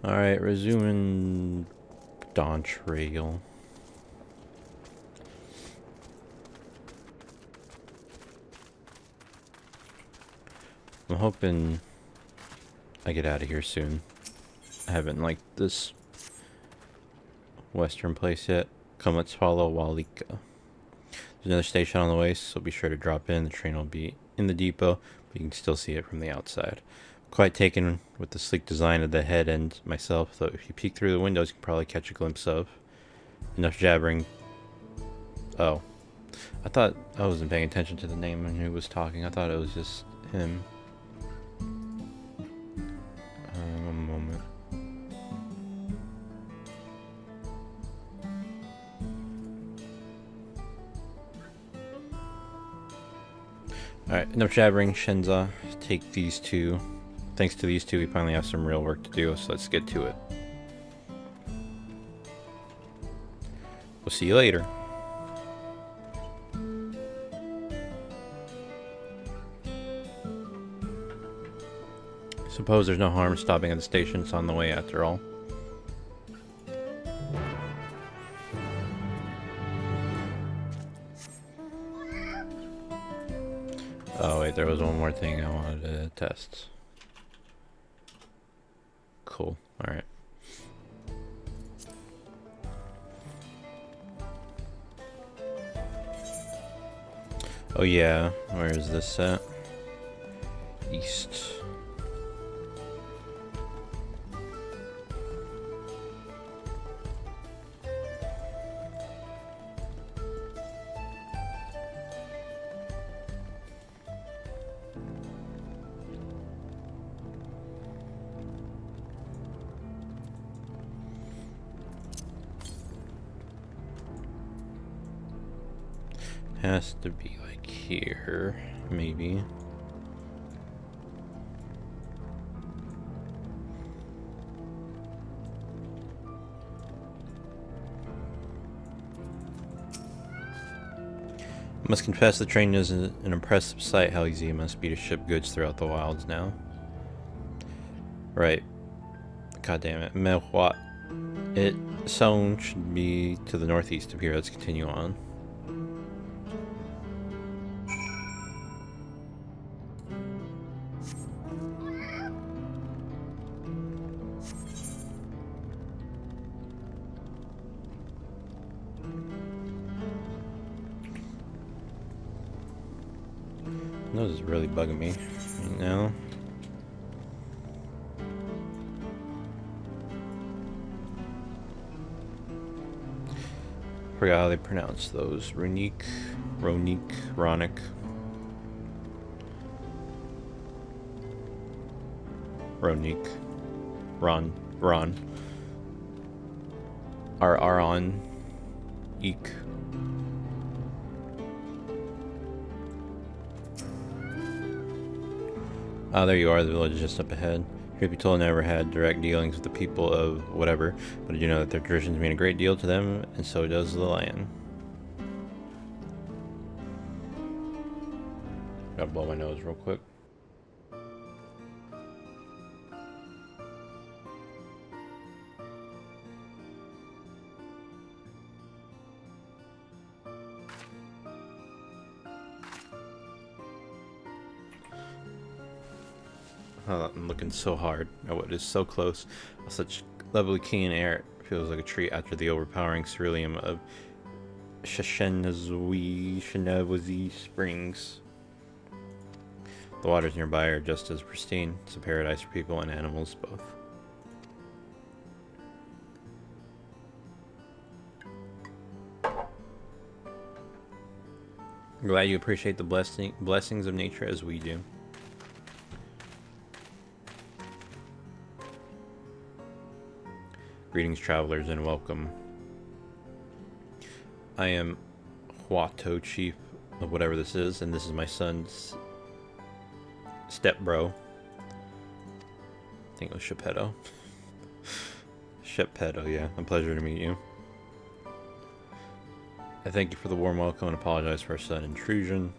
Alright, resuming Dawntrail. I'm hoping I get out of here soon. I haven't liked this western place yet. Come, let's follow Walika. There's another station on the way, so be sure to drop in. The train will be in the depot, but you can still see it from the outside. Quite taken with the sleek design of the head and myself, though if you peek through the windows, you can probably catch a glimpse of. Enough jabbering. Oh. I thought I wasn't paying attention to the name and who was talking. I thought it was just him. One moment. Alright, enough jabbering, Shenza. Take these two. Thanks to these two, we finally have some real work to do, so let's get to it. We'll see you later. Suppose there's no harm stopping at the station. It's on the way after all. Oh wait, there was one more thing I wanted to test. Cool. Alright. Oh yeah, where is this at? East. Has to be like here, maybe. I must confess the train is an impressive sight. How easy it must be to ship goods throughout the wilds now. Right. God damn it. Mehwat. It sound should be to the northeast of here. Let's continue on. Nose is really bugging me right now. Forgot how they pronounce those. Ronique, Ronic. Ron. Aron. Eek. Ah, there you are. The village is just up ahead. Truth be told, I never had direct dealings with the people of whatever, but I do know that their traditions mean a great deal to them, and so does the land. Gotta blow my nose real quick. Oh, I'm looking so hard at what is so close. Such lovely keen air. It feels like a treat after the overpowering ceruleum of Shenazui Springs. The waters nearby are just as pristine. It's a paradise for people and animals both. I'm glad you appreciate the blessings of nature as we do. Greetings, travelers, and welcome. I am Huato, chief of whatever this is, and this is my son's stepbro. I think it was Shepedo. Shepedo, yeah. A pleasure to meet you. I thank you for the warm welcome and apologize for our sudden intrusion.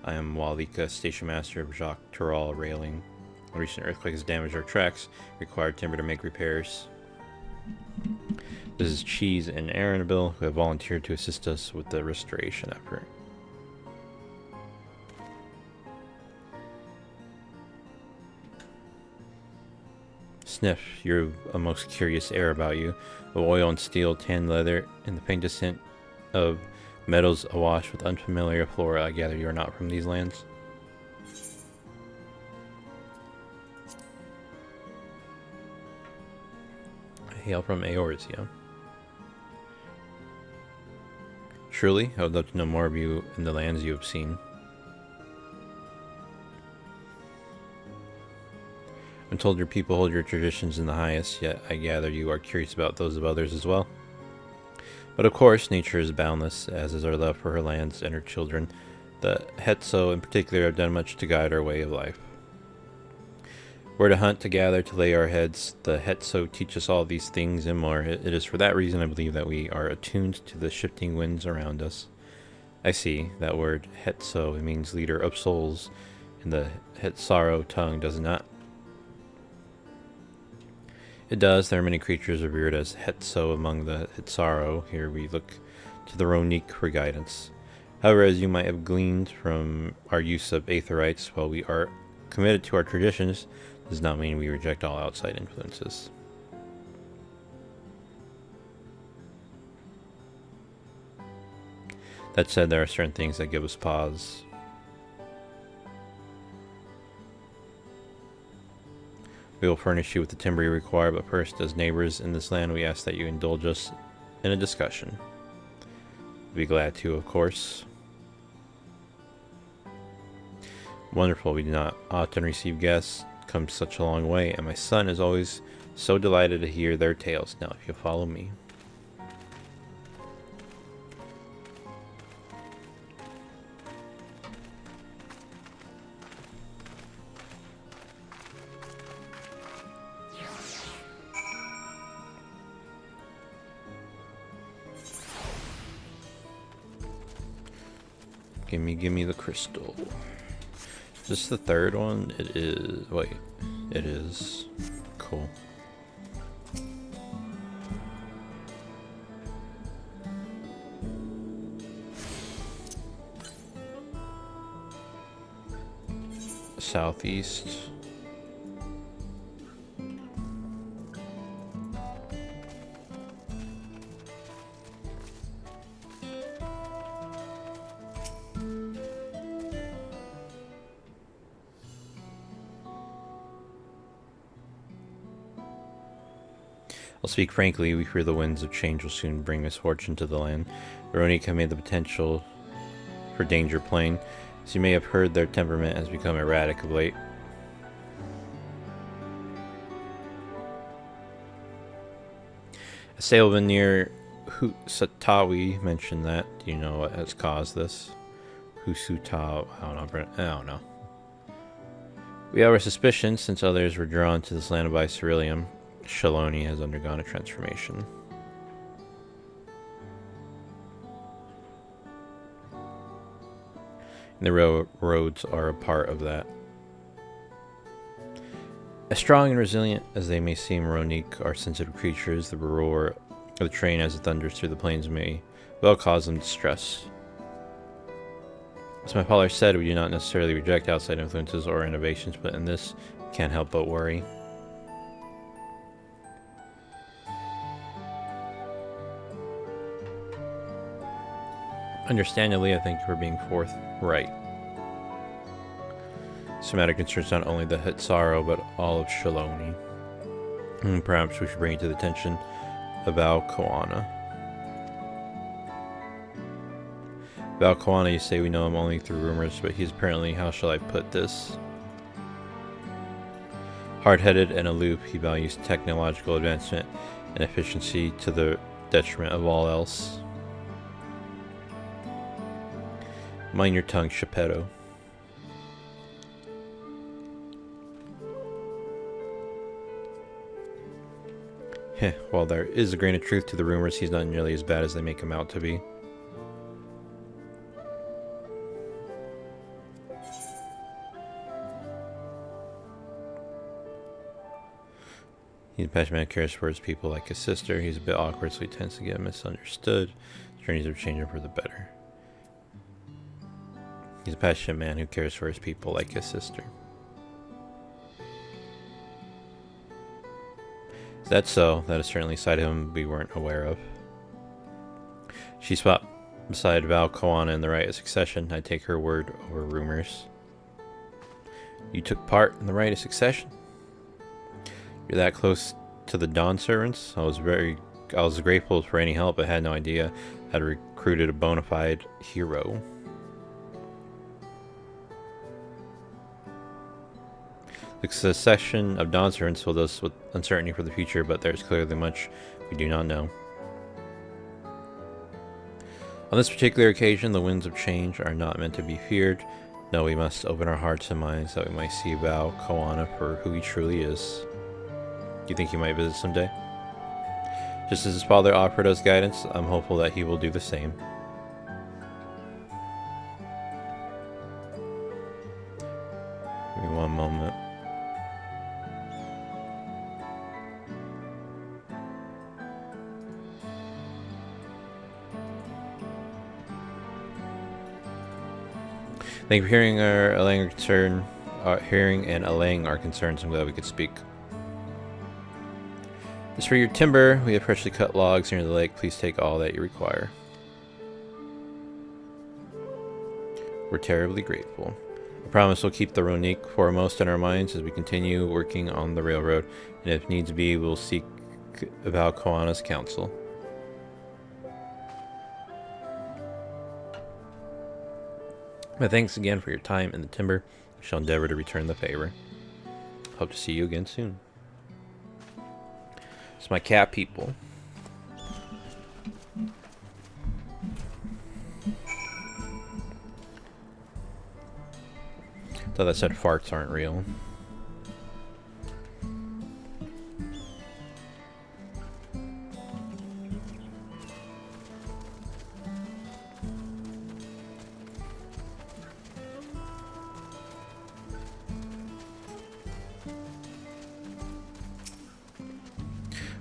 I am Walika, station master of Jacques Tural Railing. A recent earthquake has damaged our tracks, required timber to make repairs. This is Cheese and Aaronville, who have volunteered to assist us with the restoration effort. Sniff, you're a most curious air about you. Of oil and steel, tan leather, and the faintest hint of meadows awash with unfamiliar flora. I gather you are not from these lands? I hail from Eorzea. Truly, I would love to know more of you and the lands you have seen. I'm told your people hold your traditions in the highest, yet I gather you are curious about those of others as well. But of course, nature is boundless, as is our love for her lands and her children. The Hetso in particular have done much to guide our way of life. We're to hunt, to gather, to lay our heads. The Hetso teach us all these things and more. It is for that reason I believe that we are attuned to the shifting winds around us. I see, that word Hetso, it means leader of souls, in the Hetsaro tongue, does it not? It does. There are many creatures revered as Hetso among the Hetsaro. Here we look to the Ronique for guidance. However, as you might have gleaned from our use of aetherites, while we are committed to our traditions, does not mean we reject all outside influences. That said, there are certain things that give us pause. We will furnish you with the timber you require, but first, as neighbors in this land, we ask that you indulge us in a discussion. We'll be glad to, of course. Wonderful, we do not often receive guests, come such a long way, and my son is always so delighted to hear their tales. Now, if you'll follow me. Gimme the crystal. Is this the third one? It is. Wait. It is. Cool. Southeast. I'll speak frankly, we fear the winds of change will soon bring misfortune to the land. Ronique have made the potential for danger plain. As you may have heard, their temperament has become erratic of late. A sailman near Husatawi mentioned that. Do you know what has caused this? Husutawi, I don't know. We have our suspicions, since others were drawn to this land by Ceruleum. Shaloni has undergone a transformation. And the roads are a part of that. As strong and resilient as they may seem, Ronique are sensitive creatures. The roar of the train as it thunders through the plains may well cause them distress. As my father said, we do not necessarily reject outside influences or innovations, but in this, we can't help but worry. Understandably, I thank you for being forthright. This matter concerns not only the Hetsaro, but all of Shaloni. Perhaps we should bring it to the attention of Valkoana. Valkoana, you say we know him only through rumors, but he's apparently, how shall I put this? Hard-headed and aloof, he values technological advancement and efficiency to the detriment of all else. Mind your tongue, Shepetto. Heh, while there is a grain of truth to the rumors, he's not nearly as bad as they make him out to be. He's a passionate man who cares for his people like his sister. He's a bit awkward, so he tends to get misunderstood. His journeys are changing for the better. He's a passionate man who cares for his people like his sister. Is that so? That is certainly a side of him we weren't aware of. She swapped beside Val Koana in the right of succession. I take her word over rumors. You took part in the right of succession? You're that close to the Dawn servants? I was grateful for any help, but had no idea I'd recruited a bona fide hero. The succession of Dawn servants filled us with uncertainty for the future, but there's clearly much we do not know. On this particular occasion, the winds of change are not meant to be feared. No, we must open our hearts and minds that we might see Val Koana for who he truly is. Do you think he might visit someday? Just as his father offered us guidance, I'm hopeful that he will do the same. Give me one moment. Thank you for hearing and allaying our concerns. I'm glad we could speak. As for your timber, we have freshly cut logs near the lake. Please take all that you require. We're terribly grateful. I promise we'll keep the Ronique foremost in our minds as we continue working on the railroad, and if needs be, we'll seek Val Koana's counsel. My thanks again for your time in the timber. I shall endeavor to return the favor. Hope to see you again soon. It's my cat people. Thought that said farts aren't real.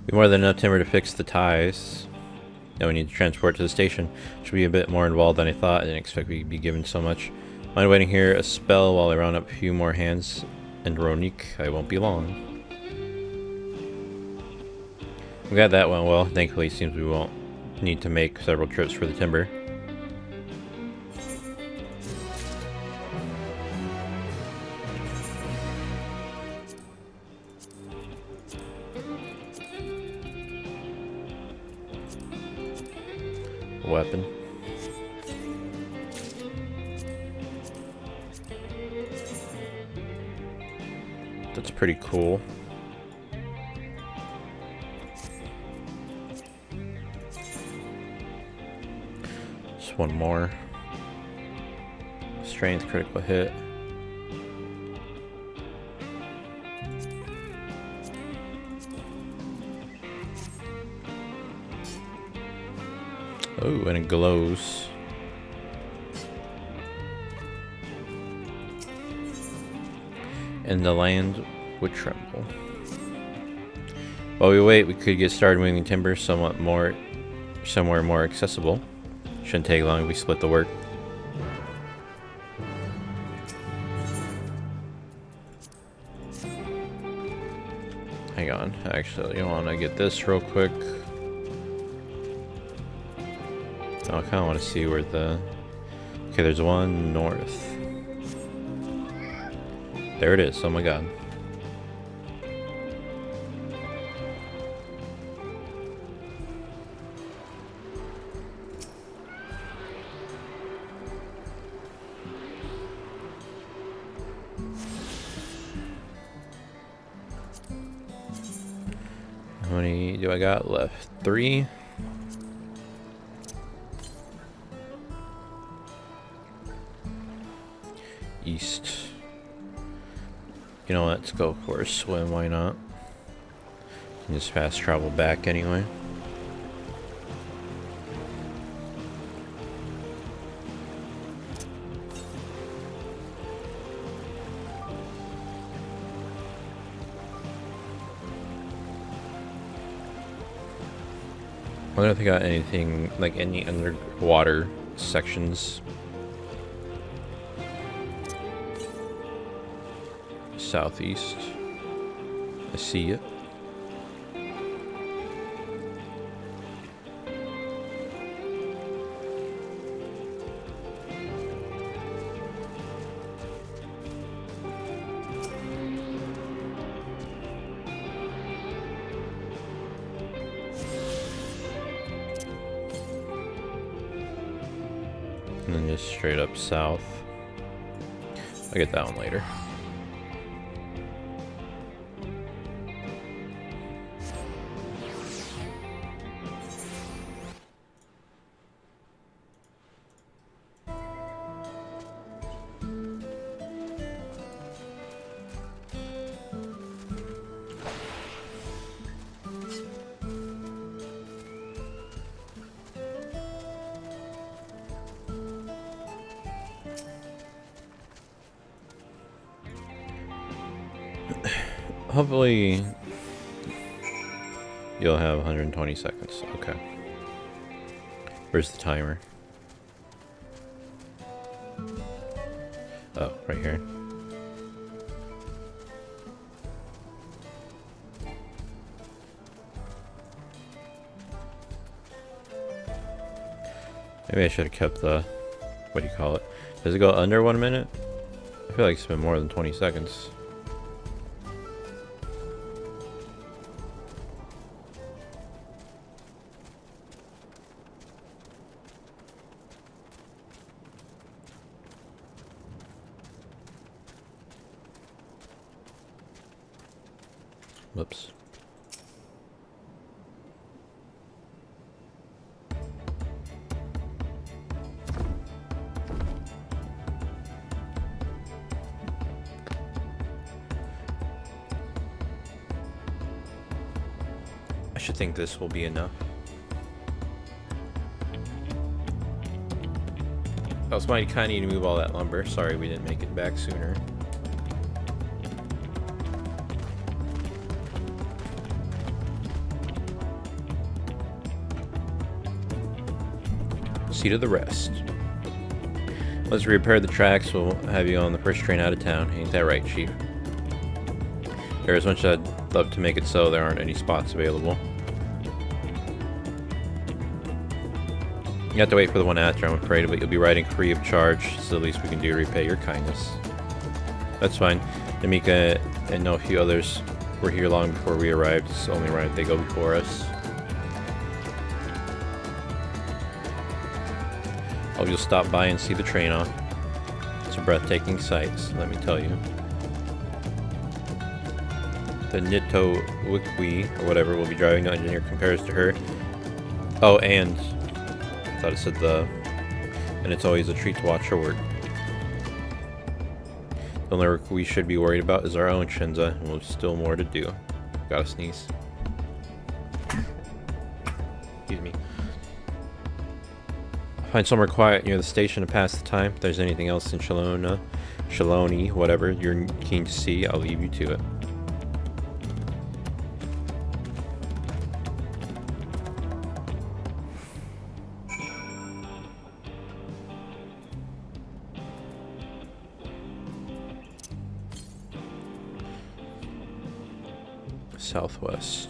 We have more than enough timber to fix the ties. Now we need to transport to the station. Should be a bit more involved than I thought. I didn't expect we'd be given so much. Mind waiting here a spell while I round up a few more hands and Ronique. I won't be long. I'm glad that went well. Thankfully, it seems we won't need to make several trips for the timber. Weapon. That's pretty cool. Just one more. Strength, critical hit. Oh, and it glows. And the land would tremble. While we wait, we could get started moving timber somewhere more accessible. Shouldn't take long if we split the work. Hang on, actually, I want to get this real quick. I kind of want to see where the... Okay, there's one north. There it is. Oh my god. How many do I got left? 3? East. You know what? Let's go for a swim. Why not? Can just fast travel back anyway. wonder if they got anything, like any underwater sections. Southeast. I see it. And then just straight up south. I'll get that one later. Hopefully you'll have 120 seconds. Okay. Where's the timer? Oh, right here. Maybe I should have kept the, what do you call it? Does it go under 1 minute? I feel like it's been more than 20 seconds. Whoops. I should think this will be enough. Oh, somebody kind of need to move all that lumber. Sorry we didn't make it back sooner. See to the rest. Let's repair the tracks. We'll have you on the first train out of town. Ain't that right, Chief? There is much I'd love to make it so there aren't any spots available. You have to wait for the one after, I'm afraid, but you'll be riding free of charge. It's the least we can do to repay your kindness. That's fine. Namika and know a few others were here long before we arrived. It's only right they go before us. Hope you'll stop by and see the train off. It's a breathtaking sight, so let me tell you. The Nito Wikwi, or whatever, will be driving. No engineer compares to her. Oh, and I thought it said the. And it's always a treat to watch her work. The only work we should be worried about is our own Shinza, and we'll have still more to do. Gotta sneeze. Excuse me. Find somewhere quiet near the station to pass the time. If there's anything else in Shaloni, whatever you're keen to see, I'll leave you to it. Southwest.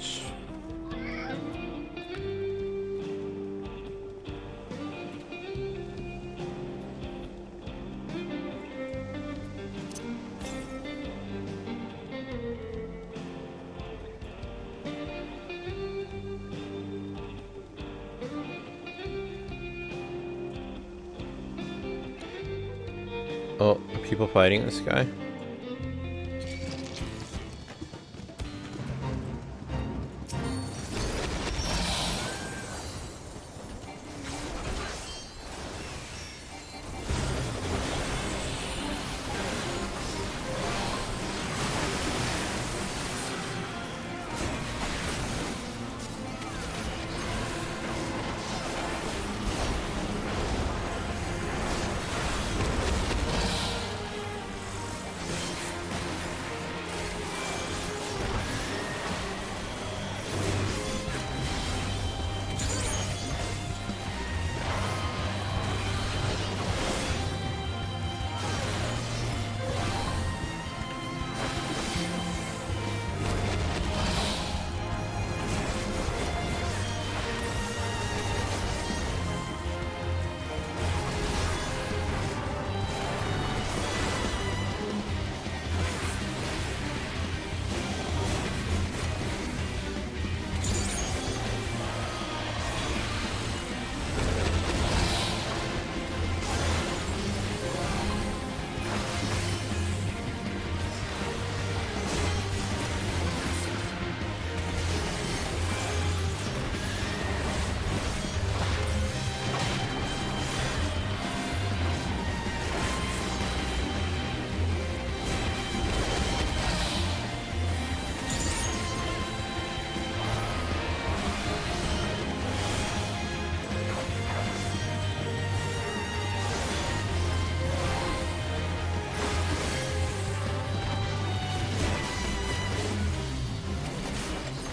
Oh, are people fighting this guy?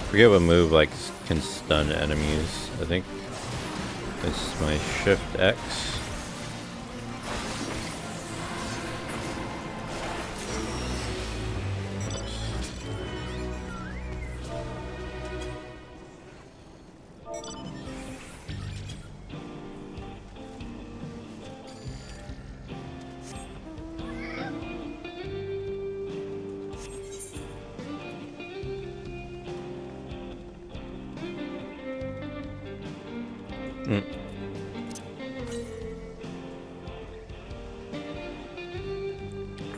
Forget what move like can stun enemies. I think it's my Shift X.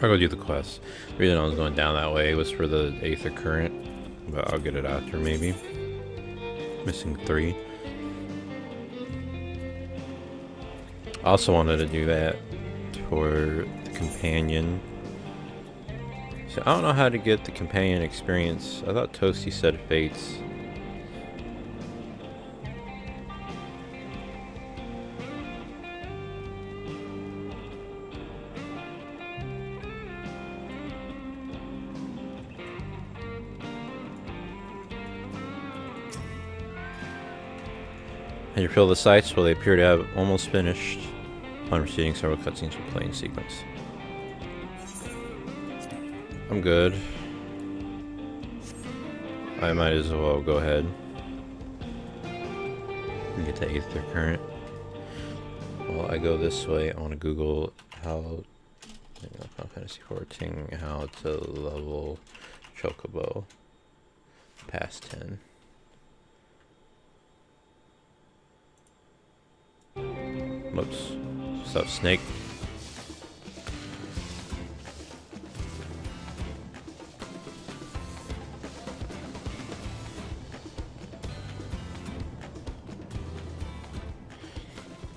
I'll go do the quest. The reason I was going down that way was for the Aether Current, but I'll get it after maybe. Missing 3. I also wanted to do that for the companion. So I don't know how to get the companion experience. I thought Toasty said Fates. And you fill the sites, well, they appear to have almost finished upon receiving several cutscenes for playing sequence. I'm good. I might as well go ahead and get to Aether Current. While I go this way, I want to Google how, Final Fantasy 14, how to level Chocobo past 10. Whoops. What's up, Snake?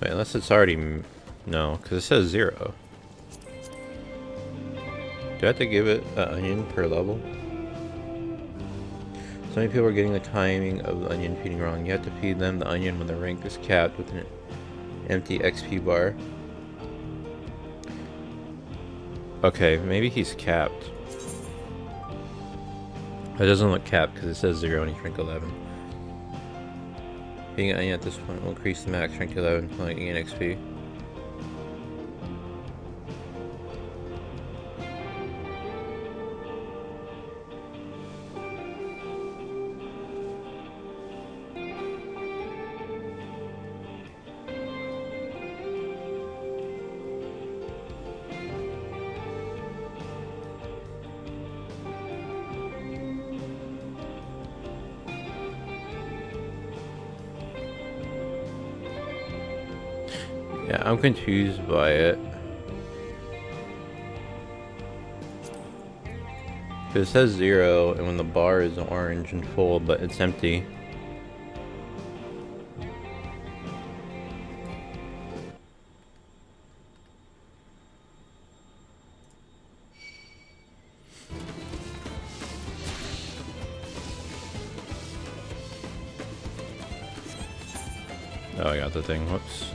Wait, unless it's already... No, because it says 0. Do I have to give it an onion per level? So many people are getting the timing of the onion feeding wrong. You have to feed them the onion when the rank is capped with an empty XP bar. Okay, maybe he's capped. It doesn't look capped because it says 0 and he's rank 11. Being an onion at this point will increase the max rank to 11, like gain XP. Yeah, I'm confused by it. It says 0, and when the bar is orange and full, but it's empty. Oh, I got the thing. Whoops.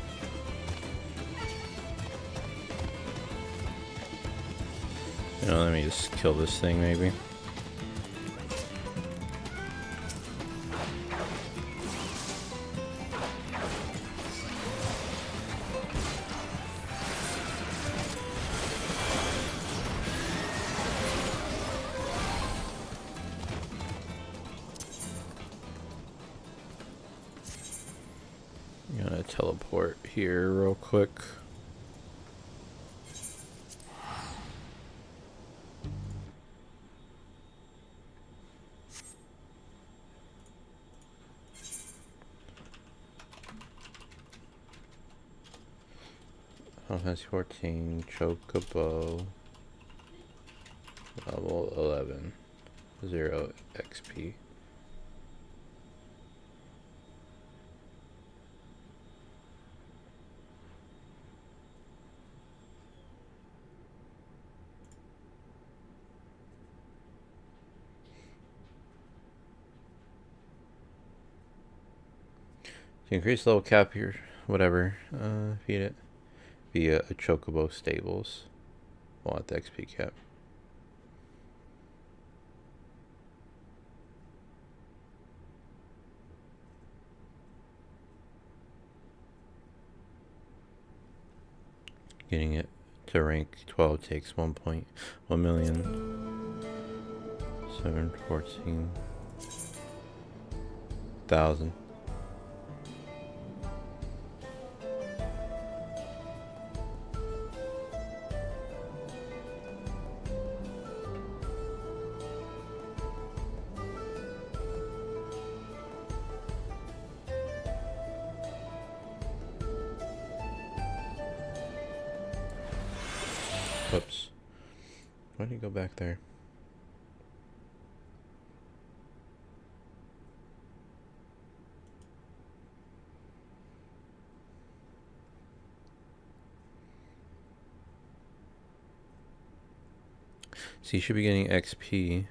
You know, let me just kill this thing, maybe. I'm gonna teleport here real quick. Final Fantasy 14 Chocobo level 11 0 XP. To increase level cap here, whatever, feed it via a Chocobo stables while at the XP cap. Getting it to rank 12 takes 1.1 million. 714,000. Whoops. Why did you go back there? So you should be getting XP.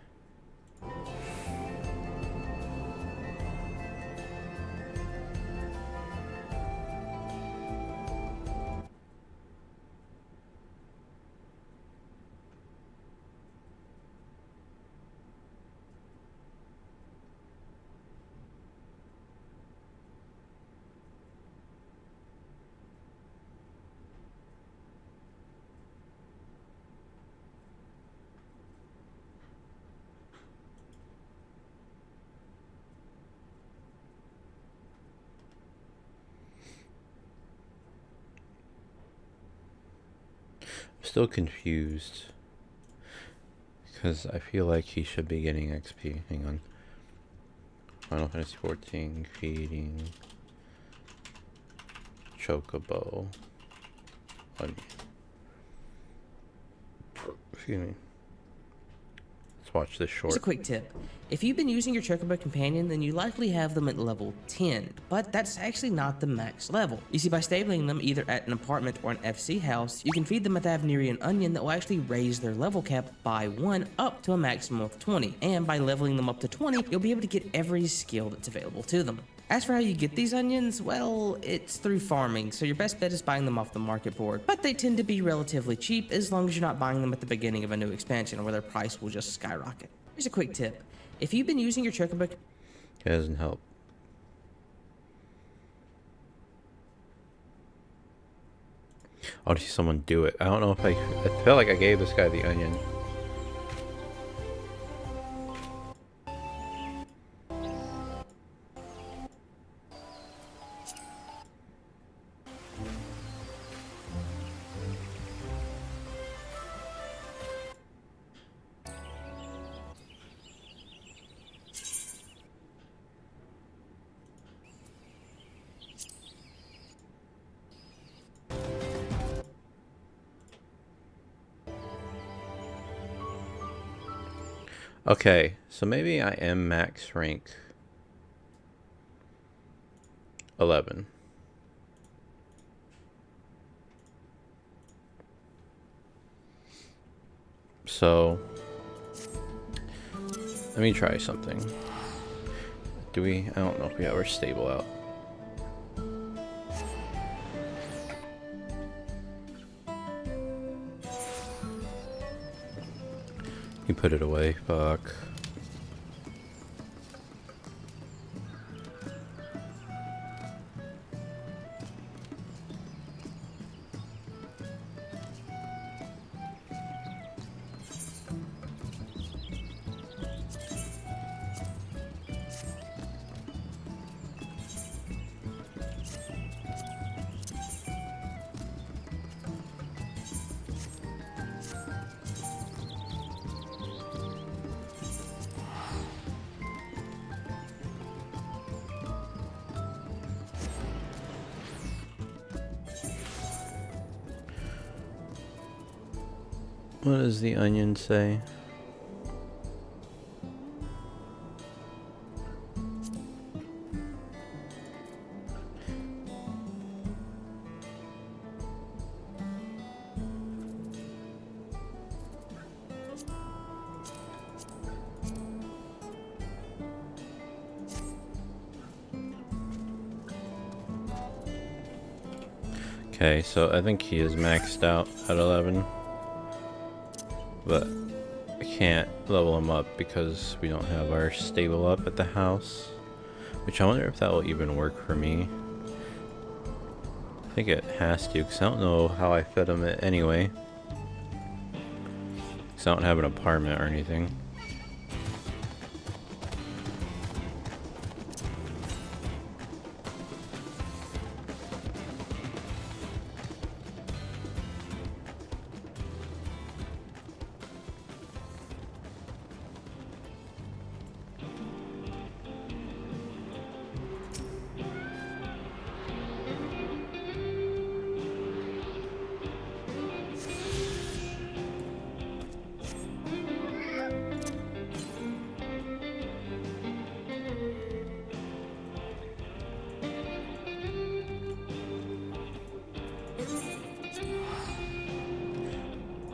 Still confused because I feel like he should be getting XP. Hang on. Final Fantasy 14 creating Chocobo. Excuse me. Let's watch this short. Just a quick tip. If you've been using your Chocobo companion, then you likely have them at level 10, but that's actually not the max level. You see, by stabling them either at an apartment or an FC house, you can feed them a Thavnerian onion that will actually raise their level cap by 1 up to a maximum of 20, and by leveling them up to 20, you'll be able to get every skill that's available to them. As for how you get these onions, well, it's through farming, so your best bet is buying them off the market board, but they tend to be relatively cheap as long as you're not buying them at the beginning of a new expansion where their price will just skyrocket. Here's a quick tip. If you've been using your Chocobo... It doesn't help. I want to see someone do it. I don't know if I feel like I gave this guy the onion. Okay, so maybe I am max rank 11. So let me try something. Do we? I don't know if we have our stable out. You put it away, fuck. What does the onion say? Okay, so I think he is maxed out at 11. But I can't level him up because we don't have our stable up at the house. Which I wonder if that will even work for me. think it has to, because I don't know how I fed them it anyway. Because I don't have an apartment or anything.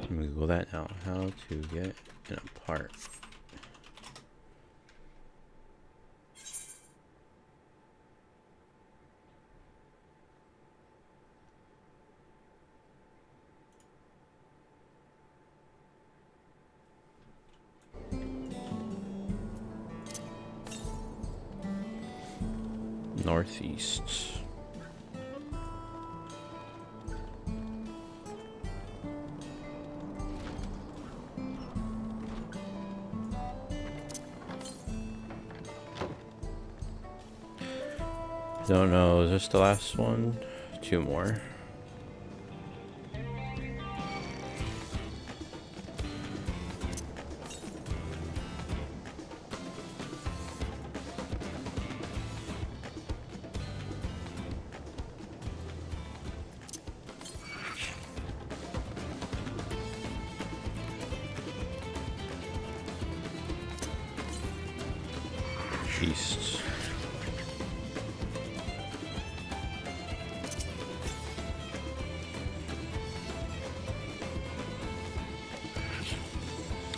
I'm gonna Google that now. How to get an apart. Northeast. Don't know, is this the last one? 2 more. East.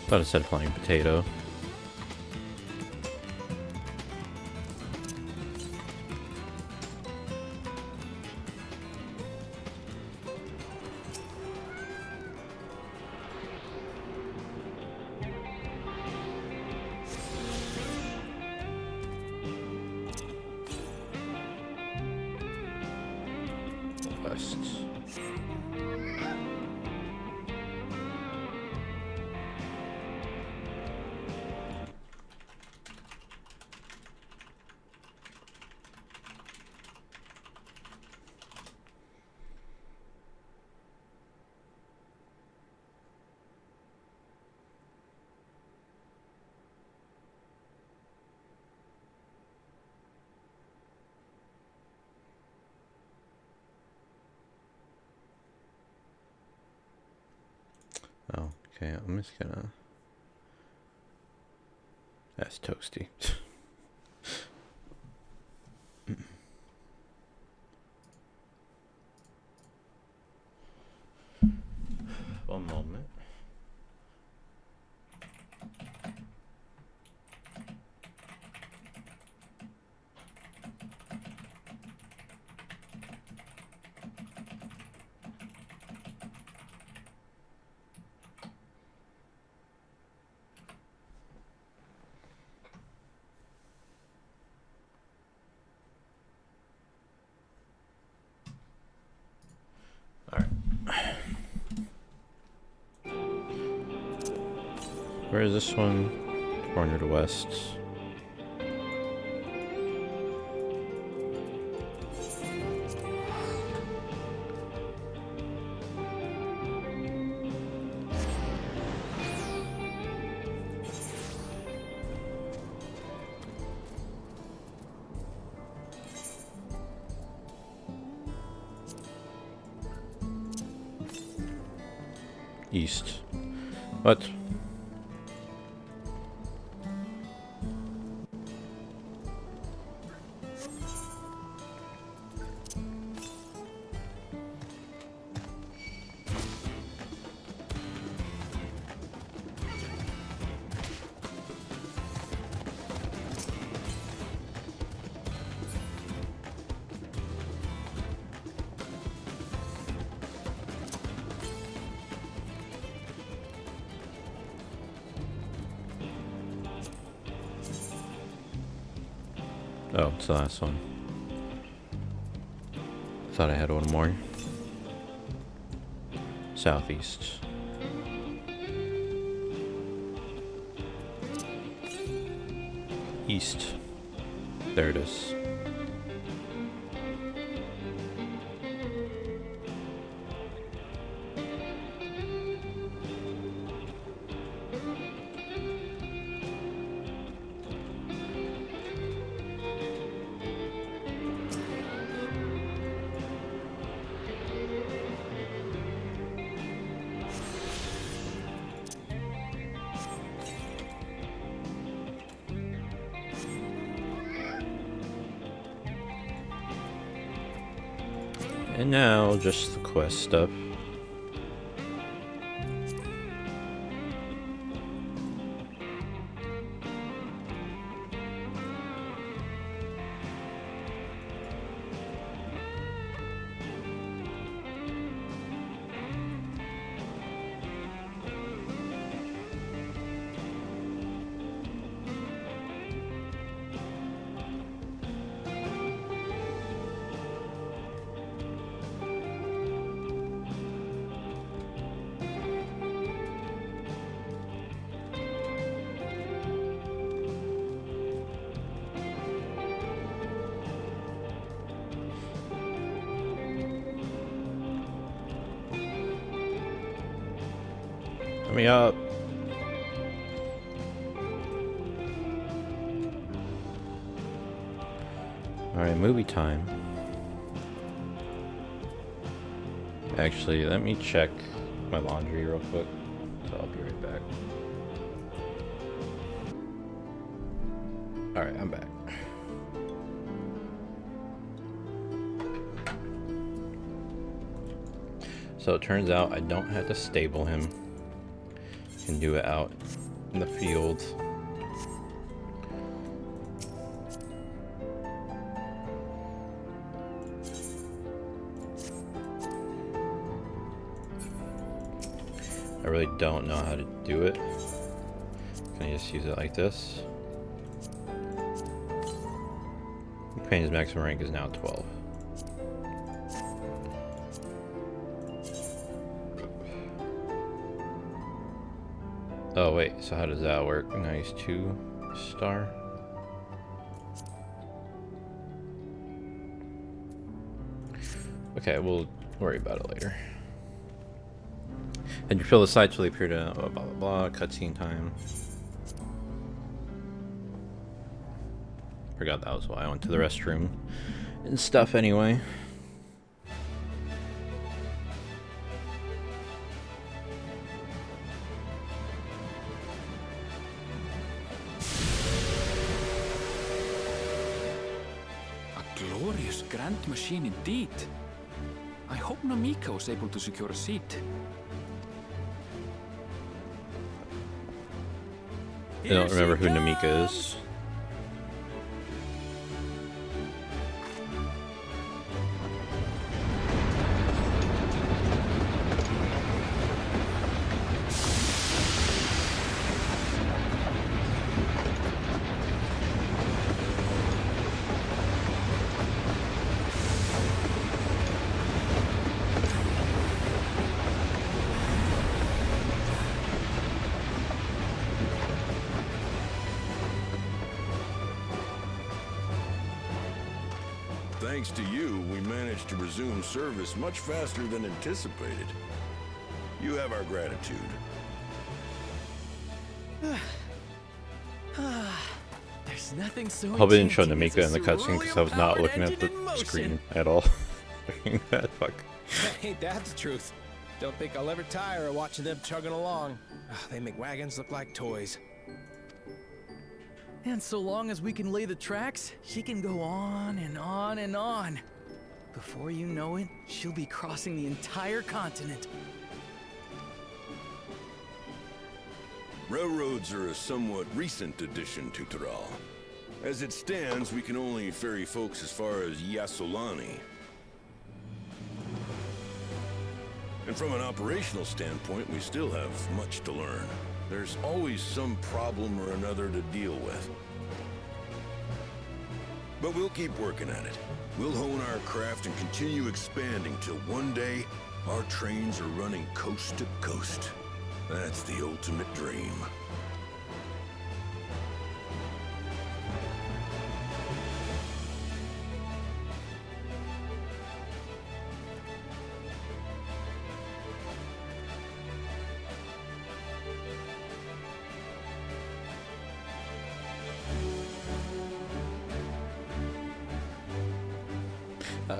Thought it said flying potato. West. Oh, okay, I'm just gonna... That's toasty. One moment. Where is this one? Corner to west. East. What? Oh, it's the last one. Thought I had one more. Southeast. East. There it is. And now, just the quest stuff. Me up. Alright, movie time. Actually, let me check my laundry real quick. So I'll be right back. Alright, I'm back. So it turns out I don't have to stable him. Can do it out in the field. I really don't know how to do it. Can I just use it like this? Companion's maximum rank is now 12. Oh wait, so how does that work? Now he's 2-star. Okay, we'll worry about it later. And you fill the sites will appear to blah blah blah, cutscene time. Forgot that was why I went to the restroom and stuff anyway. Glorious grand machine indeed. I hope Namika was able to secure a seat. I don't remember who Namika is. Thanks to you, we managed to resume service much faster than anticipated. You have our gratitude. There's nothing so I hope it didn't show enchanting Namika as in the a cutscene because I was not looking at the screen at all. Looking at that, fuck. Ain't that the truth? Don't think I'll ever tire of watching them chugging along. They make wagons look like toys. And so long as we can lay the tracks, she can go on and on and on. Before you know it, she'll be crossing the entire continent. Railroads are a somewhat recent addition to Tural. As it stands, we can only ferry folks as far as Yasolani. And from an operational standpoint, we still have much to learn. There's always some problem or another to deal with. But we'll keep working at it. We'll hone our craft and continue expanding till one day our trains are running coast to coast. That's the ultimate dream.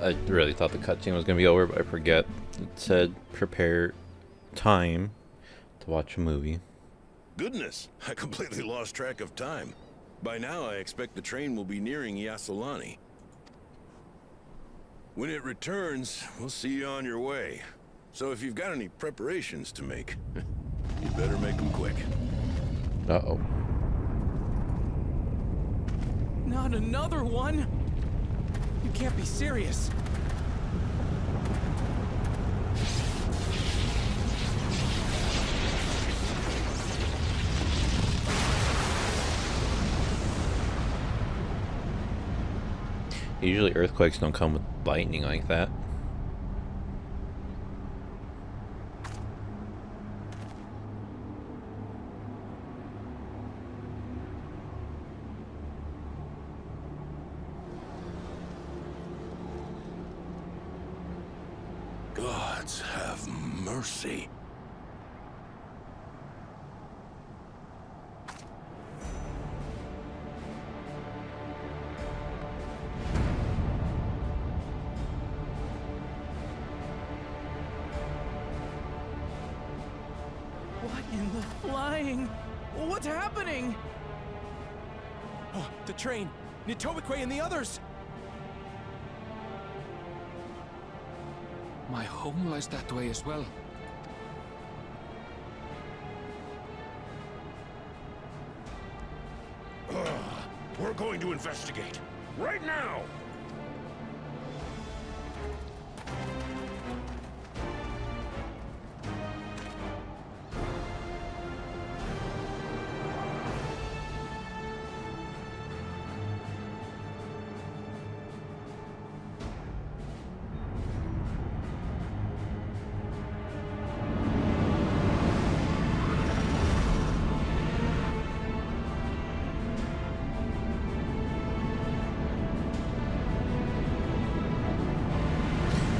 I really thought the cutscene was going to be over, but I forget. It said prepare time to watch a movie. Goodness, I completely lost track of time. By now, I expect the train will be nearing Yassolani. When it returns, we'll see you on your way. So if you've got any preparations to make, you better make them quick. Uh-oh. Not another one? You can't be serious. Usually earthquakes don't come with lightning like that. Gods have mercy. What in the flying? What's happening? Oh, the train. Nitobikwe and the others. My home lies that way as well. We're going to investigate. Right now!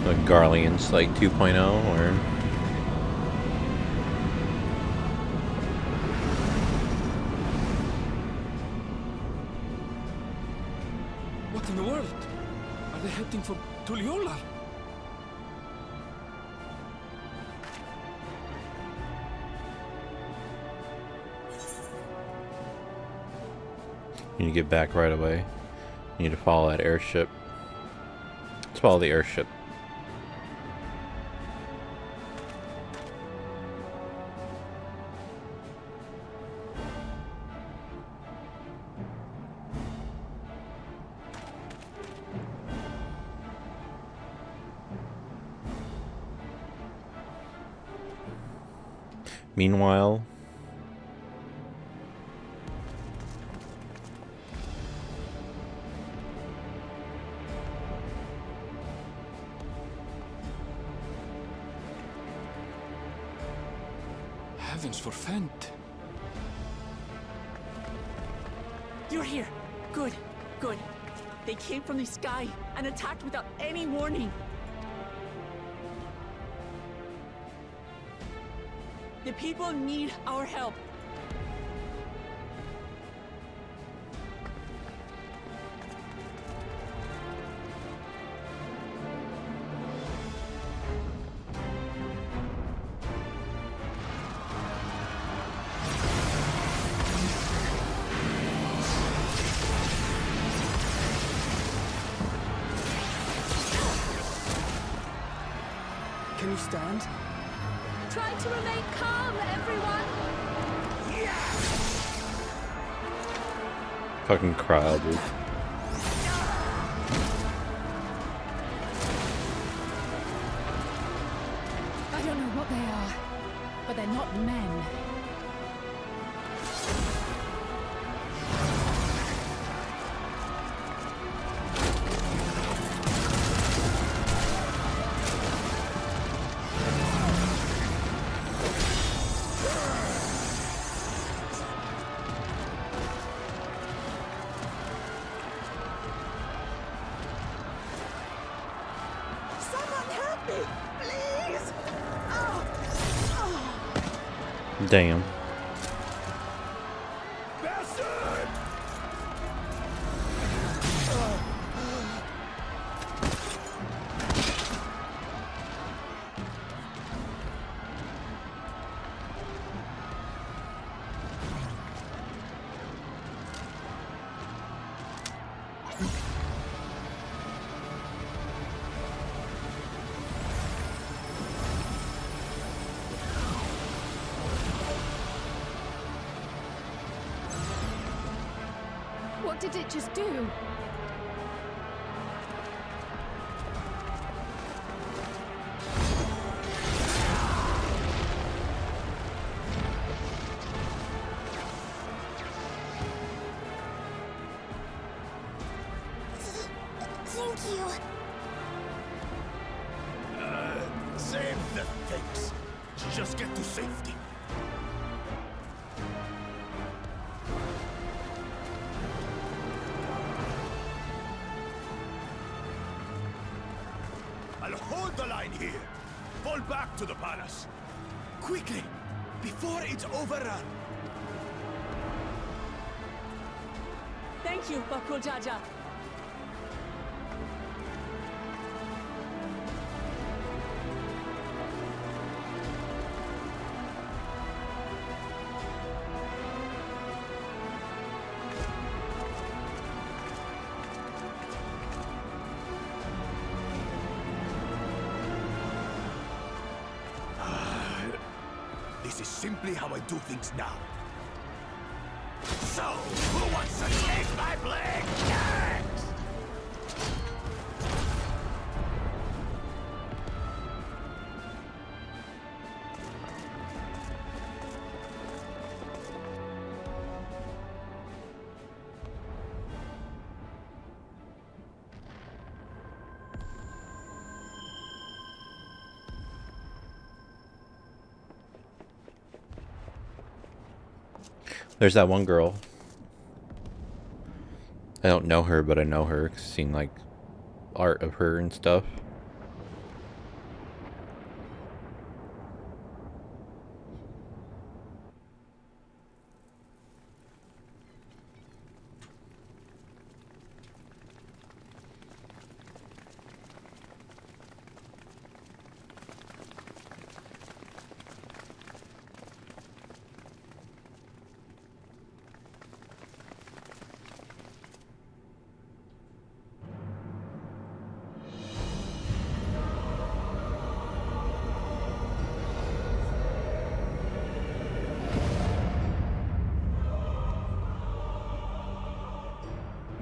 Like Garleans, like 2.0, or... What in the world? Are they heading for Tuliyola? You need to get back right away. You need to follow that airship. Let's follow the airship. Meanwhile, Heavens forfend. You're here. Good, good. They came from the sky and attacked without any warning. The people need our help. Can you stand? Try to remain calm, everyone! fucking crowd, dude. I don't know what they are, but they're not men. Damn. Bastard! What did it just do? Thank you. Save the thanks. Just get to safety. I'll hold the line here. Fall back to the palace. Quickly, before it's overrun. Thank you, Bakul Jaja. This is simply how I do things now. So, who wants to take my blade next? There's that one girl. I don't know her, but I know her 'cause I've seen like art of her and stuff.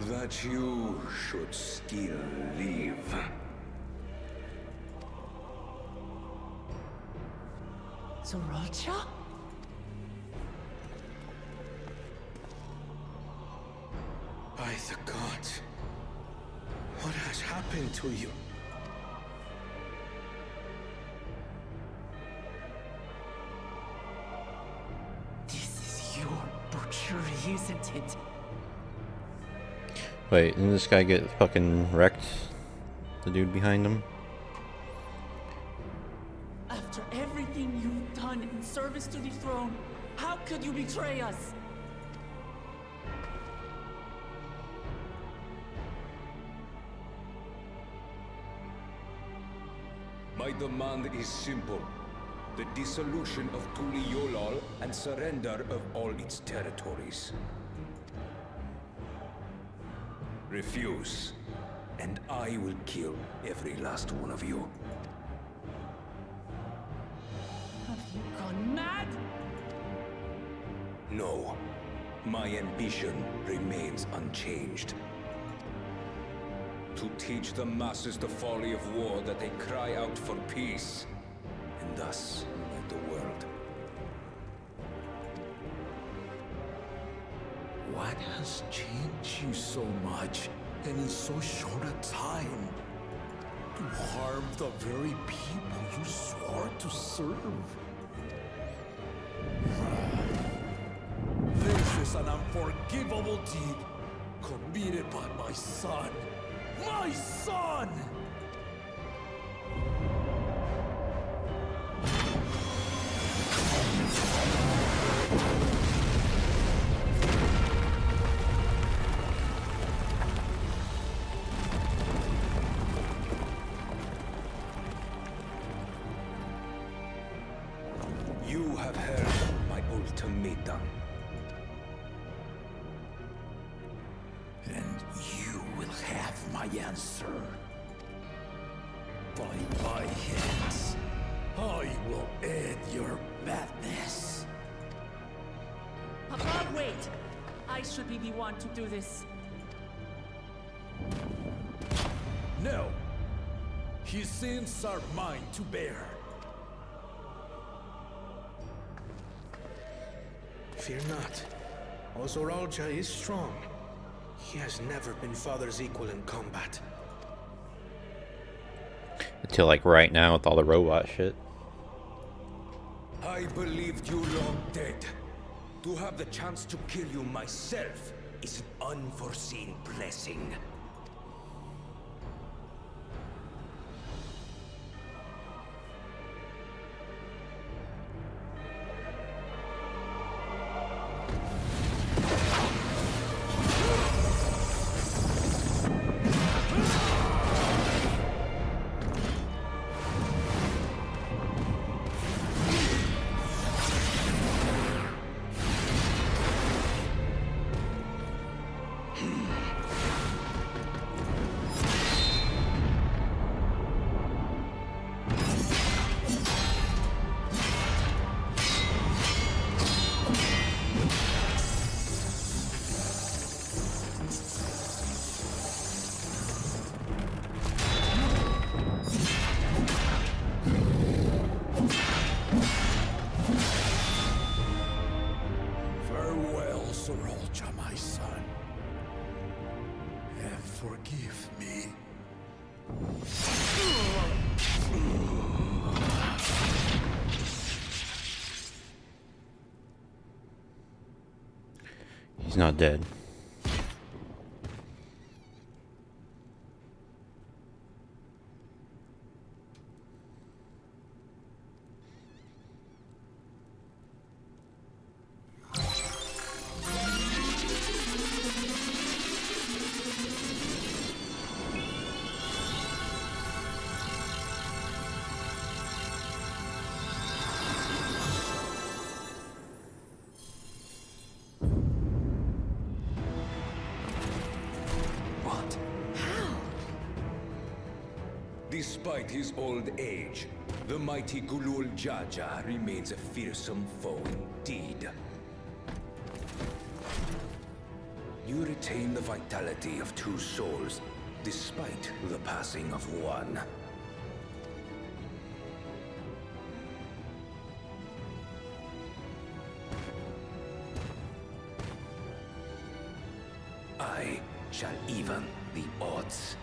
That you should still live. Zorocha? By the gods. What has happened to you? This is your butchery, isn't it? Wait, didn't this guy get fucking wrecked? The dude behind him? After everything you've done in service to the throne, how could you betray us? My demand is simple. The dissolution of Tuliolol and surrender of all its territories. Refuse, and I will kill every last one of you. Have you gone mad? No, my ambition remains unchanged. To teach the masses the folly of war, that they cry out for peace, and thus unite the world. What has changed you so much and in so short a time? To harm the very people you swore to serve. This is an unforgivable deed committed by my son. My son! You have heard my ultimatum. And you will have my answer. By my hands, I will end your madness. Papa, wait! I should be the one to do this. No. His sins are mine to bear. Fear not. Ozoralja is strong. He has never been Father's equal in combat. Until like right now with all the robot shit. I believed you long dead. To have the chance to kill you myself is an unforeseen blessing. Farewell, Sorolja, my son. And forgive me. He's not dead. Despite his old age, the mighty Gulul Jaja remains a fearsome foe indeed. You retain the vitality of two souls, despite the passing of one. I shall even the odds.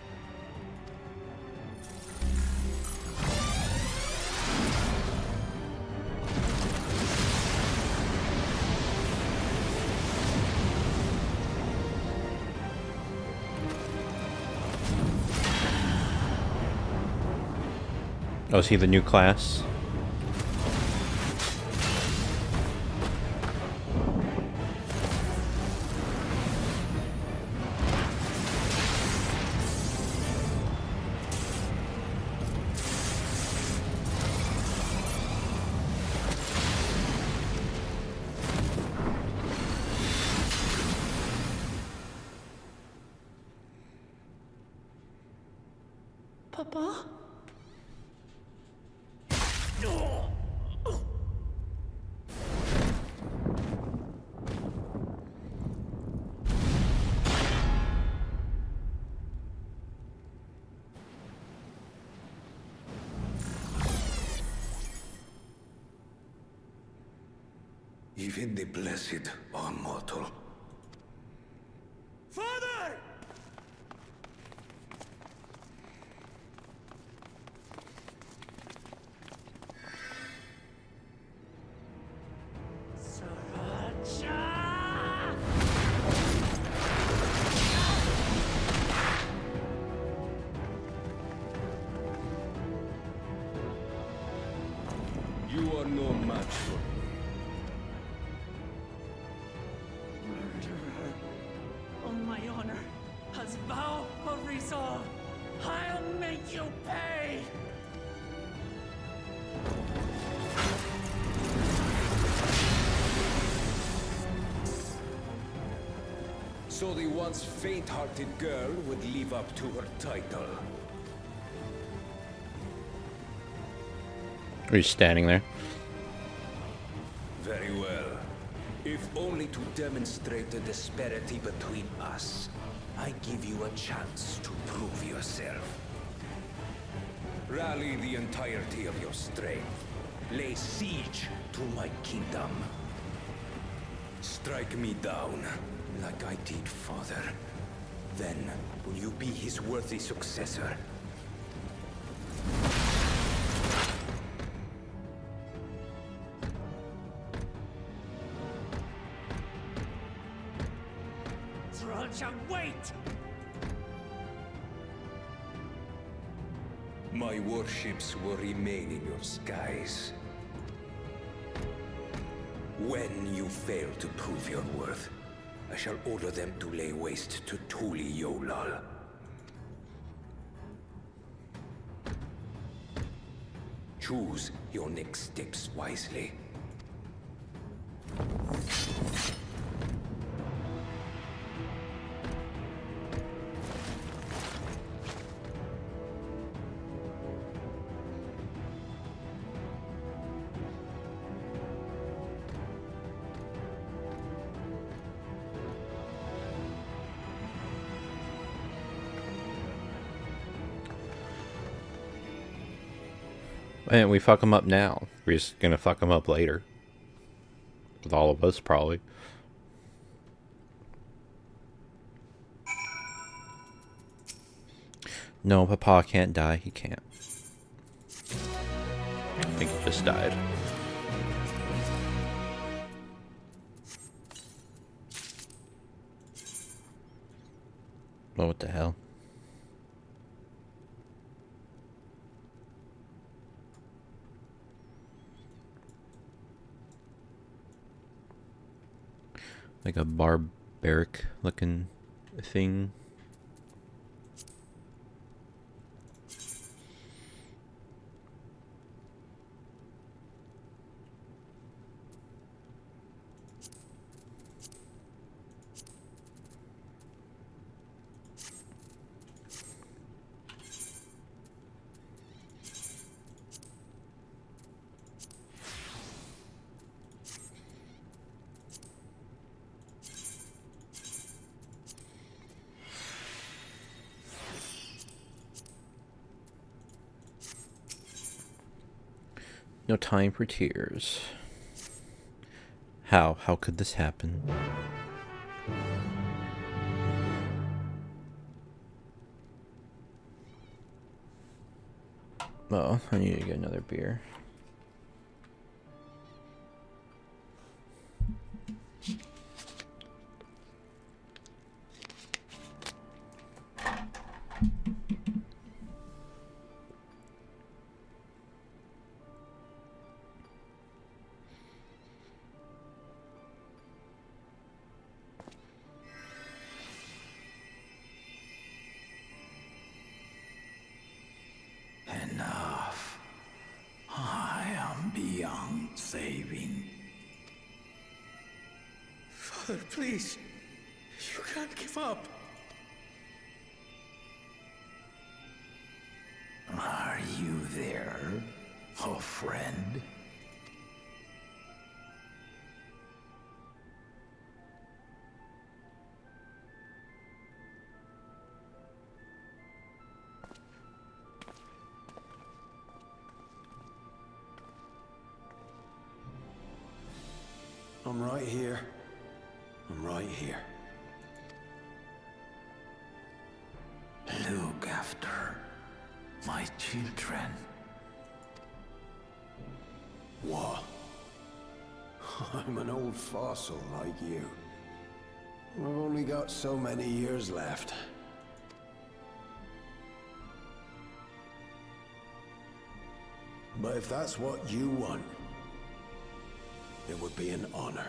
Oh, is he the new class? Papa? Even the blessed are mortal. Father! You are no match for me. Murderer. On my honor, as vow of resolve, I'll make you pay! So the once faint-hearted girl would live up to her title. Are you standing there? Very well. If only to demonstrate the disparity between us, I give you a chance to prove yourself. Rally the entirety of your strength. Lay siege to my kingdom. Strike me down, like I did father. Then, will you be his worthy successor? Wait! My warships will remain in your skies. When you fail to prove your worth, I shall order them to lay waste to Tuli Yolal. Choose your next steps wisely. And we fuck them up now. We're just gonna fuck them up later. With all of us, probably. No, Papa can't die. He can't. I think he just died. Oh, what the hell? Like a barbaric looking thing. No time for tears. How? How could this happen? Oh, I need to get another beer. Enough. I am beyond saving. Father, please. You can't give up. Are you there, oh friend? I'm right here. I'm right here. Look after my children. What? I'm an old fossil like you. I've only got so many years left. But if that's what you want, it would be an honor.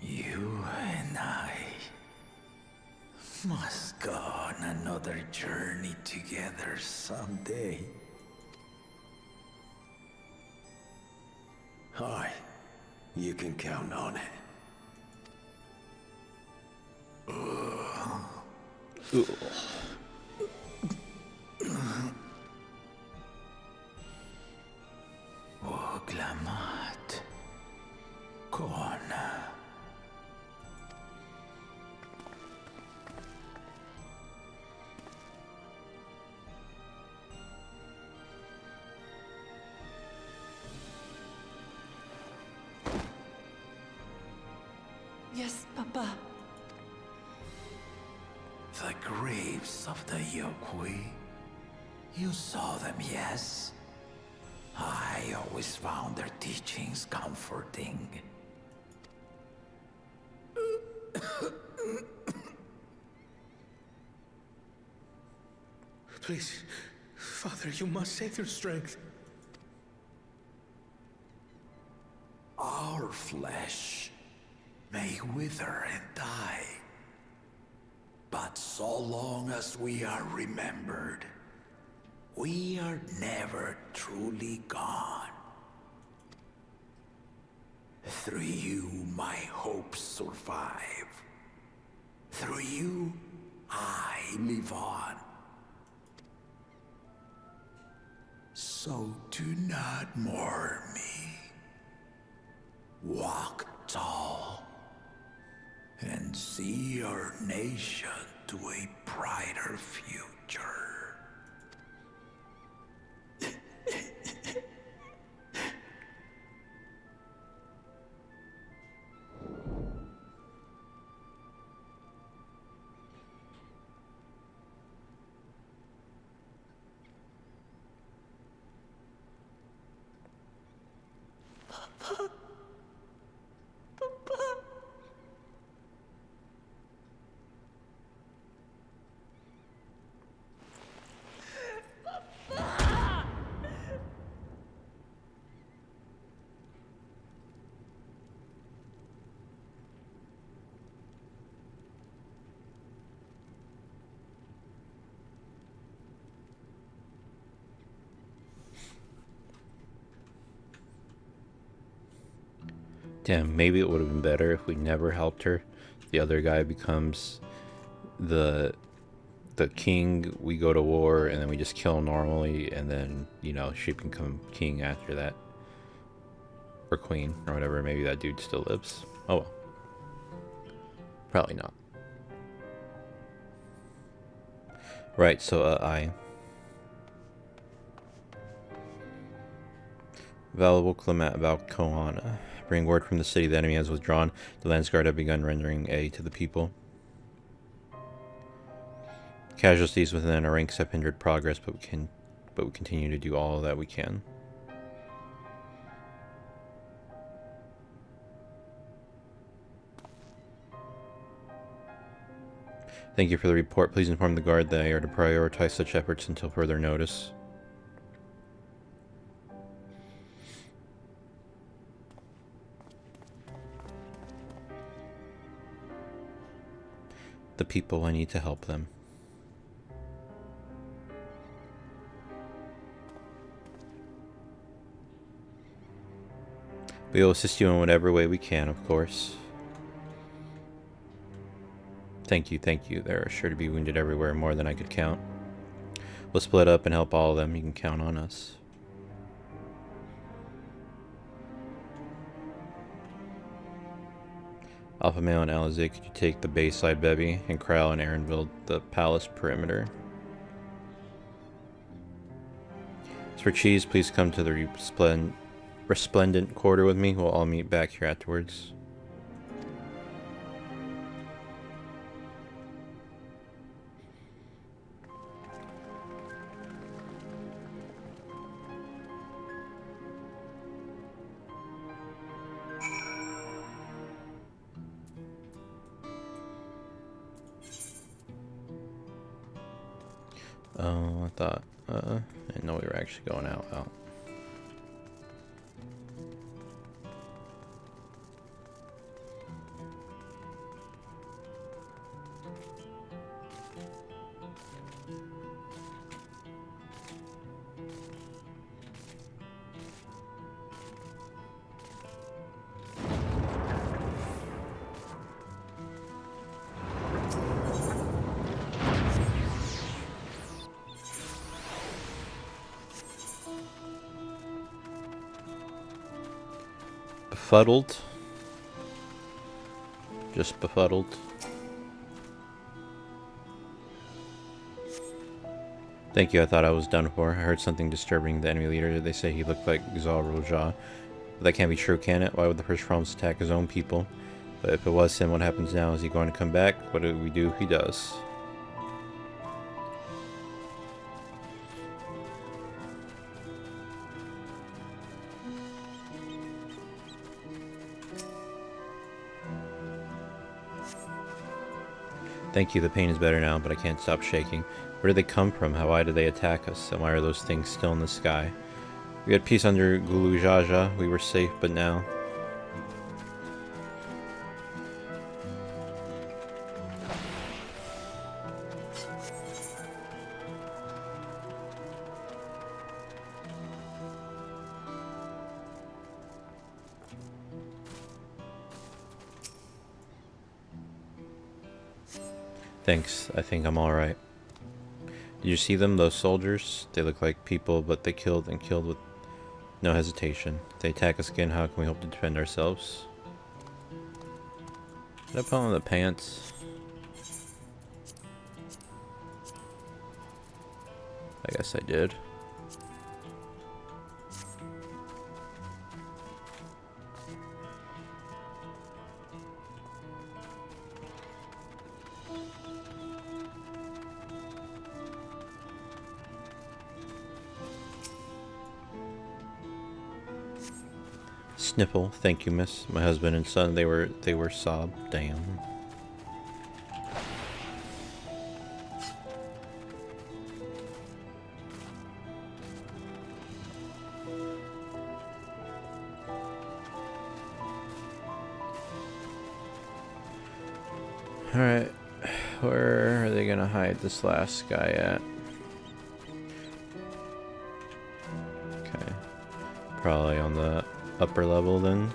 You and I must go on another journey together someday. Aye. You can count on it. Oglamat. Kona. Yes, Papa. The graves of the Yokwi. You saw them, yes? I always found their teachings comforting. Please, Father, you must save your strength. Our flesh may wither and die, but so long as we are remembered, we are never truly gone. Through you, my hopes survive. Through you, I live on. So do not mourn me. Walk tall and see our nation to a brighter future. Damn, maybe it would have been better if we never helped her. The other guy becomes the king, we go to war, and then we just kill normally, and then, you know, she can become king after that. Or queen, or whatever. Maybe that dude still lives. Oh well. Probably not. Right, so, Valuable Clement about Kohana. Bring word from the city the enemy has withdrawn. The Landsguard have begun rendering aid to the people. Casualties within our ranks have hindered progress, but we continue to do all that we can. Thank you for the report. Please inform the guard that they are to prioritize such efforts until further notice. The people, I need to help them. We will assist you in whatever way we can, of course. Thank you, thank you. There are sure to be wounded everywhere, more than I could count. We'll split up and help all of them. You can count on us. Alpha Male and Alizé, could you take the Bayside Bevy, and Kral and Aaron build the palace perimeter? As for Cheese, please come to the resplendent quarter with me. We'll all meet back here afterwards. Oh, I thought, I didn't know we were actually going out. befuddled. Just befuddled. Thank you, I thought I was done for. I heard something disturbing the enemy leader. They say he looked like Zal Roja. But that can't be true, can it? Why would the first promise attack his own people? But if it was him, what happens now? Is he going to come back? What do we do if he does? Thank you, the pain is better now, but I can't stop shaking. Where did they come from? How why did they attack us? And why are those things still in the sky? We had peace under Gulu Jaja. We were safe, but now... Thanks, I think I'm alright. Did you see them, those soldiers? They look like people, but they killed and killed with no hesitation. If they attack us again, how can we hope to defend ourselves? Did I put on the pants? I guess I did. Sniffle, thank you, miss. My husband and son, they were sob. Damn. Alright, where are they gonna hide this last guy at? Okay, probably on the upper level then.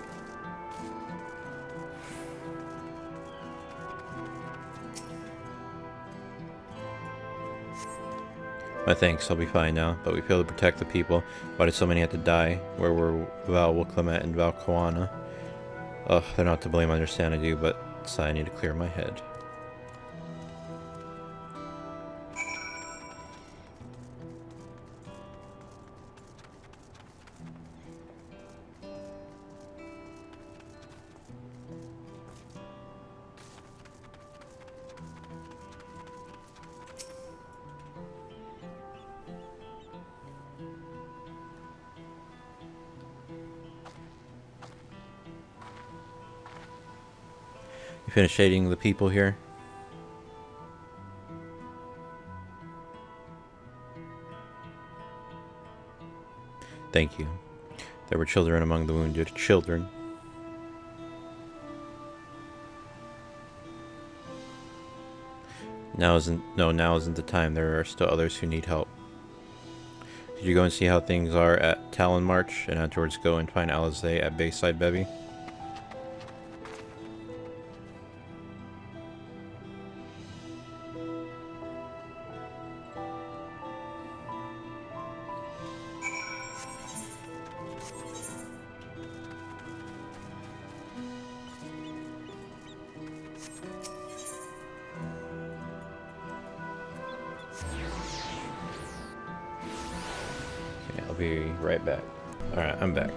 My thanks, I'll be fine now, but we failed to protect the people. Why did so many have to die? Where were Val Wilclamet and Val Kawana? Ugh, they're not to blame, I understand I do, but I need to clear my head. You finished shading the people here? Thank you. There were children among the wounded. Children. Now isn't the time. There are still others who need help. Did you go and see how things are at Talon March, and afterwards go and find Alizé at Bayside Bevy? I'll be right back. Alright, I'm back.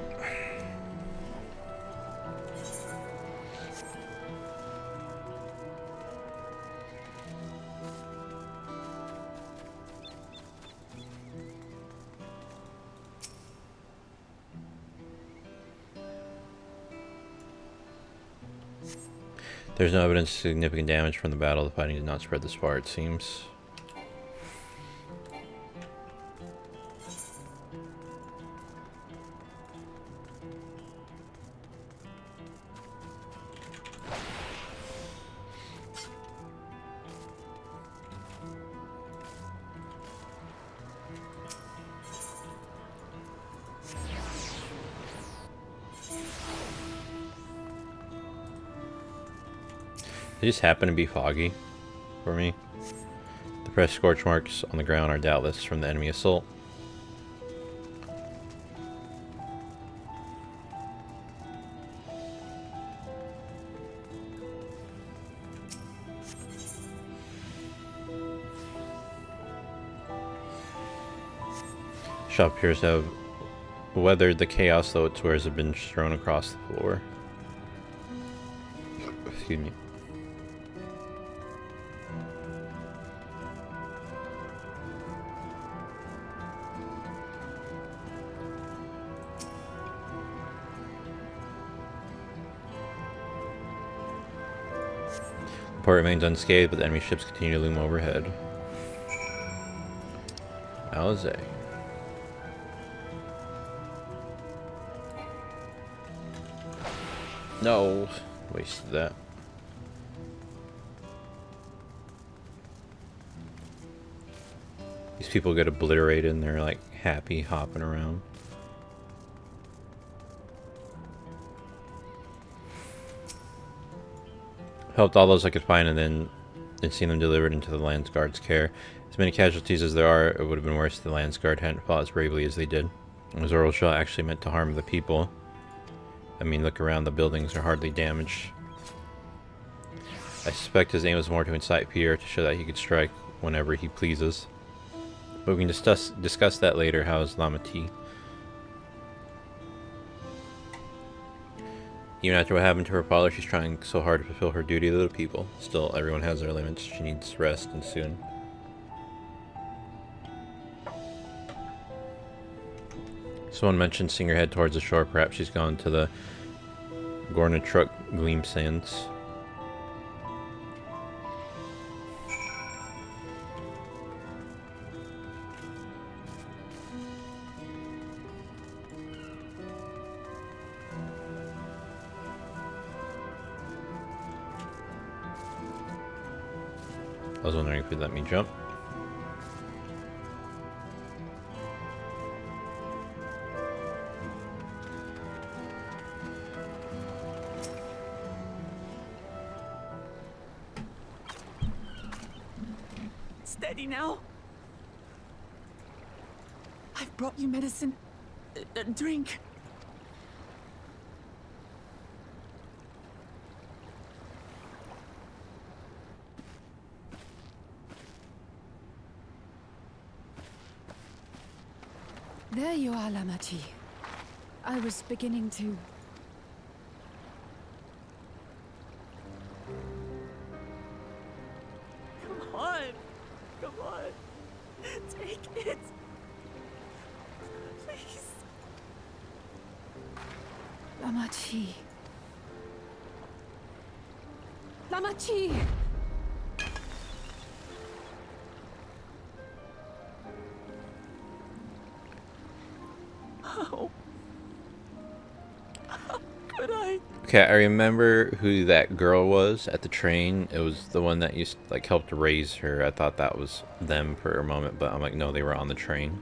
There's no evidence of significant damage from the battle. The fighting did not spread this far, it seems. They just happen to be foggy for me. The fresh scorch marks on the ground are doubtless from the enemy assault. shop appears to have weathered the chaos, though its wares have been strewn across the floor. Excuse me. The port remains unscathed, but the enemy ships continue to loom overhead. Alizé. No, wasted that. These people get obliterated and they're like happy hopping around. Helped all those I could find and then seen them delivered into the Landsguard's care. As many casualties as there are, it would have been worse if the Landsguard hadn't fought as bravely as they did. Was Earl Shaw actually meant to harm the people? I mean, look around, the buildings are hardly damaged. I suspect his aim was more to incite Pierre to show that he could strike whenever he pleases. But we can discuss that later. How is Lamati? Even after what happened to her father, she's trying so hard to fulfill her duty to the people. Still, everyone has their limits. She needs rest, and soon. Someone mentioned seeing her head towards the shore. Perhaps she's gone to the Gornatruk Gleam Sands. I was wondering if you'd let me jump. Steady now. I've brought you medicine. Drink. There you are, Lamati. I was beginning to... Come on. Come on. Take it. Please. Lamati. Lamati! Okay, I remember who that girl was at the train. It was the one that used to, like, helped raise her. I thought that was them for a moment, but I'm like, no, they were on the train.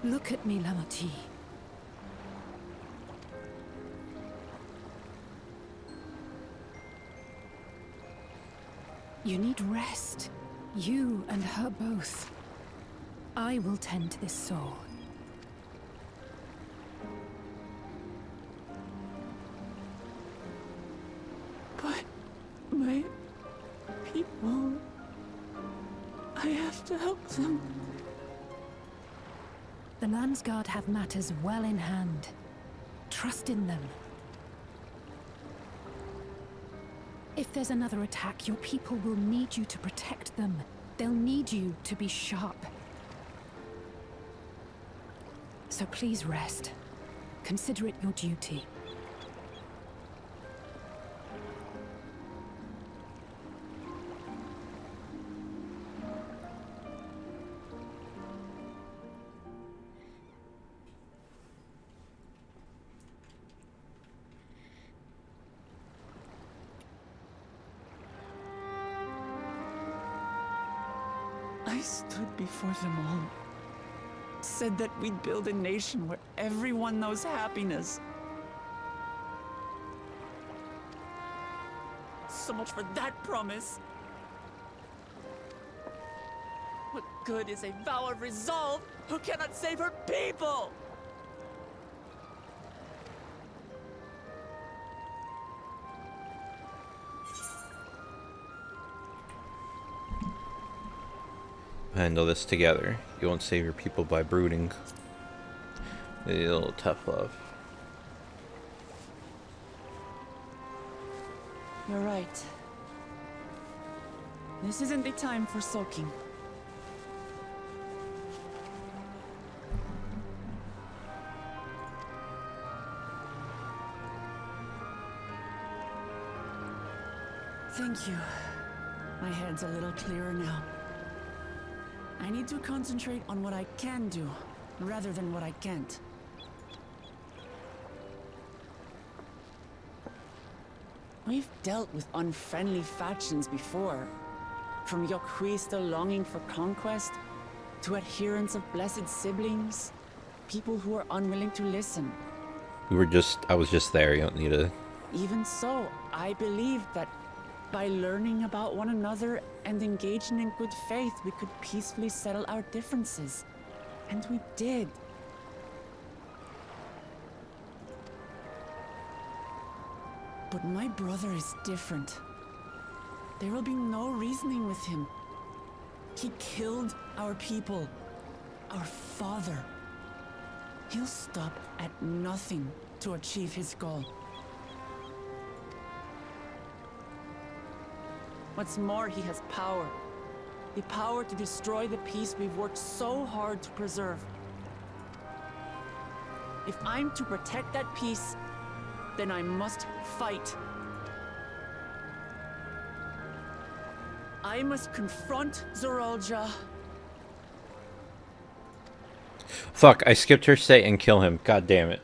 Look at me, Lamati. You need rest. You and her both. I will tend to this soul. But my people... I have to help them. The Landsguard have matters well in hand. Trust in them. If there's another attack, your people will need you to protect them. They'll need you to be sharp. So please rest. Consider it your duty. I stood before them all. Said that we'd build a nation where everyone knows happiness. So much for that promise. What good is a vow of resolve who cannot save her people? handle this together. You won't save your people by brooding. A little tough love. You're right. This isn't the time for sulking. Thank you. My head's a little clearer now. I need to concentrate on what I can do, rather than what I can't. We've dealt with unfriendly factions before. From Yokhui still longing for conquest, to adherents of blessed siblings, people who are unwilling to listen. I was just there, you don't need to... Even so, I believe that by learning about one another and engaging in good faith, we could peacefully settle our differences. And we did. But my brother is different. There will be no reasoning with him. He killed our people, our father. He'll stop at nothing to achieve his goal. What's more, he has power. The power to destroy the peace we've worked so hard to preserve. If I'm to protect that peace, then I must fight. I must confront Zorolja. Fuck, I skipped her say and kill him. God damn it.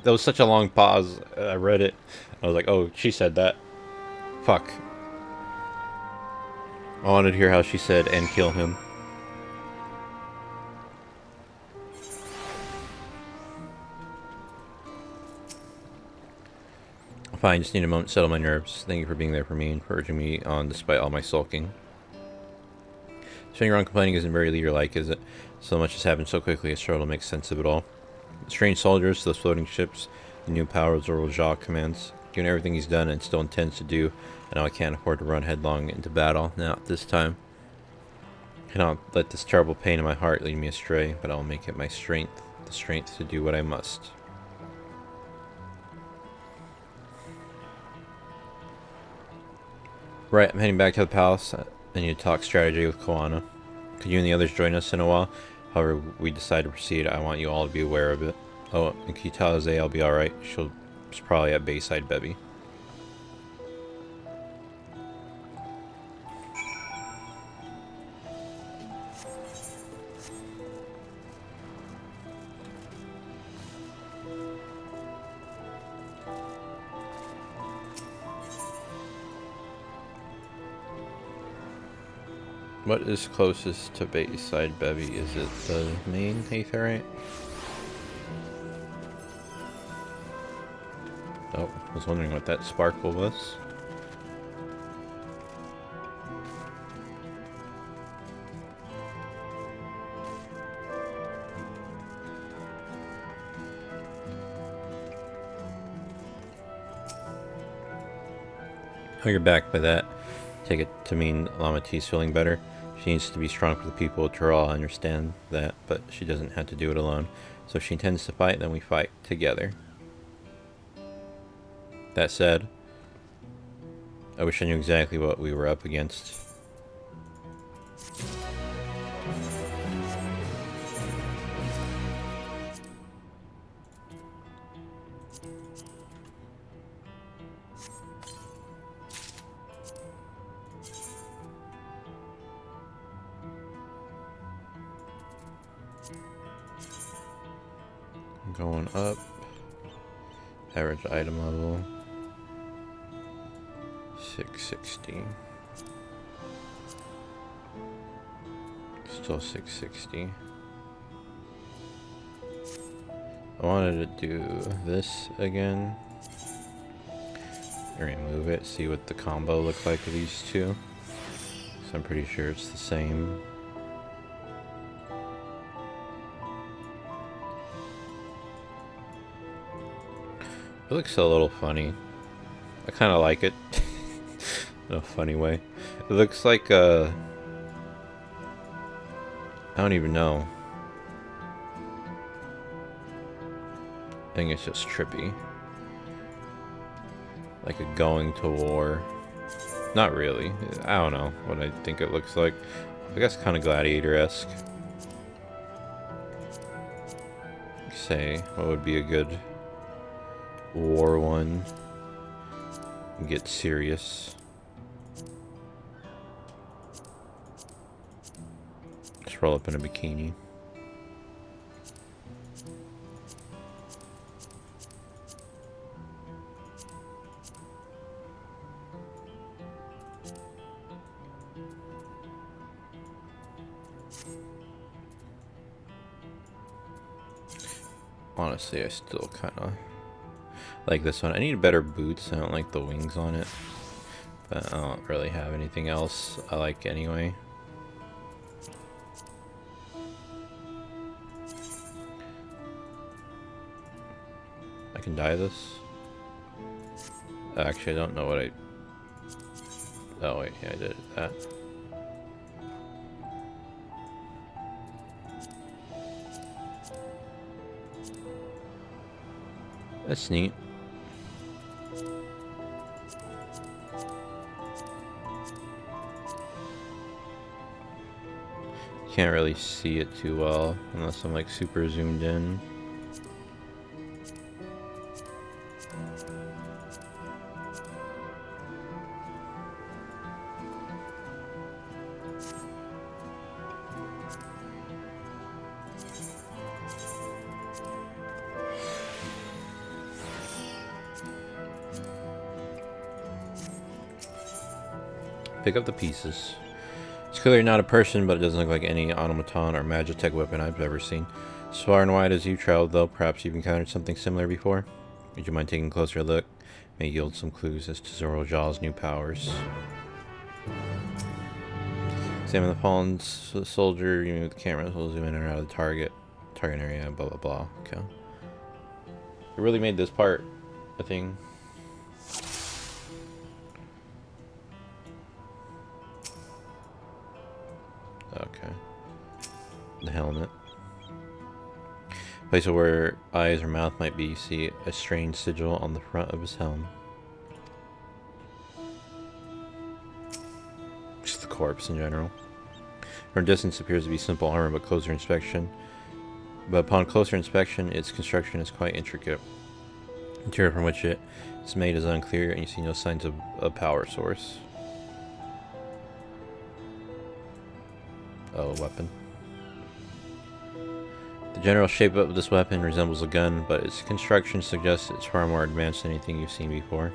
That was such a long pause. I read it. I was like, oh, she said that. Fuck. I wanted to hear how she said and kill him. Fine, just need a moment to settle my nerves. Thank you for being there for me and for urging me on despite all my sulking. Sitting around complaining isn't very leader-like, is it? So much has happened so quickly, I struggle to make sense of it all. The strange soldiers, those floating ships, the new power Zorolja commands. Given everything he's done and still intends to do, I know I can't afford to run headlong into battle, not this time. I cannot let this terrible pain in my heart lead me astray, but I will make it my strength, the strength to do what I must. Right, I'm heading back to the palace. I need to talk strategy with Koana. Could you and the others join us in a while? However we decide to proceed, I want you all to be aware of it. Oh, and can you tell Jose I'll be alright? She's probably at Bayside Bevy. What is closest to Bayside Bevy? Is it the main Aetherite? Oh, I was wondering what that sparkle was. Oh, you're back by that. Take it to mean Lama T's feeling better. She needs to be strong for the people of Tural, I understand that, but she doesn't have to do it alone. So if she intends to fight, then we fight together. That said, I wish I knew exactly what we were up against. Going up. Average item level 660. Still 660. I wanted to do this again. Remove it, see what the combo look like of these two. So I'm pretty sure it's the same. It looks a little funny. I kind of like it. In a funny way. It looks like I don't even know. I think it's just trippy. Like a going to war. Not really. I don't know what I think it looks like. I guess kind of gladiator-esque. Say, what would be a good war one? Get serious. Just roll up in a bikini. Honestly, I still kind of like this one. I need better boots. I don't like the wings on it. But I don't really have anything else I like anyway. I can dye this. Actually, I don't know what I... Oh wait, yeah, I did that. That's neat. Can't really see it too well unless I'm like super zoomed in. Pick up the pieces. It's clearly not a person, but it doesn't look like any automaton or magitech weapon I've ever seen. As far and wide as you've traveled, though, perhaps you've encountered something similar before. Would you mind taking a closer look? May yield some clues as to Zoro Jaw's new powers. Examine the fallen soldier. You move the camera, so we'll zoom in and out of the target area. Blah blah blah. Okay. It really made this part a thing. Okay. The helmet. Place where eyes or mouth might be, you see a strange sigil on the front of his helm. Just the corpse in general. From a distance, it appears to be simple armor, but upon closer inspection, its construction is quite intricate. The material from which it is made is unclear, and you see no signs of a power source. Oh, weapon. The general shape of this weapon resembles a gun, but its construction suggests it's far more advanced than anything you've seen before.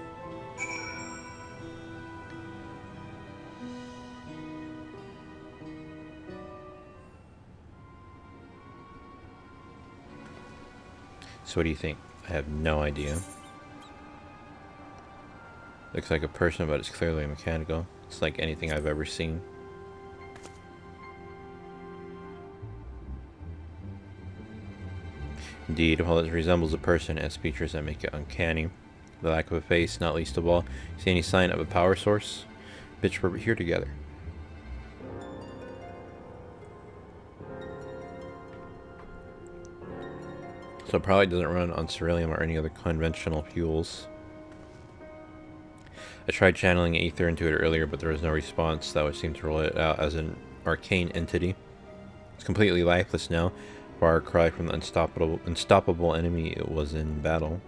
So what do you think? I have no idea. Looks like a person, but it's clearly mechanical. It's like anything I've ever seen. Indeed, while it resembles a person, it has features that make it uncanny. The lack of a face, not least of all. See any sign of a power source? Bitch, we're here together. So it probably doesn't run on ceruleum or any other conventional fuels. I tried channeling ether into it earlier, but there was no response. That would seem to rule it out as an arcane entity. It's completely lifeless now. Far cry from the unstoppable enemy it was in battle.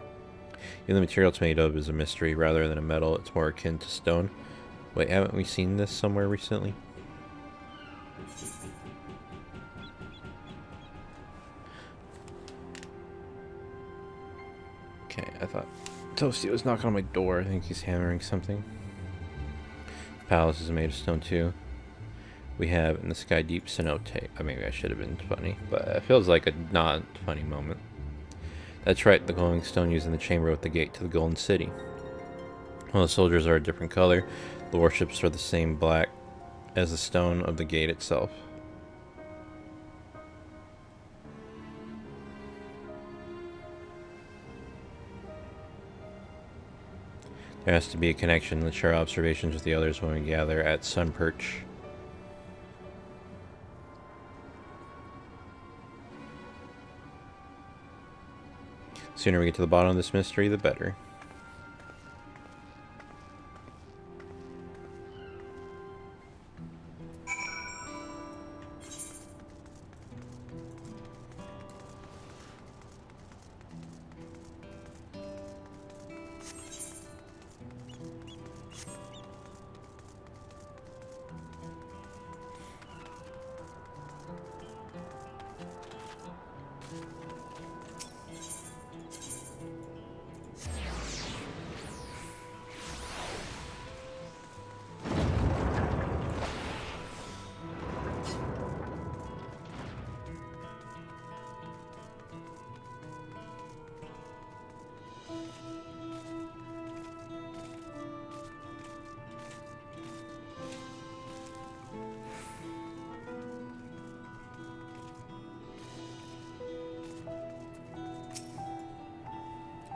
Even the material it's made of is a mystery. Rather than a metal, it's more akin to stone. Wait, haven't we seen this somewhere recently? Okay, I thought Toasty was knocking on my door. I think he's hammering something. The palace is made of stone too. We have in the sky deep cenote. Maybe I should have been funny, but it feels like a not funny moment. That's right, the glowing stone used in the chamber with the gate to the Golden City. While the soldiers are a different color, the warships are the same black as the stone of the gate itself. There has to be a connection. Let's share observations with the others when we gather at Sun Perch. Sooner we get to the bottom of this mystery, the better.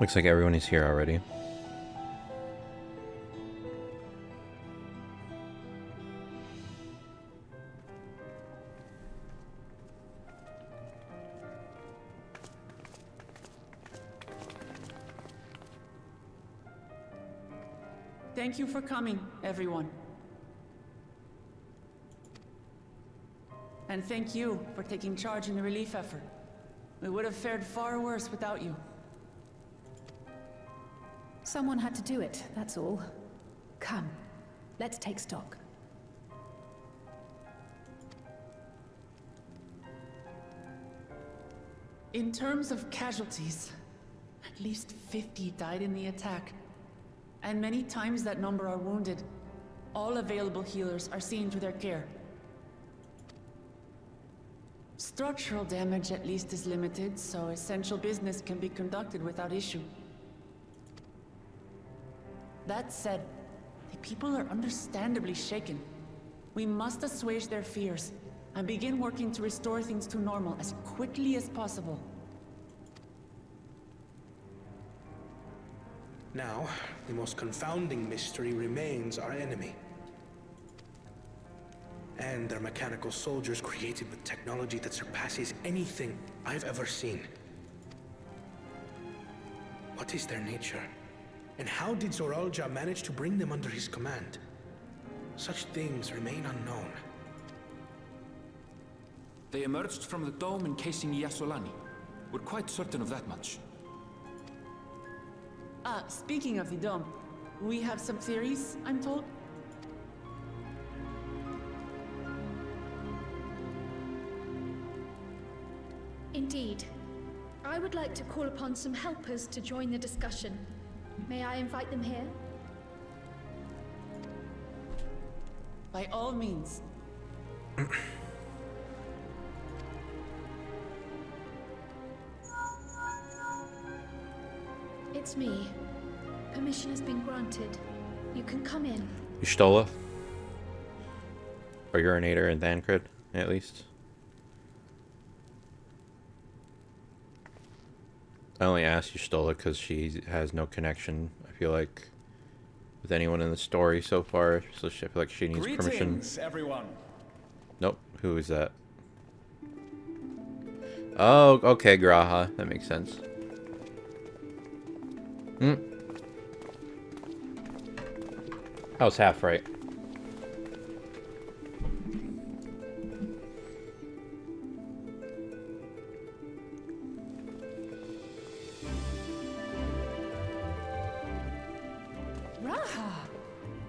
Looks like everyone is here already. Thank you for coming, everyone. And thank you for taking charge in the relief effort. We would have fared far worse without you. Someone had to do it, that's all. Come, let's take stock. In terms of casualties, at least 50 died in the attack. And many times that number are wounded. All available healers are seen to their care. Structural damage at least is limited, so essential business can be conducted without issue. That said, the people are understandably shaken. We must assuage their fears and begin working to restore things to normal as quickly as possible. Now, the most confounding mystery remains our enemy. And their mechanical soldiers created with technology that surpasses anything I've ever seen. What is their nature? And how did Zoralja manage to bring them under his command? Such things remain unknown. They emerged from the dome encasing Yasolani. We're quite certain of that much. Speaking of the dome, we have some theories, I'm told. Indeed. I would like to call upon some helpers to join the discussion. May I invite them here? By all means. It's me. Permission has been granted. You can come in. Y'shtola? Or Urinator and Thancred, at least. I only asked Y'shtola because she has no connection, I feel like, with anyone in the story so far. So I feel like she needs permission. Greetings, everyone. Nope. Who is that? Oh, okay, Graha. That makes sense. I was half right. Raha!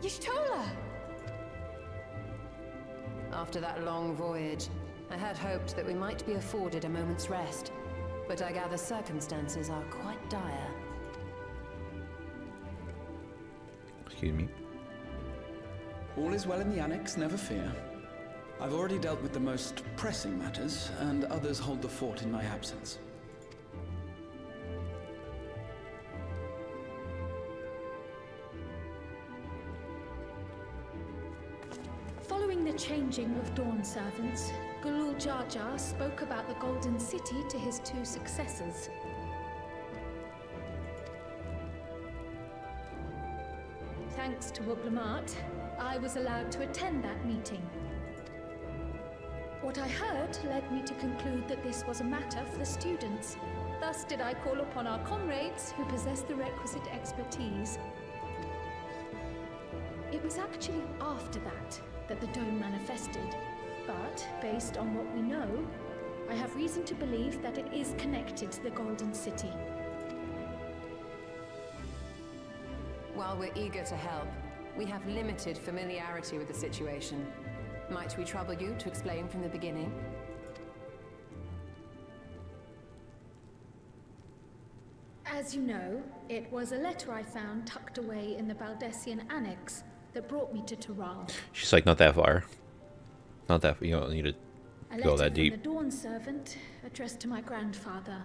Y'shtola! After that long voyage, I had hoped that we might be afforded a moment's rest, but I gather circumstances are quite dire. Excuse me. All is well in the Annex, never fear. I've already dealt with the most pressing matters, and others hold the fort in my absence. Following the changing of Dawn servants, Galul Jar Jar spoke about the Golden City to his two successors. Thanks to Wublamat, I was allowed to attend that meeting. What I heard led me to conclude that this was a matter for the students. Thus did I call upon our comrades who possess the requisite expertise. It was actually after that the dome manifested, but based on what we know, I have reason to believe that it is connected to the Golden City. While we're eager to help, we have limited familiarity with the situation. Might we trouble you to explain from the beginning? As you know, it was a letter I found tucked away in the Baldessian Annex that brought me to Toral. She's like, not that far. Not that, you don't need to go that deep. A letter from the Dawn servant addressed to my grandfather,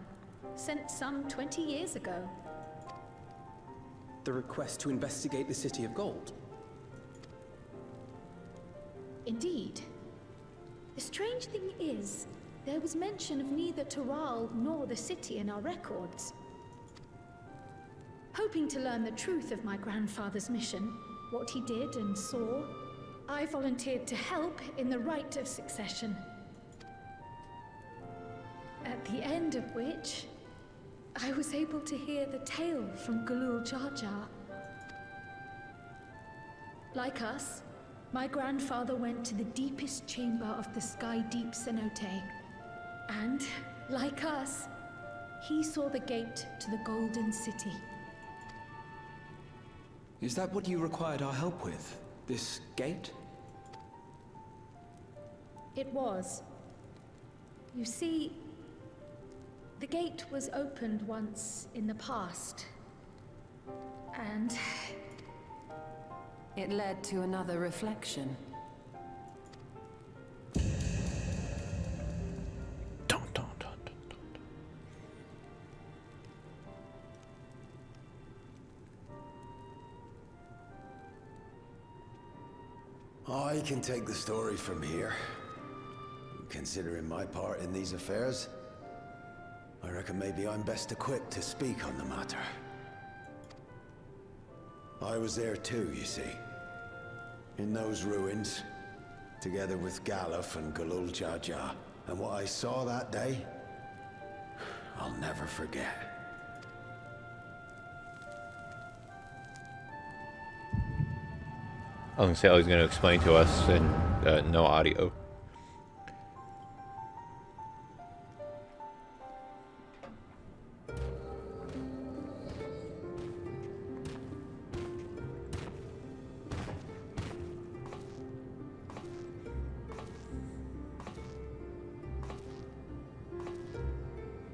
sent some 20 years ago. The request to investigate the City of Gold? Indeed. The strange thing is, there was mention of neither Toral nor the city in our records. Hoping to learn the truth of my grandfather's mission, what he did and saw, I volunteered to help in the rite of succession. At the end of which, I was able to hear the tale from Galul Jar Jar. Like us, my grandfather went to the deepest chamber of the Sky Deep Cenote. And, like us, he saw the gate to the Golden City. Is that what you required our help with? This gate? It was. You see, the gate was opened once in the past. And it led to another reflection. I can take the story from here. Considering my part in these affairs, I reckon maybe I'm best equipped to speak on the matter. I was there too, you see. In those ruins, together with Galuf and Galul Jar Jar. And what I saw that day, I'll never forget. I was gonna say I was gonna explain to us in no audio.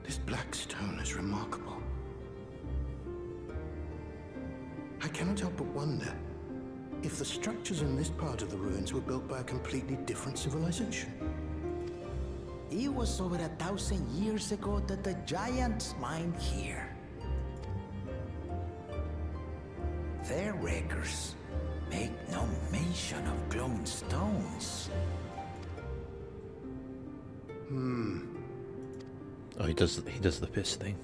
This black stone is remarkable. I cannot help but wonder if the structures in this part of the ruins were built by a completely different civilization. It was over 1,000 years ago that the giants mined here. Their records make no mention of glowing stones. Oh, he does the piss thing.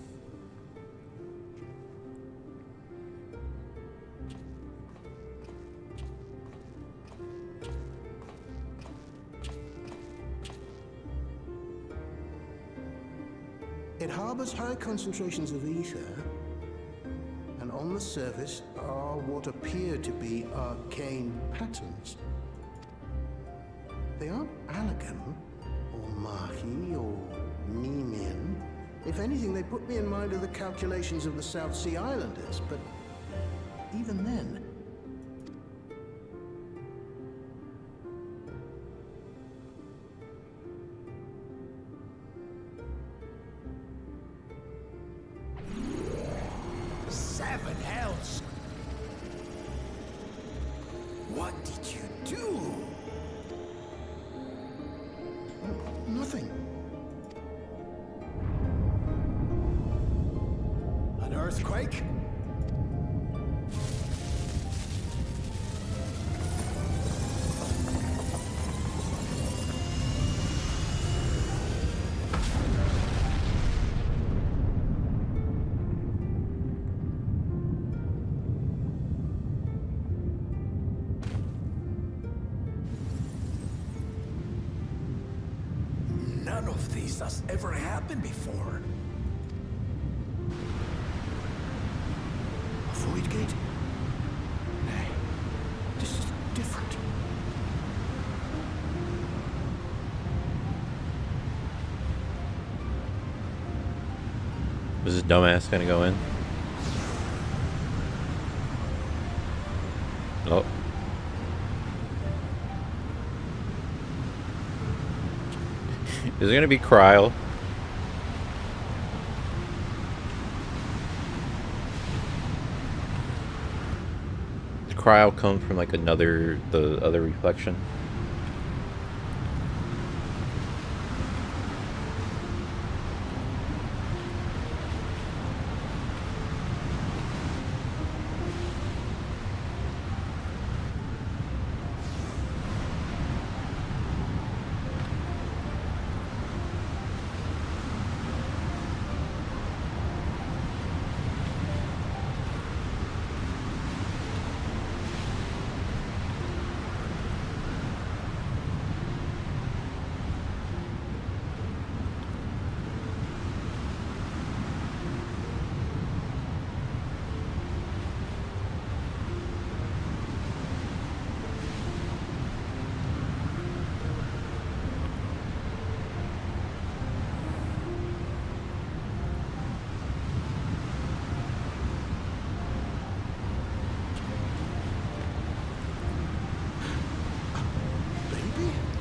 It harbors high concentrations of ether, and on the surface are what appear to be arcane patterns. They aren't Allergan, or Mahi, or Mimin. If anything, they put me in mind of the calculations of the South Sea Islanders, but even then... Seven hells! What did you do? Nothing. An earthquake? None of this has ever happened before. Void Gate? Nay, this is different. Is this dumbass gonna go in? Oh. Is it gonna be Cryle? Does Cryle come from like the other reflection?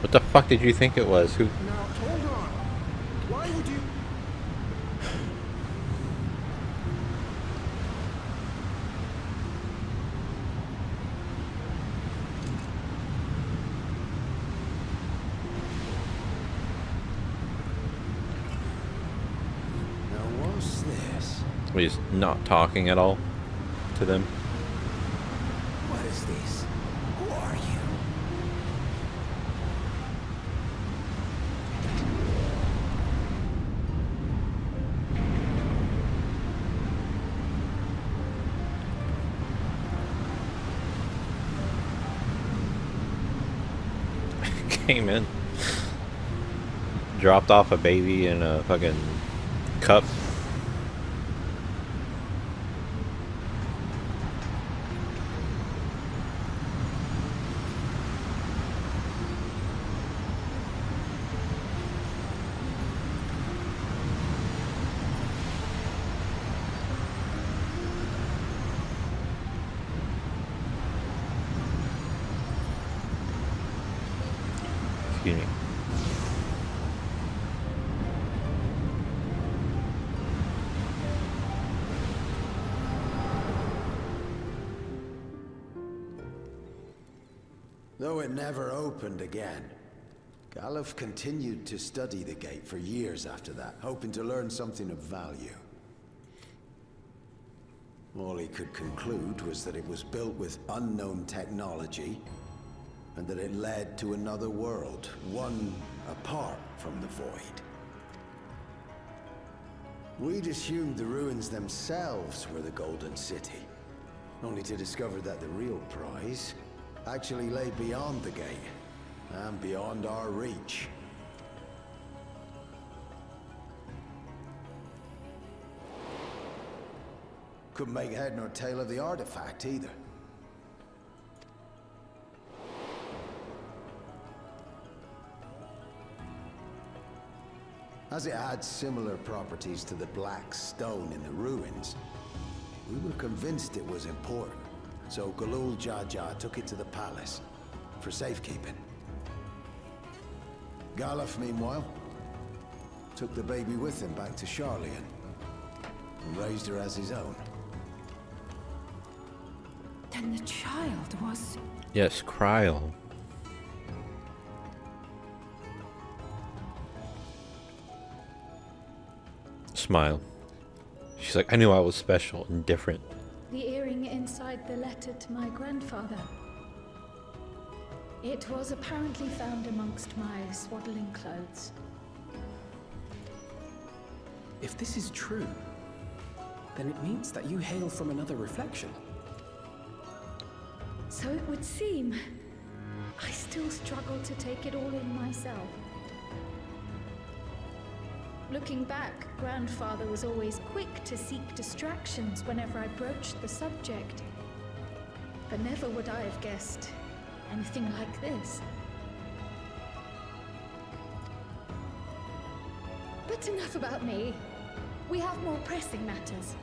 What the fuck did you think it was? Who? Now, hold on. Why would you... Now, what's this? He's not talking at all to them. What is this? Who are you? Came in, dropped off a baby in a fucking cup. Excuse me. Though it never opened again, Galuf continued to study the gate for years after that, hoping to learn something of value. All he could conclude was that it was built with unknown technology, and that it led to another world, one apart from the Void. We'd assumed the ruins themselves were the Golden City, only to discover that the real prize actually lay beyond the gate, and beyond our reach. Couldn't make head nor tail of the artifact either. As it had similar properties to the black stone in the ruins, we were convinced it was important, so Galul Jaja took it to the palace for safekeeping. Galuf, meanwhile, took the baby with him back to Charlian and raised her as his own. Then the child was... Yes, Cryle. Smile. She's like, I knew I was special and different. The earring inside the letter to my grandfather. It was apparently found amongst my swaddling clothes. If this is true, then it means that you hail from another reflection. So it would seem. I still struggle to take it all in myself. Looking back, Grandfather was always quick to seek distractions whenever I broached the subject. But never would I have guessed anything like this. But enough about me. We have more pressing matters.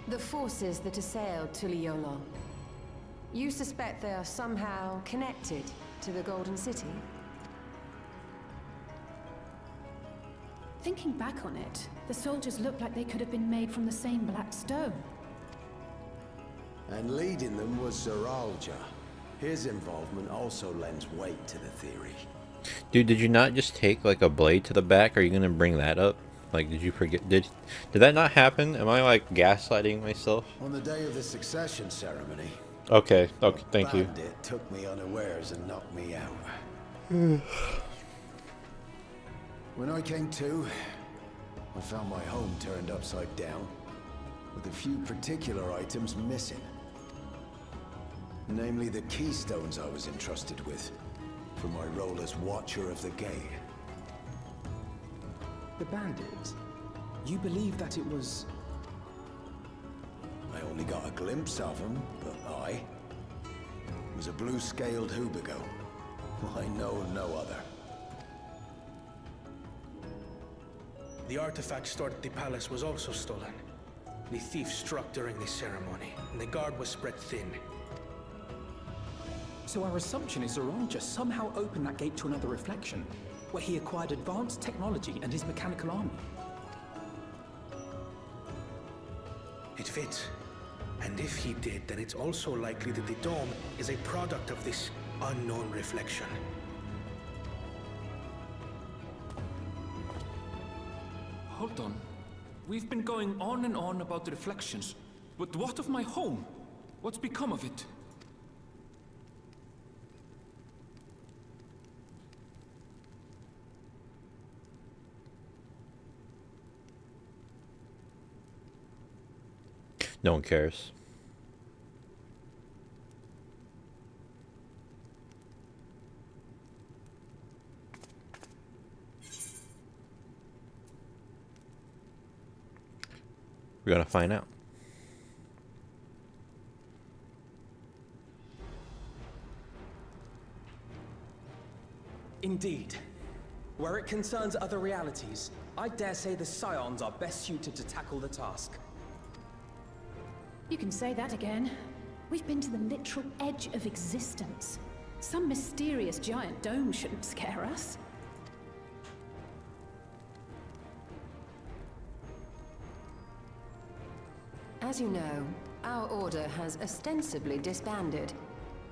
The forces that assailed Tuliyollal. You suspect they are somehow connected to the Golden City? Thinking back on it, the soldiers look like they could have been made from the same black stone. And leading them was Zoralja. His involvement also lends weight to the theory. Dude, did you not just take like a blade to the back? Are you gonna bring that up? Like, did you forget? Did that not happen? Am I like gaslighting myself? On the day of the succession ceremony. Okay, thank you. Bandit took me unawares and knocked me out. When I came to, I found my home turned upside down, with a few particular items missing. Namely the keystones I was entrusted with, for my role as Watcher of the Gate. The bandit? You believe that it was... I only got a glimpse of him, but it was a blue-scaled Hubigo. I know no other. The artifact stored at the palace was also stolen. The thief struck during the ceremony, and the guard was spread thin. So our assumption is Zoralja somehow opened that gate to another reflection, where he acquired advanced technology and his mechanical army. It fits. And if he did, then it's also likely that the dome is a product of this unknown reflection. Hold on. We've been going on and on about the reflections, but what of my home? What's become of it? No one cares. We're gonna find out. Indeed. Where it concerns other realities, I dare say the Scions are best suited to tackle the task. You can say that again. We've been to the literal edge of existence. Some mysterious giant dome shouldn't scare us. As you know, our order has ostensibly disbanded.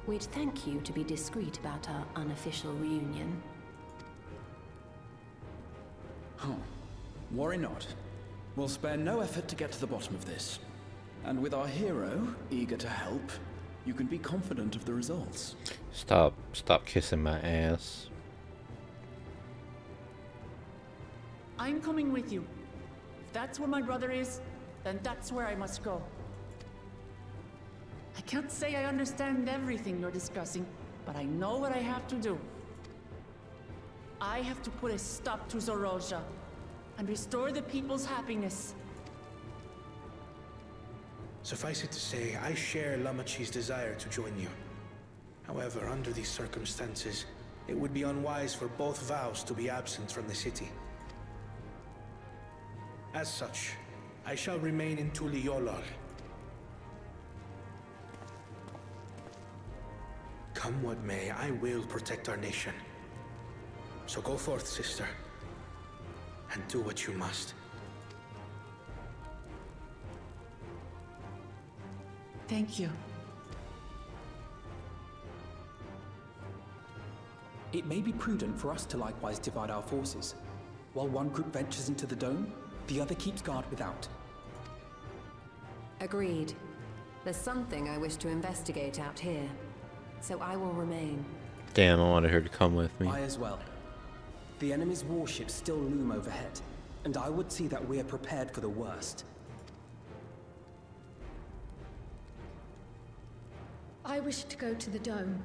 We'd thank you to be discreet about our unofficial reunion. Huh. Worry not. We'll spare no effort to get to the bottom of this. And with our hero eager to help, you can be confident of the results. Stop kissing my ass. I'm coming with you. If that's where my brother is, then that's where I must go. I can't say I understand everything you're discussing, but I know what I have to do. I have to put a stop to Zoralja and restore the people's happiness. Suffice it to say, I share Lamachi's desire to join you. However, under these circumstances, it would be unwise for both vows to be absent from the city. As such, I shall remain in Tuliyollal. Come what may, I will protect our nation. So go forth, sister, and do what you must. Thank you. It may be prudent for us to likewise divide our forces. While one group ventures into the dome, the other keeps guard without. Agreed. There's something I wish to investigate out here, so I will remain. Damn, I wanted her to come with me. I as well. The enemy's warships still loom overhead, and I would see that we are prepared for the worst. I wish to go to the dome.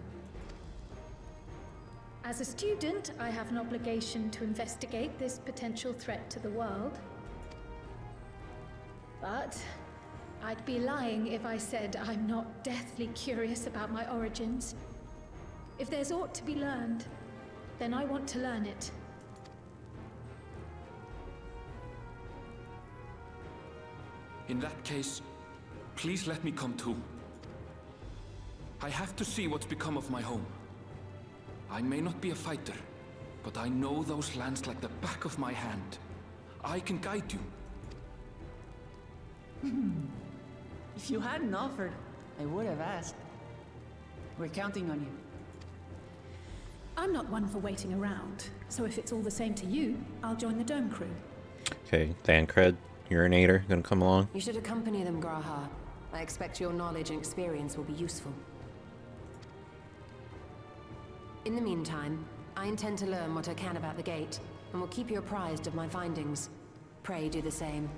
As a student, I have an obligation to investigate this potential threat to the world. But I'd be lying if I said I'm not deathly curious about my origins. If there's aught to be learned, then I want to learn it. In that case, please let me come too. I have to see what's become of my home. I may not be a fighter, but I know those lands like the back of my hand. I can guide you. If you hadn't offered, I would have asked. We're counting on you. I'm not one for waiting around, so if it's all the same to you, I'll join the Dome crew. Okay, Thancred, Urinator, gonna come along? You should accompany them, Graha. I expect your knowledge and experience will be useful. In the meantime, I intend to learn what I can about the gate, and will keep you apprised of my findings. Pray do the same.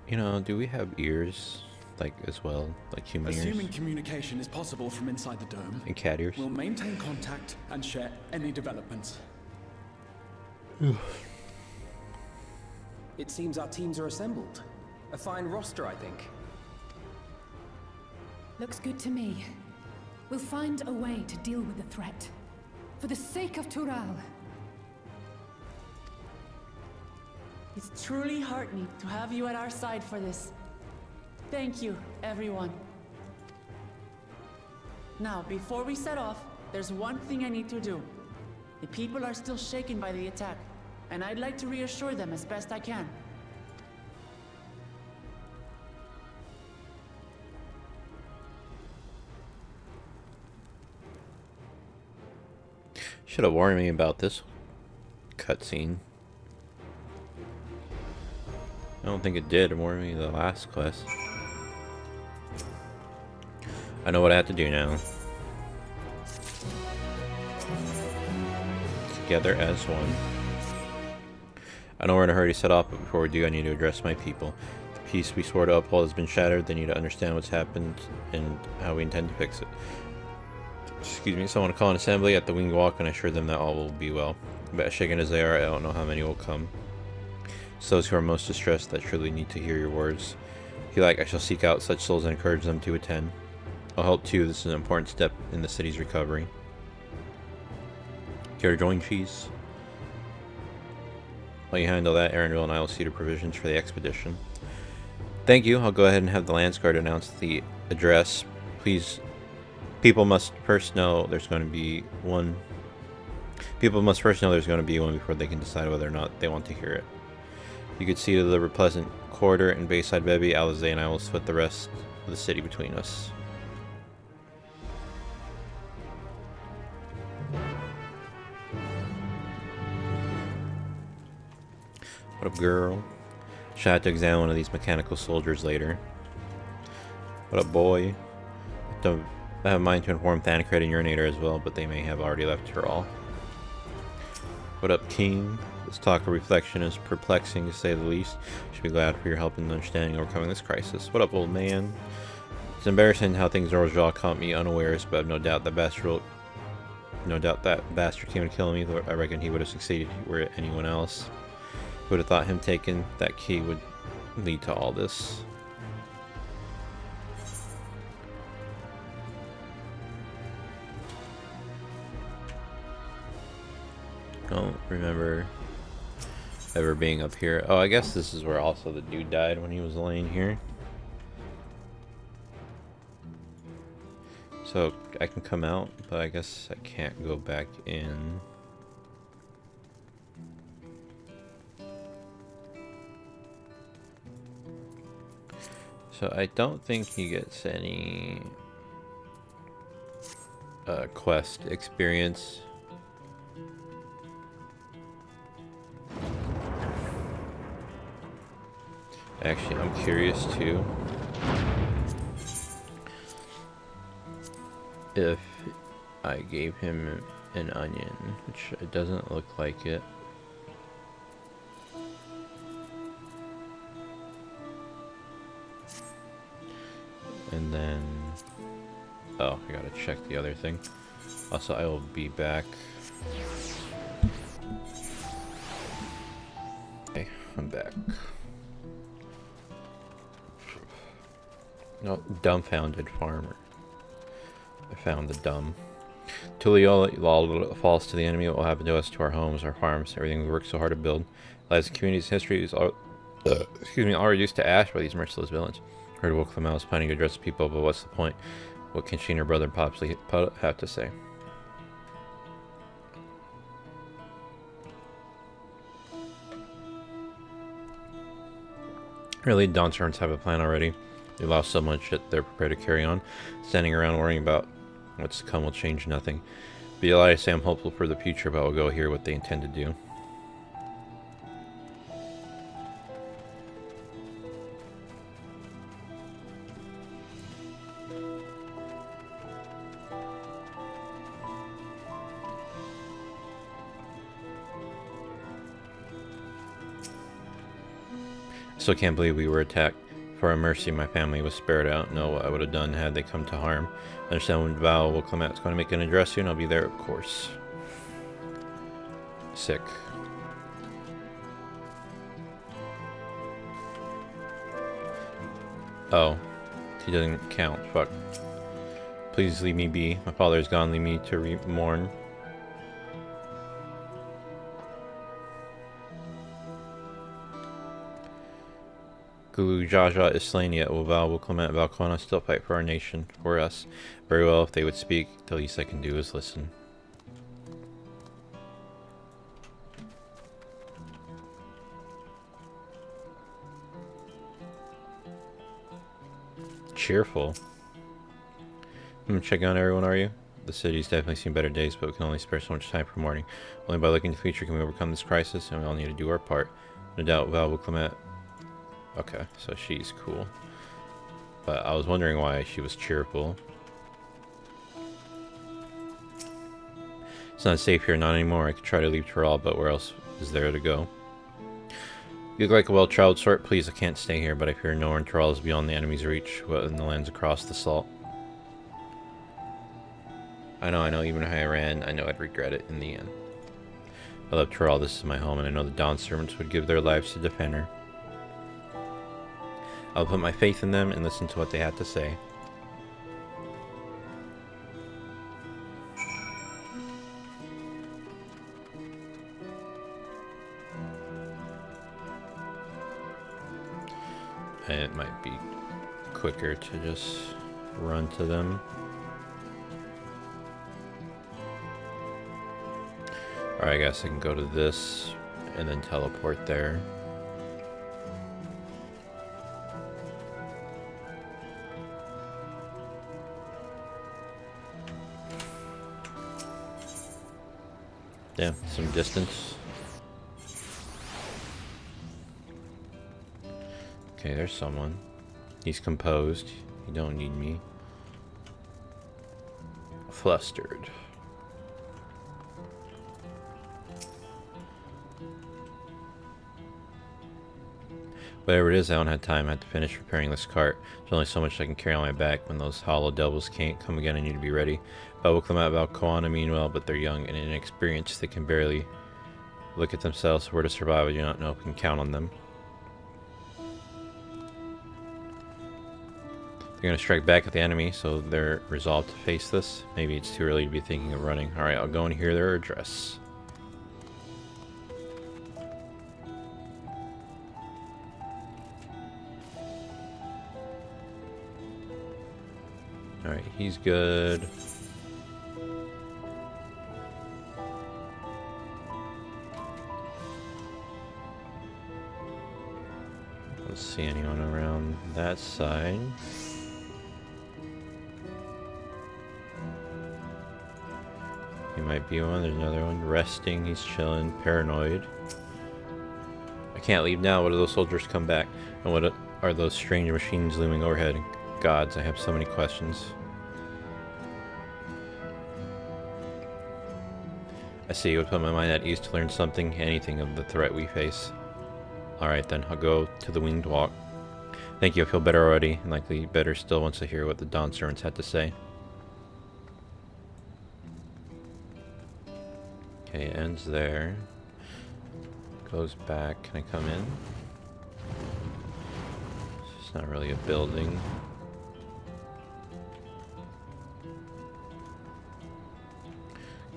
You know, do we have ears, like, as well? Like human ears? Assuming communication is possible from inside the dome, And cat ears? we'll maintain contact and share any developments. It seems our teams are assembled. A fine roster, I think. Looks good to me. We'll find a way to deal with the threat. For the sake of Tural. It's truly heartening to have you at our side for this. Thank you, everyone. Now, before we set off, there's one thing I need to do. The people are still shaken by the attack, and I'd like to reassure them as best I can. Should have warned me about this cutscene. I don't think it did warn me the last quest. I know what I have to do now. Together as one. I know we're in a hurry to set off, but before we do, I need to address my people. The peace we swore to uphold has been shattered. They need to understand what's happened and how we intend to fix it. Excuse me, so I want to call an assembly at the Winged Walk and assure them that all will be well. But as shaken as they are, I don't know how many will come. It's those who are most distressed that truly need to hear your words. If you like, I shall seek out such souls and encourage them to attend. I'll help too. This is an important step in the city's recovery. Care to join, Cheese? While you handle that, Arendelle and I will see to provisions for the expedition. Thank you. I'll go ahead and have the Lance Guard announce the address. Please, people must first know there's going to be one. People must first know there's going to be one before they can decide whether or not they want to hear it. You could see to the Pleasant Quarter and Bayside Bebby. Alizé and I will split the rest of the city between us. What up, girl? Should have to examine one of these mechanical soldiers later. What up, boy? I have in mind to inform Thancred and Urinator as well, but they may have already left Tural. What up, King? This talk of reflection is perplexing, to say the least. Should be glad for your help in understanding and overcoming this crisis. What up, old man? It's embarrassing how things Orjaw caught me unawares, but I've no doubt that bastard came to kill me. I reckon he would have succeeded were it anyone else. Who would have thought him taking that key would lead to all this? Don't remember ever being up here. Oh, I guess this is where also the dude died when he was laying here. So I can come out, but I guess I can't go back in. So I don't think he gets any quest experience. Actually, I'm curious too if I gave him an onion, which it doesn't look like it. And then, oh, I gotta check the other thing. Also, I will be back. Okay, I'm back. No, dumbfounded farmer. I found the dumb. Tulio falls to the enemy. What will happen to us, to our homes, our farms, everything we worked so hard to build? Lives and communities' history is all, all reduced to ash by these merciless villains. Heard woke them out was planning to address people, but what's the point? What can she and her brother possibly have to say? Really, Dawntrails have a plan already. They lost so much that they're prepared to carry on. Standing around worrying about what's to come will change nothing. But I say I'm hopeful for the future, but we'll go hear what they intend to do. Still can't believe we were attacked. For a mercy, my family was spared. I don't know what I would have done had they come to harm. I understand when Val will come out. It's going to make an address soon. I'll be there, of course. Sick. Oh. He doesn't count. Fuck. Please leave me be. My father is gone. Leave me to mourn. Gulu Jaja is slain yet. Val will Clement Valcona still fight for our nation, for us. Very well, if they would speak, the least I can do is listen. Cheerful. Checking on everyone, are you? The city's definitely seen better days, but we can only spare so much time for mourning. Only by looking to the future can we overcome this crisis, and we all need to do our part. No doubt Val will Clement. Okay, so she's cool. But I was wondering why she was cheerful. It's not safe here, not anymore. I could try to leave Tyrell, but where else is there to go? You look like a well-traveled sort. Please, I can't stay here, but I fear nowhere in Tyrell is beyond the enemy's reach. What in the lands across the salt? I know, even if I ran, I know I'd regret it in the end. I love Tyrell, this is my home, and I know the Dawn servants would give their lives to defend her. I'll put my faith in them and listen to what they have to say. And it might be quicker to just run to them. Or I guess I can go to this and then teleport there. Yeah, some distance. Okay, there's someone. He's composed. You don't need me. Flustered. Whatever it is, I don't have time. I have to finish repairing this cart. There's only so much I can carry on my back. When those hollow devils can't come again, I need to be ready. I will come out about Koana meanwhile, but they're young and inexperienced. They can barely look at themselves. Where to survive, I do not know if we can count on them. They're going to strike back at the enemy, so they're resolved to face this. Maybe it's too early to be thinking of running. Alright, I'll go and hear their address. Alright, he's good. Don't see anyone around that side. He might be one. There's another one. Resting. He's chilling. Paranoid. I can't leave now. What do those soldiers come back? And what are those strange machines looming overhead? Gods, I have so many questions. I see. It would put my mind at ease to learn something, anything of the threat we face. Alright then, I'll go to the winged walk. Thank you, I feel better already, and likely better still once I hear what the Dawn servants had to say. Okay, it ends there. Goes back. Can I come in? It's not really a building.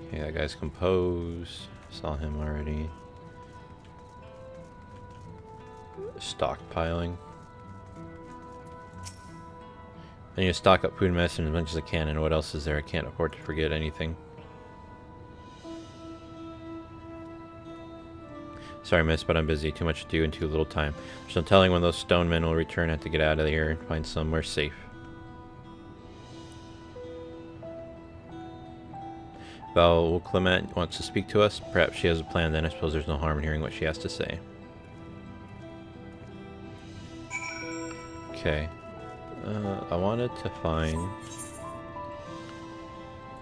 Okay, that guy's composed. Saw him already. Stockpiling. I need to stock up food and medicine as much as I can, and what else is there? I can't afford to forget anything. Sorry, miss, but I'm busy. Too much to do in too little time. There's no telling when those stone men will return. I have to get out of here and find somewhere safe. Val Clement wants to speak to us. Perhaps she has a plan then. I suppose there's no harm in hearing what she has to say. Okay. I wanted to find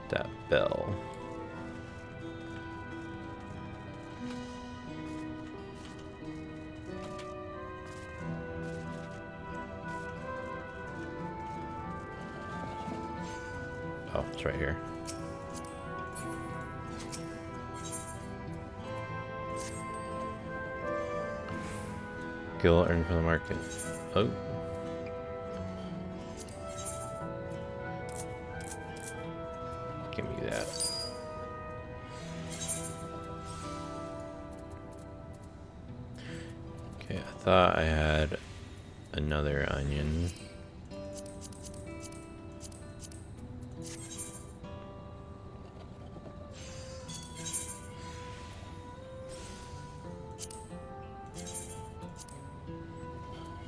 that bell. Oh, it's right here. Gil earned from the market. Oh. Give me that. Okay, I thought I had another onion.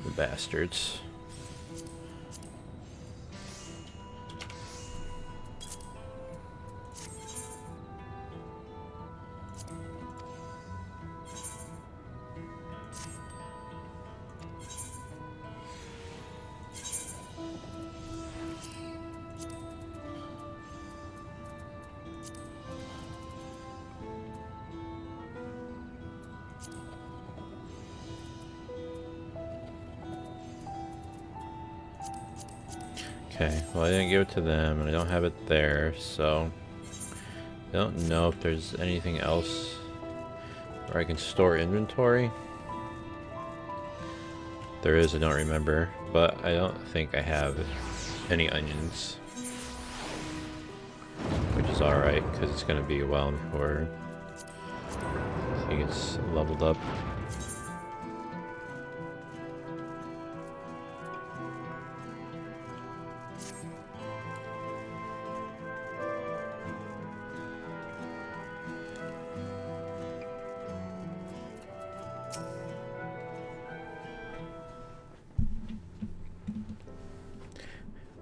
The bastards. Okay, well I didn't give it to them, and I don't have it there, so I don't know if there's anything else where I can store inventory. There is, I don't remember, but I don't think I have any onions. Which is alright, because it's going to be a while before he gets leveled up.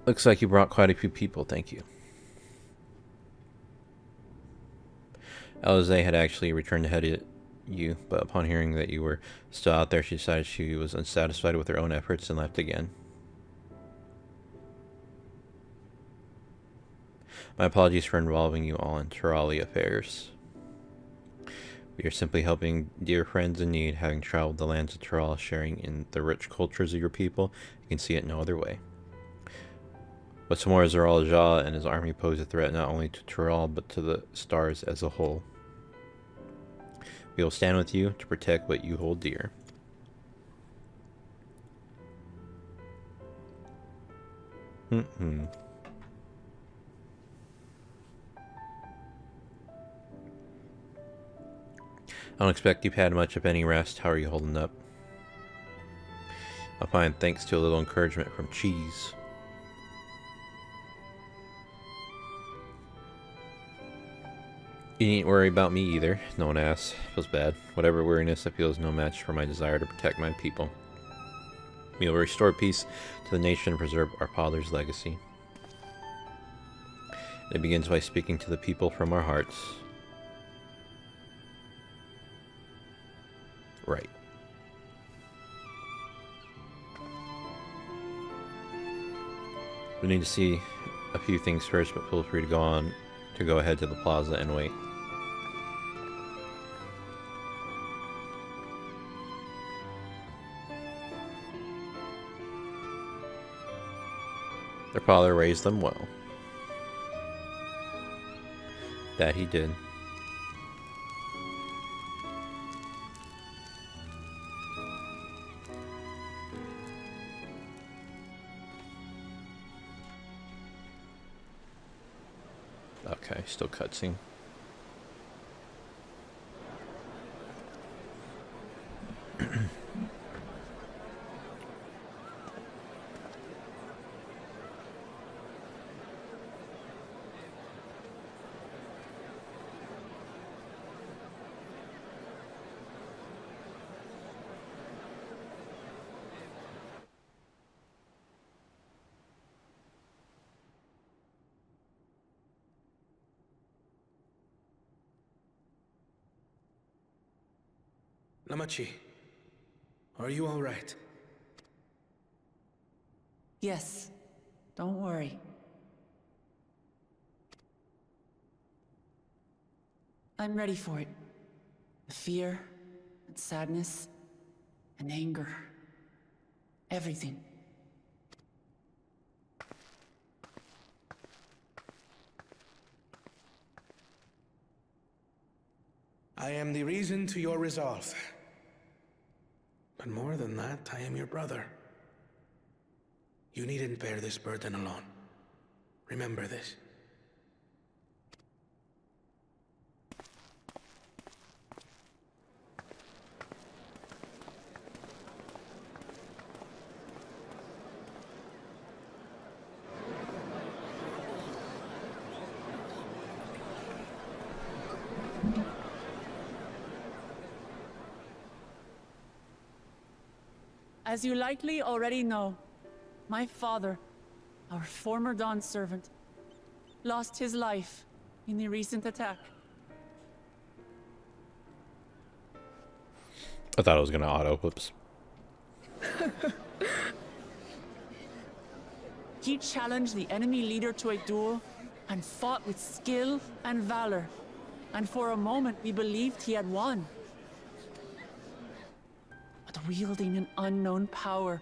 Looks like you brought quite a few people, thank you. Alize had actually returned to head at you, but upon hearing that you were still out there, she decided she was unsatisfied with her own efforts and left again. My apologies for involving you all in Turali affairs. We are simply helping dear friends in need. Having traveled the lands of Tural, sharing in the rich cultures of your people, you can see it no other way. What's more, Zeral Jah and his army pose a threat not only to Tural, but to the stars as a whole. We will stand with you to protect what you hold dear. I don't expect you've had much of any rest. How are you holding up? I'll find thanks to a little encouragement from Cheese. You needn't worry about me either. No one asks. Feels bad. Whatever weariness I feel is no match for my desire to protect my people. We will restore peace to the nation and preserve our father's legacy. It begins by speaking to the people from our hearts. Right. We need to see a few things first, but feel free to go ahead to the plaza and wait. Their father raised them well. That he did. Okay, still cutscene. Lamachi, are you all right? Yes. Don't worry. I'm ready for it. The fear, and sadness, and anger. Everything. I am the reason to your resolve. But more than that, I am your brother. You needn't bear this burden alone. Remember this. As you likely already know, my father, our former Dawn servant, lost his life in the recent attack. I thought it was gonna auto. Whoops. He challenged the enemy leader to a duel and fought with skill and valor. And for a moment, we believed he had won. But wielding an unknown power,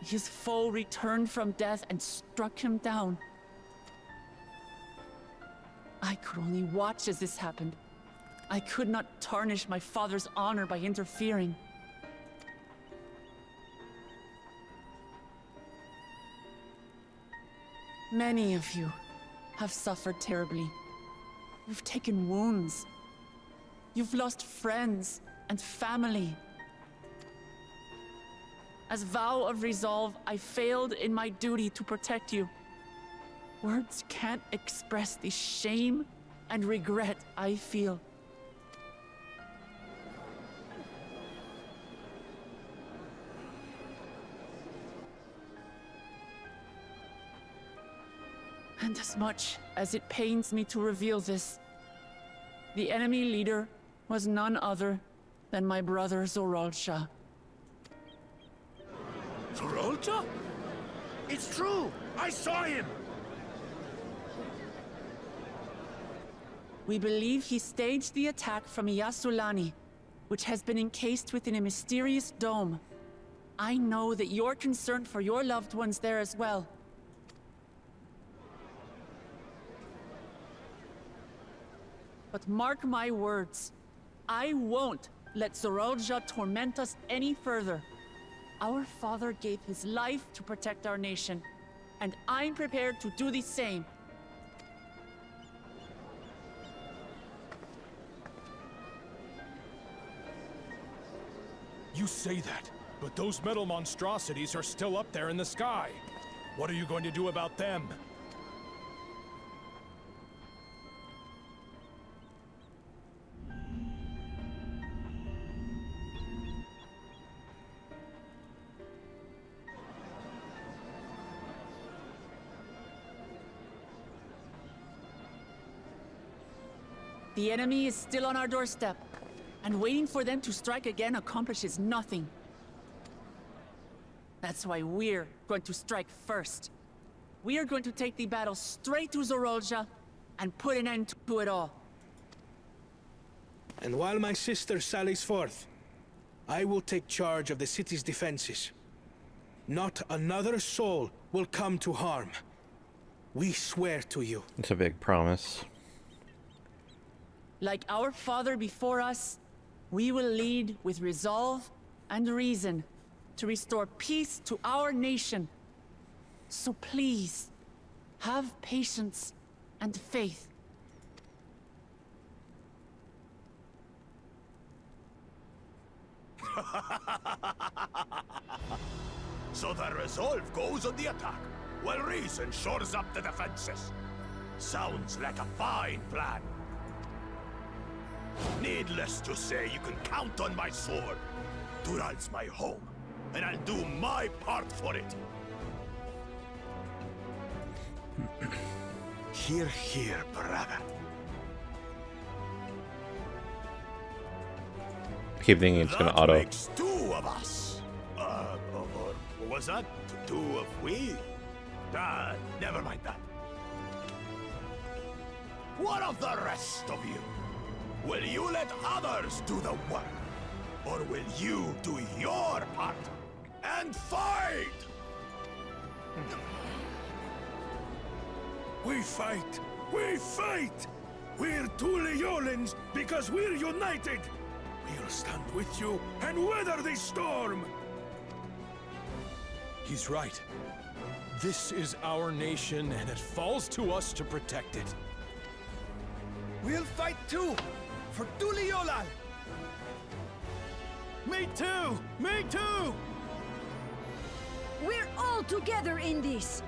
his foe returned from death and struck him down. I could only watch as this happened. I could not tarnish my father's honor by interfering. Many of you have suffered terribly. You've taken wounds. You've lost friends and family. As vow of resolve, I failed in my duty to protect you. Words can't express the shame and regret I feel. And as much as it pains me to reveal this, the enemy leader was none other than my brother Zoralsha. Zoralsha? It's true! I saw him! We believe he staged the attack from Yasulani, which has been encased within a mysterious dome. I know that you're concerned for your loved ones there as well. But mark my words, I won't let Zoralsha torment us any further. Our father gave his life to protect our nation, and I'm prepared to do the same. You say that, but those metal monstrosities are still up there in the sky. What are you going to do about them? The enemy is still on our doorstep, and waiting for them to strike again accomplishes nothing. That's why we're going to strike first. We are going to take the battle straight to Zoralsha and put an end to it all. And while my sister sallies forth, I will take charge of the city's defenses. Not another soul will come to harm. We swear to you. It's a big promise. Like our father before us, we will lead with resolve and reason to restore peace to our nation. So please, have patience and faith. So the resolve goes on the attack, while reason shores up the defenses. Sounds like a fine plan. Needless to say, you can count on my sword. Dural's my home, and I'll do my part for it. Hear, hear, brother. I keep thinking it's gonna That auto. makes two of us. Or was that two of we? Never mind that. What of the rest of you? Will you let others do the work? Or will you do your part and fight? We fight! We fight! We're two Leolans because we're united! We'll stand with you and weather this storm! He's right. This is our nation, and it falls to us to protect it. We'll fight too! For Tuliolal! Me too! Me too! We're all together in this!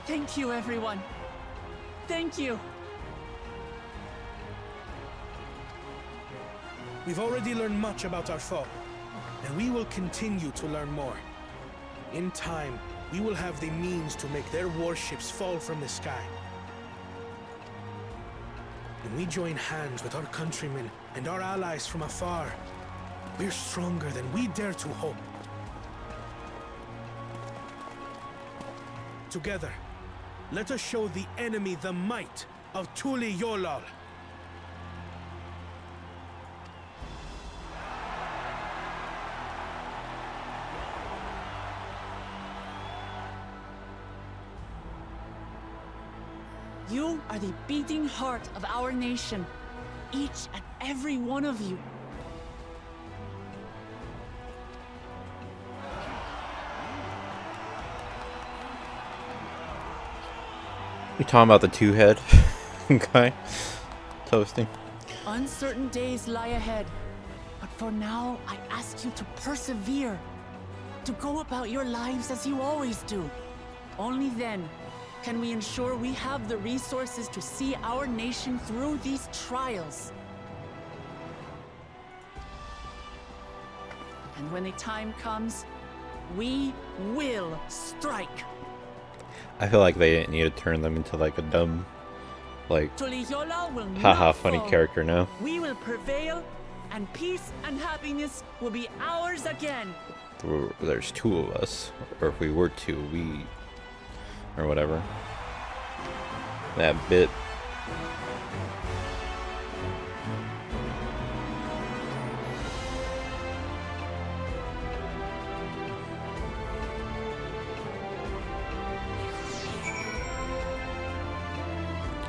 Thank you, everyone. Thank you. We've already learned much about our foe, and we will continue to learn more. In time, we will have the means to make their warships fall from the sky. When we join hands with our countrymen and our allies from afar, we're stronger than we dare to hope. Together, let us show the enemy the might of Tuliolal. You are the beating heart of our nation. Each and every one of you. You talking about the two-head guy toasting? Uncertain days lie ahead. But for now, I ask you to persevere. To go about your lives as you always do. Only then can we ensure we have the resources to see our nation through these trials. And when the time comes, we will strike. I feel like they didn't need to turn them into like a dumb, like, Tuliyola will haha, not funny fall. character now. We will prevail, and peace and happiness will be ours again. There's two of us, or if we were two, or whatever. That bit.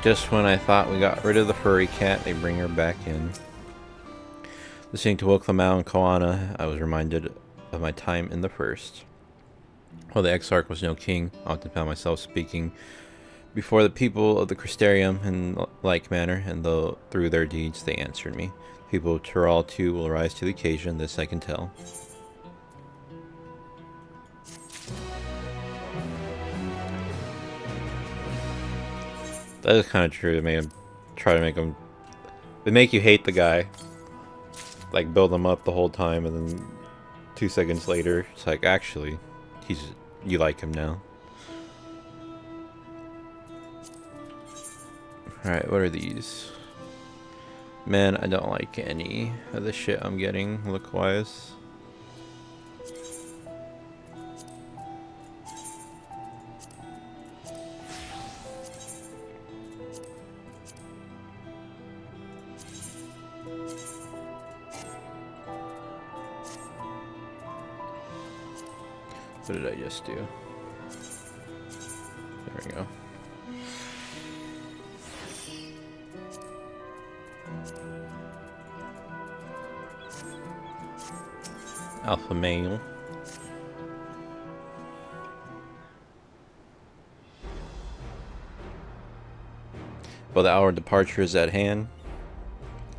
Just when I thought we got rid of the furry cat, they bring her back in. Listening to Woklamau and Koana, I was reminded of my time in the first. While the Exarch was no king, I often found myself speaking before the people of the Crystarium in like manner, and though through their deeds they answered me. People of Tural too will rise to the occasion, this I can tell. That is kind of true. They try to make him. They make you hate the guy. Like build him up the whole time, and then 2 seconds later, it's like actually, you like him now. All right, what are these? Man, I don't like any of the shit I'm getting look-wise. What did I just do? There we go. Alpha male. But the hour of departure is at hand.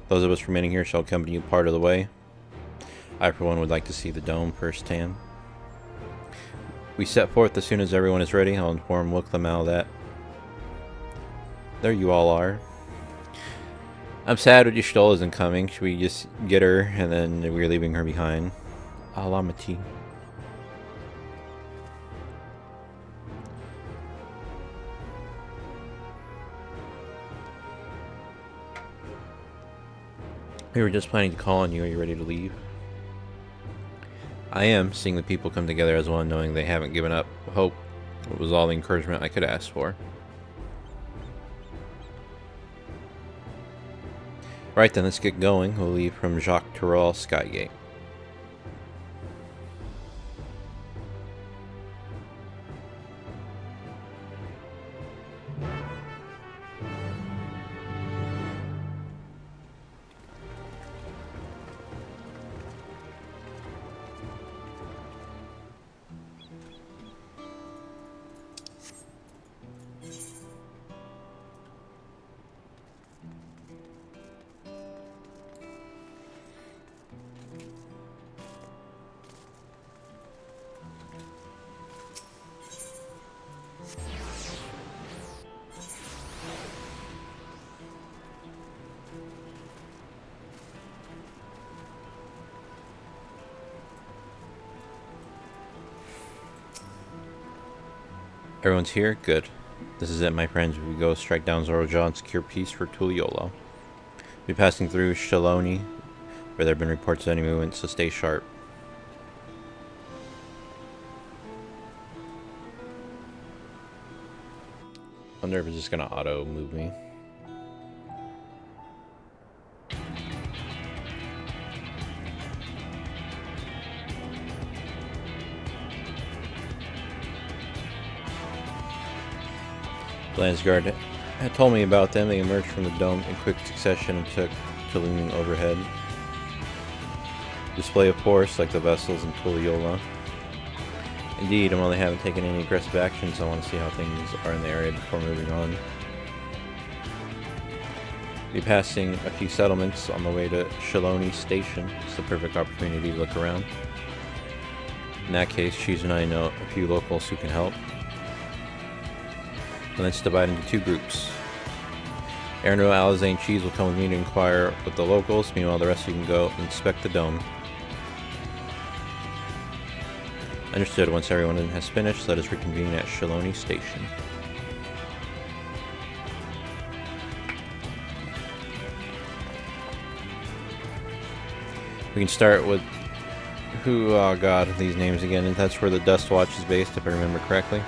Those of us remaining here shall accompany you part of the way. I, for one, would like to see the dome firsthand. We set forth as soon as everyone is ready. I'll inform Wuklamau that. There you all are. I'm sad Yashtol isn't coming. Should we just get her and then we're leaving her behind? Alamati. We were just planning to call on you. Are you ready to leave? I am, seeing the people come together as one, knowing they haven't given up hope. It was all the encouragement I could ask for. Right then, let's get going. We'll leave from Jacques Tourelle Skygate. Everyone's here? Good. This is it, my friends. We go strike down Zorojah and secure peace for Tuliyola. We'll be passing through Shaloni, where there have been reports of enemy movement, so stay sharp. Wonder if it's just gonna auto move me. Landsguard had told me about them. They emerged from the dome in quick succession and took to looming overhead. Display of force like the vessels in Tuliyola. Indeed, and while they haven't taken any aggressive actions, I want to see how things are in the area before moving on. Be passing a few settlements on the way to Shaloni Station. It's the perfect opportunity to look around. In that case, Cheese and I know a few locals who can help. And let's divide into two groups. Aaron, Alize, and Cheese will come with me to inquire with the locals. Meanwhile, the rest of you can go inspect the dome. Understood. Once everyone has finished, let us reconvene at Shaloni Station. We can start with who, oh god, these names again, and that's where the Dust Watch is based, if I remember correctly.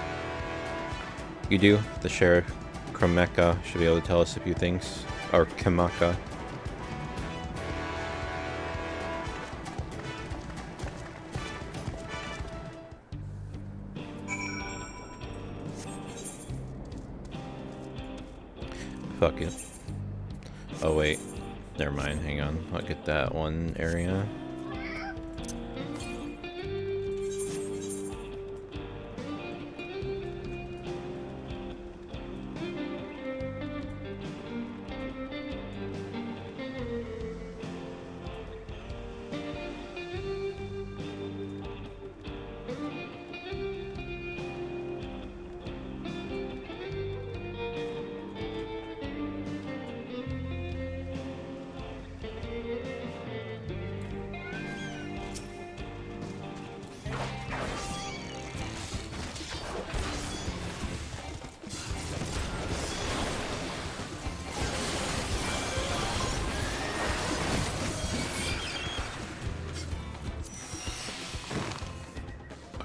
You do? The Sheriff Kromeka should be able to tell us a few things. Or Kamaka. Fuck it. Oh wait. Never mind, hang on. I'll get that one area.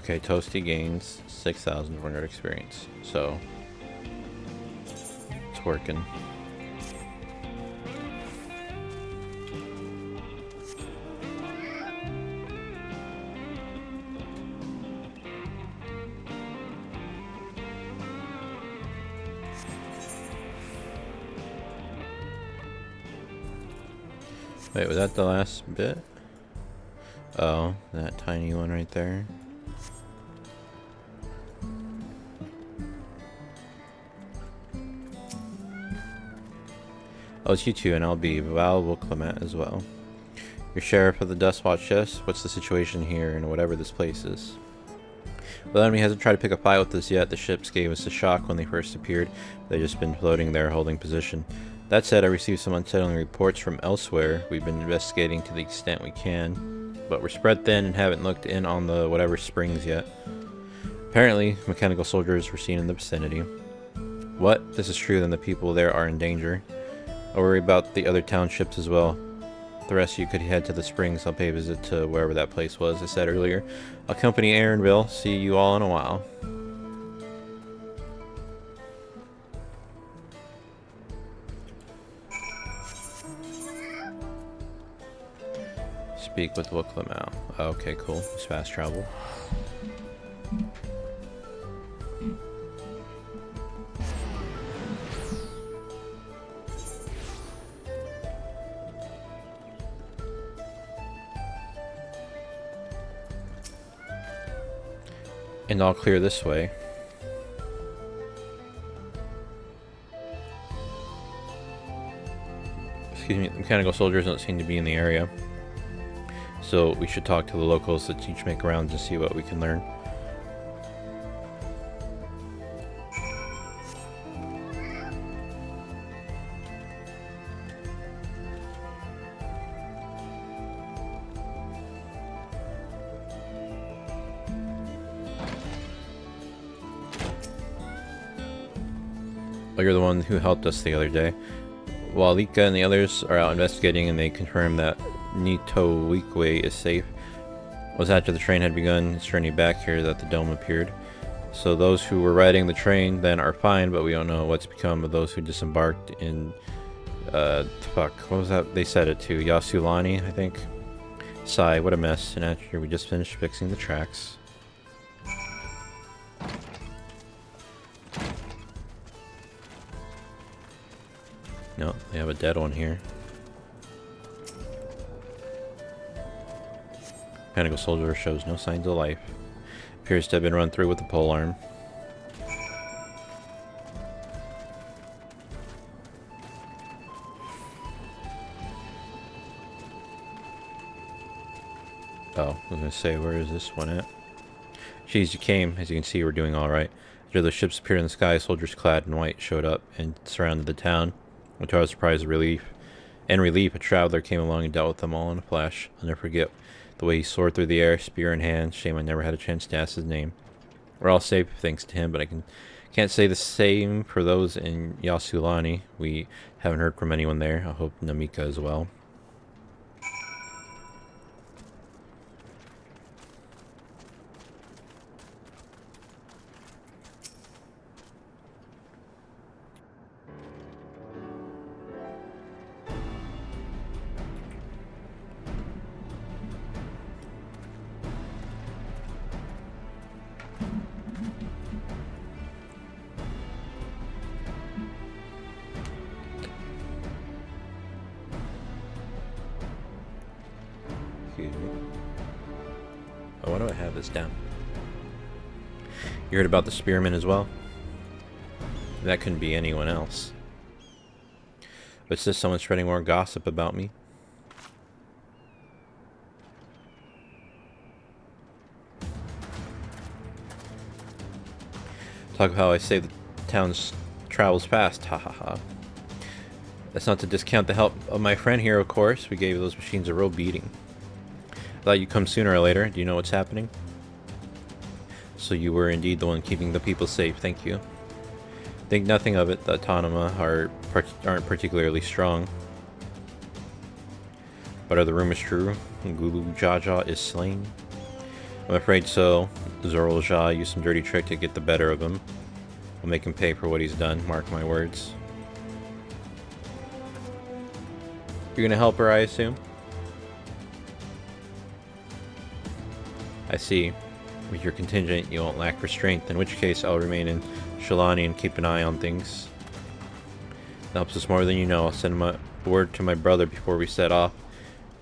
Okay, Toasty gains 6,400 experience, so it's working. Wait, was that the last bit? Oh, that tiny one right there. Oh, it's you two, and I'll be Val Clement as well. You're sheriff of the Dustwatch, yes? What's the situation here and whatever this place is? Well, the enemy hasn't tried to pick a fight with us yet. The ships gave us a shock when they first appeared. They've just been floating there holding position. That said, I received some unsettling reports from elsewhere. We've been investigating to the extent we can, but we're spread thin and haven't looked in on the whatever springs yet. Apparently, mechanical soldiers were seen in the vicinity. What? If this is true, then the people there are in danger. I'll worry about the other townships as well. The rest of you could head to the springs. I'll pay a visit to wherever that place was, I said earlier. I'll accompany Aaronville. See you all in a while. Speak with Wuklamau. Okay, cool. It's fast travel. And I'll clear this way. Excuse me, the mechanical soldiers don't seem to be in the area. So we should talk to the locals that each make rounds and see what we can learn. Oh, you're the one who helped us the other day. Walika and the others are out investigating, and they confirm that Nitoweekwe is safe. It was after the train had begun its journey back here that the dome appeared. So those who were riding the train then are fine, but we don't know what's become of those who disembarked in... fuck, what was that? They said it too. Yasulani, I think? Sigh, what a mess. And after we just finished fixing the tracks. No, they have a dead one here. Mechanical soldier shows no signs of life. Appears to have been run through with a polearm. Oh, I was gonna say, where is this one at? Geez, you came. As you can see, we're doing alright. After the ships appeared in the sky, soldiers clad in white showed up and surrounded the town. To our surprise and relief, a traveler came along and dealt with them all in a flash. I'll never forget the way he soared through the air, spear in hand. Shame I never had a chance to ask his name. We're all safe thanks to him, but I can't say the same for those in Yasulani. We haven't heard from anyone there. I hope Namika as well. Oh, why do I have this down? You heard about the spearmen as well? That couldn't be anyone else. But it's just someone spreading more gossip about me. Talk of how I say the town's travels fast, ha ha ha. That's not to discount the help of my friend here, of course. We gave those machines a real beating. Thought you'd come sooner or later. Do you know what's happening? So you were indeed the one keeping the people safe, thank you. Think nothing of it. The Autonoma aren't particularly strong. But are the rumors true? Gulu Jaja is slain? I'm afraid so. Zorul Jha used some dirty trick to get the better of him. We'll make him pay for what he's done, mark my words. You're gonna help her, I assume? I see. With your contingent, you won't lack for strength, in which case I'll remain in Shalani and keep an eye on things. It helps us more than you know. I'll send a word to my brother before we set off.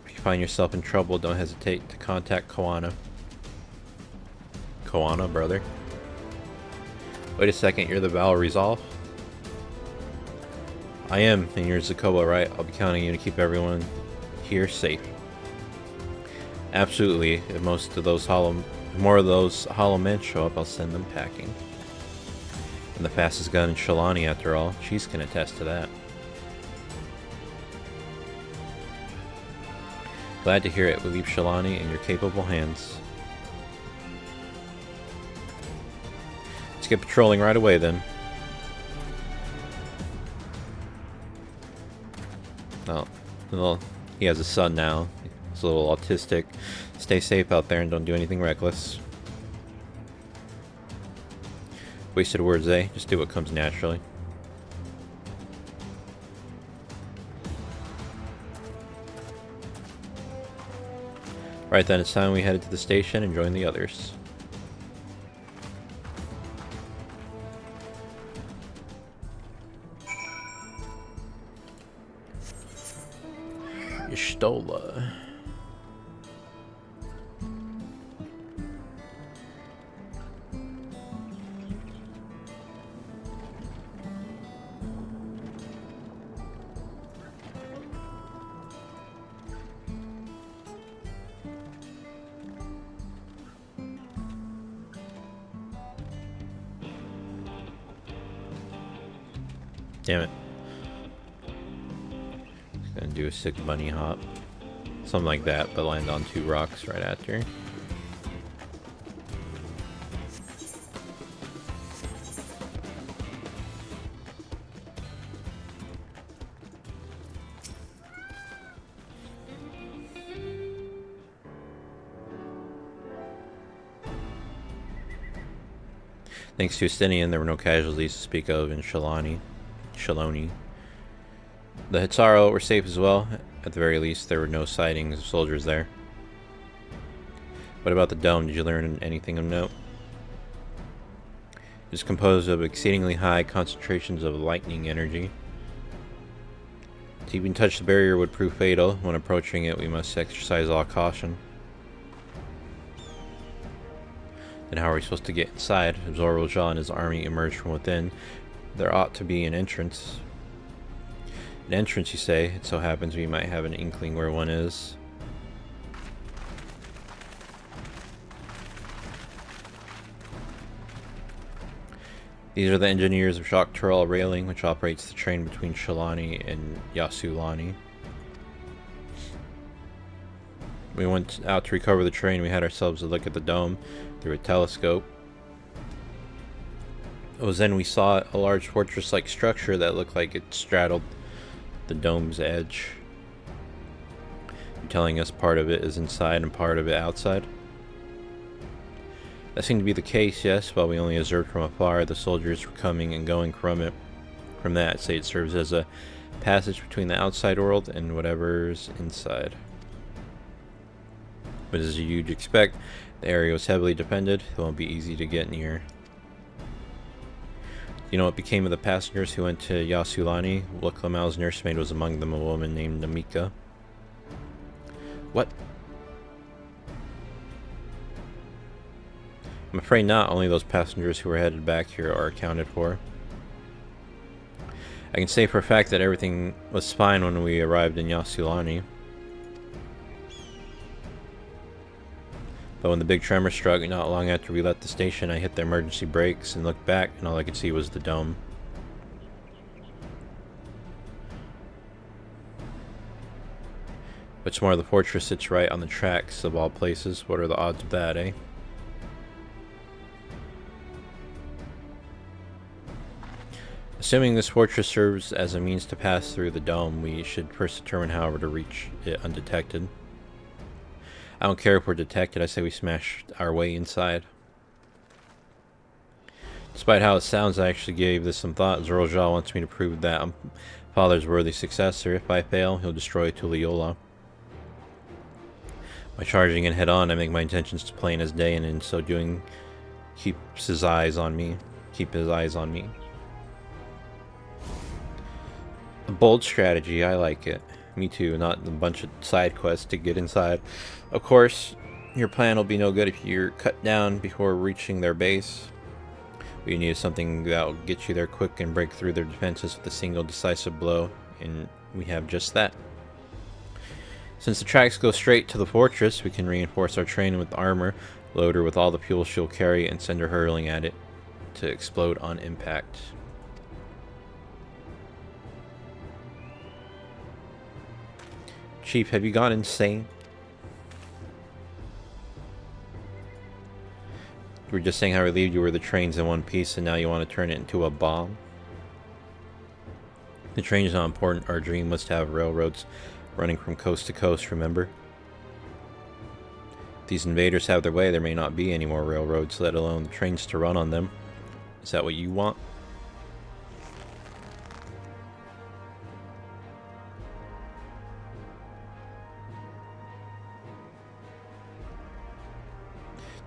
If you find yourself in trouble, don't hesitate to contact Koana. Koana, brother? Wait a second, you're the Val Resolve? What you need is something that will get you there quick and break through their defenses with a single decisive blow, and we have just that. Since the tracks go straight to the fortress, we can reinforce our train with armor, load her with all the fuel she'll carry, and send her hurling at it to explode on impact. Chief, have you gone insane? We were just saying how relieved you were the train's in one piece, and now you want to turn it into a bomb? The train is not important. Our dream was to have railroads running from coast to coast, remember? If these invaders have their way, there may not be any more railroads, let alone the trains to run on them. Is that what you want?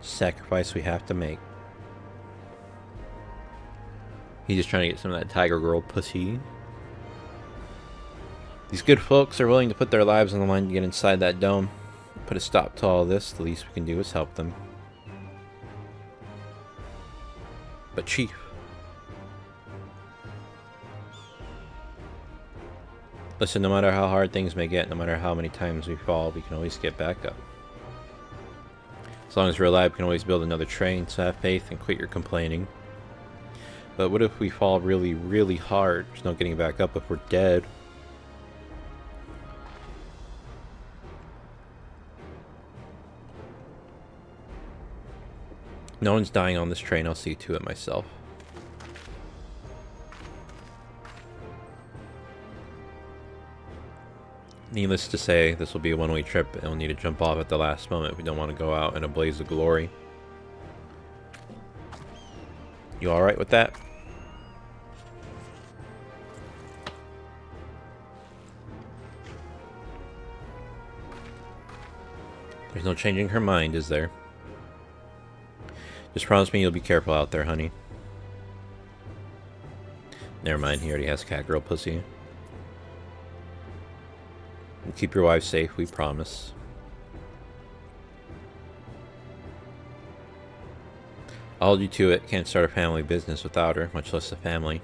Sacrifice we have to make. He's just trying to get some of that tiger girl pussy. These good folks are willing to put their lives on the line to get inside that dome. Put a stop to all this. The least we can do is help them. But Chief, listen, no matter how hard things may get, no matter how many times we fall, we can always get back up. As long as we're alive, we can always build another train, so have faith and quit your complaining. But what if we fall really, really hard? There's no getting back up if we're dead. No one's dying on this train, I'll see to it myself. Needless to say, this will be a one-way trip and we'll need to jump off at the last moment if we don't want to go out in a blaze of glory. You alright with that? There's no changing her mind, is there? Just promise me you'll be careful out there, honey. Never mind, he already has catgirl pussy. We'll keep your wife safe, we promise. I'll hold you to it. Can't start a family business without her, much less a family.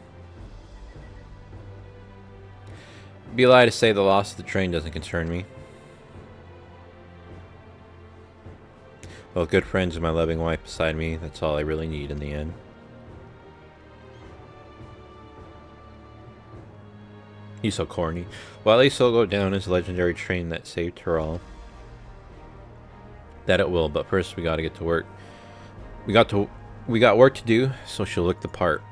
It'd be a lie to say the loss of the train doesn't concern me. Well, good friends and my loving wife beside me, that's all I really need in the end. He's so corny. Well, at least he'll go down as a legendary train that saved her all. That it will, but first we gotta get to work. We got work to do, so she'll look the part.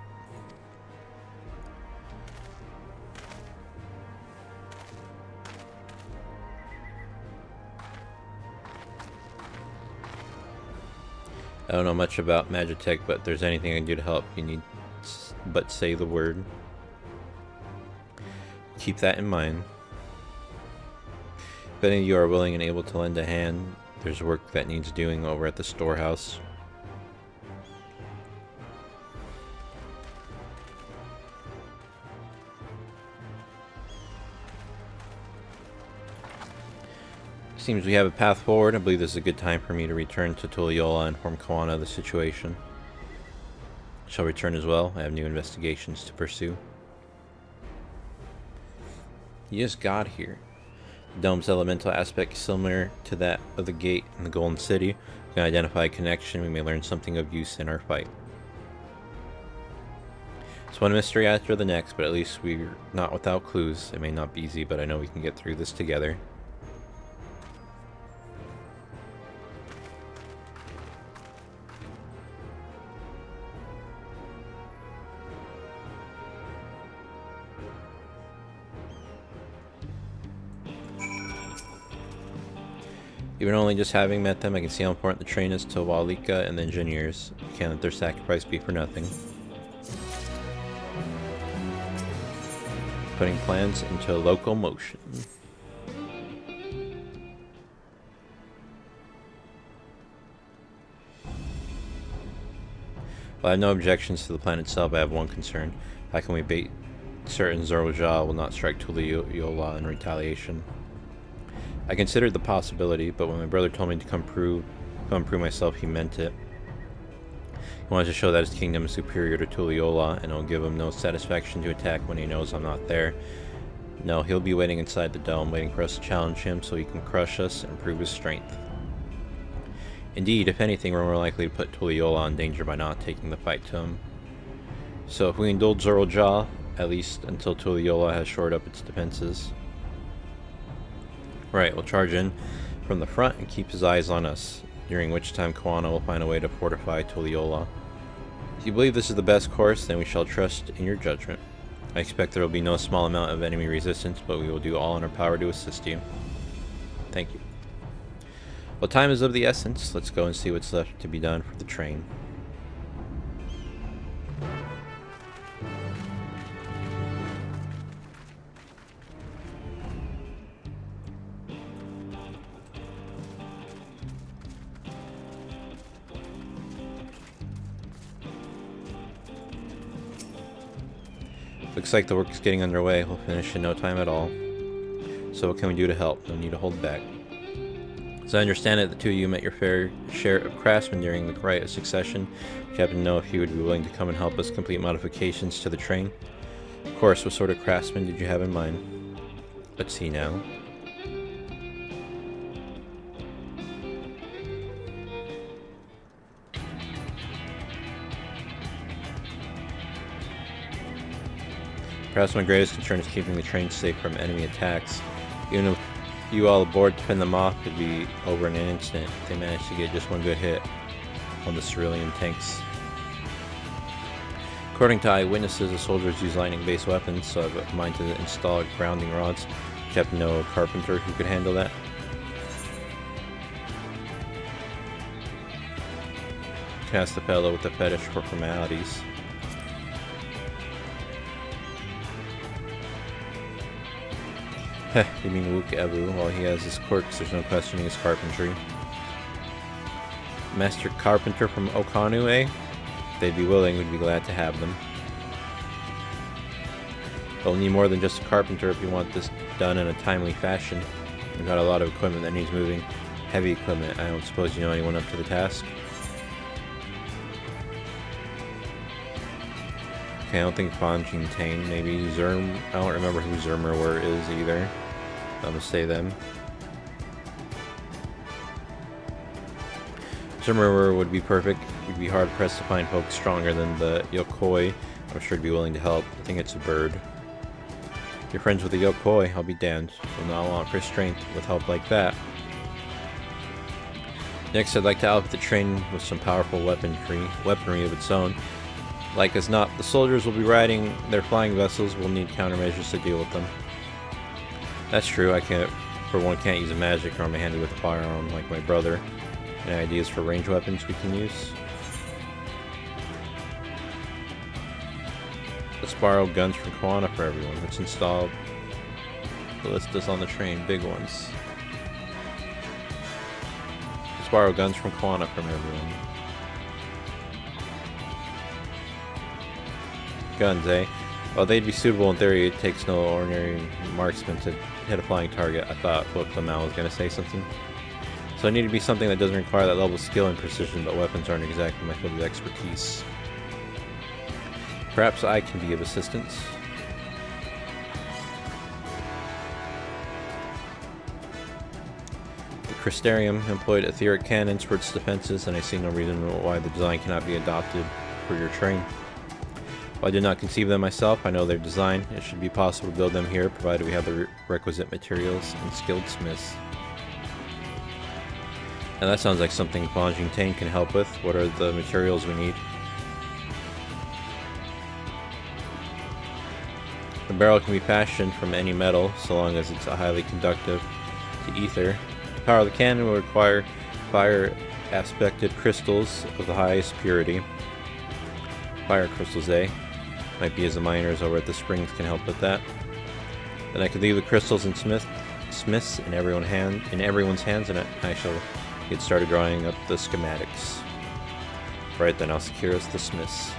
I don't know much about Magitech, but if there's anything I can do to help, you need but say the word. Keep that in mind. If any of you are willing and able to lend a hand, there's work that needs doing over at the storehouse. Seems we have a path forward. I believe this is a good time for me to return to Tulliola and inform Koana of the situation. Shall return as well. I have new investigations to pursue. You just got here. The dome's elemental aspect is similar to that of the gate in the Golden City. We can identify a connection. We may learn something of use in our fight. It's one mystery after the next, but at least we're not without clues. It may not be easy, but I know we can get through this together. Even only just having met them, I can see how important the train is to Walika and the engineers. You can't let their sacrifice be for nothing. Putting plans into locomotion. Well, I have no objections to the plan itself. I have one concern. How can we bait certain Zorja will not strike Tulliola in retaliation? I considered the possibility, but when my brother told me to come prove myself, he meant it. Wants to show that his kingdom is superior to Tulliola, and it'll give him no satisfaction to attack when he knows I'm not there. No, he'll be waiting inside the dome, waiting for us to challenge him so he can crush us and prove his strength. Indeed, if anything, we're more likely to put Tulliola in danger by not taking the fight to him. So if we indulge Zorljaw, at least until Tulliola has shored up its defenses. Right, we'll charge in from the front and keep his eyes on us, during which time Koana will find a way to fortify Tulliola. If you believe this is the best course, then we shall trust in your judgment. I expect there will be no small amount of enemy resistance, but we will do all in our power to assist you. Thank you. Well, time is of the essence. Let's go and see what's left to be done for the train. Looks like the work is getting underway. We'll finish in no time at all. So what can we do to help? No need to hold back. As I understand it, the two of you met your fair share of craftsmen during the Rite of Succession. We happen to know if you would be willing to come and help us complete modifications to the train. Of course, what sort of craftsmen did you have in mind? Let's see now. Perhaps my greatest concern is keeping the train safe from enemy attacks. Even if you all aboard to fend them off, it'd be over in an instant if they managed to get just one good hit on the cerulean tanks. According to eyewitnesses, the soldiers use lightning-based weapons, so I've in mind to install grounding rods. You happen to know a carpenter who could handle that? Cast the fellow with a fetish for formalities. Heh, you mean Wook Ebu? While he has his quirks, there's no questioning his carpentry. Master Carpenter from Okanu, eh? If they'd be willing, we'd be glad to have them. But we'll need more than just a carpenter if you want this done in a timely fashion. We've got a lot of equipment that needs moving. Heavy equipment. I don't suppose you know anyone up to the task? Okay, I don't think Fanjin Tane, maybe Zerm. I don't remember who Zermerwer is either. I'm gonna say them. Zermerwer would be perfect. We'd be hard pressed to find folks stronger than the Yokoi. I'm sure he'd be willing to help. I think it's a bird. If you're friends with the Yokoi, I'll be damned. Will not want for strength with help like that. Next, I'd like to outfit the train with some powerful weaponry of its own. Like as not, the soldiers will be riding their flying vessels. We'll need countermeasures to deal with them. That's true. I can't use a magic or I'm handy with a firearm like my brother. Any ideas for range weapons we can use? Let's borrow guns from Koana for everyone. Let's install ballistas on the train, big ones. Let's borrow guns from Koana from everyone. Guns, eh? While they'd be suitable in theory, it takes no ordinary marksman to hit a flying target. I thought Booklamau was going to say something. So I need to be something that doesn't require that level of skill and precision, but weapons aren't exactly my field of expertise. Perhaps I can be of assistance. The Crystarium employed etheric cannons for its defenses, and I see no reason why the design cannot be adopted for your train. While I did not conceive them myself, I know their design. It should be possible to build them here, provided we have the requisite materials and skilled smiths. And that sounds like something Fanjin Tane can help with. What are the materials we need? The barrel can be fashioned from any metal, so long as it's highly conductive to ether. To power the cannon will require fire-aspected crystals of the highest purity. Fire crystals, eh? Might be as the miners over at the springs can help with that. Then I could leave the crystals in smiths in everyone's hands, and I shall get started drawing up the schematics. Right then, I'll secure us the smiths.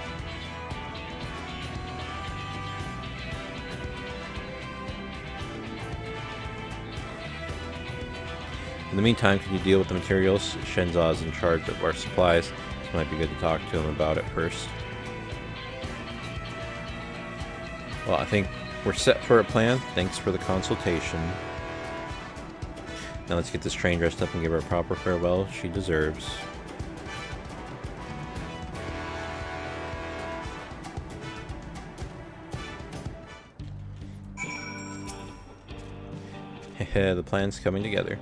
In the meantime, can you deal with the materials? Shenzha is in charge of our supplies. Might be good to talk to him about it first. Well, I think we're set for a plan. Thanks for the consultation. Now let's get this train dressed up and give her a proper farewell she deserves. The plan's coming together.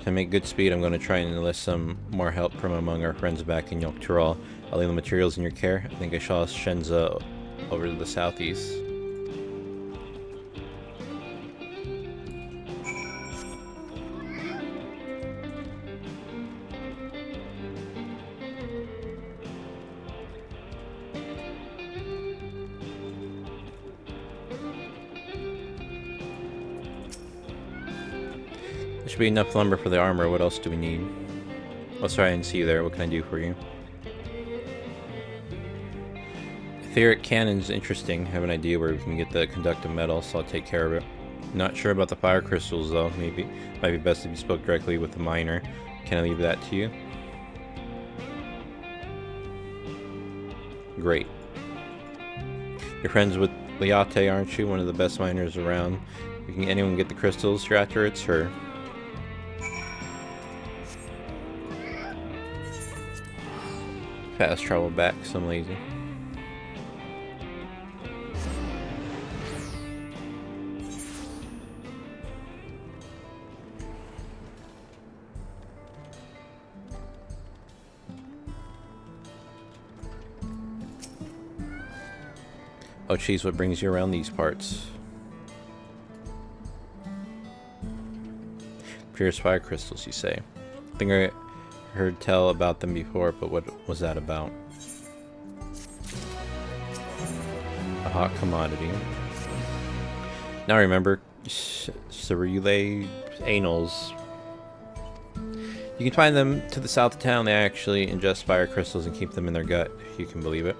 To make good speed, I'm going to try and enlist some more help from among our friends back in Dawntrail. I'll leave the materials in your care. I think I saw Shenza over to the southeast. There should be enough lumber for the armor. What else do we need? Oh, sorry, I didn't see you there. What can I do for you? Etheric cannon's interesting. Have an idea where we can get the conductive metal, so I'll take care of it. Not sure about the fire crystals, though. Maybe might be best if you spoke directly with the miner. Can I leave that to you? Great. You're friends with Liate, aren't you? One of the best miners around. If anyone get the crystals you're after, it's her. Fast travel back, so I'm lazy. Oh geez, what brings you around these parts? Purest fire crystals, you say? I think I heard tell about them before, but what was that about? A hot commodity. Now I remember, Cerule Anals. You can find them to the south of town. They actually ingest fire crystals and keep them in their gut, if you can believe it.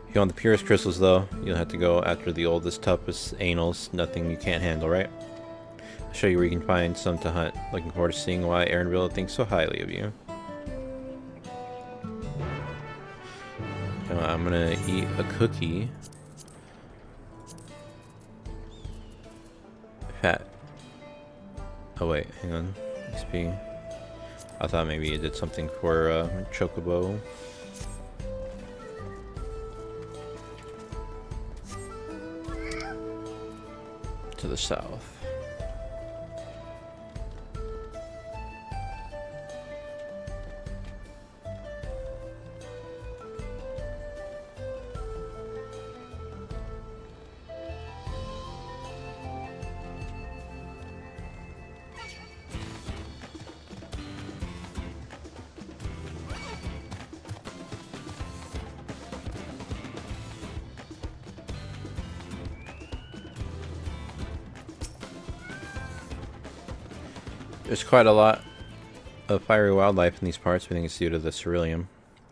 If you want the purest crystals, though, you'll have to go after the oldest, toughest anals. Nothing you can't handle, right? I'll show you where you can find some to hunt. Looking forward to seeing why Aaronville thinks so highly of you. I'm gonna eat a cookie. Fat. Oh wait, hang on. XP. I thought maybe it did something for Chocobo. To the south. There's quite a lot of fiery wildlife in these parts. We think it's due to the ceruleum.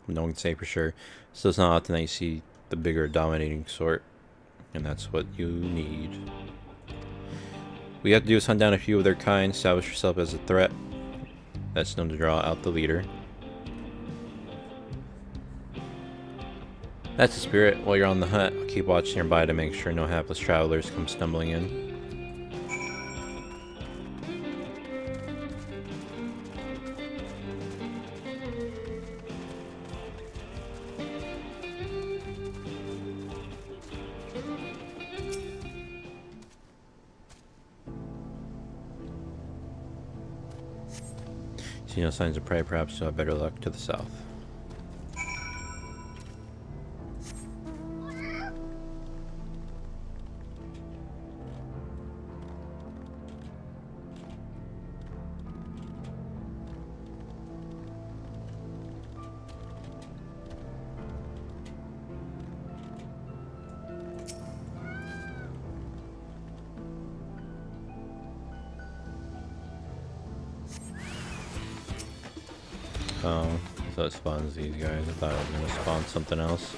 No one can say for sure. So it's not often that you see the bigger dominating sort. And that's what you need. What you have to do is hunt down a few of their kind, establish yourself as a threat. That's known to draw out the leader. That's the spirit. While you're on the hunt, I'll keep watching nearby to make sure no hapless travelers come stumbling in. See no signs of prey, perhaps you'll have better luck to the south. Oh, so it spawns these guys. I thought it was going to spawn something else.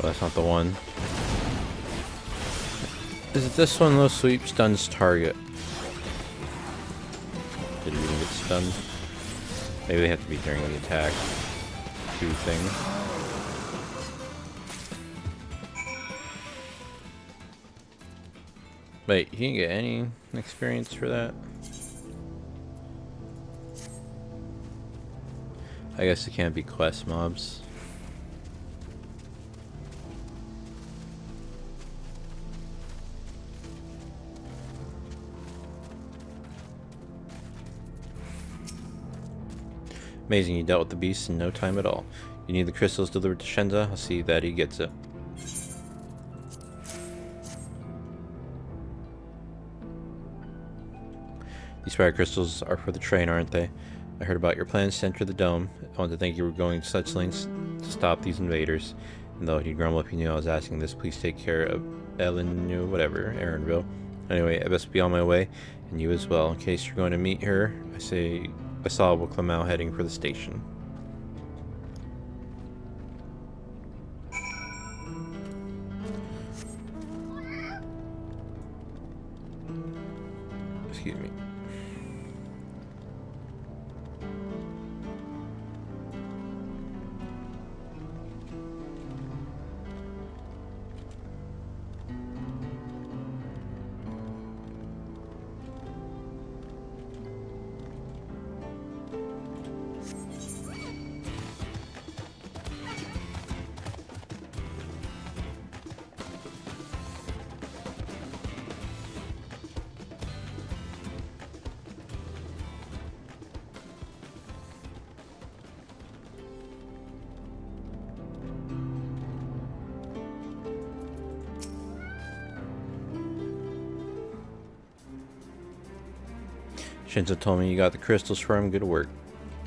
Well, that's not the one. Is it this one? Low sweep stuns target. Did it even get stunned? Maybe they have to be during the attack. Two things. Wait, you didn't get any experience for that? I guess it can't be quest mobs. Amazing, you dealt with the beast in no time at all. You need the crystals delivered to Shenza. I'll see that he gets it. These fire crystals are for the train, aren't they? I heard about your plans to enter the dome. I want to think you were going to such lengths to stop these invaders. And though he'd grumble if he knew I was asking this, please take care of Ellen, whatever, Aaronville. Anyway, I best be on my way, and you as well. In case you're going to meet her, I saw Wuklamau heading for the station. Excuse me. Shinzo told me you got the crystals for him. Good work.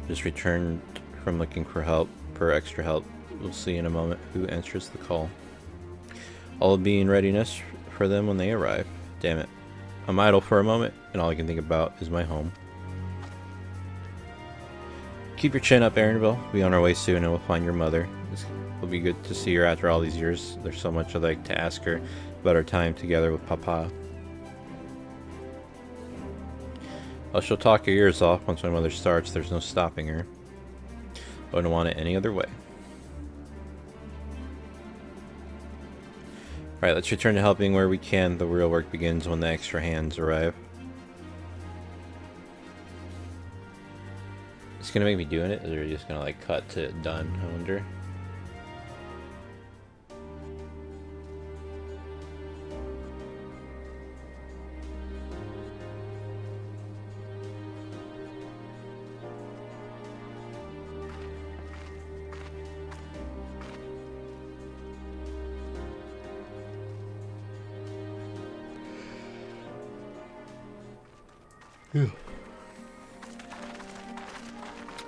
Just returned from looking for help, for extra help. We'll see in a moment who answers the call. I'll be in readiness for them when they arrive. Damn it. I'm idle for a moment, and all I can think about is my home. Keep your chin up, Aaronville. We'll be on our way soon, and we'll find your mother. It'll be good to see her after all these years. There's so much I'd like to ask her about our time together with Papa. Well, she'll talk your ears off once my mother starts. There's no stopping her. I wouldn't want it any other way. Alright, let's return to helping where we can. The real work begins when the extra hands arrive. It's gonna make me doing it, or are you just gonna like cut to done, I wonder? Yeah.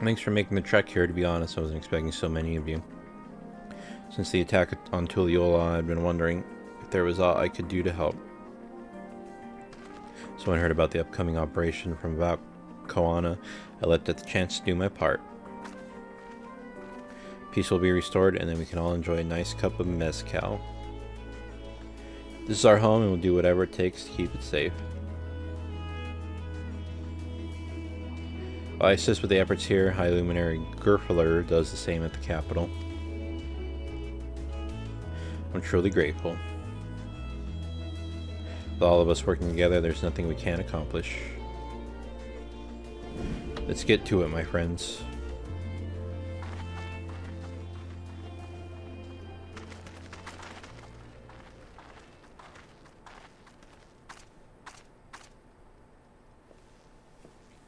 Thanks for making the trek here. To be honest, I wasn't expecting so many of you. Since the attack on Tuliyola, I'd been wondering if there was aught I could do to help. So when I heard about the upcoming operation from Koana, I leapt at the chance to do my part. Peace will be restored, and then we can all enjoy a nice cup of mezcal. This is our home, and we'll do whatever it takes to keep it safe. While I assist with the efforts here, High Luminary Gerfler does the same at the capital. I'm truly grateful. With all of us working together, there's nothing we can't accomplish. Let's get to it, my friends.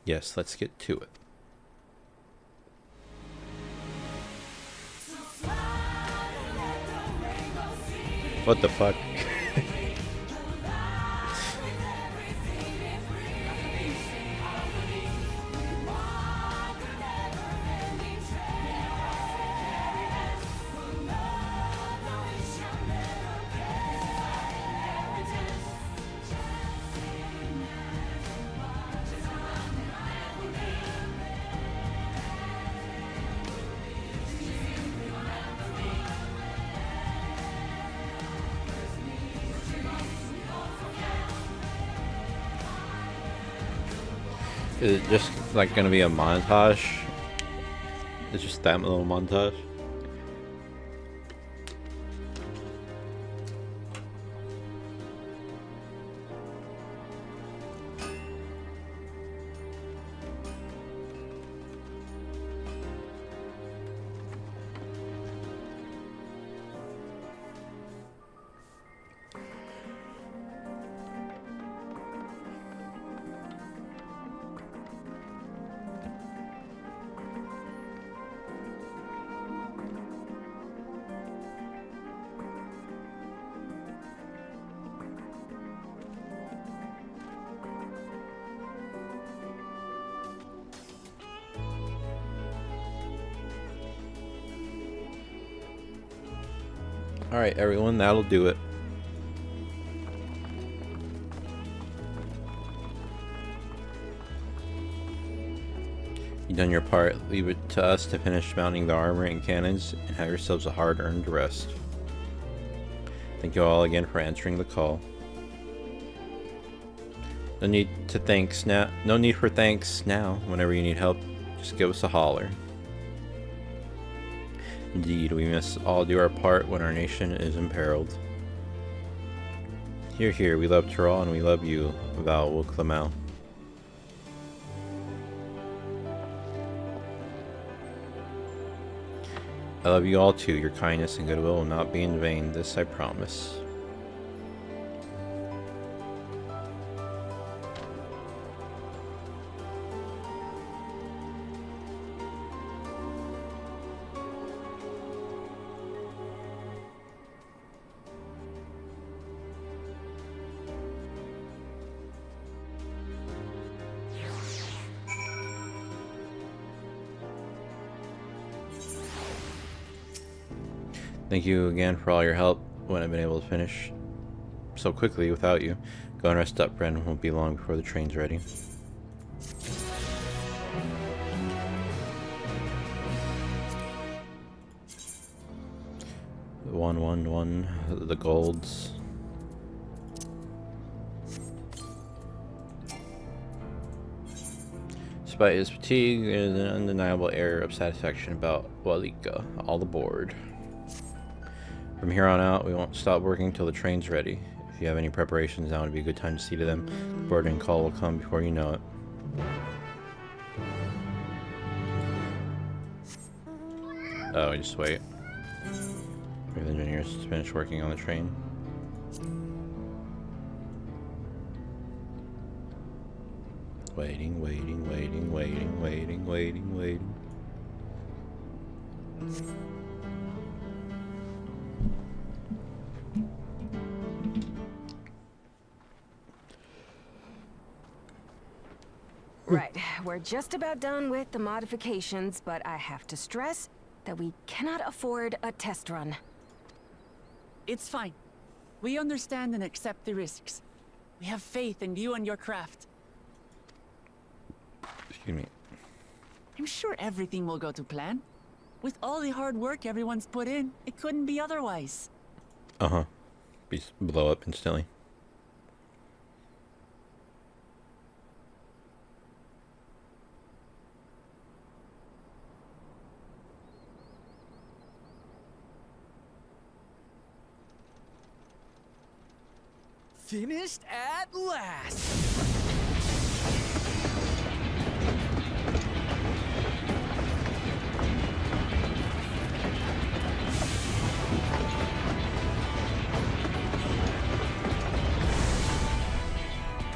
Yes, let's get to it. What the fuck? Is it just like gonna be a montage? It's just that little montage? Alright, everyone, that'll do it. You've done your part. Leave it to us to finish mounting the armor and cannons and have yourselves a hard-earned rest. Thank you all again for answering the call. No need for thanks now. Whenever you need help, just give us a holler. Indeed, we must all do our part when our nation is imperiled. Hear, hear, we love Tyrell and we love you, Val Wuklamau. I love you all too. Your kindness and goodwill will not be in vain, this I promise. Thank you again for all your help when I've been able to finish so quickly without you. Go and rest up, Bren. It won't be long before the train's ready. The golds. Despite his fatigue, there's an undeniable air of satisfaction about Walika. All aboard. From here on out, we won't stop working till the train's ready. If you have any preparations, now would be a good time to see to them. The boarding call will come before you know it. Oh, we just wait. For the engineers to finish working on the train. Waiting, waiting, waiting, waiting, waiting, waiting, waiting. Right, we're just about done with the modifications, but I have to stress that we cannot afford a test run. It's fine. We understand and accept the risks. We have faith in you and your craft. Excuse me. I'm sure everything will go to plan. With all the hard work everyone's put in, it couldn't be otherwise. Uh-huh. Blow up instantly. Finished at last!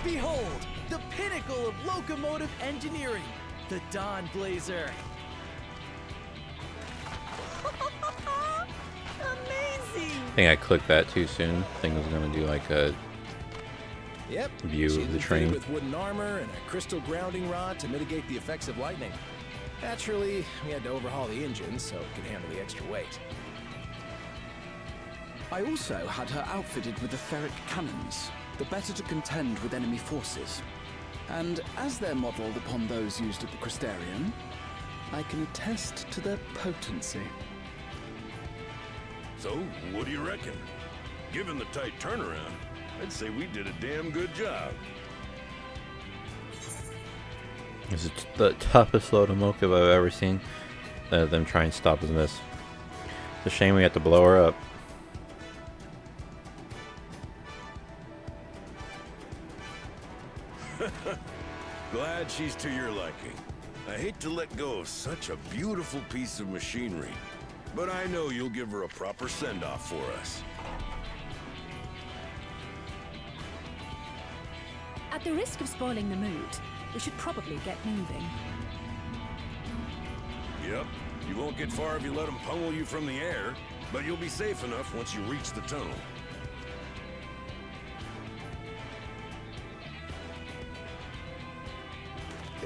Behold, the pinnacle of locomotive engineering, the Dawn Blazer. Amazing! I think I clicked that too soon. I think I was gonna do like a view of the train. With wooden armor and a crystal grounding rod to mitigate the effects of lightning. Naturally, we had to overhaul the engine so it could handle the extra weight. I also had her outfitted with the ferric cannons, the better to contend with enemy forces. And as they're modeled upon those used at the Crystarium, I can attest to their potency. So, what do you reckon? Given the tight turnaround, I'd say we did a damn good job. This is the toughest locomotive I've ever seen. Them try and stop us in this. It's a shame we have to blow her up. Glad she's to your liking. I hate to let go of such a beautiful piece of machinery, but I know you'll give her a proper send-off for us. At the risk of spoiling the mood, we should probably get moving. Yep, you won't get far if you let them pummel you from the air, but you'll be safe enough once you reach the tunnel.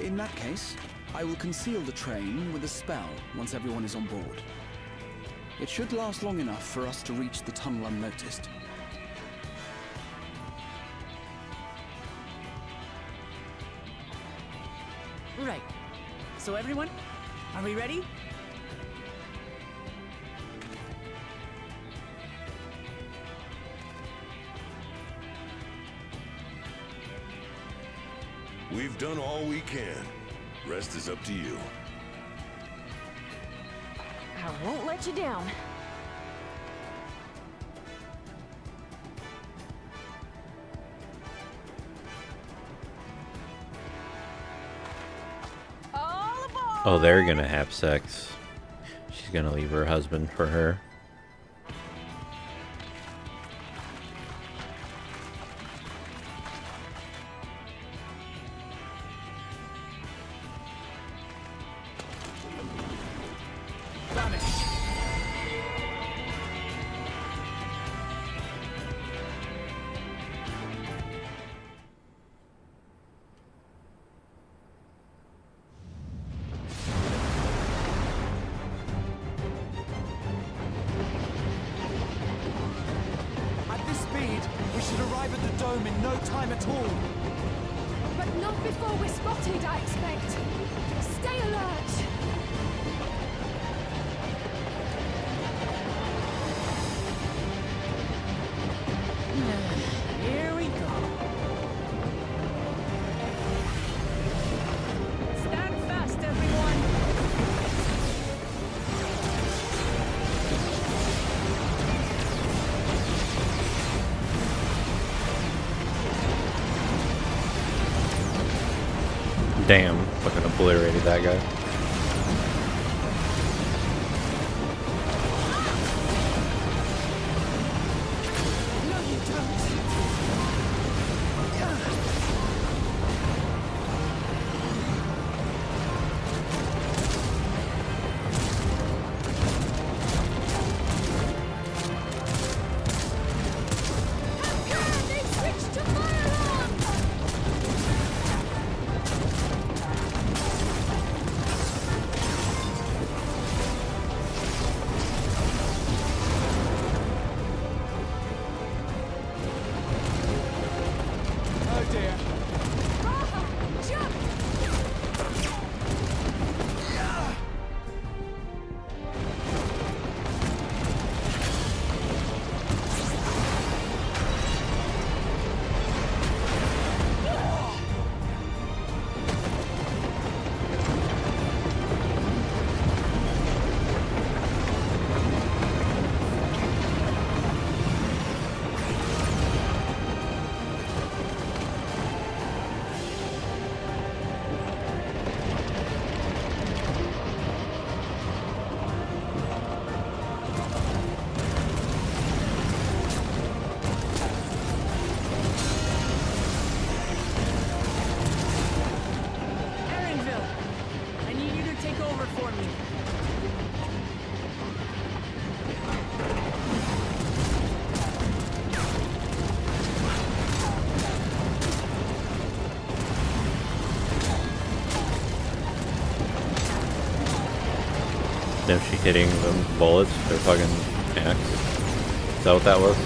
In that case, I will conceal the train with a spell once everyone is on board. It should last long enough for us to reach the tunnel unnoticed. Right. So everyone, are we ready? We've done all we can. Rest is up to you. I won't let you down. Oh, they're gonna have sex. She's gonna leave her husband for her. At this speed, we should arrive at the dome in no time at all. But not before we're spotted, I expect. Stay alert! Here we go. Stand fast, everyone. Damn, fucking obliterated that guy. No, you don't. They switched to fire alarm! Oh dear. Raha, jump! Aaronville, I need you to take over for me. Is she hitting them bullets? Their fucking axe? Is that what that was?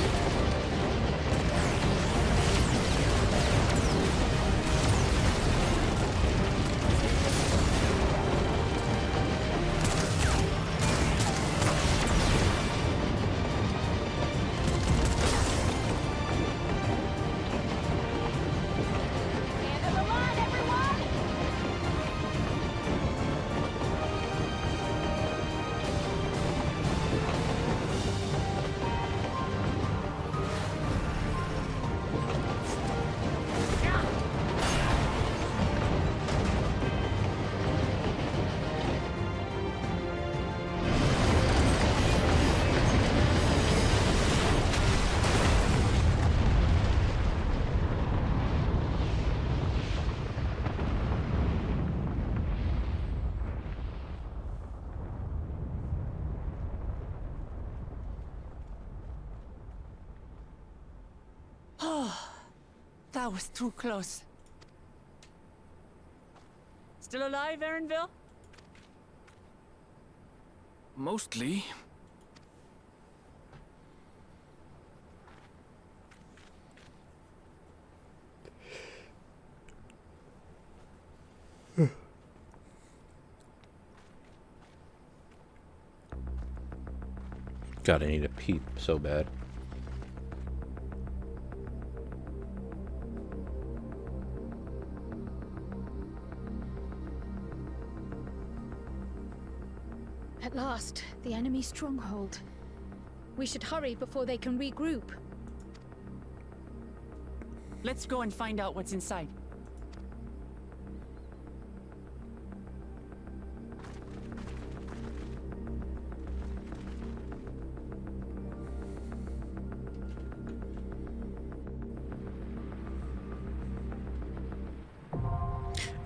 That was too close. Still alive, Erinville? Mostly. God, I need a peep so bad. At last, the enemy stronghold. We should hurry before they can regroup. Let's go and find out what's inside.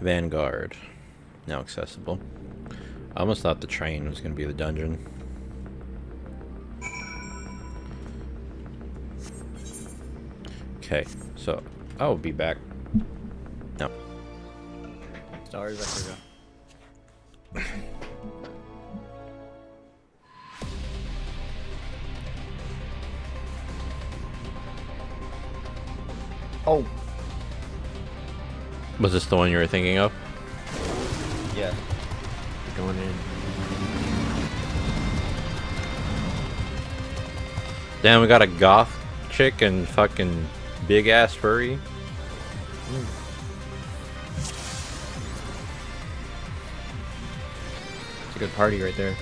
Vanguard. Now accessible. I almost thought the train was going to be the dungeon. Okay, so I will be back. No. Sorry, go. Oh. Was this the one you were thinking of? Yeah. Going in. Damn, we got a goth chick and fucking big ass furry. It's a good party right there.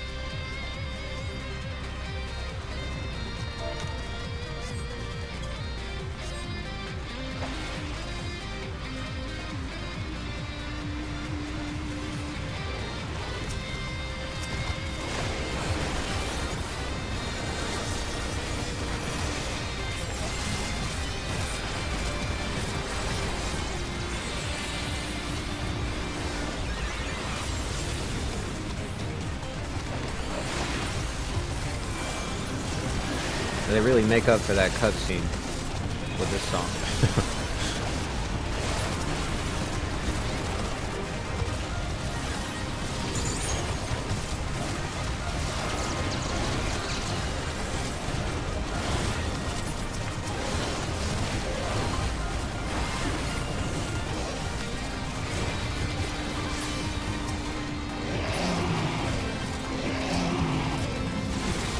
They really make up for that cutscene with this song.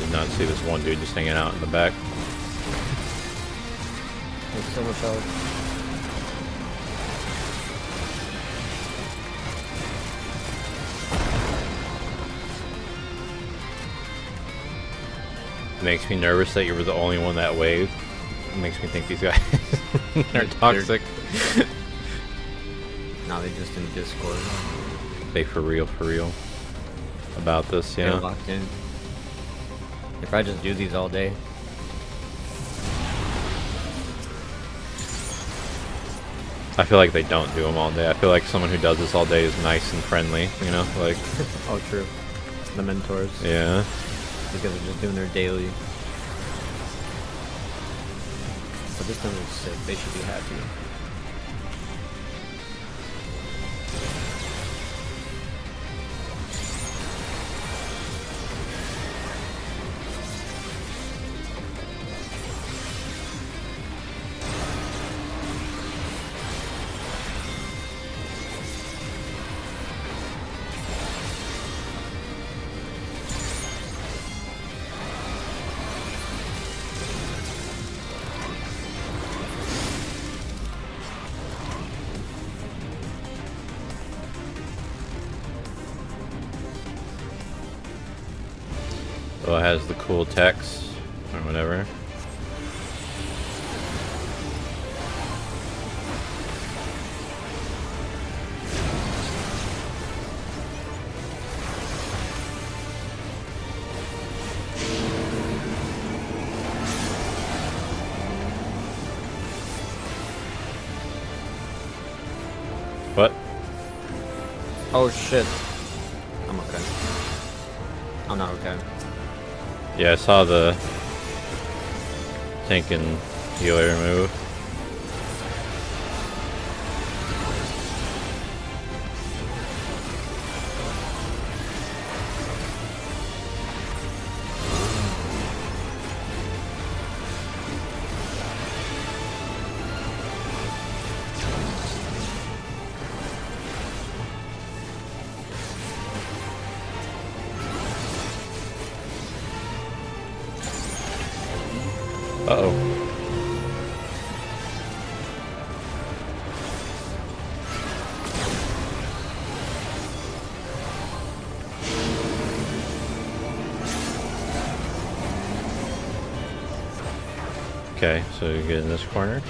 Did not see this one dude just hanging out in the back. There's so much health. It makes me nervous that you were the only one that waved. It makes me think these guys are toxic. No, they just in Discord. They for real about this, you They're know? locked in. They probably just do these all day. I feel like they don't do them all day. I feel like someone who does this all day is nice and friendly, you know? Like, oh, true. The mentors. yeah. Because they're just doing their daily. But this number is sick. They should be happy. So it has the cool text or whatever. What? Oh shit. I'm okay. I'm not okay. Yeah, I saw the tank and healer move. Uh-oh. Okay, so you get in this corner.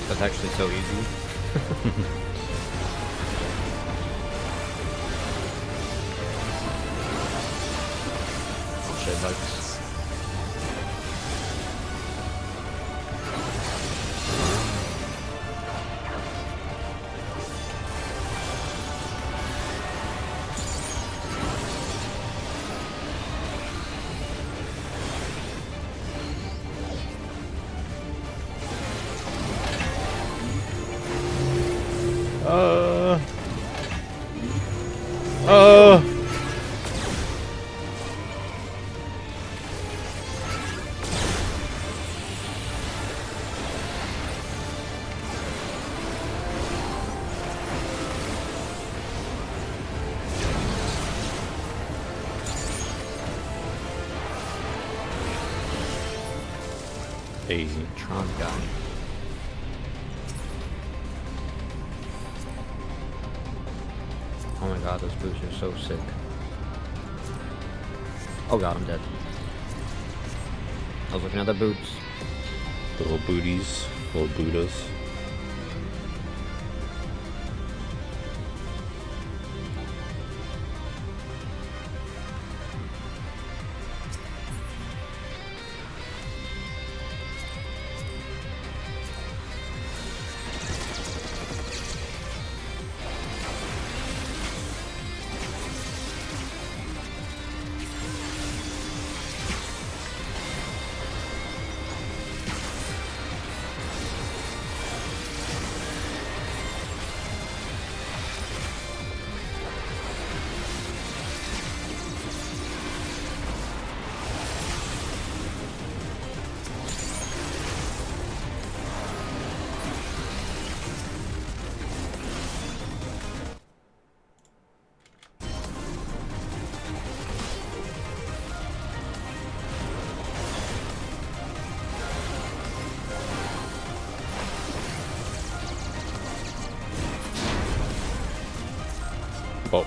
That's actually so easy. Oh shit, bugs. Easy. Tron guy. Oh my god, those boots are so sick. Oh god, I'm dead. I was looking at the boots. Little booties, little Buddhas. Oh.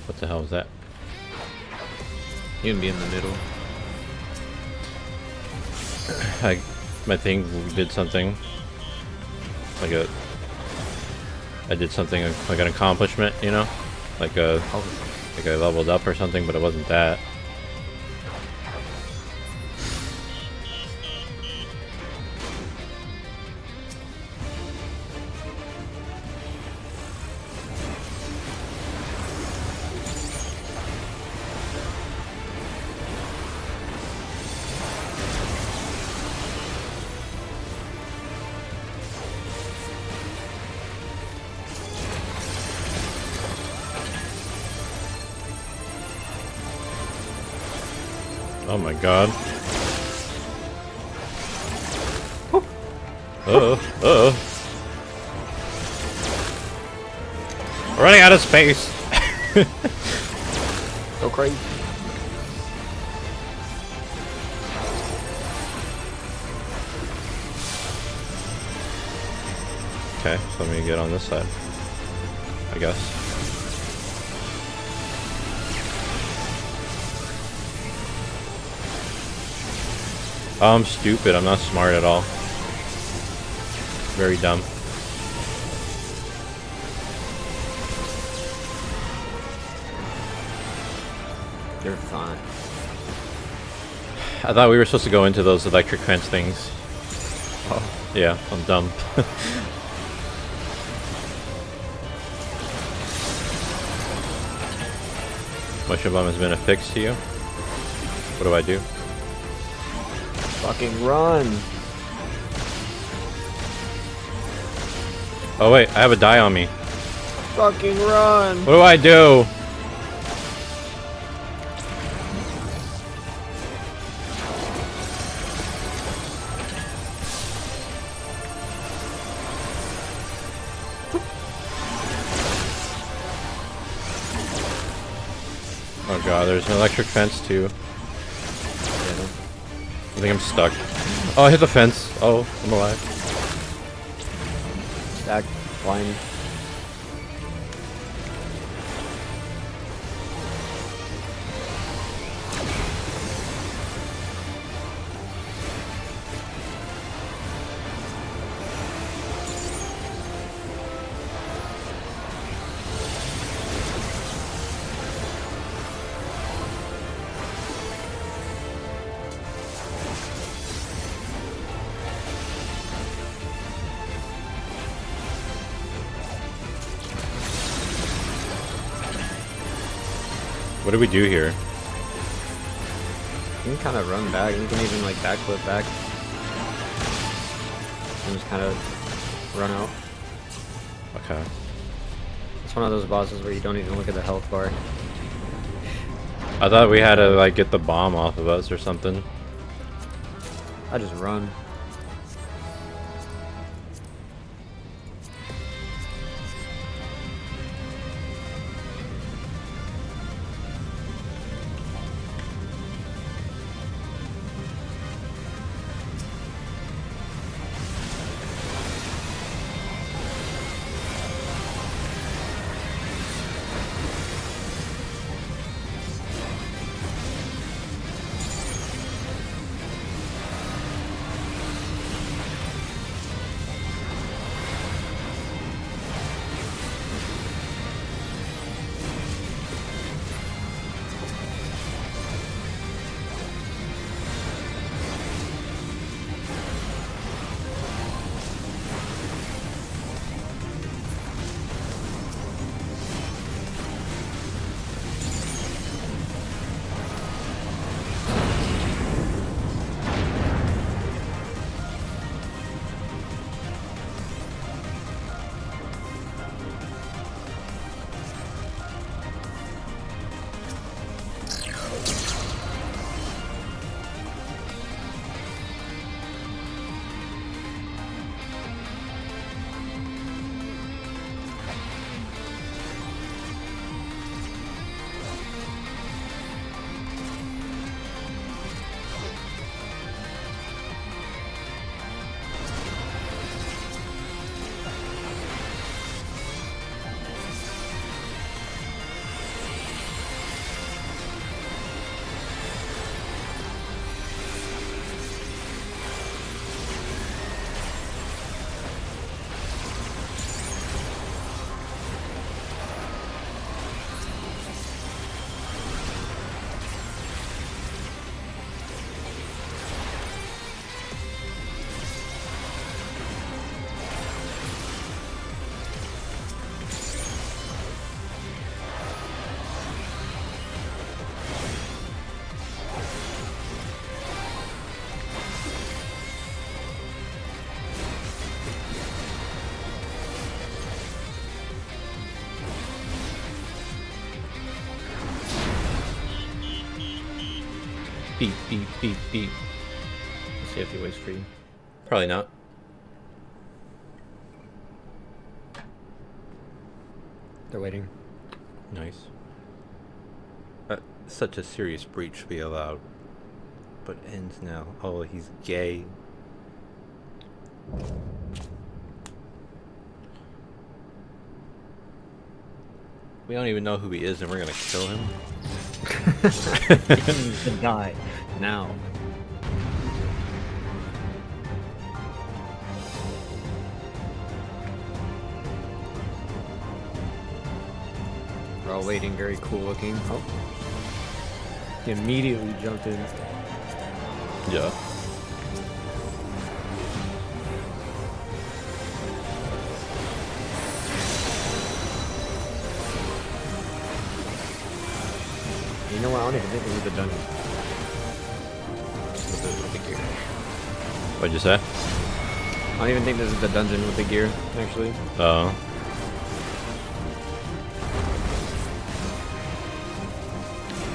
What the hell was that? You can be in the middle. My thing did something. I did something like an accomplishment, you know? Like I leveled up or something, but it wasn't that. Oh my god. Uh-oh. We're running out of space. Go crazy. Okay, so let me get on this side, I guess. Oh, I'm stupid. I'm not smart at all. Very dumb. You're fine. I thought we were supposed to go into those electric fence things. Oh. Yeah, I'm dumb. Mushroom bomb has been affixed to you. What do I do? Fucking run! Oh wait, I have a die on me. Fucking run! What do I do? Oh god, there's an electric fence too. I think I'm stuck. Oh, I hit the fence. Oh, I'm alive. Stack, blind. What do we do here? You can kind of run back. You can even like backflip back. And just kind of run out. Okay. It's one of those bosses where you don't even look at the health bar. I thought we had to like get the bomb off of us or something. I just run. Beep, beep, beep, beep. Let's see if he waits for you. Probably not. They're waiting. Nice. Such a serious breach to be allowed. But ends now. Oh, he's gay. We don't even know who he is and we're gonna kill him? He needs to die. Now. We're all waiting, very cool looking. Oh. He immediately jumped in. Yeah. You know what? I don't even think this is the dungeon. With the gear. What'd you say? I don't even think this is the dungeon with the gear, actually. Oh.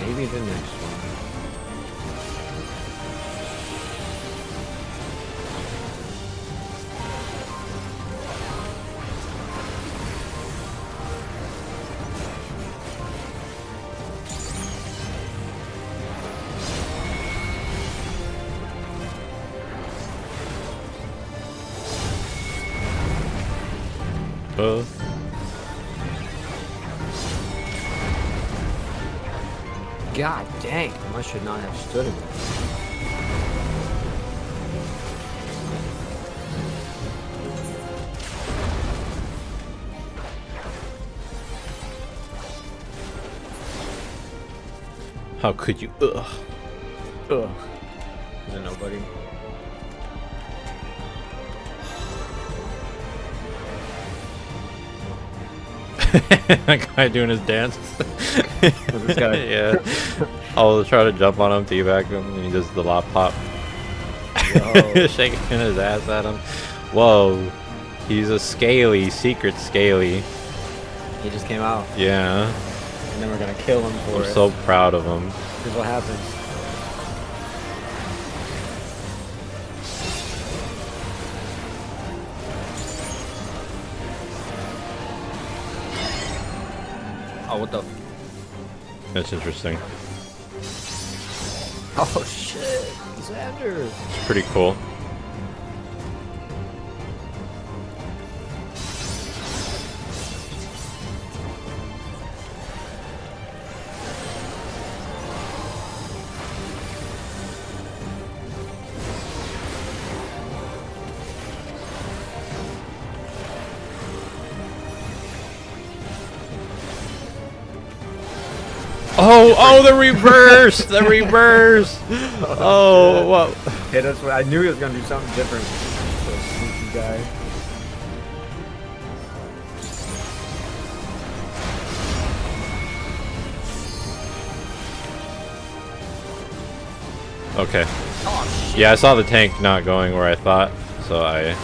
Maybe the next one. God dang, I should not have stood in that. How could you? Ugh. Ugh. Is there nobody? That guy doing his dance. This guy? Yeah. I'll try to jump on him, teabag him, and he does the lop pop. Shaking his ass at him. Whoa. He's a scaly, secret scaly. He just came out. Yeah. And then we're gonna kill him for it. I'm so proud of him. Here's what happens. Oh, what the? That's interesting. Oh shit, Xander. It's pretty cool. Oh, the reverse! The reverse! Oh, what? Hey, that's what I knew he was gonna do something different. So sneaky guy. Okay. Oh, shit. Yeah, I saw the tank not going where I thought, so I...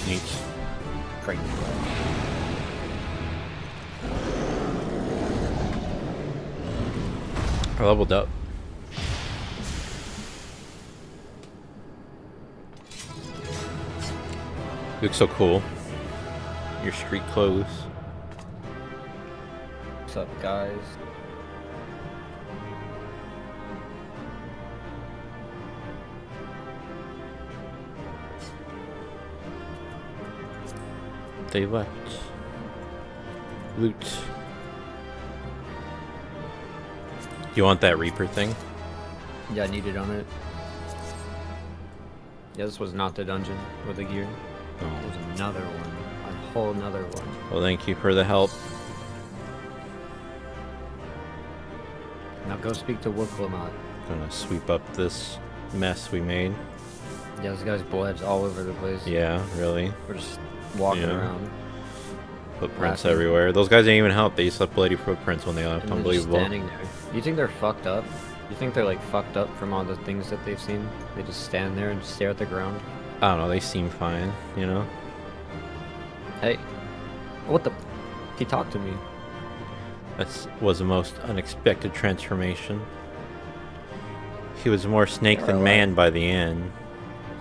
Neat. Crazy. I leveled up. You look so cool. Your street clothes. What's up, guys? They left. Loot. You want that Reaper thing? Yeah, I need it on it. Yeah, this was not the dungeon with the gear. Oh. There's another one. A whole nother one. Well, thank you for the help. Now go speak to Wooklamot. Gonna sweep up this mess we made. Yeah, this guy's blood's all over the place. Yeah, really. We're just walking around. Footprints everywhere. Those guys didn't even help. They just left bloody footprints when they left. And they're Unbelievable. just standing there. You think they're fucked up? You think they're like fucked up from all the things that they've seen? They just stand there and stare at the ground? I don't know. They seem fine, you know? Hey. What the? He talked to me. That was the most unexpected transformation. He was more snake than man by the end.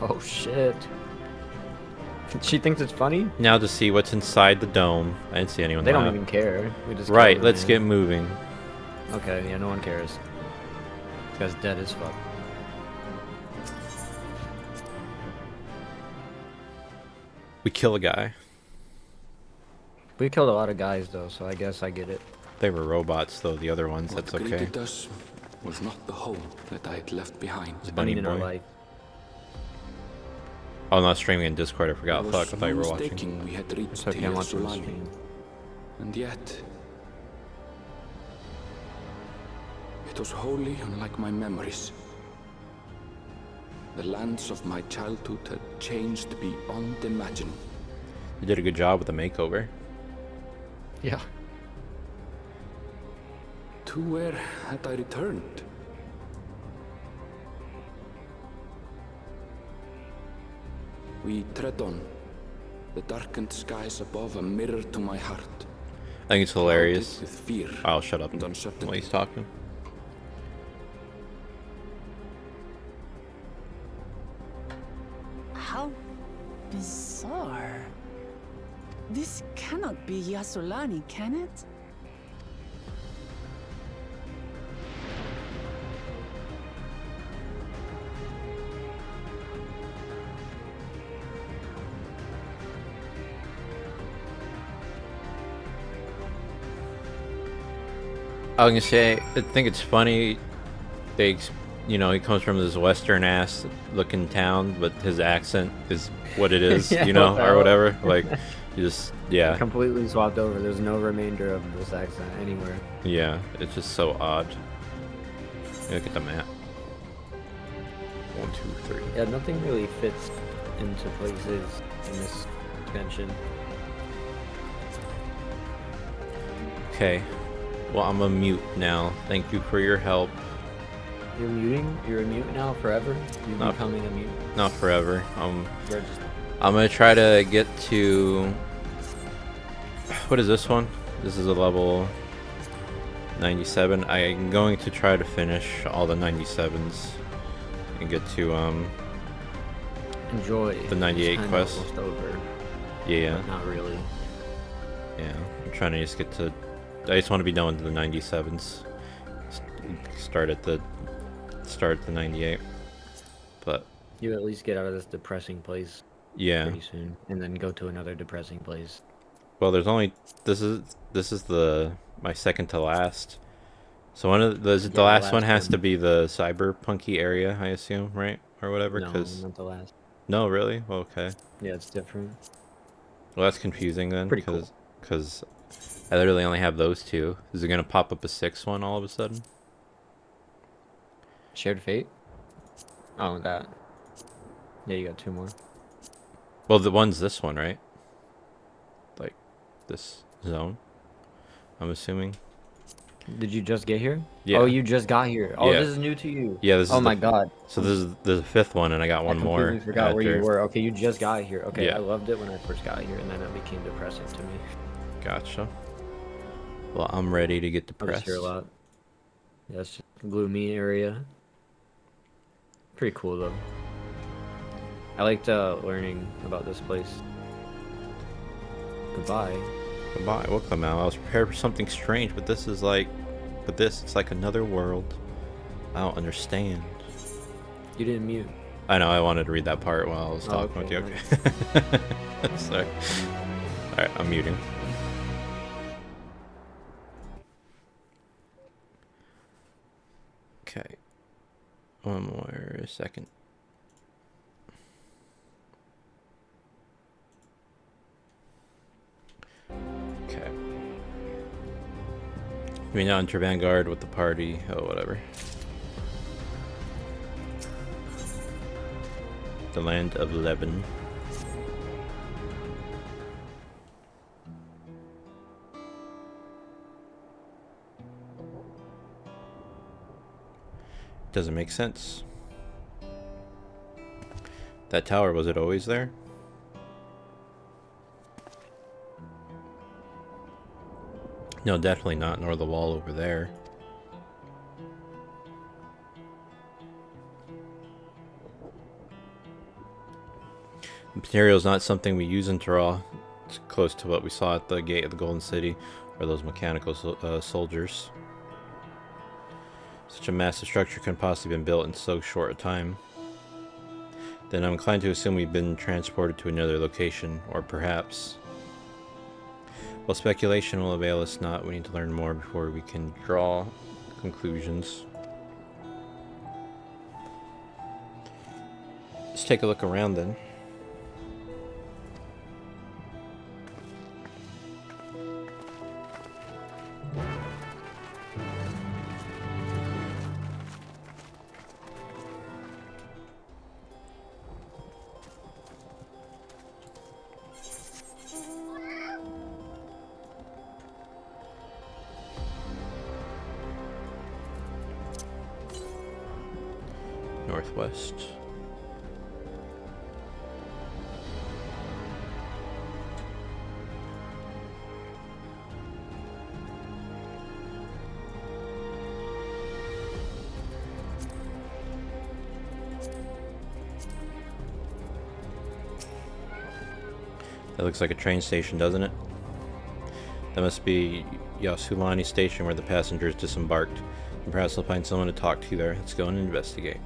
Oh shit. She thinks it's funny? Now to see what's inside the dome. I didn't see anyone They don't laugh. even care. We just Right, killed let's the get man. moving. Okay, yeah, no one cares. This guy's dead as fuck. We kill a guy. We killed a lot of guys though, so I guess I get it. They were robots though, the other ones, What that's okay. greeted us was not the home that I had left behind. It's Bunny in our Boy. life. Oh, not streaming in Discord, I forgot. There Fuck, was I thought you no were watching. mistaking we had reached It's okay, I'm Tir watching the Solani. stream. And yet, it was wholly unlike my memories. The lands of my childhood had changed beyond imagining. You did a good job with the makeover. Yeah. To where had I returned? We tread on, the darkened skies above a mirror to my heart. I think it's hilarious. With fear I'll shut up and uncertainty. while he's talking. How bizarre. This cannot be Yasolani, can it? I was gonna say, I think it's funny. You know, he comes from this western ass looking town, but his accent is what it is, Yeah, you know, what the or hell? whatever. Like, you just, yeah, Completely swapped over. There's no remainder of this accent anywhere. yeah, it's just so odd. Look at the map. 1, 2, 3. Yeah, nothing really fits into places in this expansion. Okay, well, I'm a mute now. Thank you for your help. You're muting? You're a mute now forever? You're Not- becoming a mute? Not forever. You're just... I'm gonna try to get to. What is this one? This is a level 97. I'm going to try to finish all the 97s and get to Enjoy. the 98 It's kinda quest. almost over. Yeah. But not really. Yeah, I'm trying to just get to. I just want to be done with the 97s. Start at the 98. But You at least get out of this depressing place. Yeah. Pretty soon, and then go to another depressing place. well, there's only this is my second to last. So one of the the last one last has one. to be the cyberpunky area, I assume, right, or whatever. No, Cause not the last. no, really, okay. Yeah, it's different. Well, that's confusing then, Pretty cool. because I literally only have those two. Is it gonna pop up a sixth one all of a sudden? Shared fate. Oh, that. Yeah, you got two more. Well, the one's this one, right? Like this zone. I'm assuming. Did you just get here? Yeah. Oh, you just got here. Oh, Yeah. this is new to you. Yeah, this is Oh the- my god. So this is the fifth one, and I got one I more. completely forgot where you after. were. Okay, you just got here. Okay, Yeah. I loved it when I first got here, and then it became depressing to me. Gotcha. Well, I'm ready to get I just depressed. hear a lot. Yeah, it's just a gloomy area. Pretty cool though. I liked learning about this place. Goodbye. Goodbye. Welcome out. I was prepared for something strange, but this is like, it's like another world. I don't understand. You didn't mute. I know. I wanted to read that part while I was Oh, talking okay, with you. Okay. Sorry. All right, I'm muting. Okay. One more second. Okay. We now enter Vanguard with the party. Oh, whatever. The land of Lebanon. Doesn't make sense. That tower, was it always there? No, definitely not, nor the wall over there. Material is not something we use in Terral. It's close to what we saw at the gate of the Golden City, or those mechanical soldiers. Such a massive structure couldn't possibly have been built in so short a time. Then I'm inclined to assume we've been transported to another location, or perhaps... Well, speculation will avail us not. We need to learn more before we can draw conclusions. Let's take a look around then. Northwest. That looks like a train station, doesn't it? That must be Yasulani Station where the passengers disembarked. And perhaps we'll find someone to talk to there. Let's go and investigate.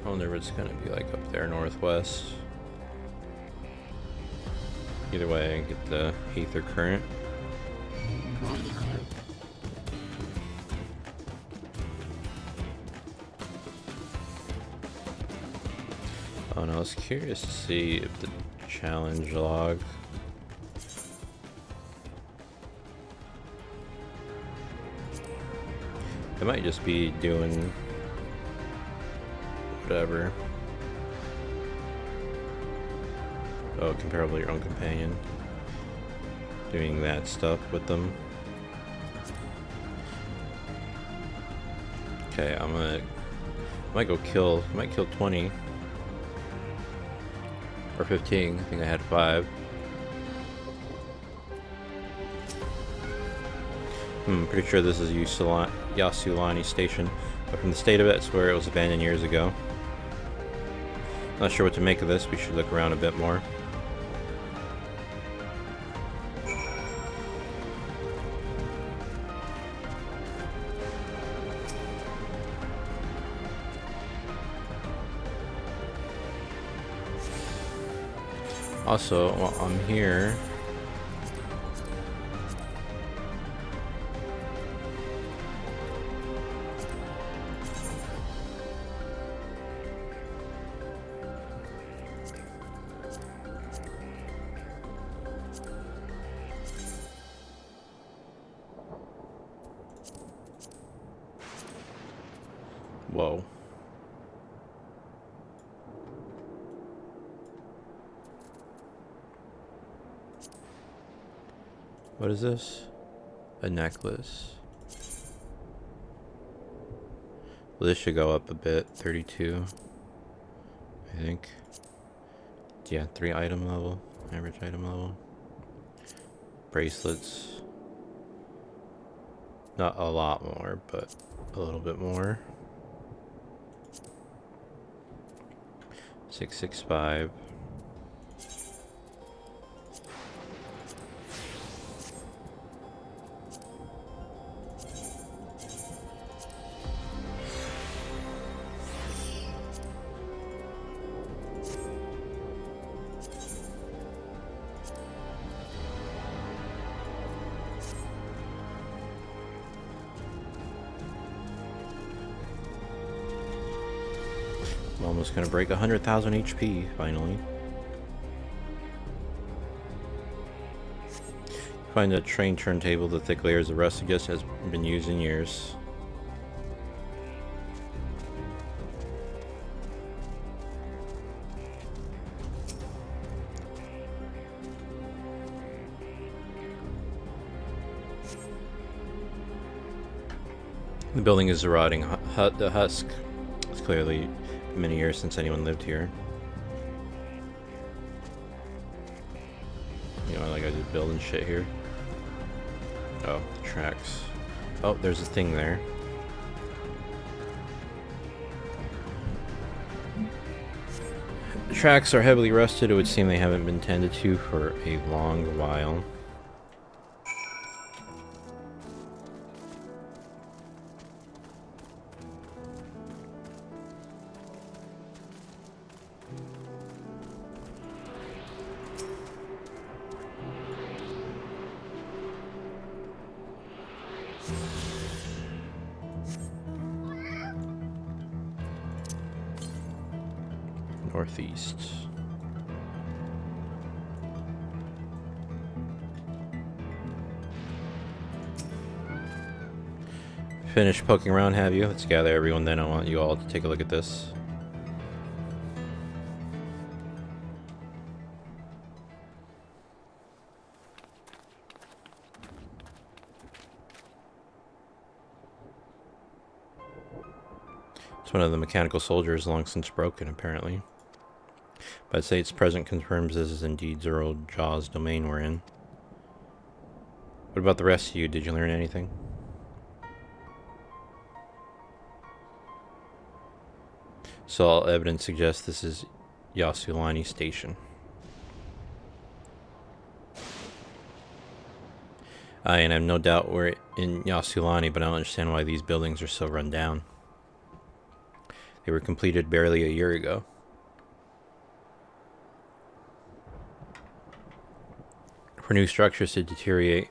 I wonder if it's gonna be like up there northwest. Either way, I get the ether current. Oh, and I was curious to see if the challenge log. It might just be doing whatever. Oh, comparable to your own companion. Doing that stuff with them. Okay, I might kill 20. Or 15, I think I had 5. Pretty sure this is Yasulani Station. But from the state of it, it's where it was abandoned years ago. Not sure what to make of this, we should look around a bit more. Also, while I'm here, whoa. What is this? A necklace. Well, this should go up a bit. 32. I think. Yeah, 3 item level. Average item level. Bracelets. Not a lot more, but a little bit more. 665. I'm almost gonna break 100,000 HP finally. Find a train turntable. The thick layers of rust suggest has been used in years. The building is a rotting the husk. It's clearly many years since anyone lived here. building shit here. Oh, tracks. Oh, there's a thing there. The tracks are heavily rusted. It would seem they haven't been tended to for a long while. Northeast. Finished poking around, have you? Let's gather everyone then. I want you all to take a look at this. It's one of the mechanical soldiers, long since broken, apparently. But I'd say its present confirms this is indeed Zero Jaw's domain we're in. What about the rest of you? Did you learn anything? So all evidence suggests this is Yasulani Station. And I have no doubt we're in Yasulani, but I don't understand why these buildings are so run down. They were completed barely a year ago. For new structures to deteriorate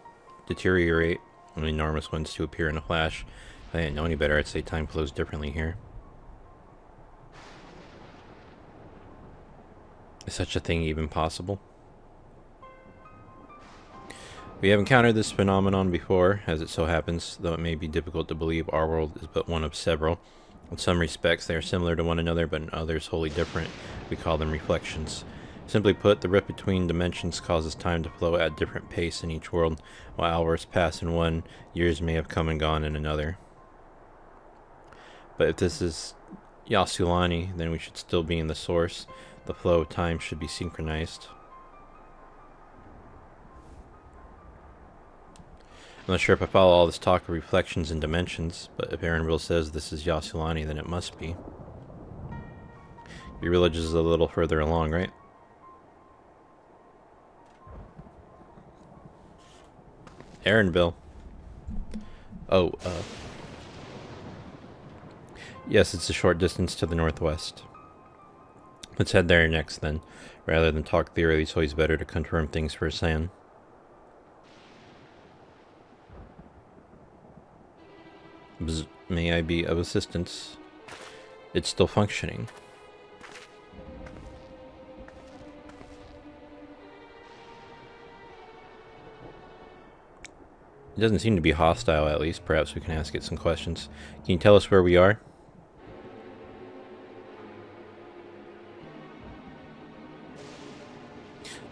and enormous ones to appear in a flash, if I didn't know any better, I'd say time flows differently here. Is such a thing even possible? We have encountered this phenomenon before, as it so happens, though it may be difficult to believe our world is but one of several. In some respects they are similar to one another, but in others wholly different. We call them reflections. Simply put, the rift between dimensions causes time to flow at a different pace in each world. While hours pass in one, years may have come and gone in another. But if this is Yasulani, then we should still be in the source. The flow of time should be synchronized. I'm not sure if I follow all this talk of reflections and dimensions, but if Aaronville says this is Yasulani, then it must be. Your village is a little further along, right? Aaronville. Oh, yes, it's a short distance to the northwest. Let's head there next, then. Rather than talk theory, it's always better to confirm things firsthand. May I be of assistance? It's still functioning. It doesn't seem to be hostile, at least. Perhaps we can ask it some questions. Can you tell us where we are?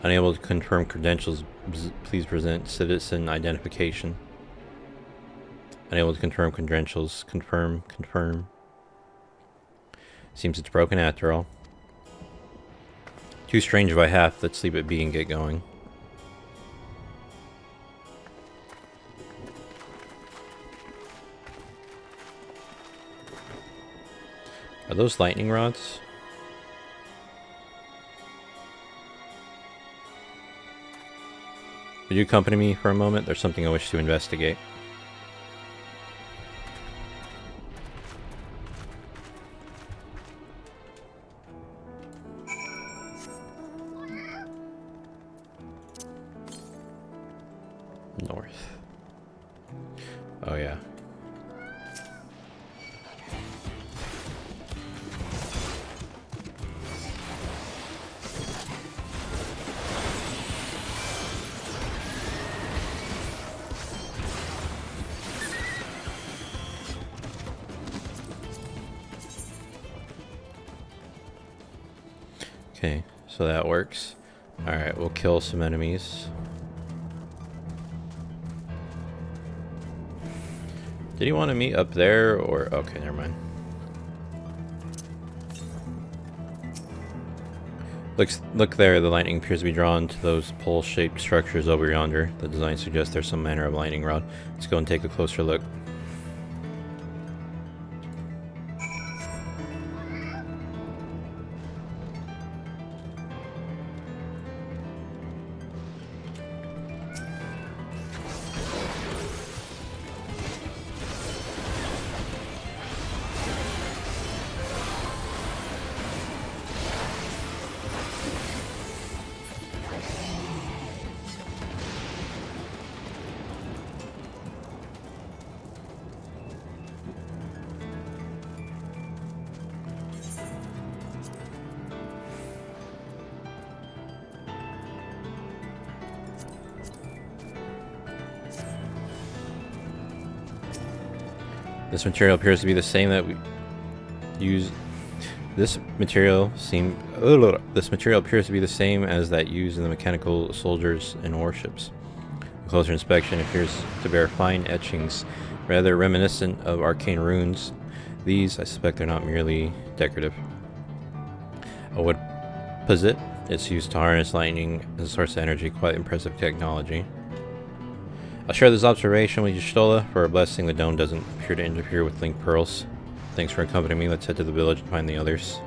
Unable to confirm credentials, please present citizen identification. Unable to confirm credentials. Confirm. Seems it's broken after all. Too strange if I have. Let's leave it be and get going. Are those lightning rods? Would you accompany me for a moment? There's something I wish to investigate. North. Oh yeah. Okay, so that works. Alright, we'll kill some enemies. Did he want to meet up there, or... Okay, never mind. Look there, the lightning appears to be drawn to those pole-shaped structures over yonder. The design suggests there's some manner of lightning rod. Let's go and take a closer look. This material appears to be the same that we use. This material appears to be the same as that used in the mechanical soldiers and warships. A closer inspection appears to bear fine etchings, rather reminiscent of arcane runes. These, I suspect, are not merely decorative. A wood posit. It's used to harness lightning as a source of energy. Quite impressive technology. I'll share this observation with Y'shtola. For a blessing, the dome doesn't appear to interfere with link pearls. Thanks for accompanying me. Let's head to the village and find the others.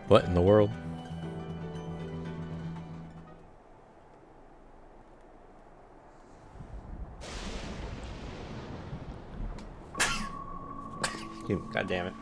What in the world? God damn it.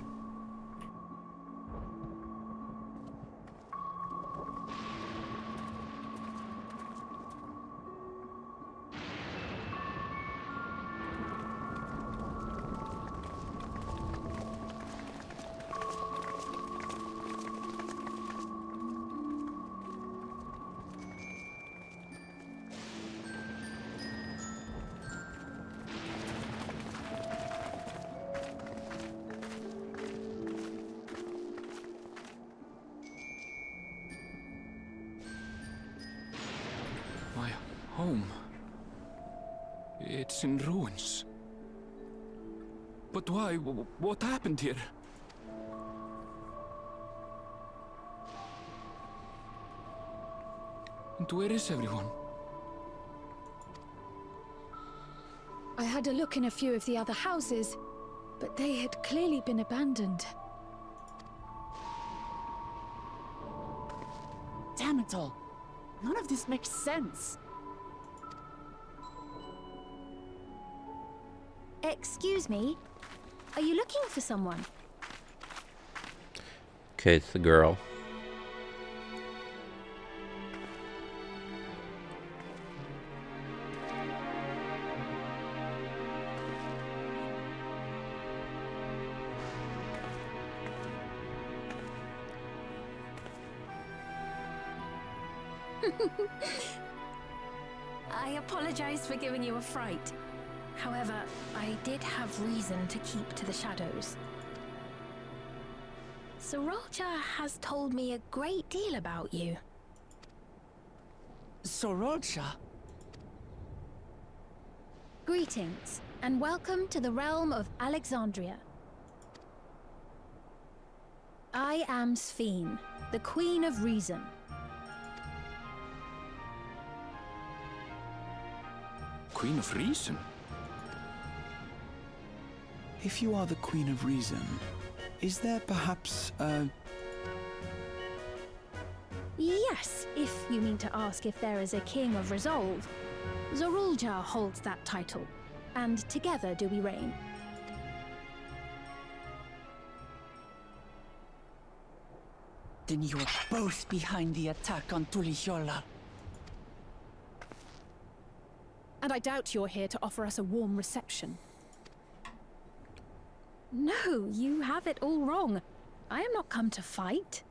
My home. It's in ruins. But why? What happened here? And where is everyone? I had a look in a few of the other houses, but they had clearly been abandoned. Damn it all. None of this makes sense. Excuse me? Are you looking for someone? Okay, it's the girl. I apologize for giving you a fright. However, I did have reason to keep to the shadows. Sorolcha has told me a great deal about you. Sorolcha? Greetings, and welcome to the realm of Alexandria. I am Sphene, the Queen of Reason. Queen of Reason? If you are the Queen of Reason, is there perhaps a... Yes, if you mean to ask if there is a King of Resolve. Zorulja holds that title, and together do we reign. Then you are both behind the attack on Tulishola. And I doubt you're here to offer us a warm reception. No, you have it all wrong. I am not come to fight.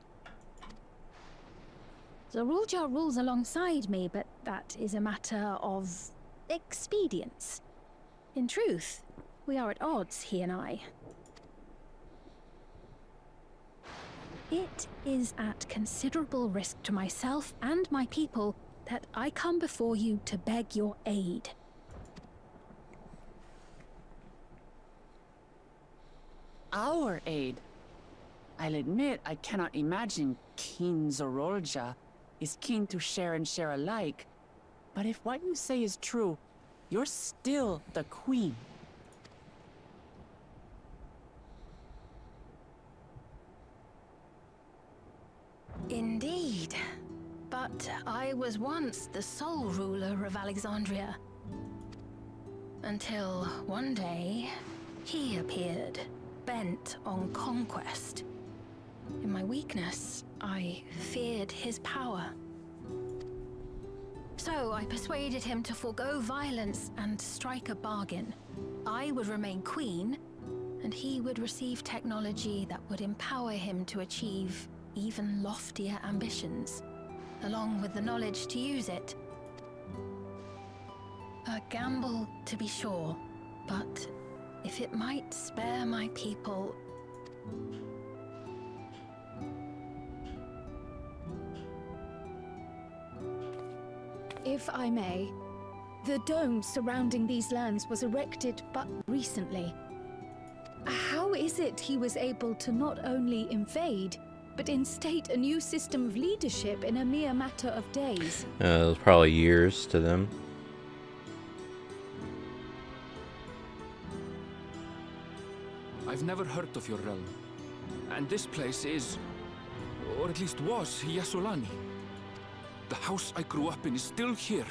Zorulja rules alongside me, but that is a matter of expedience. In truth, we are at odds, he and I. It is at considerable risk to myself and my people that I come before you to beg your aid. Our aid? I'll admit I cannot imagine King Zorolja is keen to share and share alike. But if what you say is true, you're still the queen. Indeed. But I was once the sole ruler of Alexandria. Until one day, he appeared, bent on conquest. In my weakness, I feared his power. So I persuaded him to forego violence and strike a bargain. I would remain queen, and he would receive technology that would empower him to achieve even loftier ambitions, along with the knowledge to use it. A gamble, to be sure, but if it might spare my people... If I may, the dome surrounding these lands was erected but recently. How is it he was able to not only invade, but instate a new system of leadership in a mere matter of days? It was probably years to them. I've never heard of your realm. And this place is, or at least was, Yasolani. The house I grew up in is still here.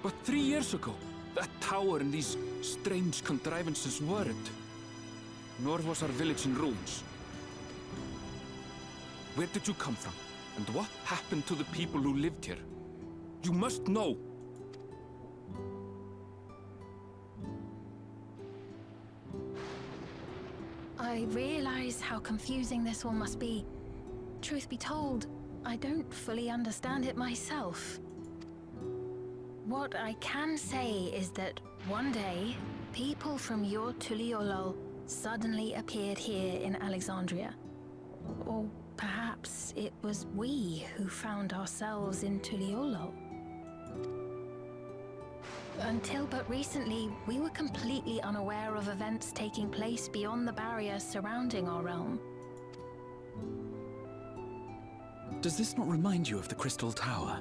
But 3 years ago, that tower and these strange contrivances weren't. Nor was our village in ruins. Where did you come from? And what happened to the people who lived here? You must know! I realize how confusing this all must be. Truth be told, I don't fully understand it myself. What I can say is that one day, people from your Tuliolol suddenly appeared here in Alexandria. Or perhaps it was we who found ourselves in Tuliolol. Until but recently, we were completely unaware of events taking place beyond the barrier surrounding our realm. Does this not remind you of the Crystal Tower?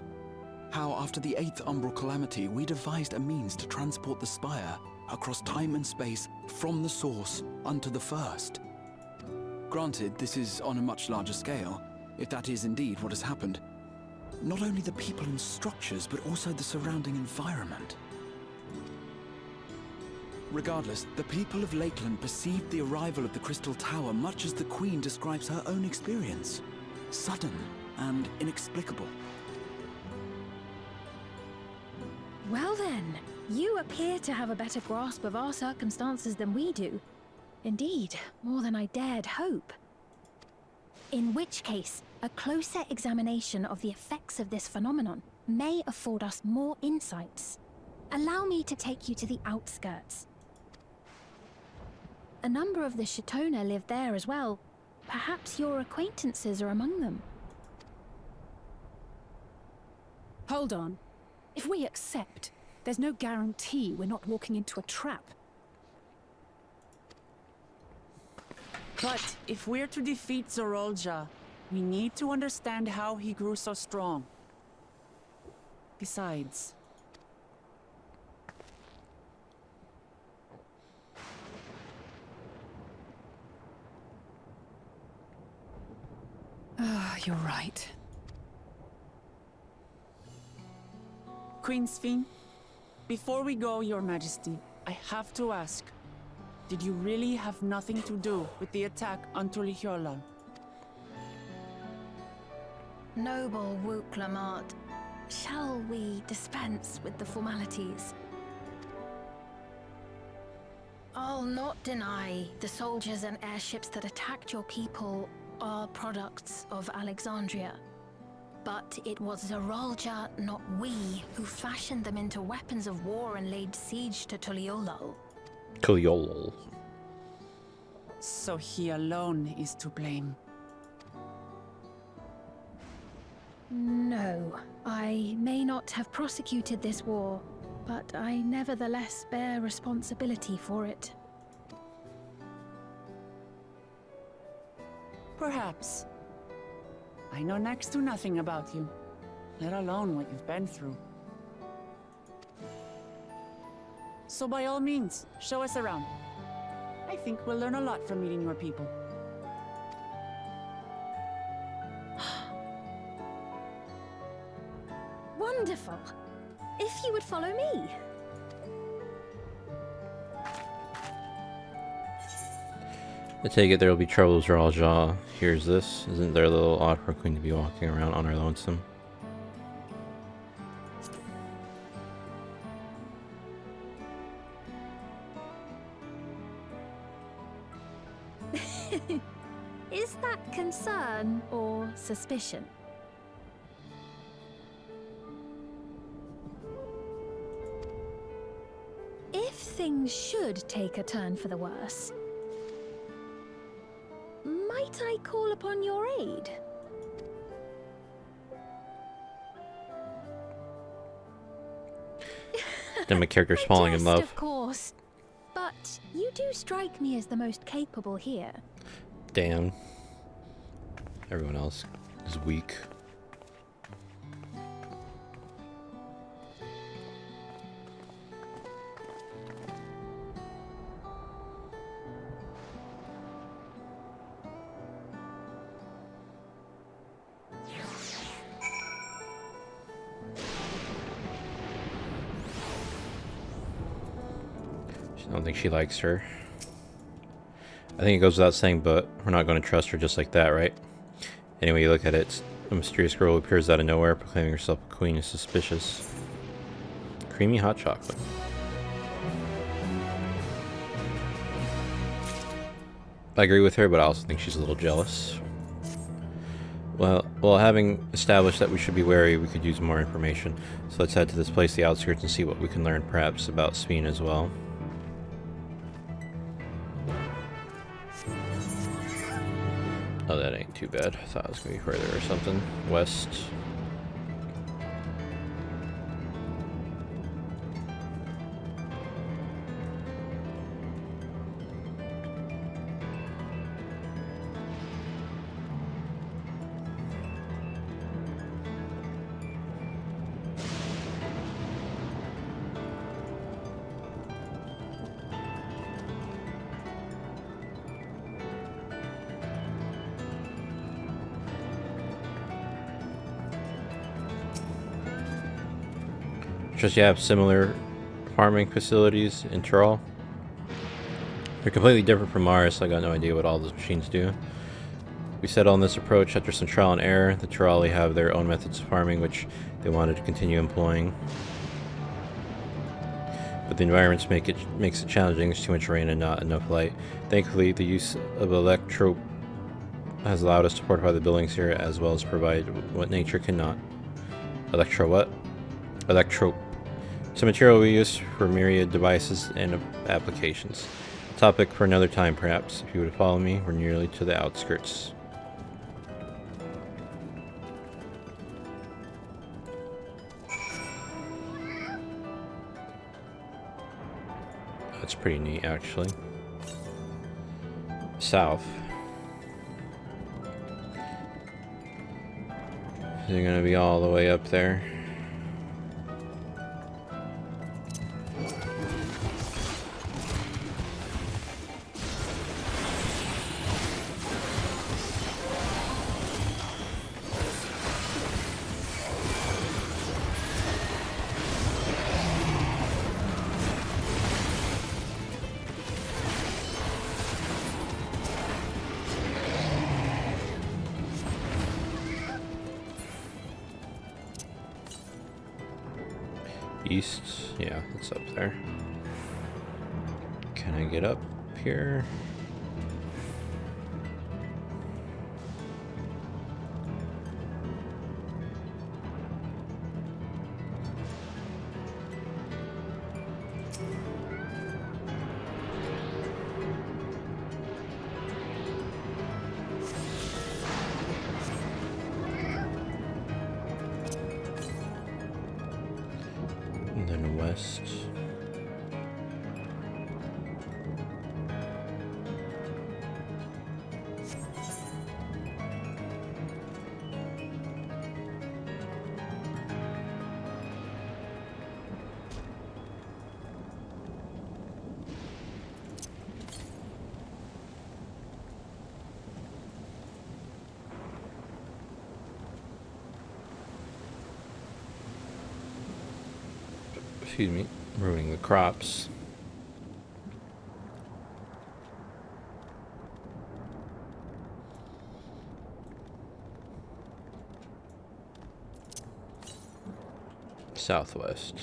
How after the 8th Umbral Calamity, we devised a means to transport the Spire across time and space from the source unto the First. Granted, this is on a much larger scale, if that is indeed what has happened. Not only the people and structures, but also the surrounding environment. Regardless, the people of Lakeland perceived the arrival of the Crystal Tower much as the Queen describes her own experience. Sudden and inexplicable. Well then, you appear to have a better grasp of our circumstances than we do. Indeed, more than I dared hope. In which case, a closer examination of the effects of this phenomenon may afford us more insights. Allow me to take you to the outskirts. A number of the Shitona live there as well. Perhaps your acquaintances are among them. Hold on. If we accept, there's no guarantee we're not walking into a trap. But if we're to defeat Zorolja, we need to understand how he grew so strong. Besides... You're right. Queen Sphene, before we go, Your Majesty, I have to ask, did you really have nothing to do with the attack on Tuliolol? Noble Wook Lamart, shall we dispense with the formalities? I'll not deny the soldiers and airships that attacked your people are products of Alexandria. But it was Zeralja, not we, who fashioned them into weapons of war and laid siege to Tuliolol. Tuliolol. So he alone is to blame. No, I may not have prosecuted this war, but I nevertheless bear responsibility for it. Perhaps. I know next to nothing about you, let alone what you've been through. So by all means, show us around. I think we'll learn a lot from meeting your people. Wonderful. If you would follow me. I take it there will be trouble as Zeralja hears this. Isn't there a little odd for a queen to be walking around on her lonesome? Is that concern or suspicion? If things should take a turn for the worse, might I call upon your aid? Then my character's falling in love. Of course, but you do strike me as the most capable here. Damn. Everyone else is weak. I don't think she likes her. I think it goes without saying, but we're not going to trust her just like that, right? Anyway, you look at it, a mysterious girl who appears out of nowhere, proclaiming herself a queen is suspicious. Creamy hot chocolate. I agree with her, but I also think she's a little jealous. Well, having established that we should be wary, we could use more information. So let's head to this place, the outskirts, and see what we can learn, perhaps, about Sveen as well. Oh, that ain't too bad. I thought it was gonna be further or something. West. Just you have similar farming facilities in Tyrol. They're completely different from ours, so I got no idea what all those machines do. We settled on this approach after some trial and error. The Tyroli have their own methods of farming, which they wanted to continue employing. But the environment makes it challenging. There's too much rain and not enough light. Thankfully, the use of electrope has allowed us to fortify the buildings here, as well as provide what nature cannot. Electro what? Electrope. It's a material we use for myriad devices and applications. A topic for another time, perhaps. If you would follow me, we're nearly to the outskirts. That's pretty neat, actually. South. They're gonna be all the way up there. East? Yeah, it's up there. Can I get up here? And then west. Excuse me, ruining the crops. Southwest.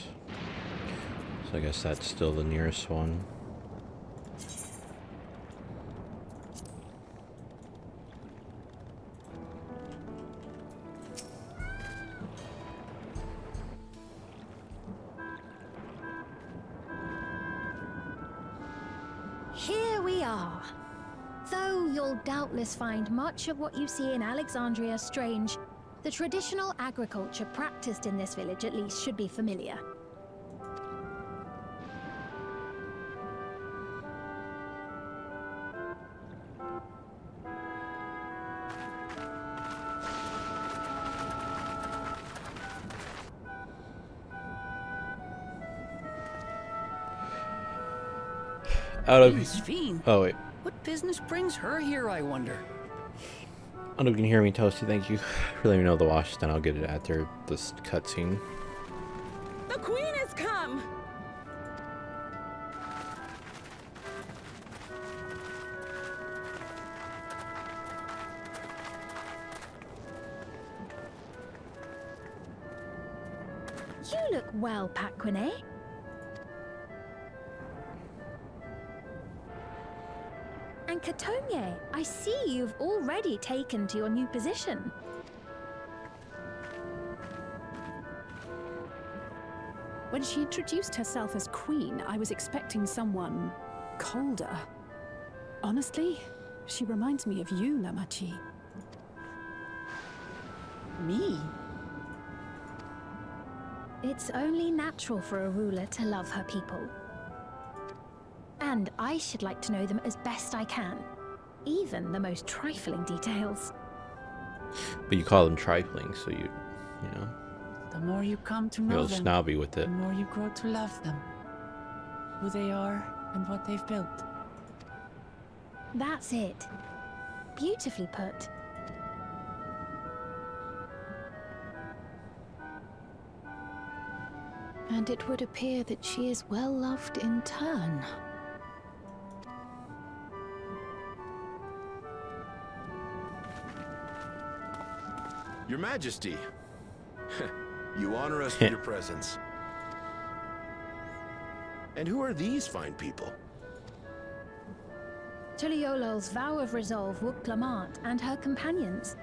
So I guess that's still the nearest one. Here we are. Though you'll doubtless find much of what you see in Alexandria strange, the traditional agriculture practiced in this village at least should be familiar. Out of Fiend. Oh wait, What business brings her here, I wonder? I don't know if you can hear me, Toasty. Thank you for letting me know the wash. Then I'll get it after this cutscene. The queen has come! You look well, Paquine. And Katonye, I see you've already taken to your new position. When she introduced herself as queen, I was expecting someone colder. Honestly, she reminds me of you, Namachi. Me? It's only natural for a ruler to love her people. And I should like to know them as best I can, even the most trifling details. But you call them trifling, so you know. The more you come to You're a know little them, snobby with the it. more you grow to love them. Who they are and what they've built. That's it. Beautifully put. And it would appear that she is well loved in turn. Your Majesty, you honor us with your presence. And who are these fine people? Tuliolo's vow of resolve Wuklamant and her companions.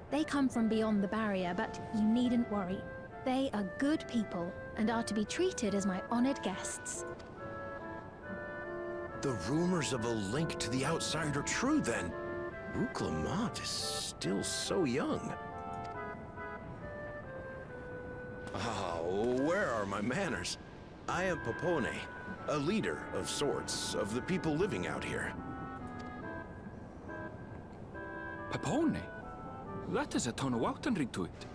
They come from beyond the barrier, but you needn't worry. They are good people and are to be treated as my honored guests. The rumors of a link to the outside are true, then. Lamont is still so young. Ah, where are my manners? I am Popone, a leader of sorts of the people living out here. Papone? That is a Tonawautan ring to it.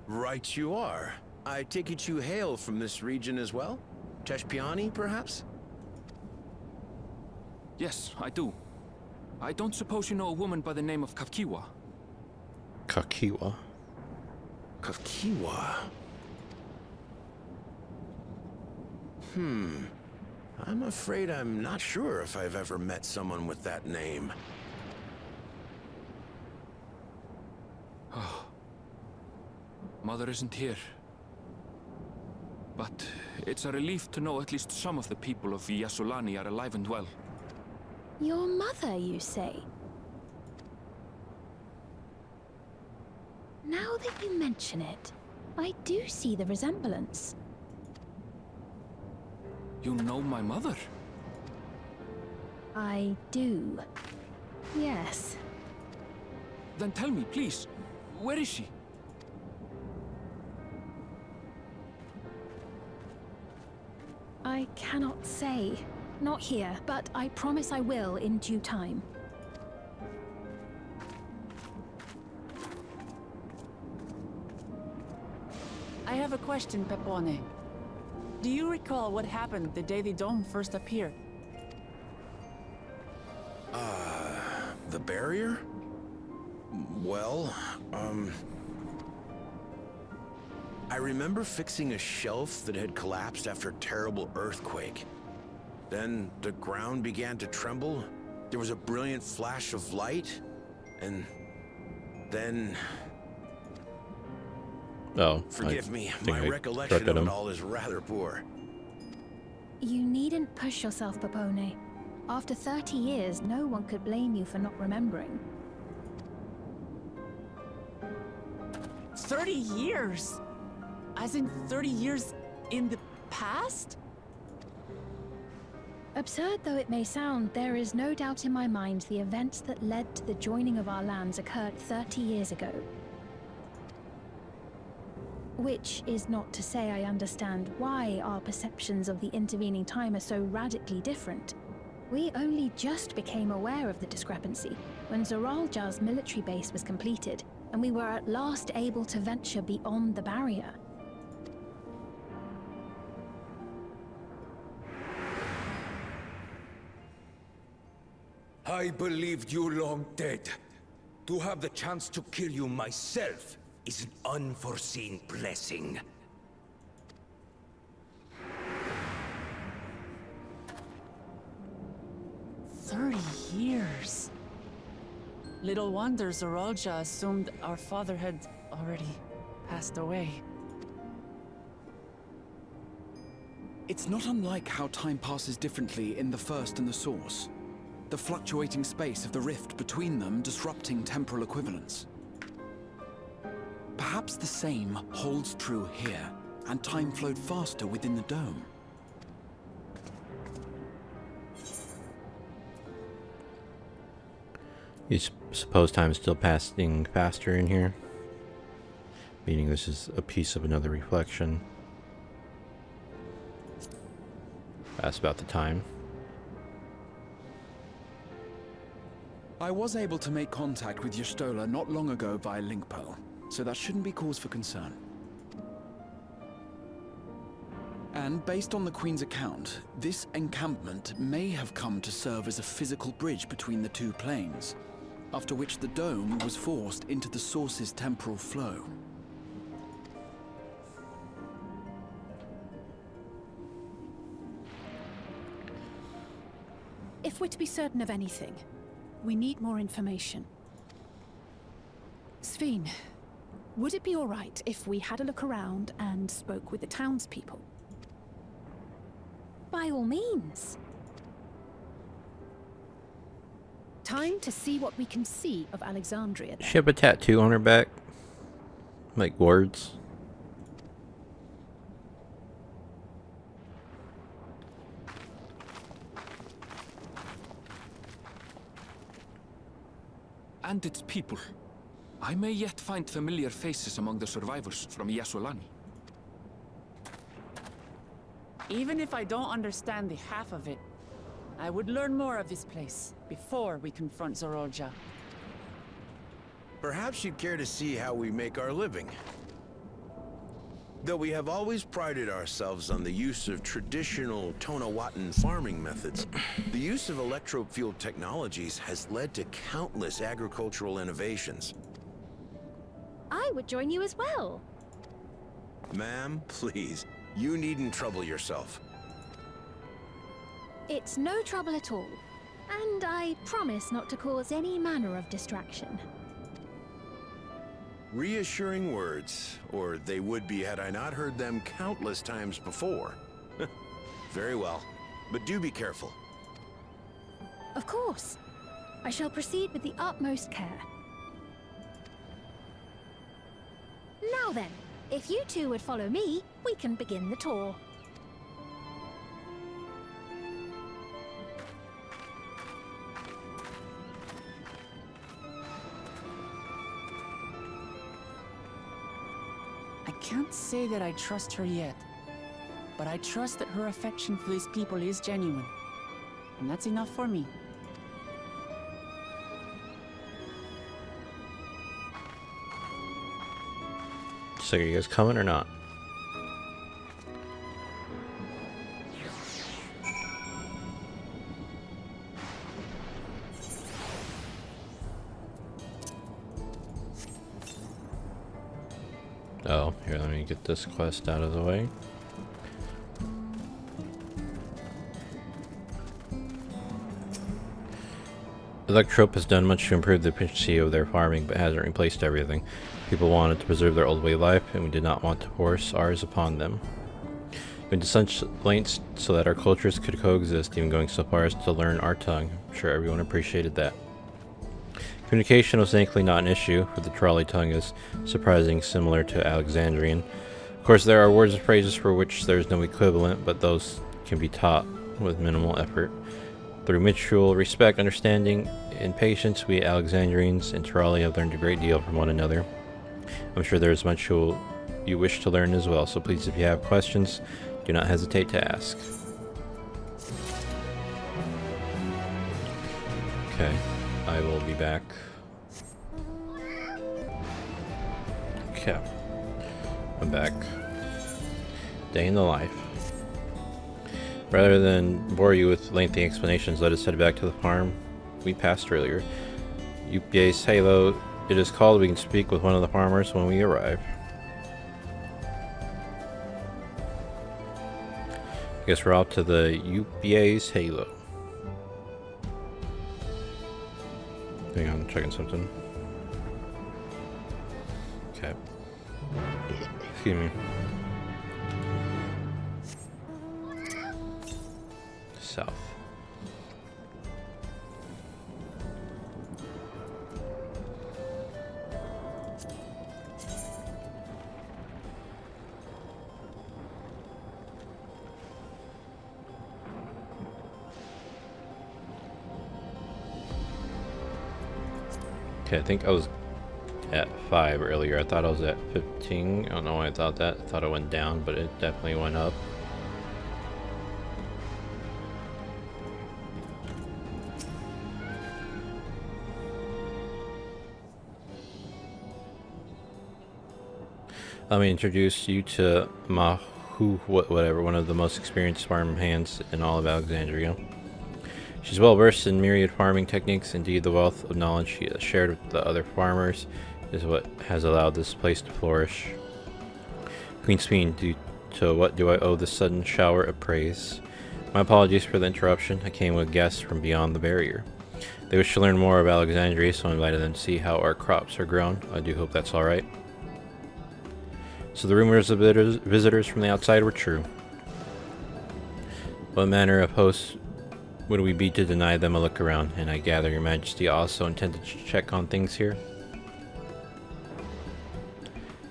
Right you are. I take it you hail from this region as well? Teshpiani, perhaps? Yes, I do. I don't suppose you know a woman by the name of Kafkiwa? Kakiwa. Kafkiwa? I'm afraid I'm not sure if I've ever met someone with that name. Mother isn't here. But it's a relief to know at least some of the people of Yasulani are alive and well. Your mother, you say? Now that you mention it, I do see the resemblance. You know my mother? I do. Yes. Then tell me, please, where is she? I cannot say. Not here, but I promise I will in due time. I have a question, Pepone. Do you recall what happened the day the dome first appeared? The barrier? Well, I remember fixing a shelf that had collapsed after a terrible earthquake. Then the ground began to tremble. There was a brilliant flash of light, and then... Oh, forgive me, my I recollection struck at of him. it all is rather poor. You needn't push yourself, Pepone. After 30 years, no one could blame you for not remembering. 30 years? As in 30 years in the past? Absurd though it may sound, there is no doubt in my mind the events that led to the joining of our lands occurred 30 years ago. Which is not to say I understand why our perceptions of the intervening time are so radically different. We only just became aware of the discrepancy when Zoralja's military base was completed, and we were at last able to venture beyond the barrier. I believed you long dead. To have the chance to kill you myself is an unforeseen blessing. Years. Little wonder Zoralja assumed our father had already passed away. It's not unlike how time passes differently in the First and the Source. The fluctuating space of the rift between them disrupting temporal equivalence. Perhaps the same holds true here, and time flowed faster within the dome. You suppose time is still passing faster in here? Meaning this is a piece of another reflection. That's about the time. I was able to make contact with Y'shtola not long ago via link pearl, so that shouldn't be cause for concern. And based on the Queen's account, this encampment may have come to serve as a physical bridge between the two planes, after which the dome was forced into the Source's temporal flow. If we're to be certain of anything, we need more information. Sveen, would it be all right if we had a look around and spoke with the townspeople? By all means. Time to see what we can see of Alexandria then. She have a tattoo on her back? Like words? And its people. I may yet find familiar faces among the survivors from Yasulani. Even if I don't understand the half of it, I would learn more of this place before we confront Zoralja. Perhaps you'd care to see how we make our living. Though we have always prided ourselves on the use of traditional Tonawatan farming methods, the use of electro-fueled technologies has led to countless agricultural innovations. I would join you as well. Ma'am, please, you needn't trouble yourself. It's no trouble at all. And I promise not to cause any manner of distraction. Reassuring words, or they would be had I not heard them countless times before. Very well, but do be careful. Of course. I shall proceed with the utmost care. Now then, if you two would follow me, we can begin the tour. I can't say that I trust her yet, but I trust that her affection for these people is genuine. And that's enough for me. So are you guys coming or not? Oh, here, let me get this quest out of the way. Electrope has done much to improve the efficiency of their farming, but hasn't replaced everything. People wanted to preserve their old way of life, and we did not want to force ours upon them. We went to such lengths so that our cultures could coexist, even going so far as to learn our tongue. I'm sure everyone appreciated that. Communication was thankfully not an issue, for the trolley tongue is surprisingly similar to Alexandrian. Of course, there are words and phrases for which there is no equivalent, but those can be taught with minimal effort. Through mutual respect, understanding, and patience, we Alexandrians and Trolley have learned a great deal from one another. I'm sure there is much you wish to learn as well, so please, if you have questions, do not hesitate to ask. Okay, I will be back. Okay, I'm back. Day in the life. Rather than bore you with lengthy explanations, let us head back to the farm we passed earlier. UPA's Halo, it is called. We can speak with one of the farmers when we arrive. I guess we're out to the UPA's Halo. Hang on, I'm checking something. Okay. Excuse me. South. Okay, I think I was at 5 earlier. I thought I was at 15. I don't know why I thought that. I thought it went down, but it definitely went up. Let me introduce you to Mahu, whatever, one of the most experienced farm hands in all of Alexandria. She's well versed in myriad farming techniques. Indeed, the wealth of knowledge she has shared with the other farmers is what has allowed this place to flourish. Queen Speen, to what do I owe this sudden shower of praise? My apologies for the interruption. I came with guests from beyond the barrier. They wish to learn more of Alexandria, so I invited them to see how our crops are grown. I do hope that's alright. So the rumors of visitors from the outside were true. What manner of hosts would we be to deny them a look around? And I gather your majesty also intended to check on things here?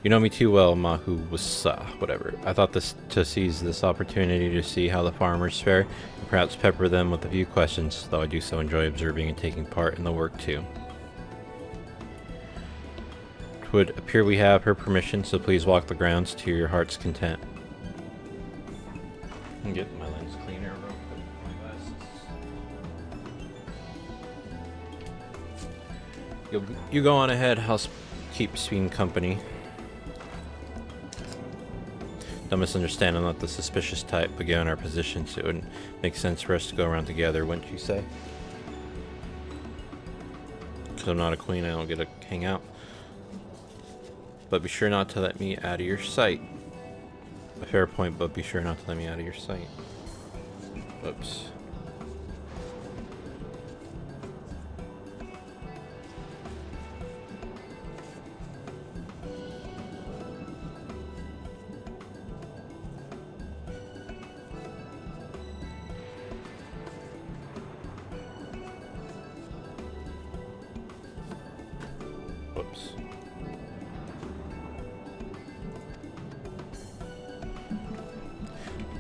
You know me too well, Mahu Wasa, whatever. I thought to seize this opportunity to see how the farmers fare, and perhaps pepper them with a few questions, though I do so enjoy observing and taking part in the work too. It would appear we have her permission, so please walk the grounds to your heart's content. I'll get my lens cleaner real quick. My glasses. You go on ahead, I'll keep Speen company. Don't misunderstand, I'm not the suspicious type, but given our positions, it wouldn't make sense for us to go around together, wouldn't you say? Because I'm not a queen, I don't get to hang out. But be sure not to let me out of your sight. A fair point, but be sure not to let me out of your sight. Oops.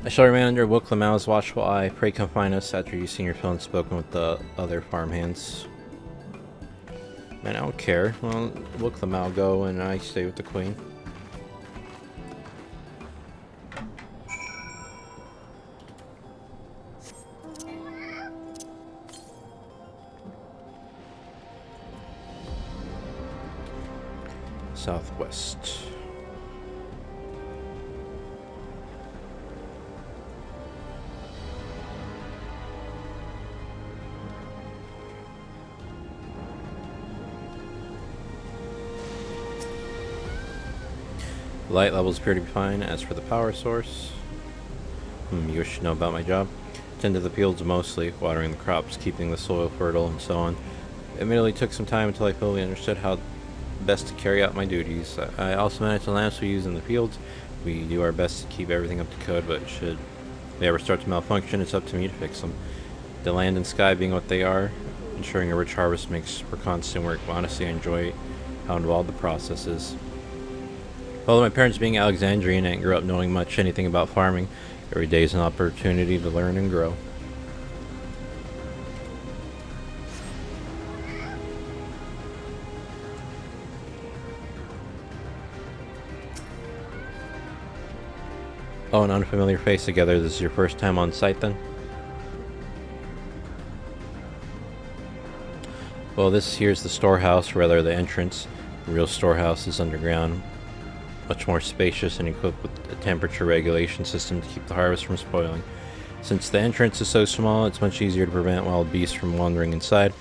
I shall remain under Wook Lamal's watchful eye. Pray come find us after you've seen your fill and spoken with the other farmhands. Man, I don't care. Well, Wook Lamal go and I stay with the queen. Southwest. Light levels appear to be fine. As for the power source, you should know about my job. Tend to the fields mostly, watering the crops, keeping the soil fertile, and so on. It admittedly took some time until I fully understood how best to carry out my duties. I also manage the lamps we use in the fields. We do our best to keep everything up to code, but should they ever start to malfunction, it's up to me to fix them. The land and sky being what they are, ensuring a rich harvest makes for constant work. Honestly, I enjoy how involved the process is. Although my parents being Alexandrian, I didn't grow up knowing much anything about farming. Every day is an opportunity to learn and grow. Oh, an unfamiliar face together. This is your first time on site then? Well, this here's the storehouse, rather the entrance. The real storehouse is underground. Much more spacious and equipped with a temperature regulation system to keep the harvest from spoiling. Since the entrance is so small, it's much easier to prevent wild beasts from wandering inside,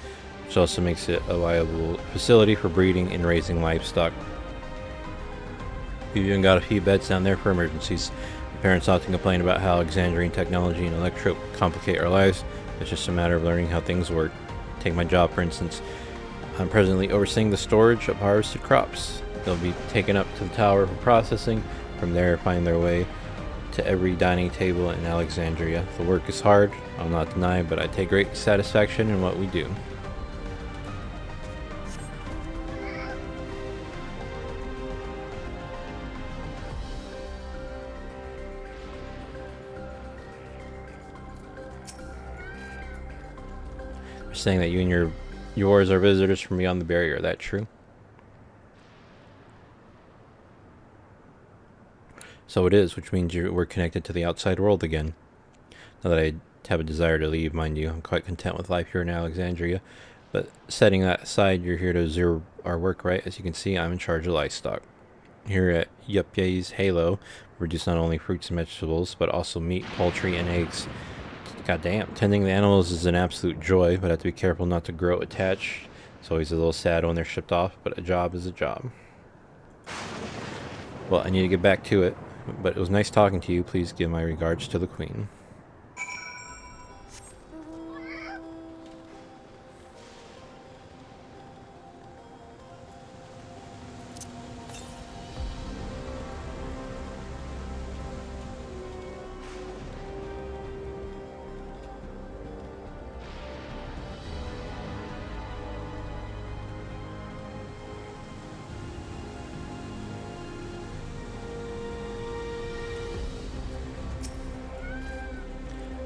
which also makes it a viable facility for breeding and raising livestock. We've even got a few beds down there for emergencies. My parents often complain about how Alexandrian technology and electro complicate our lives. It's just a matter of learning how things work. Take my job, for instance. I'm presently overseeing the storage of harvested crops. They'll be taken up to the tower for processing. From there, find their way to every dining table in Alexandria. The work is hard, I'll not deny, but I take great satisfaction in what we do. They're saying that you and yours are visitors from beyond the barrier. Is that true? So it is, which means we're connected to the outside world again. Not that I have a desire to leave, mind you. I'm quite content with life here in Alexandria. But setting that aside, you're here to observe our work, right? As you can see, I'm in charge of livestock. Here at Yupye's Halo, we produce not only fruits and vegetables, but also meat, poultry, and eggs. Goddamn, tending the animals is an absolute joy, but I have to be careful not to grow attached. It's always a little sad when they're shipped off, but a job is a job. Well, I need to get back to it. But it was nice talking to you. Please give my regards to the Queen.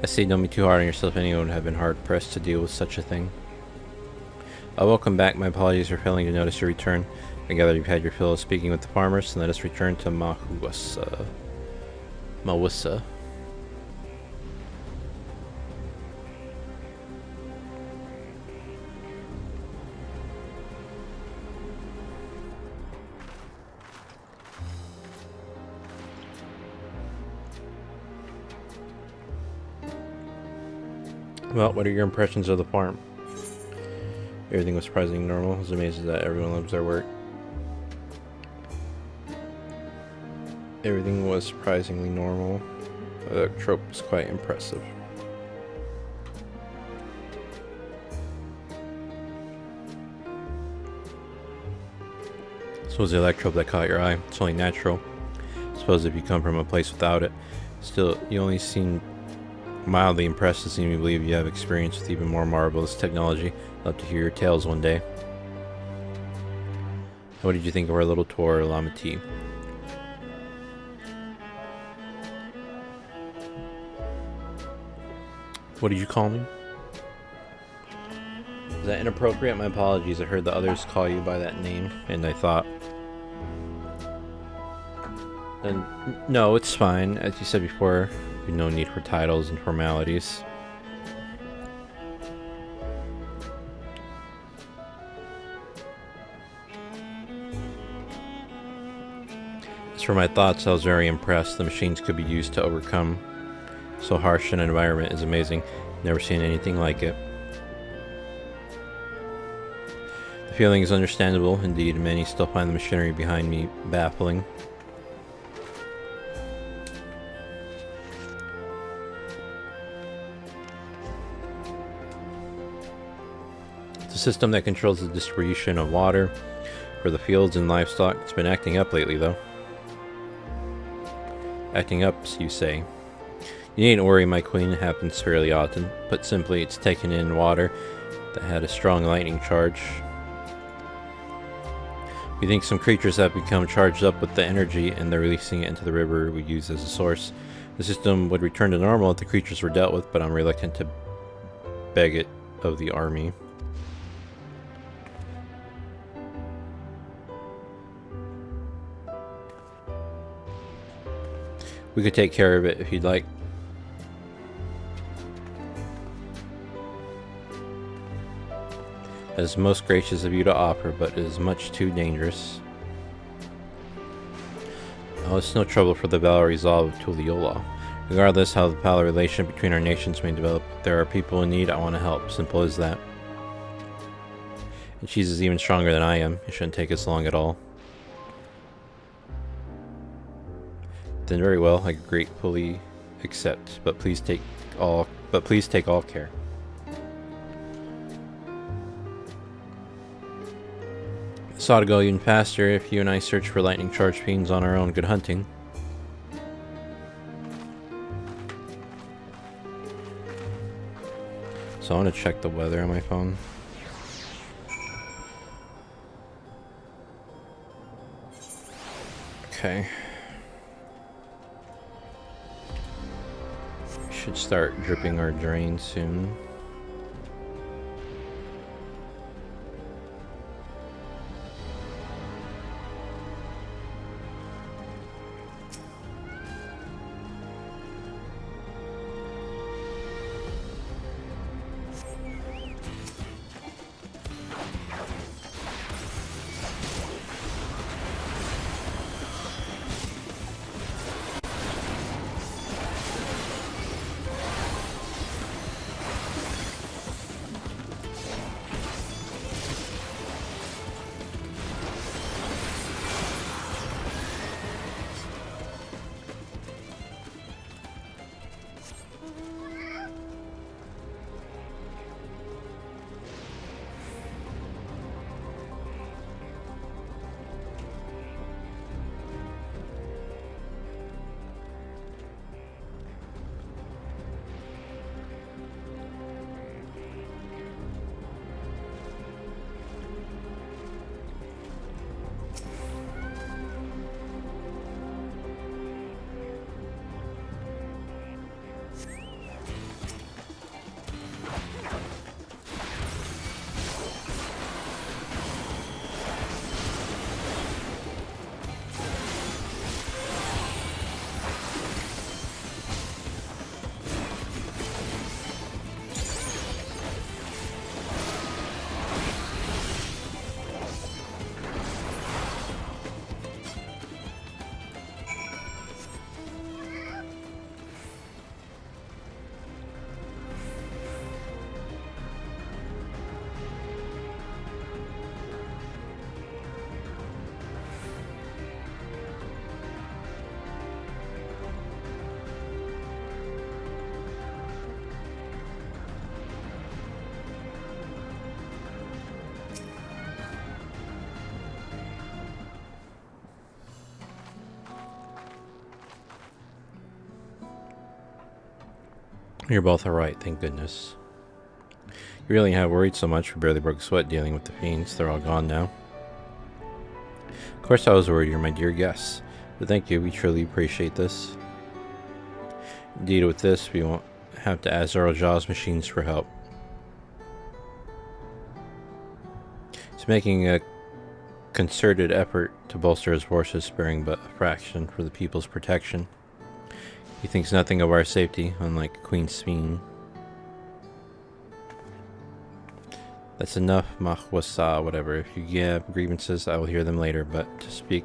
I say don't be too hard on yourself. Anyone would have been hard pressed to deal with such a thing. Welcome back. My apologies for failing to notice your return. I gather you've had your fill of speaking with the farmers, so let us return to Mawusa. Well, what are your impressions of the farm? Everything was surprisingly normal. I was amazed that everyone loves their work. Everything was surprisingly normal. The trope was quite impressive. So was the electrope that caught your eye? It's only natural. I suppose if you come from a place without it. Still, you only seem mildly impressed to see me believe you have experience with even more marvelous technology. I'd love to hear your tales one day. What did you think of our little tour, Lamati? What did you call me? Is that inappropriate? My apologies. I heard the others call you by that name, and I thought... And no, it's fine. As you said before, no need for titles and formalities. As for my thoughts, I was very impressed. The machines could be used to overcome so harsh an environment is amazing. Never seen anything like it. The feeling is understandable. Indeed, many still find the machinery behind me baffling. It's a system that controls the distribution of water for the fields and livestock. It's been acting up lately, though. Acting up, you say? You needn't worry, my queen. It happens fairly often. Put simply, it's taken in water that had a strong lightning charge. We think some creatures have become charged up with the energy and they're releasing it into the river we use as a source. The system would return to normal if the creatures were dealt with, but I'm reluctant to beg it of the army. We could take care of it if you'd like. That is most gracious of you to offer, but it is much too dangerous. Oh, it's no trouble for the valor resolve of Tuliyola. Regardless how the power relation between our nations may develop, if there are people in need, I want to help. Simple as that. And she's even stronger than I am. It shouldn't take us long at all. Then very well, I gratefully accept, but please take all care. This ought to go even faster if you and I search for lightning charged fiends on our own. Good hunting. So I want to check the weather on my phone. Okay. Should start dripping our drain soon. You're both alright, thank goodness. You really have worried so much, we barely broke a sweat dealing with the fiends. They're all gone now. Of course I was worried, you're my dear guests. But thank you, we truly appreciate this. Indeed, with this, we won't have to ask Zorojaw's machines for help. He's making a concerted effort to bolster his forces, sparing but a fraction for the people's protection. He thinks nothing of our safety, unlike Queen Sphene. That's enough, Mahwasa, whatever. If you have grievances, I will hear them later, but to speak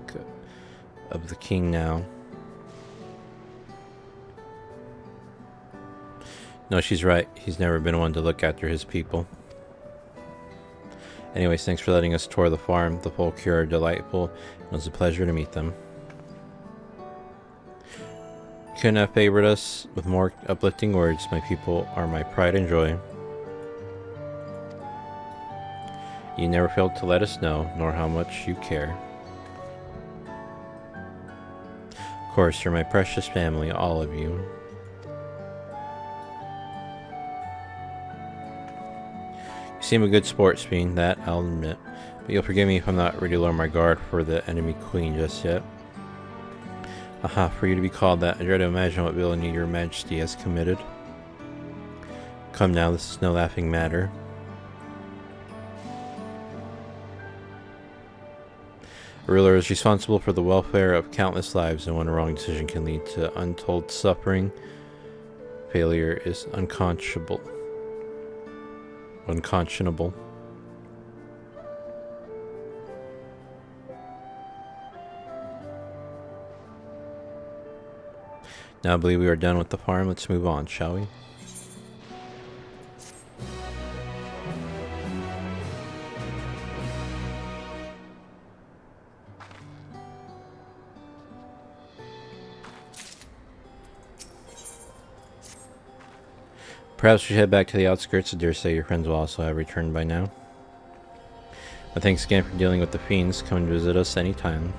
of the king now. No, she's right. He's never been one to look after his people. Anyways, thanks for letting us tour the farm. The folk here are delightful. It was a pleasure to meet them. You couldn't have favored us with more uplifting words. My people are my pride and joy. You never failed to let us know, nor how much you care. Of course, you're my precious family, all of you. You seem a good sport, Sphene, that I'll admit. But you'll forgive me if I'm not ready to lower my guard for the enemy queen just yet. Aha, for you to be called that, I dread to imagine what villainy your majesty has committed. Come now, this is no laughing matter. A ruler is responsible for the welfare of countless lives, and one wrong decision can lead to untold suffering. Failure is unconscionable. Unconscionable. Now I believe we are done with the farm. Let's move on, shall we? Perhaps we should head back to the outskirts. I dare say your friends will also have returned by now. But thanks again for dealing with the fiends. Come and visit us anytime.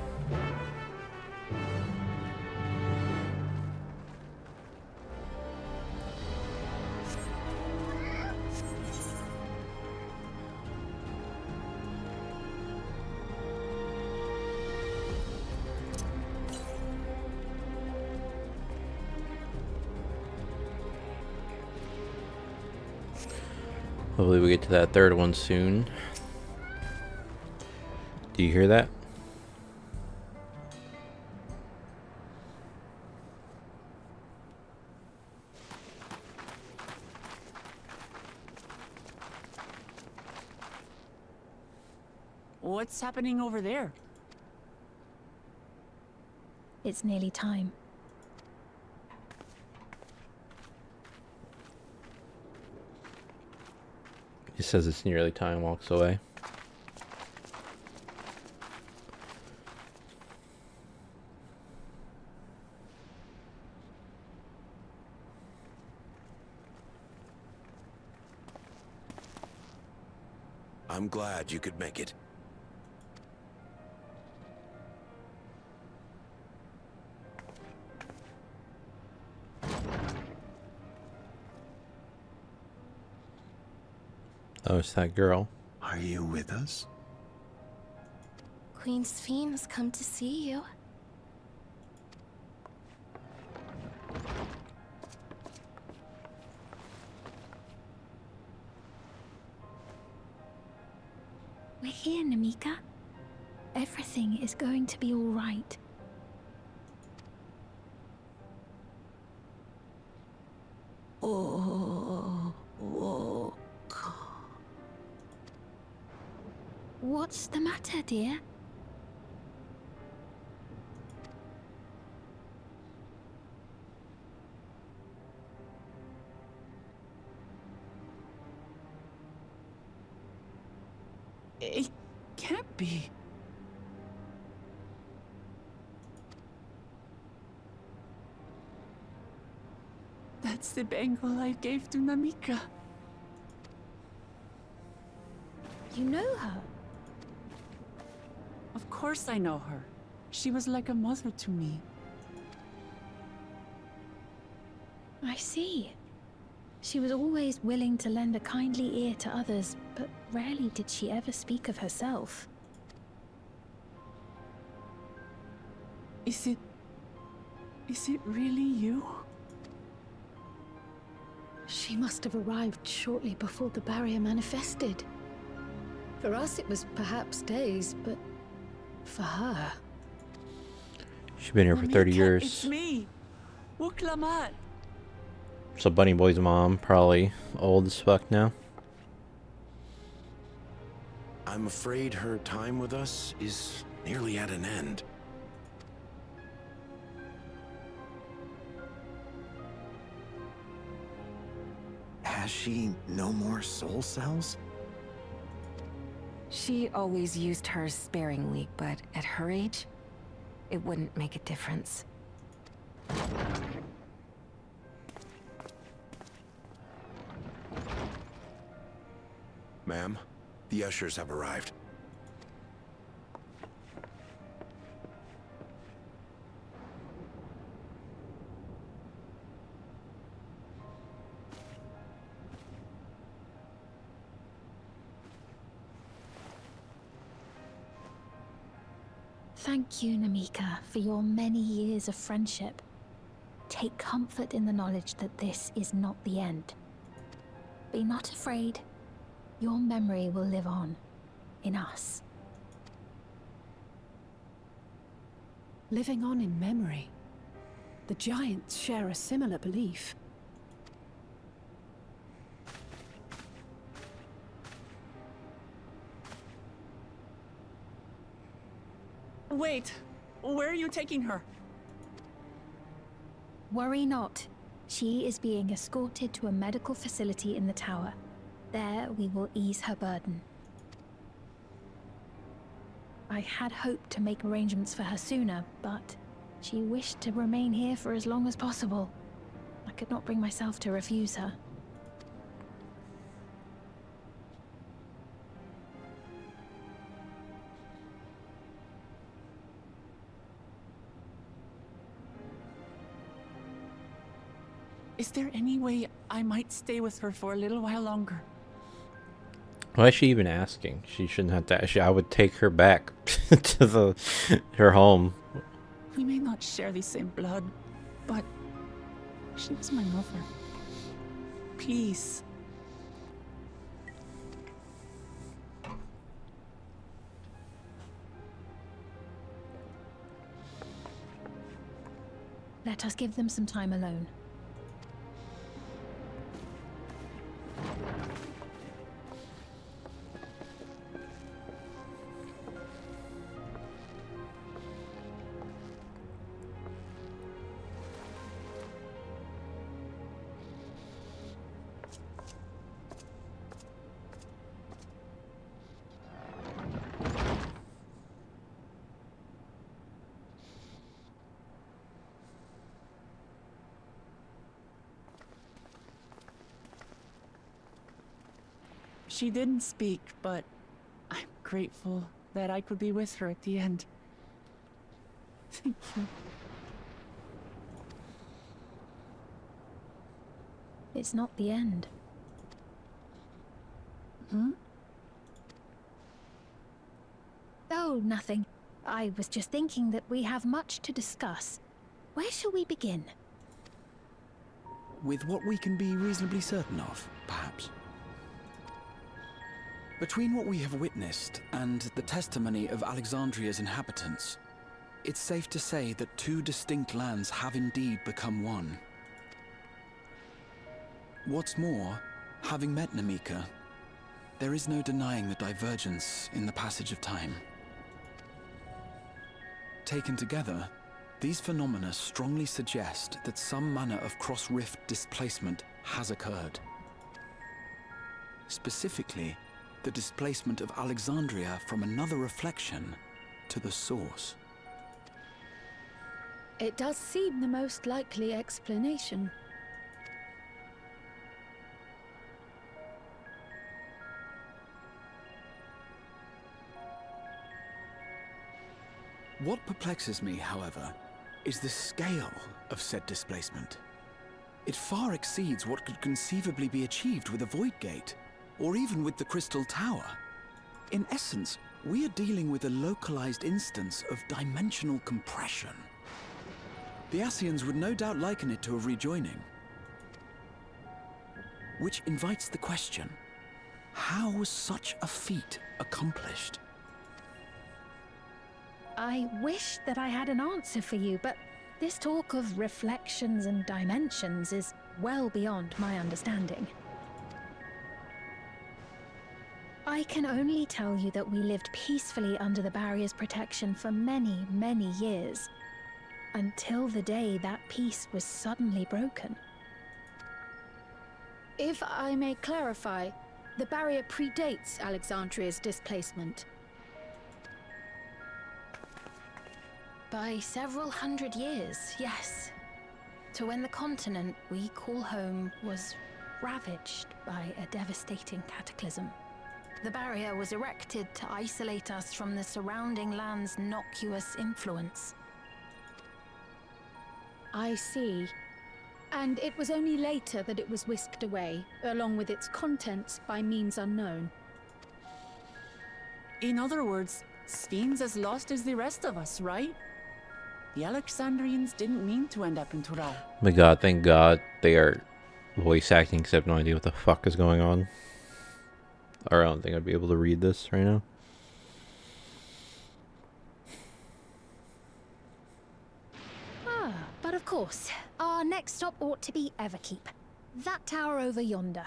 Hopefully we get to that third one soon. Do you hear that? What's happening over there? It's nearly time. He says it's nearly time, walks away. I'm glad you could make it. Oh, it's that girl. Are you with us? Queen Sphene has come to see you. We're here, Namika. Everything is going to be all right. What's the matter, dear? It can't be. That's the bangle I gave to Namika. You know her? Of course I know her. She was like a mother to me. I see. She was always willing to lend a kindly ear to others, but rarely did she ever speak of herself. Is it really you? She must have arrived shortly before the barrier manifested. For us, it was perhaps days, but for her... She's been here for 30 years. It's me, Wuklamat. So Bunny Boy's mom, probably old as fuck now. I'm afraid her time with us is nearly at an end. Has she no more soul cells? She always used hers sparingly, but at her age, it wouldn't make a difference. Ma'am, the ushers have arrived. Thank you, Namika, for your many years of friendship. Take comfort in the knowledge that this is not the end. Be not afraid. Your memory will live on, in us. Living on in memory. The giants share a similar belief. Wait, where are you taking her? Worry not. She is being escorted to a medical facility in the tower. There we will ease her burden. I had hoped to make arrangements for her sooner, but she wished to remain here for as long as possible. I could not bring myself to refuse her. Is there any way I might stay with her for a little while longer? Why is she even asking? She shouldn't have to. I would take her back to her home. We may not share the same blood, but she was my mother. Please. Let us give them some time alone. She didn't speak, but I'm grateful that I could be with her at the end. Thank you. It's not the end. Hmm? Oh, nothing. I was just thinking that we have much to discuss. Where shall we begin? With what we can be reasonably certain of, perhaps. Between what we have witnessed and the testimony of Alexandria's inhabitants, it's safe to say that two distinct lands have indeed become one. What's more, having met Namika, there is no denying the divergence in the passage of time. Taken together, these phenomena strongly suggest that some manner of cross-rift displacement has occurred. Specifically, the displacement of Alexandria from another reflection to the source. It does seem the most likely explanation. What perplexes me, however, is the scale of said displacement. It far exceeds what could conceivably be achieved with a Void Gate, or even with the Crystal Tower. In essence, we are dealing with a localized instance of dimensional compression. The Ascians would no doubt liken it to a rejoining. Which invites the question, how was such a feat accomplished? I wish that I had an answer for you, but this talk of reflections and dimensions is well beyond my understanding. I can only tell you that we lived peacefully under the barrier's protection for many, many years, until the day that peace was suddenly broken. If I may clarify, the barrier predates Alexandria's displacement. By several hundred years, yes. To when the continent we call home was ravaged by a devastating cataclysm. The barrier was erected to isolate us from the surrounding land's noxious influence. I see. And it was only later that it was whisked away, along with its contents, by means unknown. In other words, Sphinx as lost as the rest of us, right? The Alexandrians didn't mean to end up in Tural. Oh my god, thank god they are voice acting, because I have no idea what the fuck is going on. Or I don't think I'd be able to read this right now. But of course, our next stop ought to be Everkeep. That tower over yonder.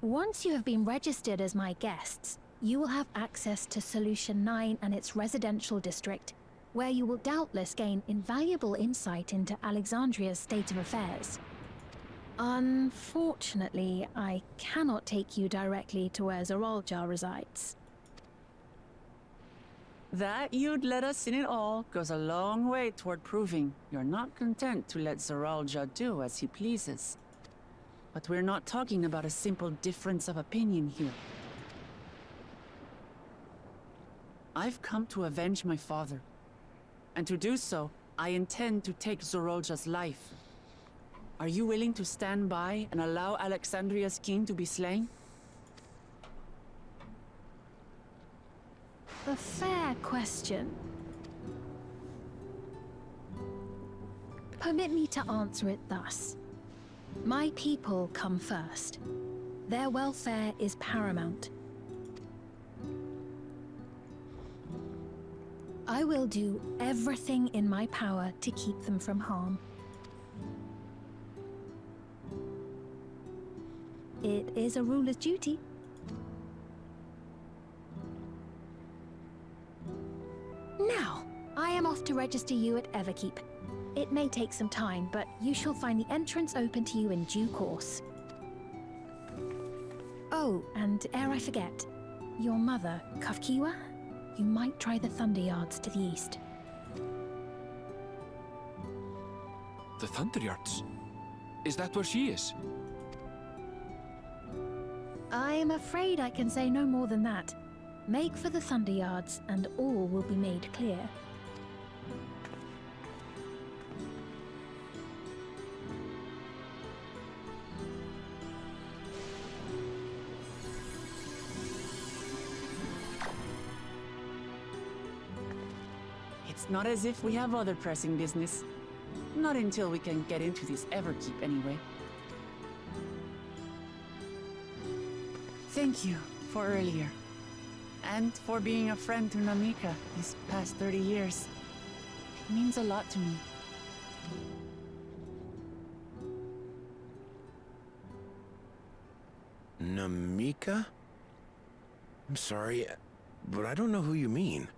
Once you have been registered as my guests, you will have access to Solution 9 and its residential district, where you will doubtless gain invaluable insight into Alexandria's state of affairs. Unfortunately, I cannot take you directly to where Zoraljar resides. That you'd let us in it all goes a long way toward proving you're not content to let Zoraljar do as he pleases. But we're not talking about a simple difference of opinion here. I've come to avenge my father. And to do so, I intend to take Zoraljar's life. Are you willing to stand by and allow Alexandria's king to be slain? A fair question. Permit me to answer it thus. My people come first. Their welfare is paramount. I will do everything in my power to keep them from harm. It is a ruler's duty. Now, I am off to register you at Everkeep. It may take some time, but you shall find the entrance open to you in due course. Oh, and ere I forget, your mother, Kafkiwa, you might try the Thunder Yards to the east. The Thunder Yards? Is that where she is? I'm afraid I can say no more than that. Make for the Thunder Yards, and all will be made clear. It's not as if we have other pressing business. Not until we can get into this Everkeep, anyway. Thank you for earlier. And for being a friend to Namika these past 30 years. It means a lot to me. Namika? I'm sorry, but I don't know who you mean.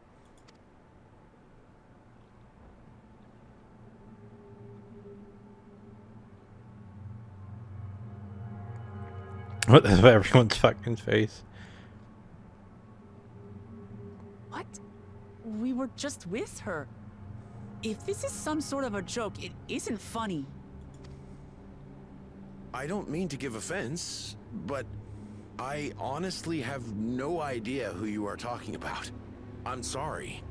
What the everyone's fucking face? What? We were just with her. If this is some sort of a joke, it isn't funny. I don't mean to give offense, but I honestly have no idea who you are talking about. I'm sorry.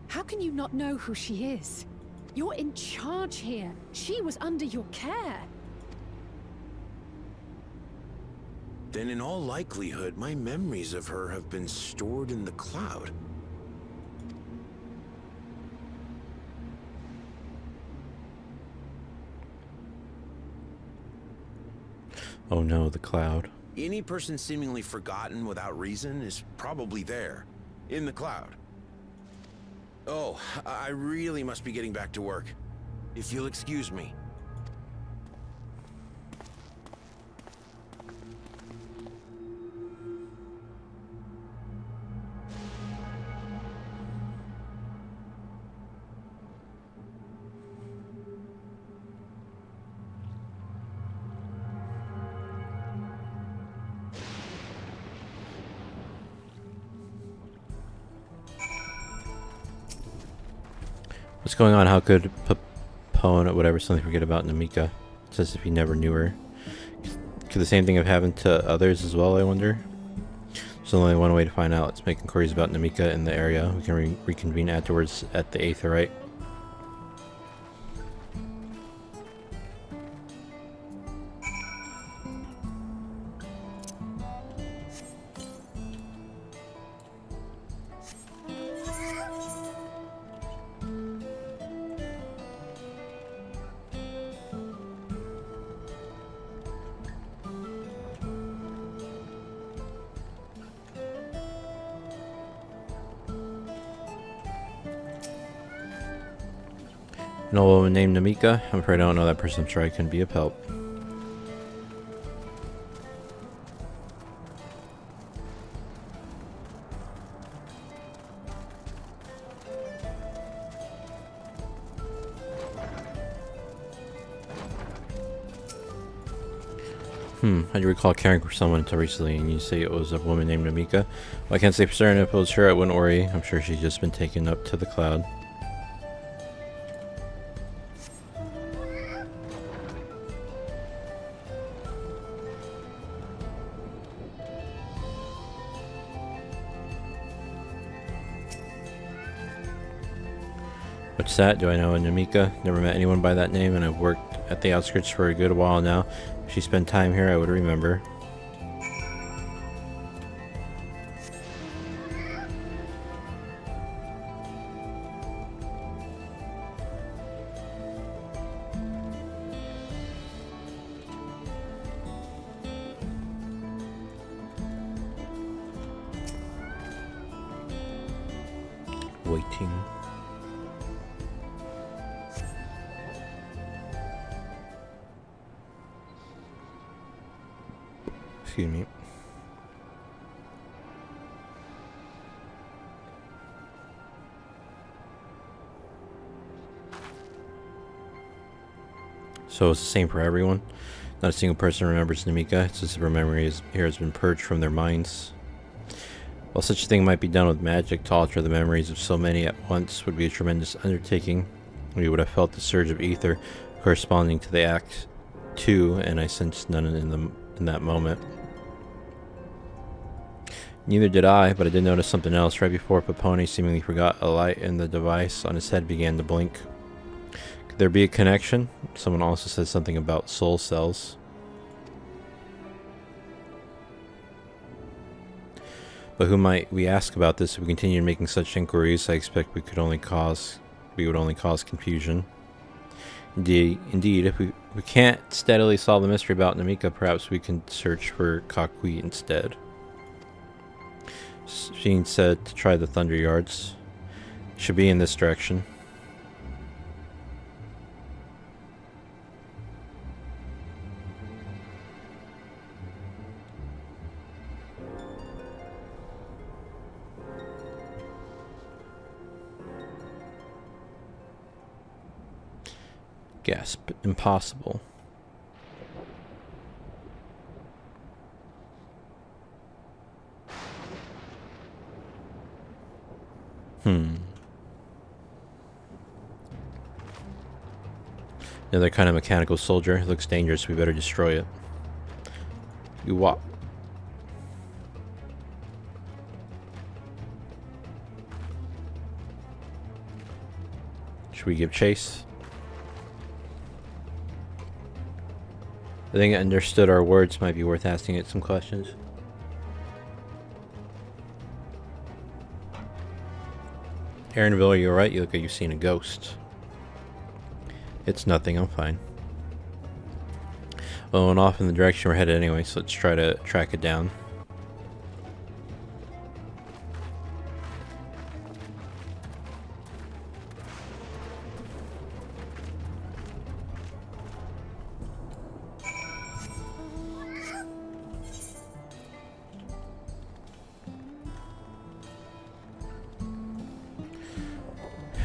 How can you not know who she is? You're in charge here. She was under your care. Then in all likelihood, my memories of her have been stored in the cloud. Oh no, the cloud. Any person seemingly forgotten without reason is probably there, in the cloud. Oh, I really must be getting back to work. If you'll excuse me. What's going on? How could Papone, whatever, something forget about Namika? It's as if he never knew her. Could the same thing have happened to others as well, I wonder? There's only one way to find out. Let's make inquiries about Namika in the area. We can reconvene afterwards at the Aetheryte. An old woman named Namika? I'm afraid I don't know that person. I'm sure I can be of help. I do recall caring for someone until recently, and you say it was a woman named Namika. Well, I can't say for certain. If it was her, I wouldn't worry. I'm sure she's just been taken up to the cloud. What's that? Do I know a Namika? Never met anyone by that name, and I've worked at the outskirts for a good while now. If she spent time here, I would remember. Waiting. Excuse me. So it's the same for everyone? Not a single person remembers Namika. It's as if her memory here has been purged from their minds. While such a thing might be done with magic, to alter the memories of so many at once would be a tremendous undertaking. We would have felt the surge of ether corresponding to the act too, and I sensed none in that moment. Neither did I, but I did notice something else. Right before Papone seemingly forgot, a light in the device on his head began to blink. Could there be a connection? Someone also said something about soul cells. But who might we ask about this? If we continued making such inquiries, I expect we would only cause confusion. Indeed, if we can't steadily solve the mystery about Namika, perhaps we can search for Kakui instead. Sheen said to try the Thunder Yards. Should be in this direction. Gasp. Impossible. Another kind of mechanical soldier. It looks dangerous. We better destroy it. You what? Should we give chase? I think I understood our words. Might be worth asking it some questions. Aaronville, are you alright? You look like you've seen a ghost. It's nothing, I'm fine. Well, it went off in the direction we're headed anyway, so let's try to track it down.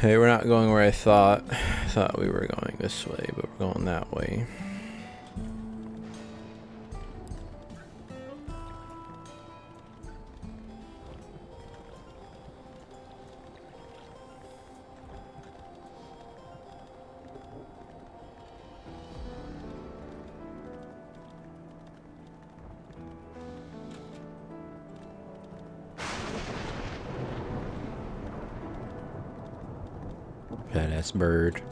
Hey, we're not going where I thought. I thought we were going this way, but we're going that way. Badass bird.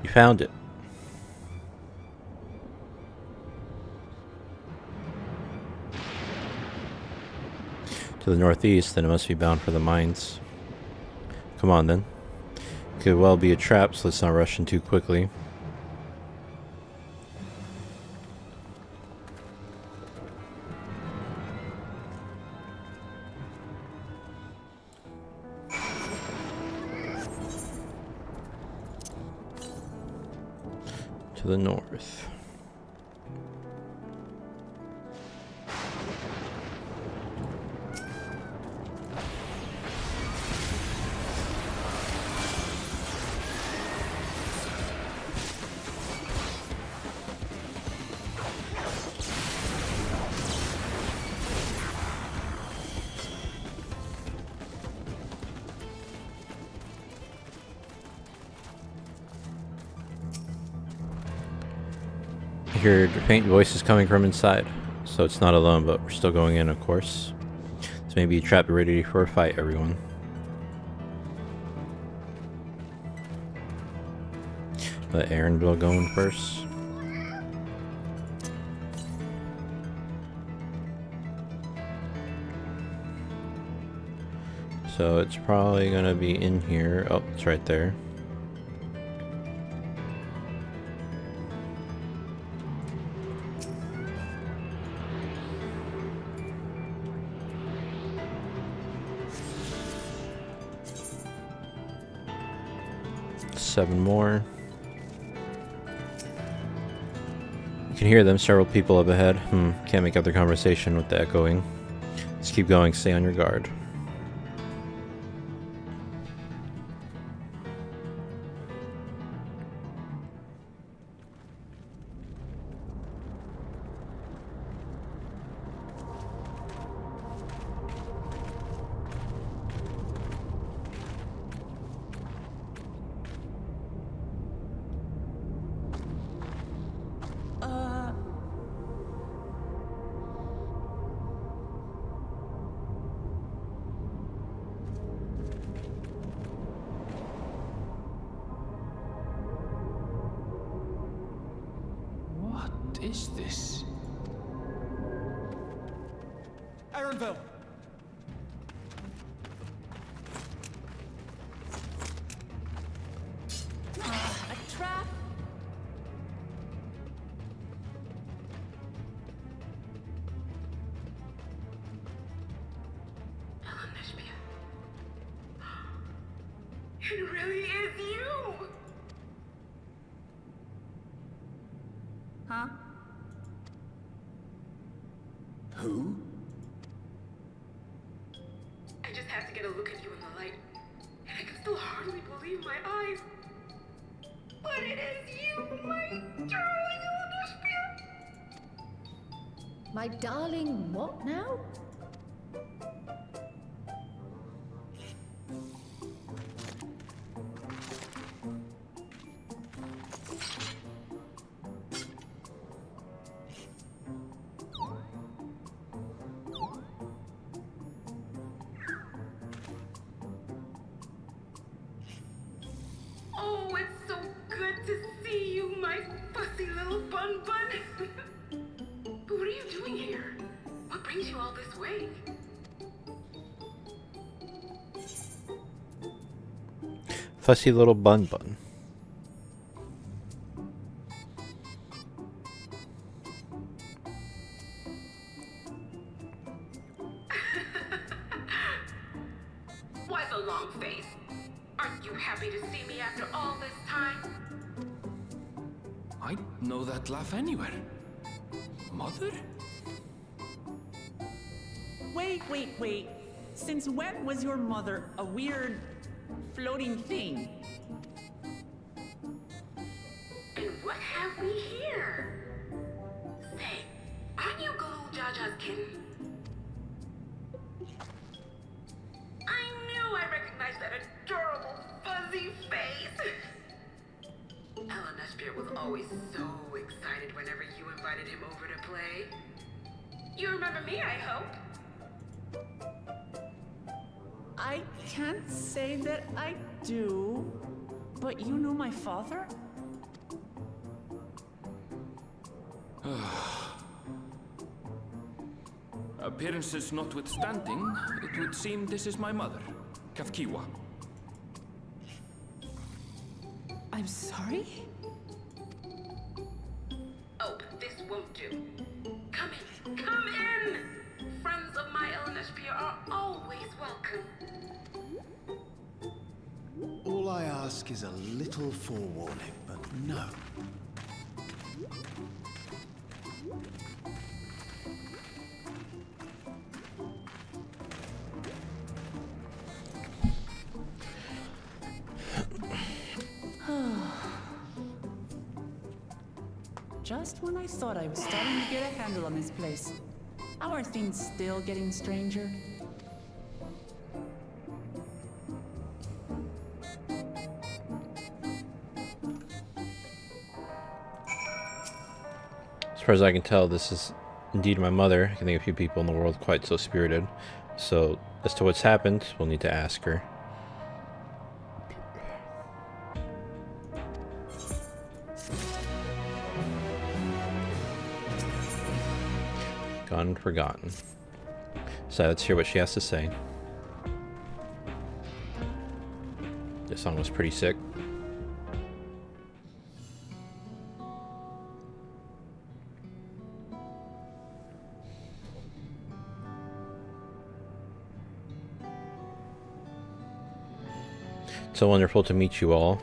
You found it. To the northeast, then it must be bound for the mines. Come on then. Could well be a trap, so let's not rush in too quickly. To the north. I heard faint voices coming from inside, so it's not alone, but we're still going in, of course. This may be a trap. Ready for a fight, everyone. Let Aaronville go in first. So it's probably gonna be in here. Oh, it's right there. Seven more. You can hear them, several people up ahead. Can't make out their conversation with the echoing. Let's keep going, stay on your guard. What is this? Aaronville! A trap? It really is you! Huh? Who? I just have to get a look at you in the light, and I can still hardly believe my eyes. But it is you, my darling elder spirit. My darling, what now? Oh, it's so good to see you, my fussy little bun bun. But what are you doing here? What brings you all this way? Fussy little bun bun. Why the long face? Aren't you happy to see me after all this time? I know that laugh anywhere. Mother? Wait. Since when was your mother a weird floating thing? And what have we here? Say, aren't you Galul Jaja's kitten? I knew I recognized that adorable fuzzy face. Ellen Espierre was always so excited whenever you invited him over to play. You remember me, I hope? I can't say that I do, but you knew my father? Appearances notwithstanding, it would seem this is my mother, Kafkiwa. I'm sorry? Oh, this won't do. Come in, come in! Friends of my Ellen Espierre are always welcome. All I ask is a little forewarning, but no. Just when I thought I was starting to get a handle on this place. How are things still getting stranger? As far as I can tell, this is indeed my mother. I can think of few people in the world quite so spirited. So, as to what's happened, we'll need to ask her. Gone and forgotten. So let's hear what she has to say. This song was pretty sick. So wonderful to meet you all.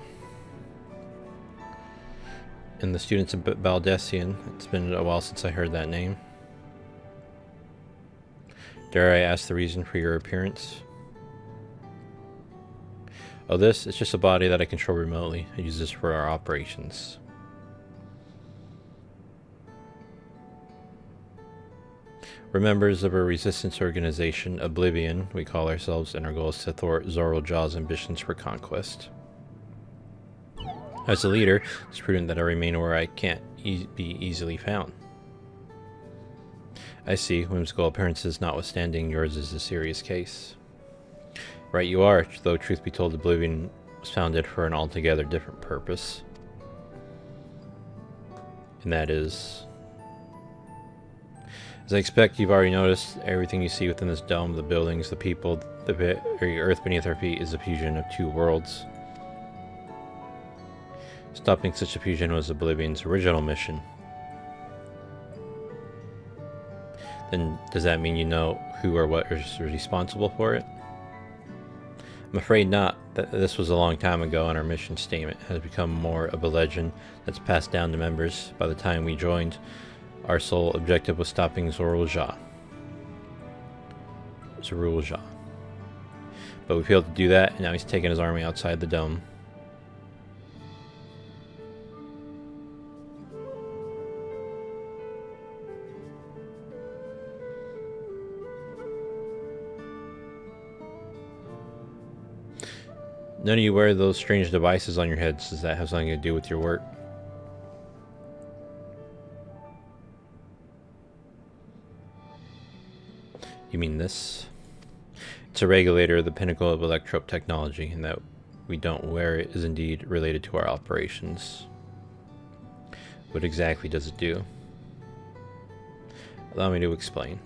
And the students of Baldessian. It's been a while since I heard that name. Dare I ask the reason for your appearance? Oh, this is just a body that I control remotely. I use this for our operations. We're members of a resistance organization, Oblivion, we call ourselves, and our goal is to thwart Zorul-Jaw's ambitions for conquest. As a leader, it's prudent that I remain where I can't be easily found. I see, whimsical appearances notwithstanding, yours is a serious case. Right you are, though truth be told, Oblivion was founded for an altogether different purpose. And that is... As I expect you've already noticed, everything you see within this dome, the buildings, the people, the very earth beneath our feet is a fusion of two worlds. Stopping such a fusion was Oblivion's original mission. Then does that mean you know who or what is responsible for it? I'm afraid not. This was a long time ago, and our mission statement has become more of a legend that's passed down to members. By the time we joined, our sole objective was stopping Zorul-Jaw. But we failed to do that, and now he's taken his army outside the dome. None of you wear those strange devices on your heads. Does that have something to do with your work? You mean this? It's a regulator, the pinnacle of electrope technology, and that we don't wear it is indeed related to our operations. What exactly does it do? Allow me to explain.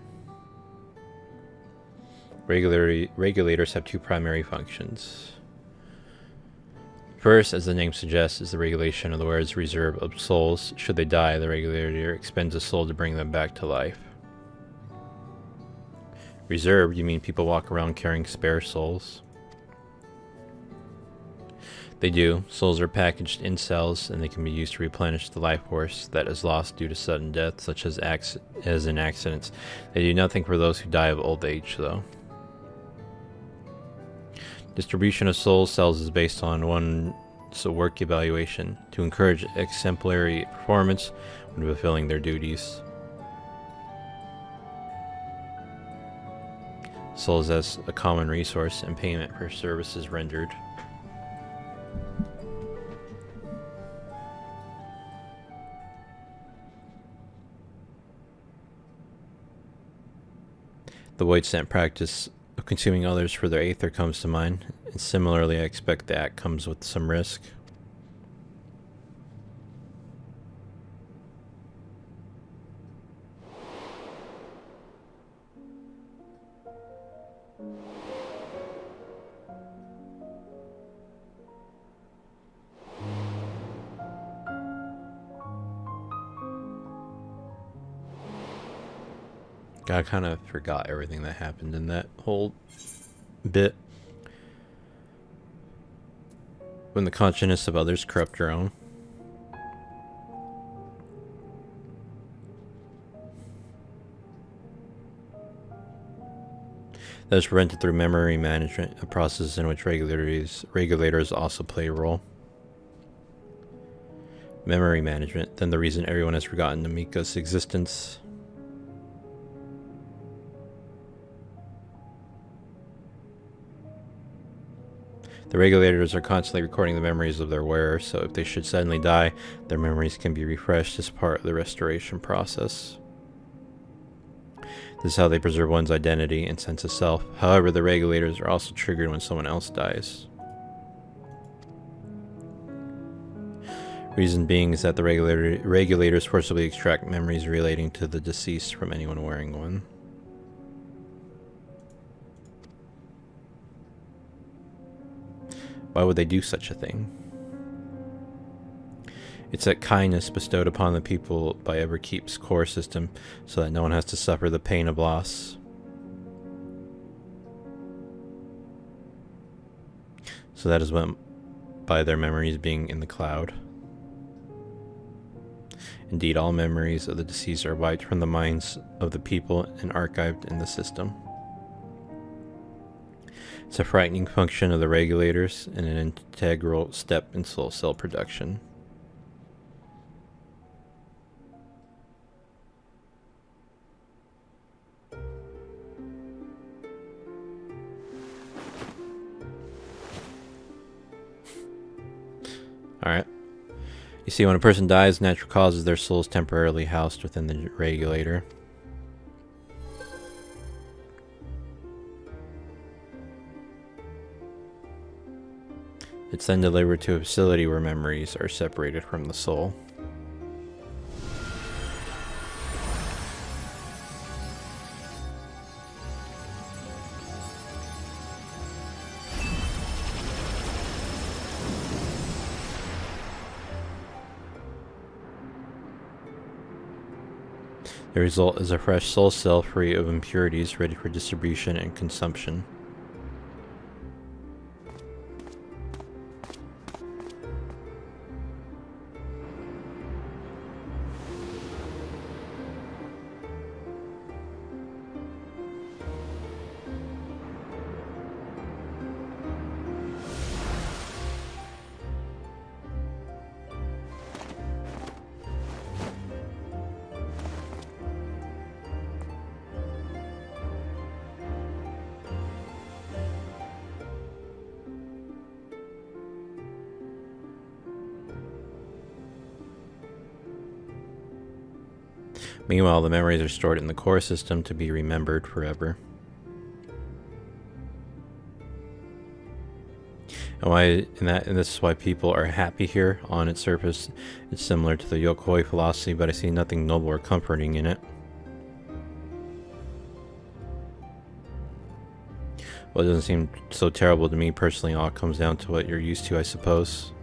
Regulators have two primary functions. First, as the name suggests, is the regulation of the wearer's reserve of souls. Should they die, the regulator expends a soul to bring them back to life. Reserved, you mean people walk around carrying spare souls? They do. Souls are packaged in cells, and they can be used to replenish the life force that is lost due to sudden death, such as in accidents. They do nothing for those who die of old age, though. Distribution of soul cells is based on one's work evaluation to encourage exemplary performance when fulfilling their duties. Souls as a common resource and payment for services rendered. The Void Sent practice of consuming others for their aether comes to mind, and similarly I expect the act comes with some risk. I kind of forgot everything that happened in that whole bit. When the consciousness of others corrupt your own. That is prevented through memory management, a process in which regulators also play a role. Memory management, then the reason everyone has forgotten Namika's existence. The regulators are constantly recording the memories of their wearers, so if they should suddenly die, their memories can be refreshed as part of the restoration process. This is how they preserve one's identity and sense of self. However, the regulators are also triggered when someone else dies. Reason being is that the regulators forcibly extract memories relating to the deceased from anyone wearing one. Why would they do such a thing? It's that kindness bestowed upon the people by Everkeep's core system, so that no one has to suffer the pain of loss. So that is what by their memories being in the cloud. Indeed, all memories of the deceased are wiped from the minds of the people and archived in the system. It's a frightening function of the regulators and an integral step in soul cell production. Alright. You see, when a person dies, natural causes, their soul is temporarily housed within the regulator. It's then delivered to a facility where memories are separated from the soul. The result is a fresh soul cell free of impurities, ready for distribution and consumption. Meanwhile, the memories are stored in the core system to be remembered forever. And this is why people are happy here. On its surface, it's similar to the Yokoi philosophy, but I see nothing noble or comforting in it. Well, it doesn't seem so terrible to me personally. All comes down to what you're used to, I suppose.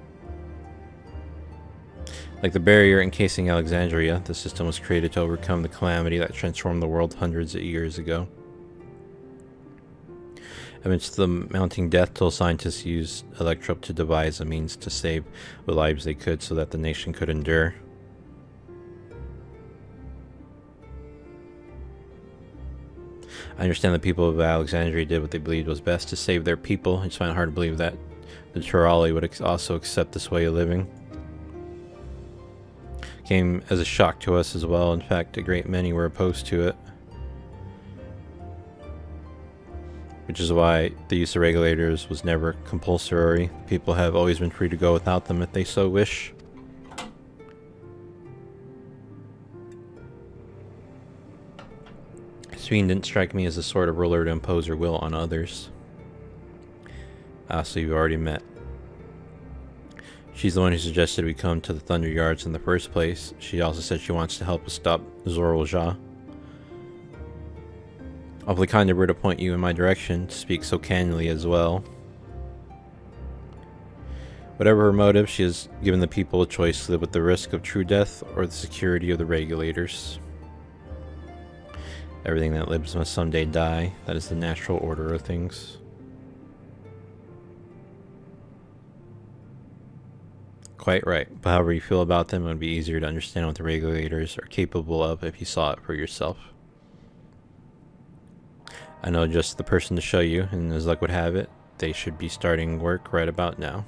Like the barrier encasing Alexandria, the system was created to overcome the calamity that transformed the world hundreds of years ago. Amidst the mounting death toll, scientists used Electrope to devise a means to save what lives they could so that the nation could endure. I understand the people of Alexandria did what they believed was best to save their people. I just find it hard to believe that the Turali would also accept this way of living. Came as a shock to us as well. In fact, a great many were opposed to it. Which is why the use of regulators was never compulsory. People have always been free to go without them if they so wish. Sween didn't strike me as the sort of ruler to impose her will on others. So you've already met. She's the one who suggested we come to the Thunder Yards in the first place. She also said she wants to help us stop Zorulja. Awfully kind of her to point you in my direction, to speak so candidly as well. Whatever her motive, she has given the people a choice to live with the risk of true death or the security of the regulators. Everything that lives must someday die. That is the natural order of things. Quite right, but however you feel about them, it would be easier to understand what the regulators are capable of if you saw it for yourself. I know just the person to show you, and as luck would have it, they should be starting work right about now.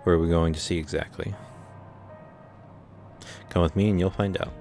Where are we going to see exactly? Come with me and you'll find out.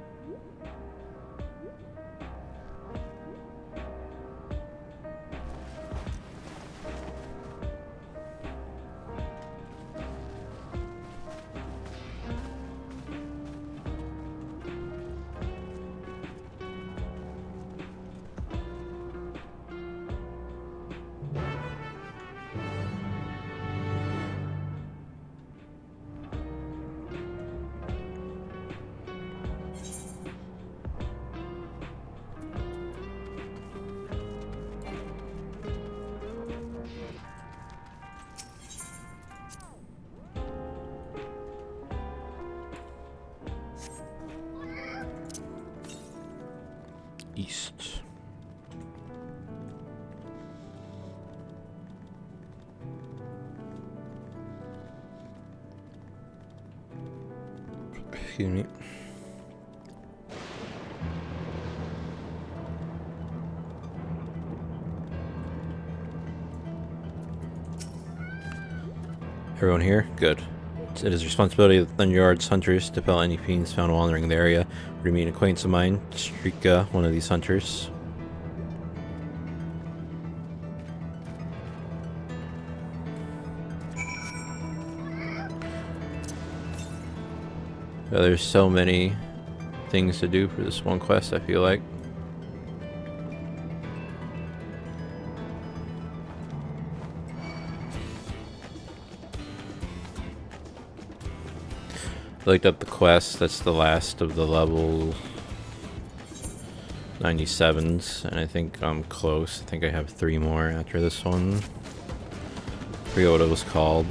East. Excuse me. Everyone here? Good. It is the responsibility of the Thunder Yards hunters to fell any fiends found wandering the area. We meet an acquaintance of mine, Strika, one of these hunters. There's so many things to do for this one quest, I feel like. I looked up the quest, that's the last of the level 97s, and I think I'm close. I think I have 3 more after this one. I forget what it was called.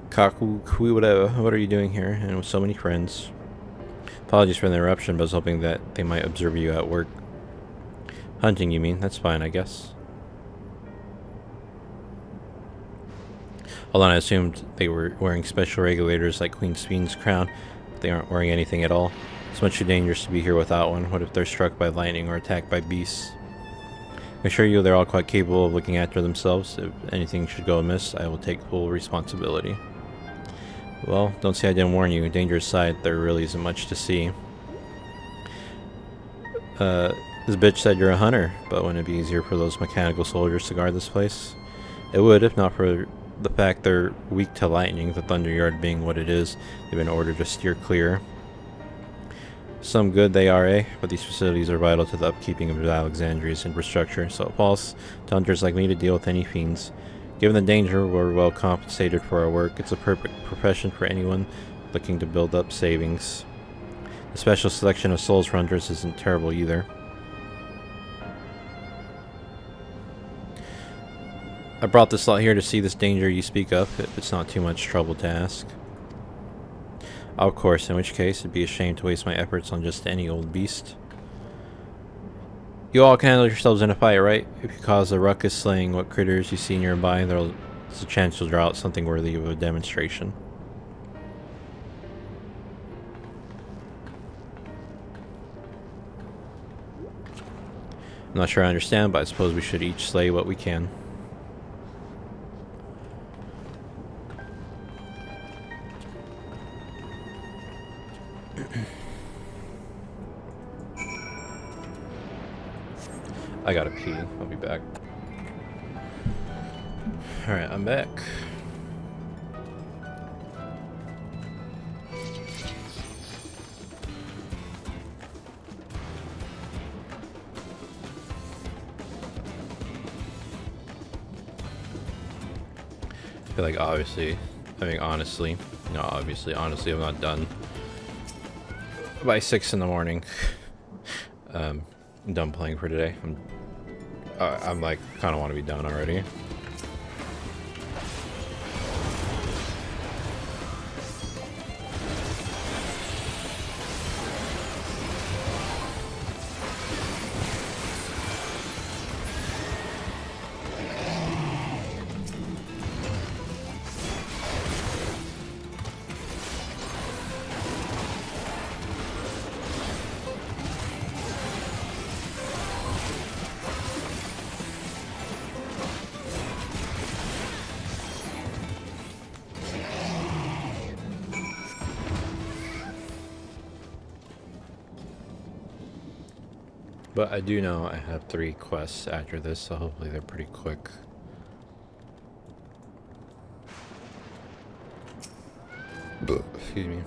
Kaku, Kui, whatever. What are you doing here? And with so many friends. Apologies for the interruption, but I was hoping that they might observe you at work. Hunting, you mean? That's fine, I guess. Hold on, I assumed they were wearing special regulators like Queen Sween's crown, but they aren't wearing anything at all. It's much too dangerous to be here without one. What if they're struck by lightning or attacked by beasts? I assure you they're all quite capable of looking after themselves. If anything should go amiss, I will take full responsibility. Well, don't say I didn't warn you. Dangerous side, there really isn't much to see. This bitch said you're a hunter, but wouldn't it be easier for those mechanical soldiers to guard this place? It would, if not for the fact they're weak to lightning, the Thunder Yard being what it is. They've been ordered to steer clear. Some good they are, eh? But these facilities are vital to the upkeeping of Alexandria's infrastructure, so it falls to hunters like me to deal with any fiends. Given the danger, we're well compensated for our work. It's a perfect profession for anyone looking to build up savings. The special selection of souls for hunters isn't terrible either. I brought this lot here to see this danger you speak of, if it's not too much trouble to ask. Of course, in which case it'd be a shame to waste my efforts on just any old beast. You all can handle yourselves in a fight, right? If you cause a ruckus slaying what critters you see nearby, there's a chance you'll draw out something worthy of a demonstration. I'm not sure I understand, but I suppose we should each slay what we can. I gotta pee. I'll be back. Alright, I'm back. I feel like honestly, I'm not done by 6 in the morning. I'm done playing for today. I'm like, kind of want to be done already. But I do know I have 3 quests after this, so hopefully they're pretty quick. Excuse me.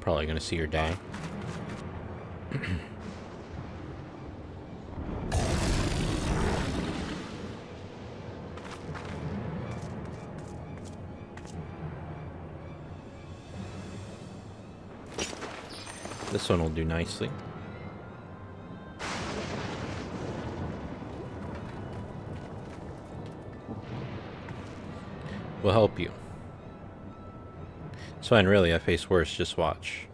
Probably gonna see her die. This one will do nicely. We'll help you. It's fine, really. I face worse. Just watch.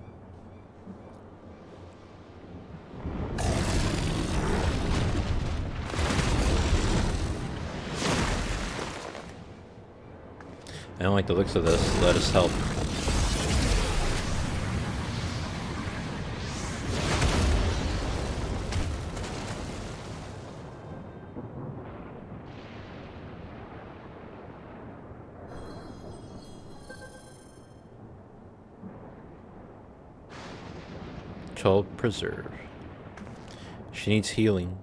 I don't like the looks of this. Let us help. Child preserve. She needs healing.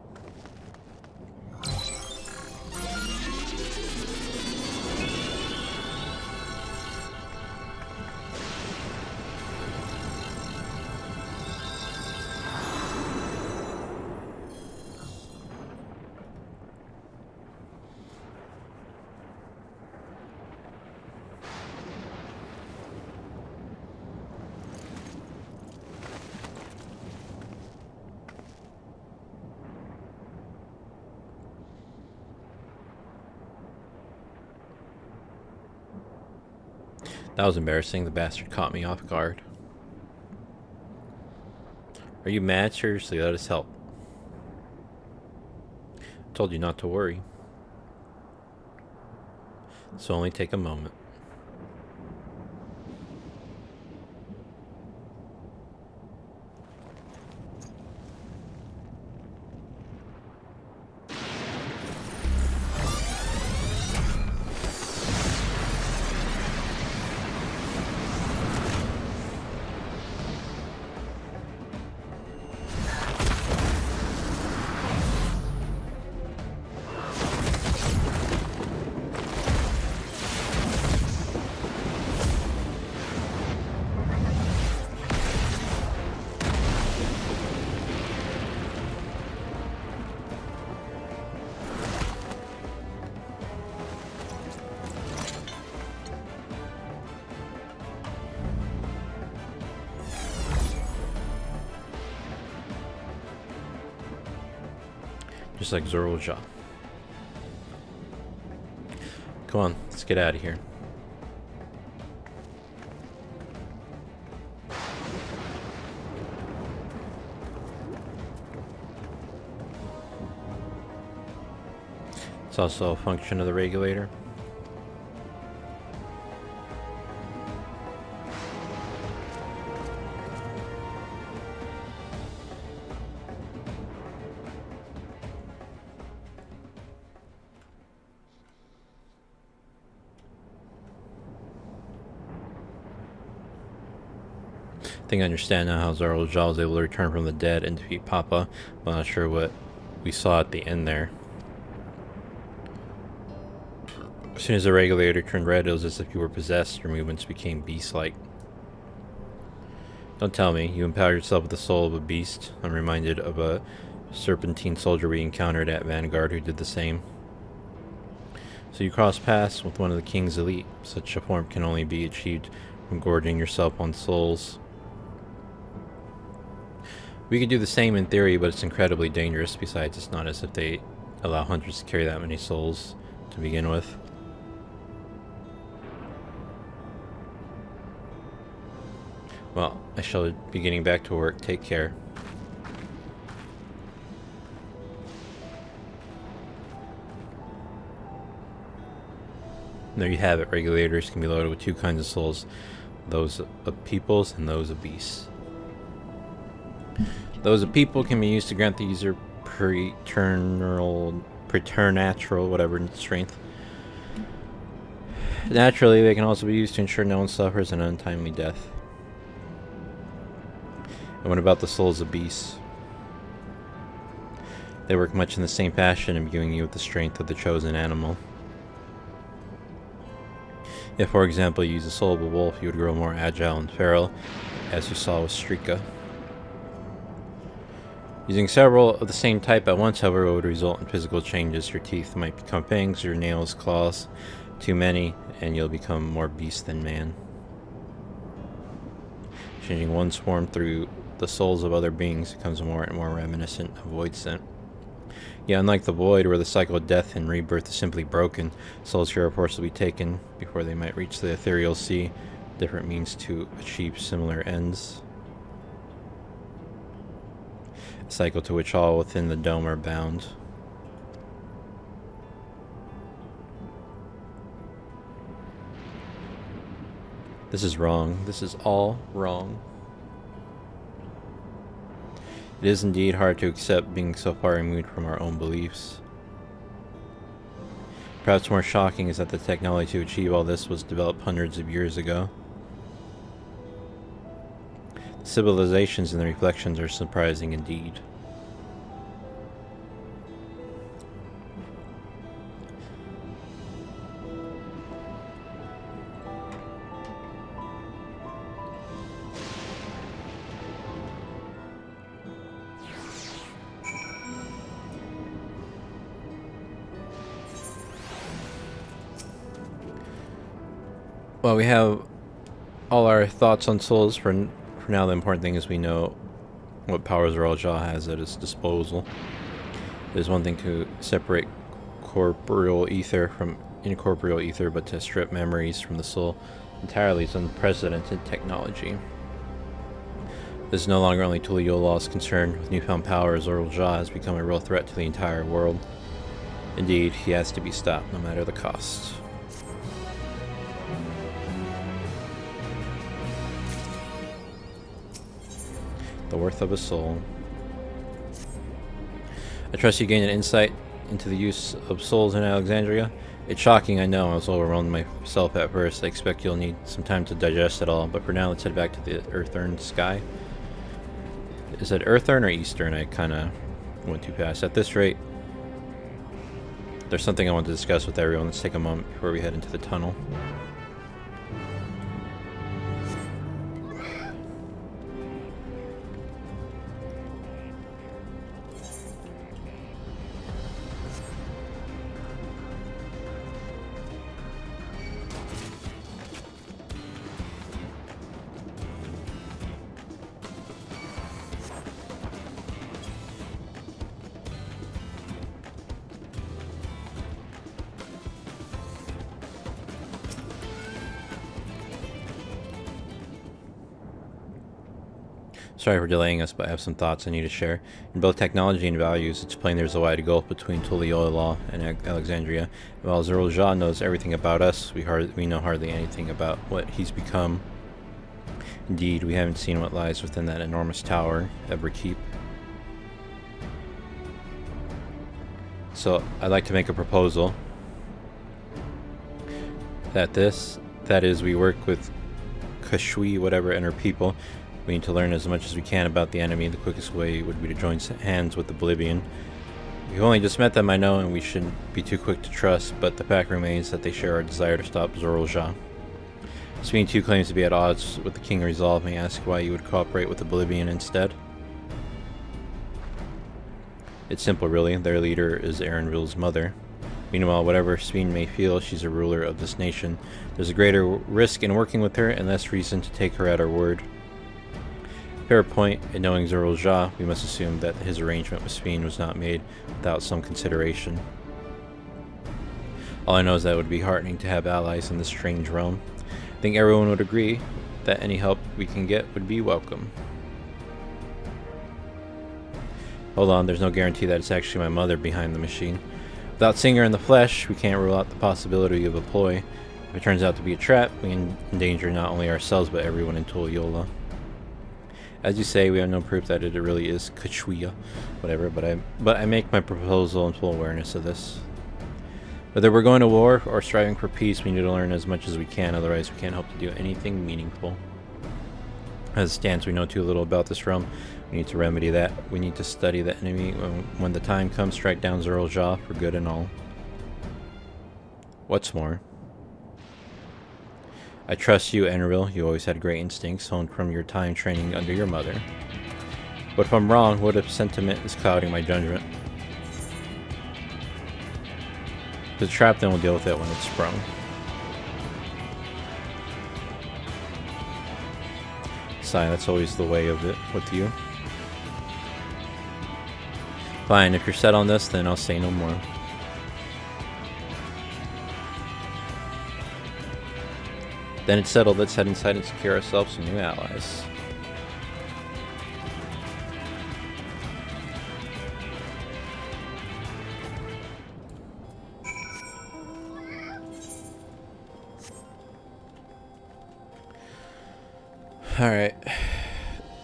That was embarrassing. The bastard caught me off guard. Are you mad? Seriously, let us help. I told you not to worry. So only take a moment. Just like Zorulja. Come on, let's get out of here. It's also a function of the regulator. I think I understand now how Zorulja was able to return from the dead and defeat Papa, but I'm not sure what we saw at the end there. As soon as the regulator turned red, it was as if you were possessed. Your movements became beast-like. Don't tell me, you empowered yourself with the soul of a beast. I'm reminded of a serpentine soldier we encountered at Vanguard who did the same. So you crossed paths with one of the king's elite. Such a form can only be achieved from gorging yourself on souls. We could do the same in theory, but it's incredibly dangerous. Besides, it's not as if they allow hunters to carry that many souls to begin with. Well, I shall be getting back to work. Take care. There you have it. Regulators can be loaded with two kinds of souls. Those of peoples and those of beasts. Those of people can be used to grant the user preternatural, whatever, strength. Naturally, they can also be used to ensure no one suffers an untimely death. And what about the souls of beasts? They work much in the same fashion, imbuing you with the strength of the chosen animal. If, for example, you use the soul of a wolf, you would grow more agile and feral, as you saw with Strika. Using several of the same type at once, however, would result in physical changes. Your teeth might become fangs, your nails, claws. Too many, and you'll become more beast than man. Changing one's form through the souls of other beings becomes more and more reminiscent of Void Scent. Yeah, unlike the Void, where the cycle of death and rebirth is simply broken, souls here are forcibly taken before they might reach the ethereal sea. Different means to achieve similar ends. A cycle to which all within the dome are bound. This is wrong. This is all wrong. It is indeed hard to accept being so far removed from our own beliefs. Perhaps more shocking is that the technology to achieve all this was developed hundreds of years ago. The civilizations and the reflections are surprising indeed. Well, we have all our thoughts on souls. For now, the important thing is we know what powers Zorulja has at his disposal. It is one thing to separate corporeal ether from incorporeal ether, but to strip memories from the soul entirely is unprecedented technology. This is no longer only Tuliola's concern. With newfound power, Zorulja has become a real threat to the entire world. Indeed, he has to be stopped, no matter the cost. The worth of a soul. I trust you gained an insight into the use of souls in Alexandria. It's shocking, I know. I was overwhelmed myself at first. I expect you'll need some time to digest it all, but for now, let's head back to the Earthern sky. Is it Earthern or Eastern? I kind of went too fast. At this rate, there's something I want to discuss with everyone. Let's take a moment before we head into the tunnel. Sorry for delaying us, but I have some thoughts I need to share. In both technology and values, it's plain there's a wide gulf between Tulliola and Alexandria. While Zerul Jah knows everything about us, we know hardly anything about what he's become. Indeed, we haven't seen what lies within that enormous tower, Everkeep. So, I'd like to make a proposal. That is, we work with Kashui, whatever, and her people. We need to learn as much as we can about the enemy. The quickest way would be to join hands with Oblivion. We've only just met them, I know, and we shouldn't be too quick to trust, but the fact remains that they share our desire to stop Zerul Jah. Speaking too claims to be at odds with the King Resolve. May I ask why you would cooperate with Oblivion instead? It's simple, really. Their leader is Erenril's mother. Meanwhile, whatever Sveen may feel, she's a ruler of this nation. There's a greater risk in working with her, and less reason to take her at her word. Fair point. In knowing Zerul Jah, we must assume that his arrangement with Sveen was not made without some consideration. All I know is that it would be heartening to have allies in this strange realm. I think everyone would agree that any help we can get would be welcome. Hold on, there's no guarantee that it's actually my mother behind the machine. Without seeing her in the flesh, we can't rule out the possibility of a ploy. If it turns out to be a trap, we endanger not only ourselves but everyone in Tulliola. As you say, we have no proof that it really is Kashui, whatever, but I make my proposal in full awareness of this. Whether we're going to war or striving for peace, we need to learn as much as we can, otherwise we can't hope to do anything meaningful. As it stands, we know too little about this realm. We need to remedy that. We need to study the enemy. When the time comes, strike down Zerul Jah for good and all. What's more, I trust you, Enril. You always had great instincts, honed from your time training under your mother. But if I'm wrong, what if sentiment is clouding my judgment? If it's trapped, then we'll deal with it when it's sprung. Sigh, that's always the way of it with you. Fine, if you're set on this, then I'll say no more. Then it's settled. Let's head inside and secure ourselves some new allies. Alright.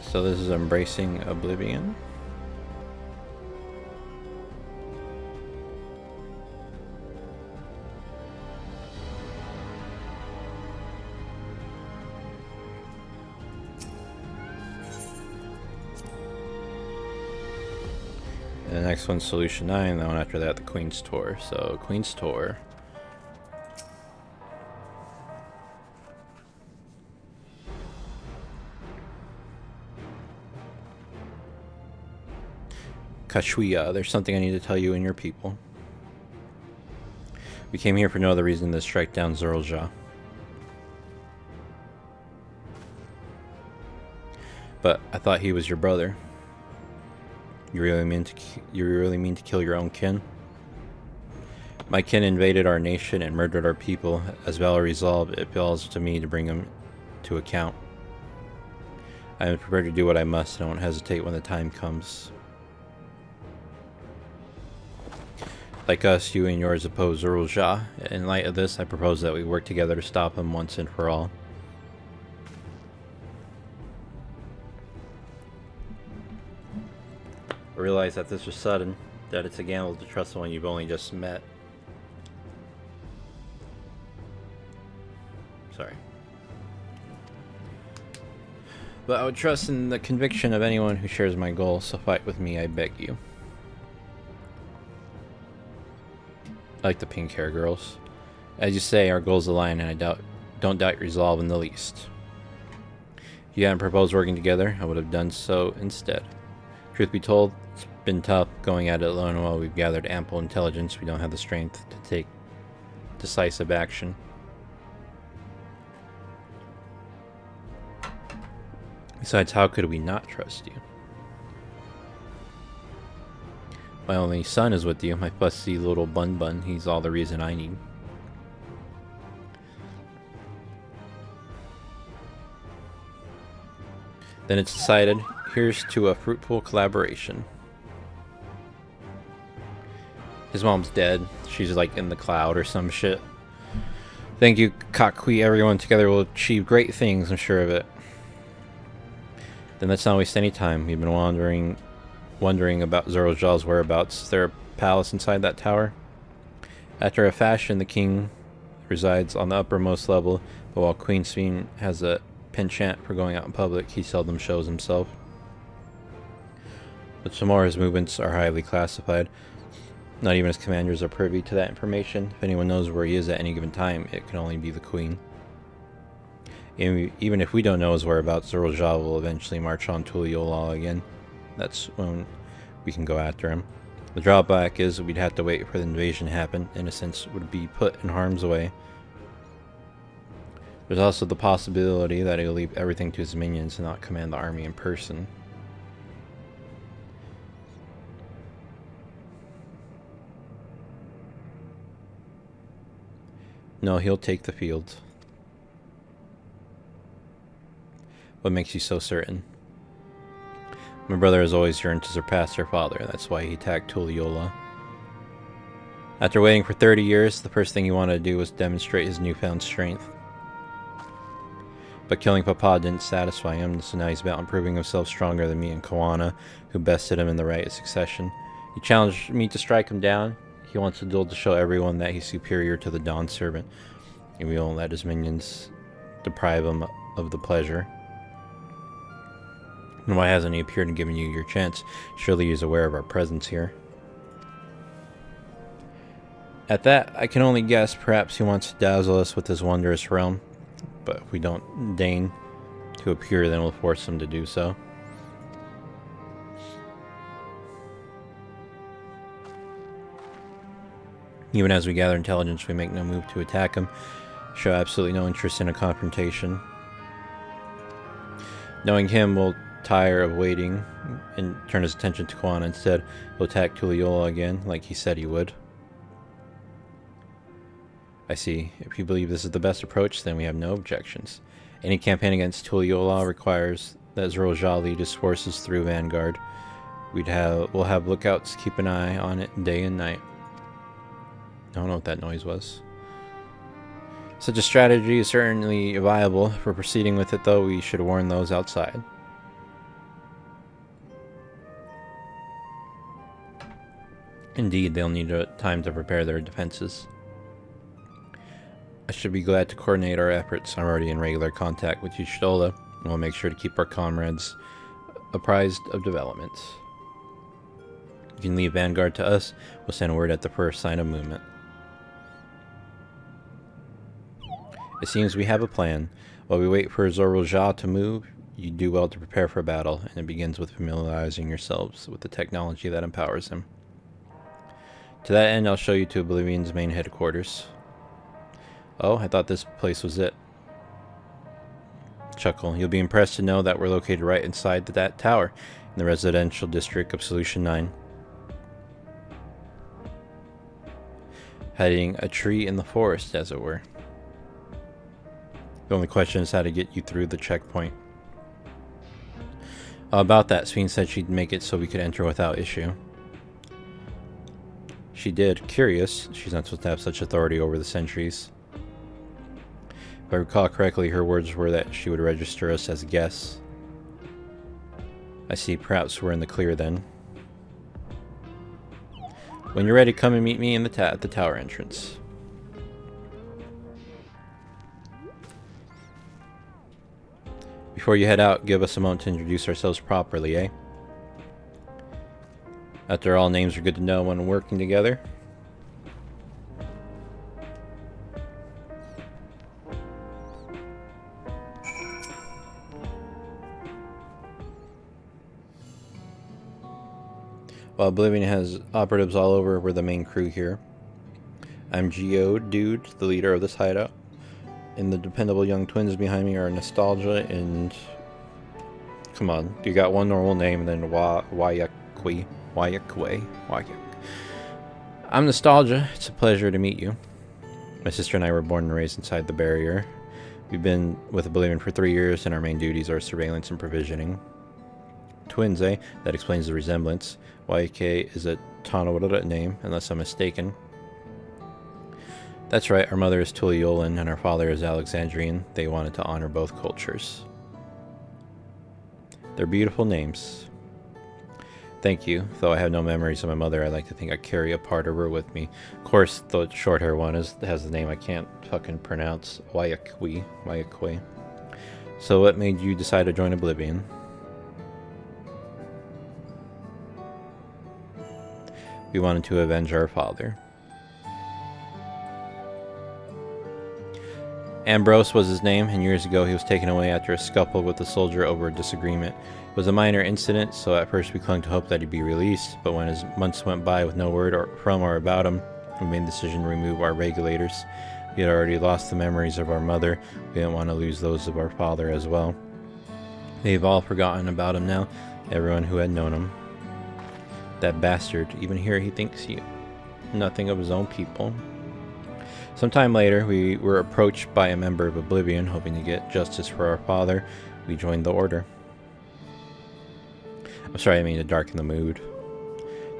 So this is Embracing Oblivion. The next one's Solution 9, the one after that, the Queen's Tour. So, Queen's Tour. Kashui, there's something I need to tell you and your people. We came here for no other reason than to strike down Zerul Jah. But I thought he was your brother. You really mean to kill your own kin? My kin invaded our nation and murdered our people. As valor resolved, it falls to me to bring them to account. I am prepared to do what I must and I won't hesitate when the time comes. Like us, you and yours oppose Zerul Jah. In light of this, I propose that we work together to stop him once and for all. I realize that this was sudden, that it's a gamble to trust someone you've only just met. Sorry. But I would trust in the conviction of anyone who shares my goal, so fight with me, I beg you. I like the pink hair girls. As you say, our goals align, and I don't doubt your resolve in the least. If you hadn't proposed working together, I would have done so instead. Truth be told, it's been tough going at it alone. While we've gathered ample intelligence, we don't have the strength to take decisive action. Besides, how could we not trust you? My only son is with you, my fussy little bun. He's all the reason I need. Then it's decided. Here's to a fruitful collaboration. His mom's dead. She's like in the cloud or some shit. Thank you, Kakui. Everyone together will achieve great things, I'm sure of it. Then let's not waste any time. We've been wondering about Zorojaw's whereabouts. Is there a palace inside that tower? After a fashion, the king resides on the uppermost level, but while Queen Sphene has a penchant for going out in public, he seldom shows himself. But some more, his movements are highly classified. Not even his commanders are privy to that information. If anyone knows where he is at any given time, it can only be the Queen. Even if we don't know his whereabouts, Zorojaw will eventually march on Tuliyola again. That's when we can go after him. The drawback is we'd have to wait for the invasion to happen. Innocents would be put in harm's way. There's also the possibility that he'll leave everything to his minions and not command the army in person. No, he'll take the field. What makes you so certain? My brother has always yearned to surpass their father, and that's why he attacked Tuliyola. After waiting for 30 years, the first thing he wanted to do was demonstrate his newfound strength. But killing Papa didn't satisfy him, so now he's bent on proving himself stronger than me and Kawana, who bested him in the right of succession. He challenged me to strike him down. He wants a duel to show everyone that he's superior to the Dawn Servant, and we won't let his minions deprive him of the pleasure. And why hasn't he appeared and given you your chance? Surely he's aware of our presence here. At that, I can only guess perhaps he wants to dazzle us with his wondrous realm, but if we don't deign to appear, then we'll force him to do so. Even as we gather intelligence, we make no move to attack him, show absolutely no interest in a confrontation. Knowing him, we'll tire of waiting and turn his attention to Kawana instead. He'll attack Tuliyola again, like he said he would. I see. If you believe this is the best approach, then we have no objections. Any campaign against Tuliyola requires that Zorojah lead his forces through Vanguard. We'll have lookouts keep an eye on it day and night. I don't know what that noise was. Such a strategy is certainly viable. If we're proceeding with it, though, we should warn those outside. Indeed, they'll need time to prepare their defenses. I should be glad to coordinate our efforts. I'm already in regular contact with Yushitola, and we'll make sure to keep our comrades apprised of developments. You can leave Vanguard to us. We'll send word at the first sign of movement. It seems we have a plan. While we wait for Zorojah to move, you do well to prepare for battle, and it begins with familiarizing yourselves with the technology that empowers him. To that end, I'll show you to Oblivion's main headquarters. Oh, I thought this place was it. Chuckle. You'll be impressed to know that we're located right inside that tower, in the residential district of Solution 9. Hiding a tree in the forest, as it were. The only question is how to get you through the checkpoint. About that, Sphene said she'd make it so we could enter without issue. She did. Curious. She's not supposed to have such authority over the sentries. If I recall correctly, her words were that she would register us as guests. I see. Perhaps we're in the clear then. When you're ready, come and meet me at the tower entrance. Before you head out, give us a moment to introduce ourselves properly, eh? After all, names are good to know when working together. While Oblivion has operatives all over, we're the main crew here. I'm Geodude, the leader of this hideout. And the dependable young twins behind me are Nostalgia and... Come on, you got one normal name and then Wayakwe. I'm Nostalgia. It's a pleasure to meet you. My sister and I were born and raised inside the barrier. We've been with Oblivion for 3 years, and our main duties are surveillance and provisioning. twins, eh? That explains the resemblance. YK is a Tanawadara name, unless I'm mistaken. That's right, our mother is Tuliyolan and our father is Alexandrian. They wanted to honor both cultures. They're beautiful names. Thank you. Though I have no memories of my mother, I like to think I carry a part of her with me. Of course, the short hair one has the name I can't fucking pronounce. Wayakwe. So what made you decide to join Oblivion? We wanted to avenge our father. Ambrose was his name, and years ago he was taken away after a scuffle with a soldier over a disagreement. It was a minor incident, so at first we clung to hope that he'd be released, but when his months went by with no word from or about him, we made the decision to remove our regulators. We had already lost the memories of our mother. We didn't want to lose those of our father as well. They've all forgotten about him now, everyone who had known him. That bastard, even here he thinks nothing of his own people. Sometime later, we were approached by a member of Oblivion, hoping to get justice for our father. We joined the Order. I'm sorry, I mean to darken the mood.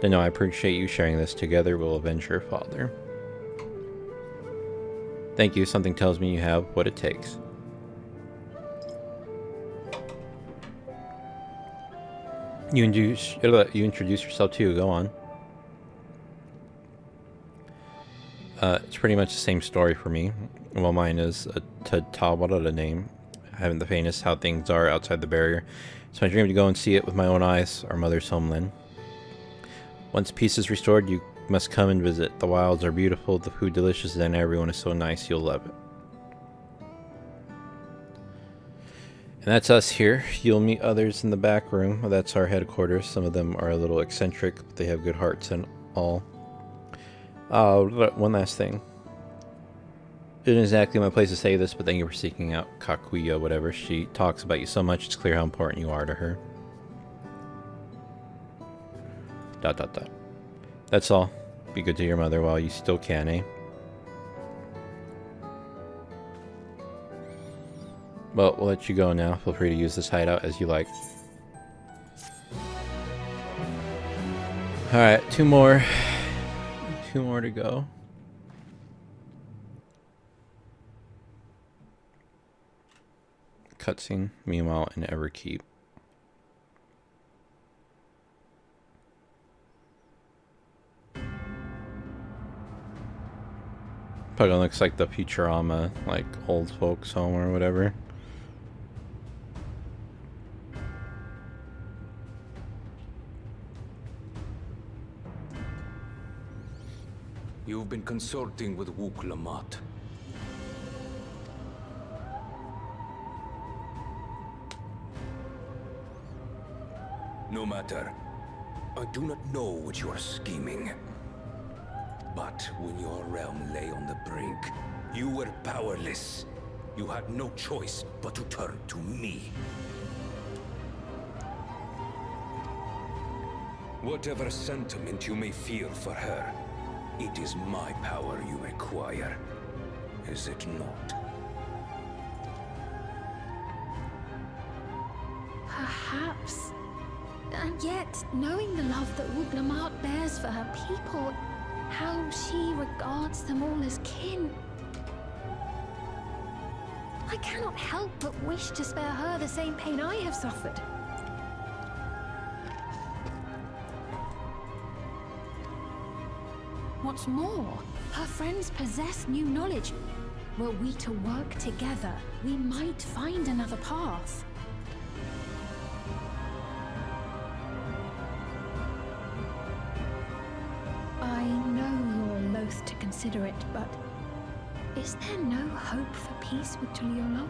No, I appreciate you sharing this. Together, we'll avenge your father. Thank you. Something tells me you have what it takes. You introduce yourself too. Go on. It's pretty much the same story for me. Well, mine is a Tatawara name. I haven't the faintest how things are outside the barrier. It's my dream to go and see it with my own eyes, our mother's homeland. Once peace is restored, you must come and visit. The wilds are beautiful, the food delicious, and everyone is so nice, you'll love it. And that's us here. You'll meet others in the back room. That's our headquarters. Some of them are a little eccentric, but they have good hearts and all. One last thing. It isn't exactly my place to say this, but thank you for seeking out Kakuya, whatever. She talks about you so much, it's clear how important you are to her. ... That's all. Be good to your mother while you still can, eh? Well, we'll let you go now. Feel free to use this hideout as you like. Alright, two more to go. Cutscene, meanwhile, in Everkeep. Probably looks like the Futurama, like old folks home or whatever. You've been consulting with Wook Lamont. No matter. I do not know what you are scheming. But when your realm lay on the brink, you were powerless. You had no choice but to turn to me. Whatever sentiment you may feel for her, it is my power you require. Is it not? Perhaps. And yet, knowing the love that Wook Lamont bears for her people, how she regards them all as kin, I cannot help but wish to spare her the same pain I have suffered. What's more, her friends possess new knowledge. Were we to work together, we might find another path. I know you're loath to consider it, but is there no hope for peace with Tuliyolan?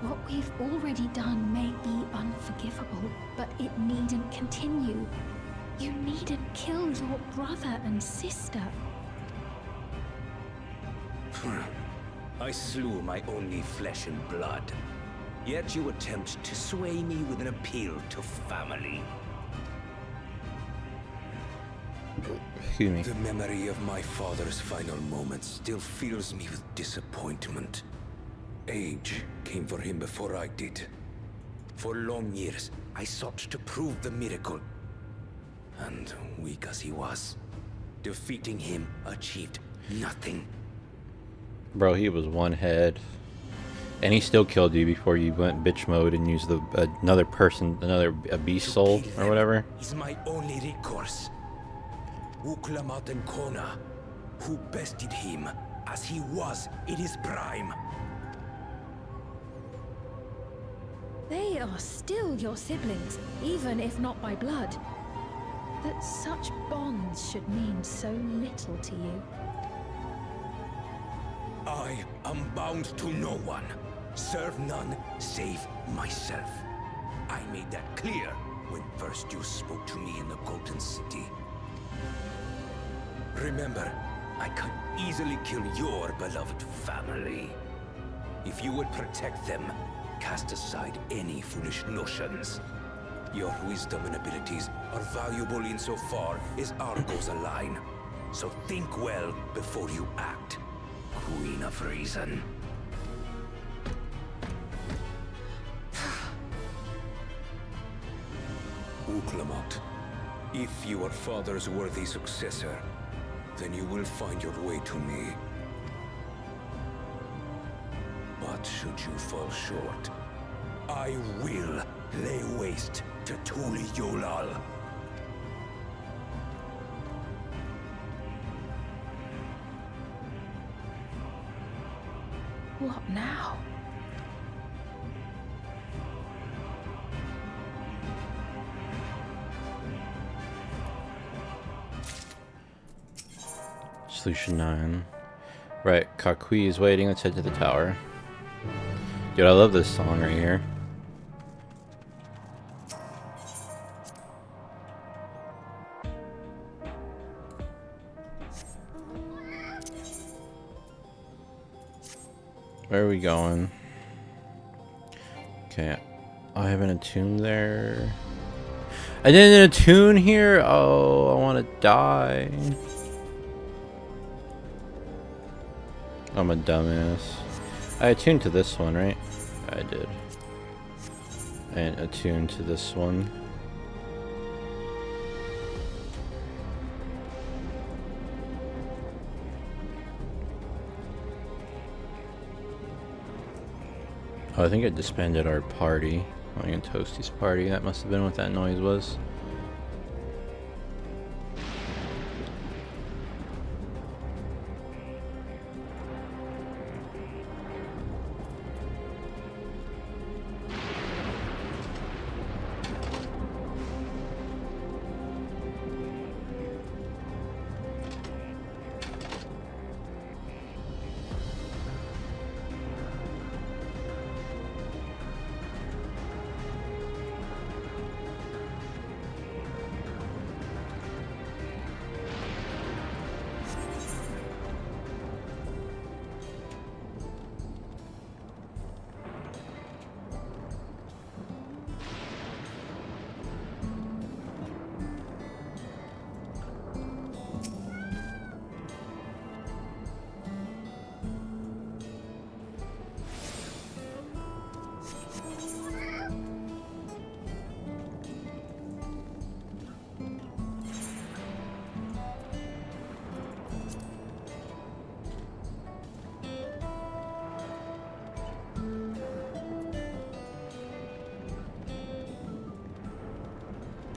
What we've already done may be unforgivable, but it needn't continue. You needn't kill your brother and sister. I slew my only flesh and blood. Yet you attempt to sway me with an appeal to family. Excuse me. The memory of my father's final moments still fills me with disappointment. Age came for him before I did. For long years, I sought to prove the miracle. And weak as he was, defeating him achieved nothing. Bro, he was one head. And he still killed you before you went bitch mode and used another beast soul or whatever. Is my only recourse. Uklamat and Kona, who bested him as he was in his prime. They are still your siblings, even if not by blood. That such bonds should mean so little to you. I am bound to no one. Serve none save myself. I made that clear when first you spoke to me in the Golden City. Remember, I can easily kill your beloved family. If you would protect them, cast aside any foolish notions. Your wisdom and abilities are valuable insofar as our goals align. So think well before you act, Queen of Reason. Uklamat, if you are father's worthy successor, then you will find your way to me. But should you fall short, I will lay waste to Tuli Yolal. What now? Solution 9. Right, Kakui is waiting. Let's head to the tower. Dude, I love this song right here. Where are we going? Okay, I haven't attuned there. I didn't attune here? Oh, I want to die. I'm a dumbass. I attuned to this one, right? I did. And attuned to this one. Oh, I think it disbanded our party. Oh, and Toasty's party. That must have been what that noise was.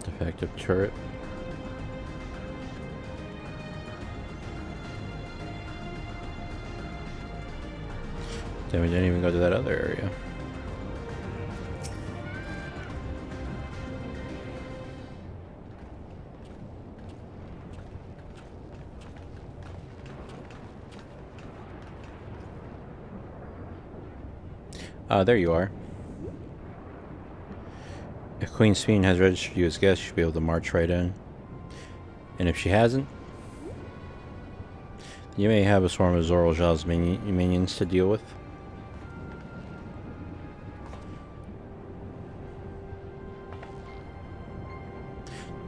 Defective turret. Damn, we didn't even go to that other area. There you are. If Queen Speen has registered you as guest, you should be able to march right in. And if she hasn't, you may have a swarm of Zoraljal's minions to deal with.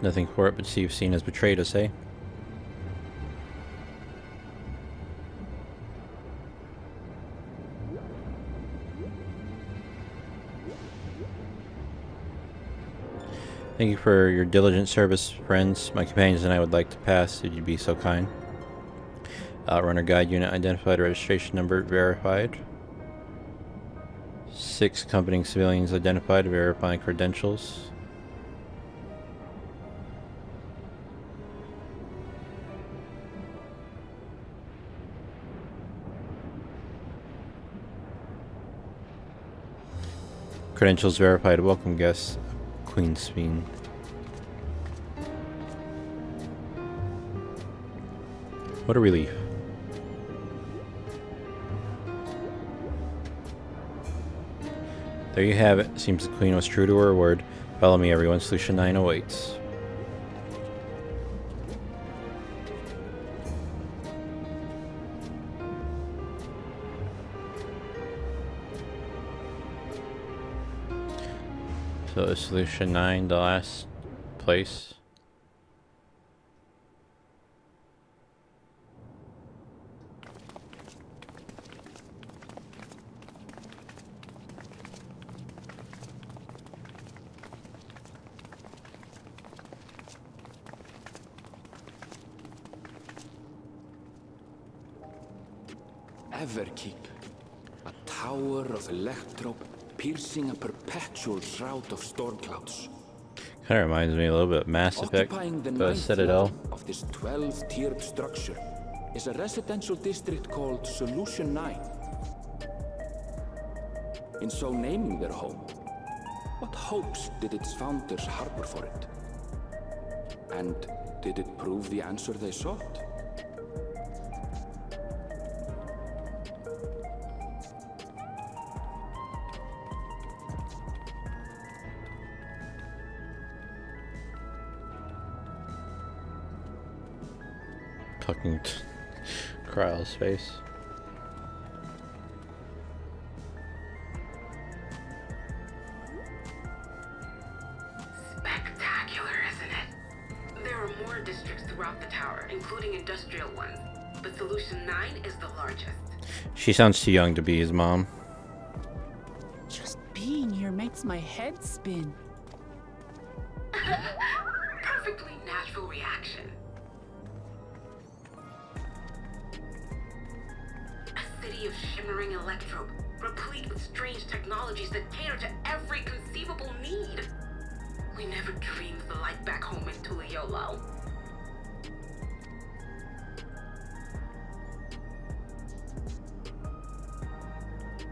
Nothing for it but see if Speen has betrayed us, eh? Thank you for your diligent service, friends. My companions and I would like to pass. Would you be so kind? Outrunner guide unit identified. Registration number verified. 6 accompanying civilians identified. Verifying credentials. Credentials verified. Welcome guests. Queensfiend. What a relief. There you have it. Seems the Queen was true to her word. Follow me, everyone. Solution 9 awaits. So is Solution 9 the last place? Everkeep, a tower of electrope piercing a perpetual shroud of storm clouds. Kind of reminds me a little bit of Mass Effect, Occupying the the 9th Citadel. level of this 12-tiered structure is a residential district called Solution 9. In so naming their home, what hopes did its founders harbor for it? And did it prove the answer they sought? Fucking Kryle's face. Spectacular, isn't it? There are more districts throughout the tower, including industrial ones, but Solution 9 is the largest. She sounds too young to be his mom. Just being here makes my head spin. Perfectly natural reaction. A city of shimmering electrope, replete with strange technologies that cater to every conceivable need. We never dreamed the light back home in Tuliolo.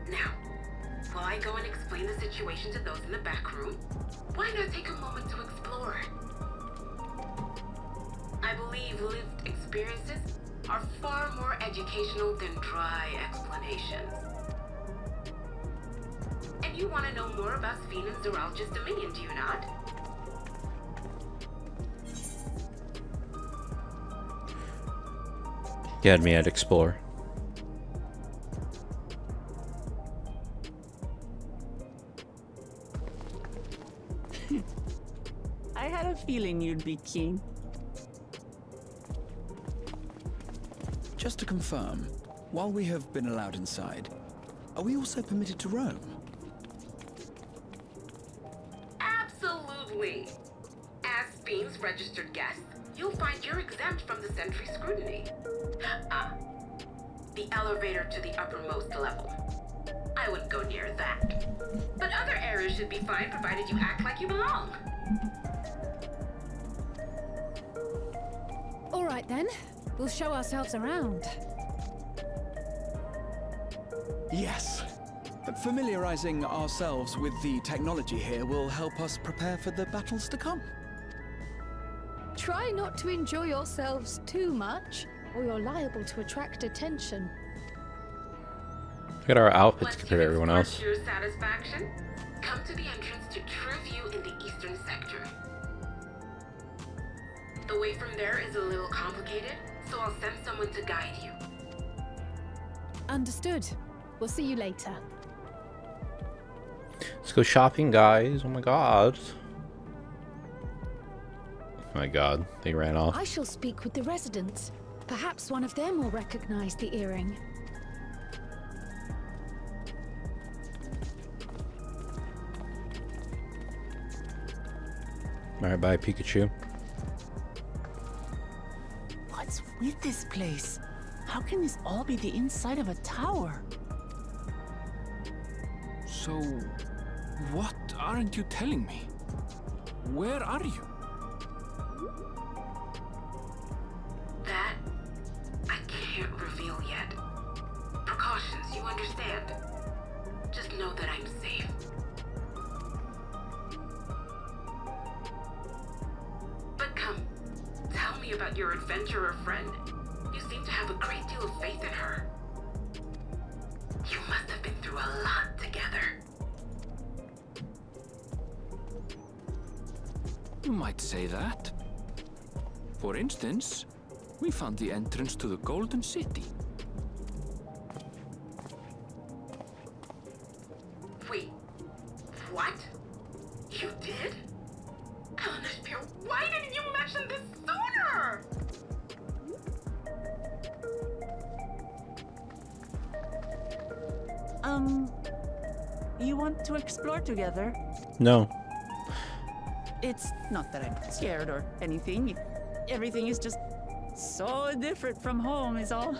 Now, while I go and explain the situation to those in the back room, why not take a moment to explore? I believe lived experiences are far more educational than dry explanations. And you want to know more about Sphene and Zeralja's dominion, do you not? You had me at explore. I had a feeling you'd be keen. Just to confirm, while we have been allowed inside, are we also permitted to roam? Absolutely. As Sphene's registered guest, you'll find you're exempt from the sentry scrutiny. The elevator to the uppermost level. I wouldn't go near that. But other areas should be fine provided you act like you belong. All right then, we'll show ourselves around. Yes. Familiarizing ourselves with the technology here will help us prepare for the battles to come. Try not to enjoy yourselves too much, or you're liable to attract attention. Look at our outfits compared to everyone else. To your satisfaction, come to the entrance to True View in the eastern sector. The way from there is a little complicated, so I'll send someone to guide you. Understood. We'll see you later. Let's go shopping, guys. Oh my god. Oh my god, they ran off. I shall speak with the residents. Perhaps one of them will recognize the earring. Alright, bye, Pikachu. What's with this place? How can this all be the inside of a tower? So, what aren't you telling me? Where are you? That I can't reveal yet. Precautions, you understand. Just know that I'm safe. But come, tell me about your adventurer friend. You seem to have a great deal of faith in her. You must have been through a lot together. You might say that. For instance, we found the entrance to the Golden City. Wait, what? You did? Elnishpir, why didn't you mention this sooner? You want to explore together? No. It's not that I'm scared or anything. Everything is just so different from home, is all.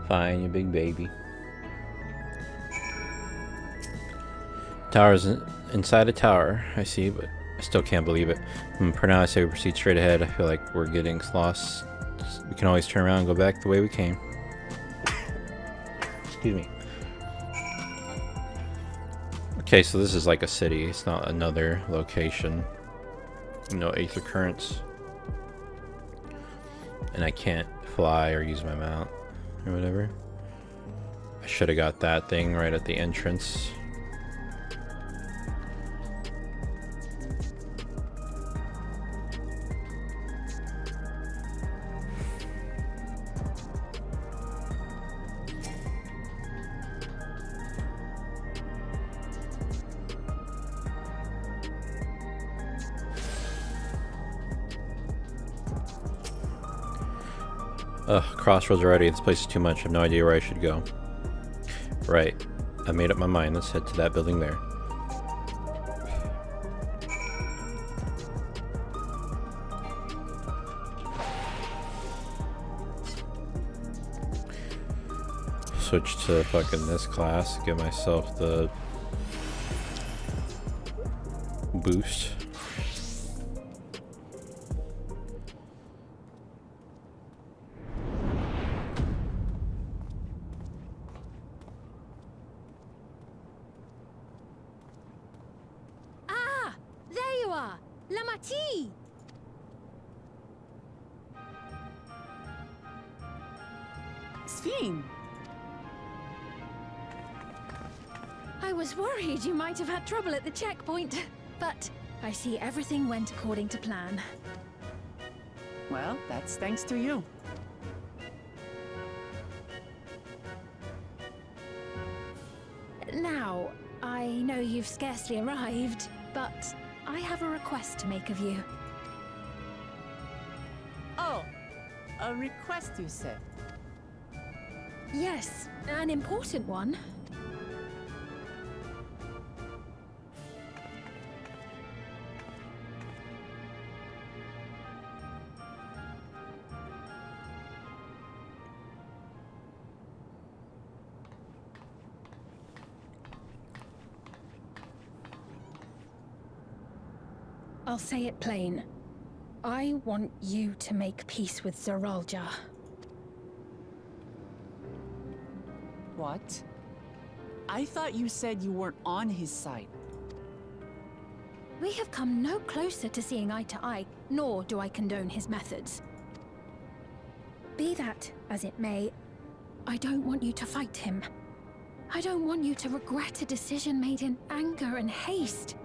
Fine, you big baby. Tower's inside a tower, I see, but I still can't believe it. For now, I say we proceed straight ahead. I feel like we're getting lost. We can always turn around and go back the way we came. Excuse me. Okay, so this is like a city. It's not another location. No aether currents. And I can't fly or use my mount or whatever. I should have got that thing right at the entrance. Ugh, crossroads already. This place is too much. I have no idea where I should go. Right. I made up my mind. Let's head to that building there. Switch to fucking this class. Give myself the boost. Sphene! I was worried you might have had trouble at the checkpoint, but I see everything went according to plan. Well, that's thanks to you. Now, I know you've scarcely arrived, but I have a request to make of you. Oh, a request you said? Yes, an important one. I'll say it plain. I want you to make peace with Zoralja. What? I thought you said you weren't on his side. We have come no closer to seeing eye to eye, nor do I condone his methods. Be that as it may, I don't want you to fight him. I don't want you to regret a decision made in anger and haste.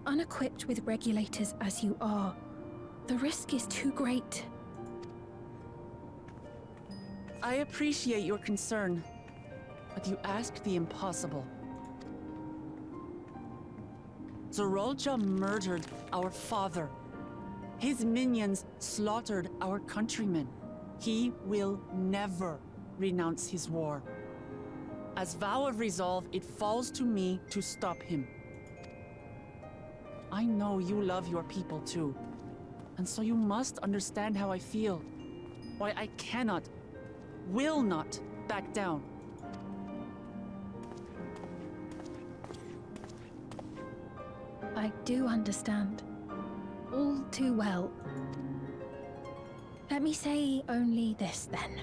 Unequipped with regulators as you are, the risk is too great. I appreciate your concern, but you asked the impossible. Zoralja murdered our father. His minions slaughtered our countrymen. He will never renounce his war. As vow of resolve, it falls to me to stop him. I know you love your people too, and so you must understand how I feel. Why I cannot, will not back down. I do understand. All too well. Let me say only this then.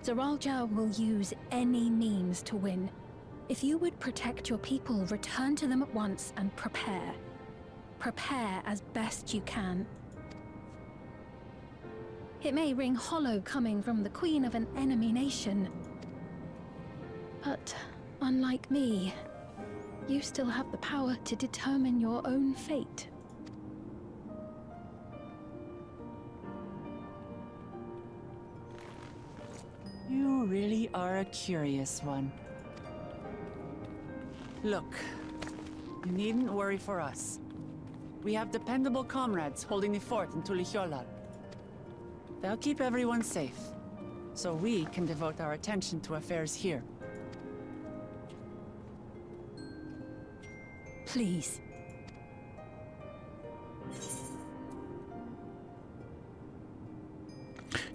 Zoralja will use any means to win. If you would protect your people, return to them at once and prepare. Prepare as best you can. It may ring hollow coming from the queen of an enemy nation. But unlike me, you still have the power to determine your own fate. You really are a curious one. Look, you needn't worry for us. We have dependable comrades holding the fort in Tulichola. They'll keep everyone safe, so we can devote our attention to affairs here. Please.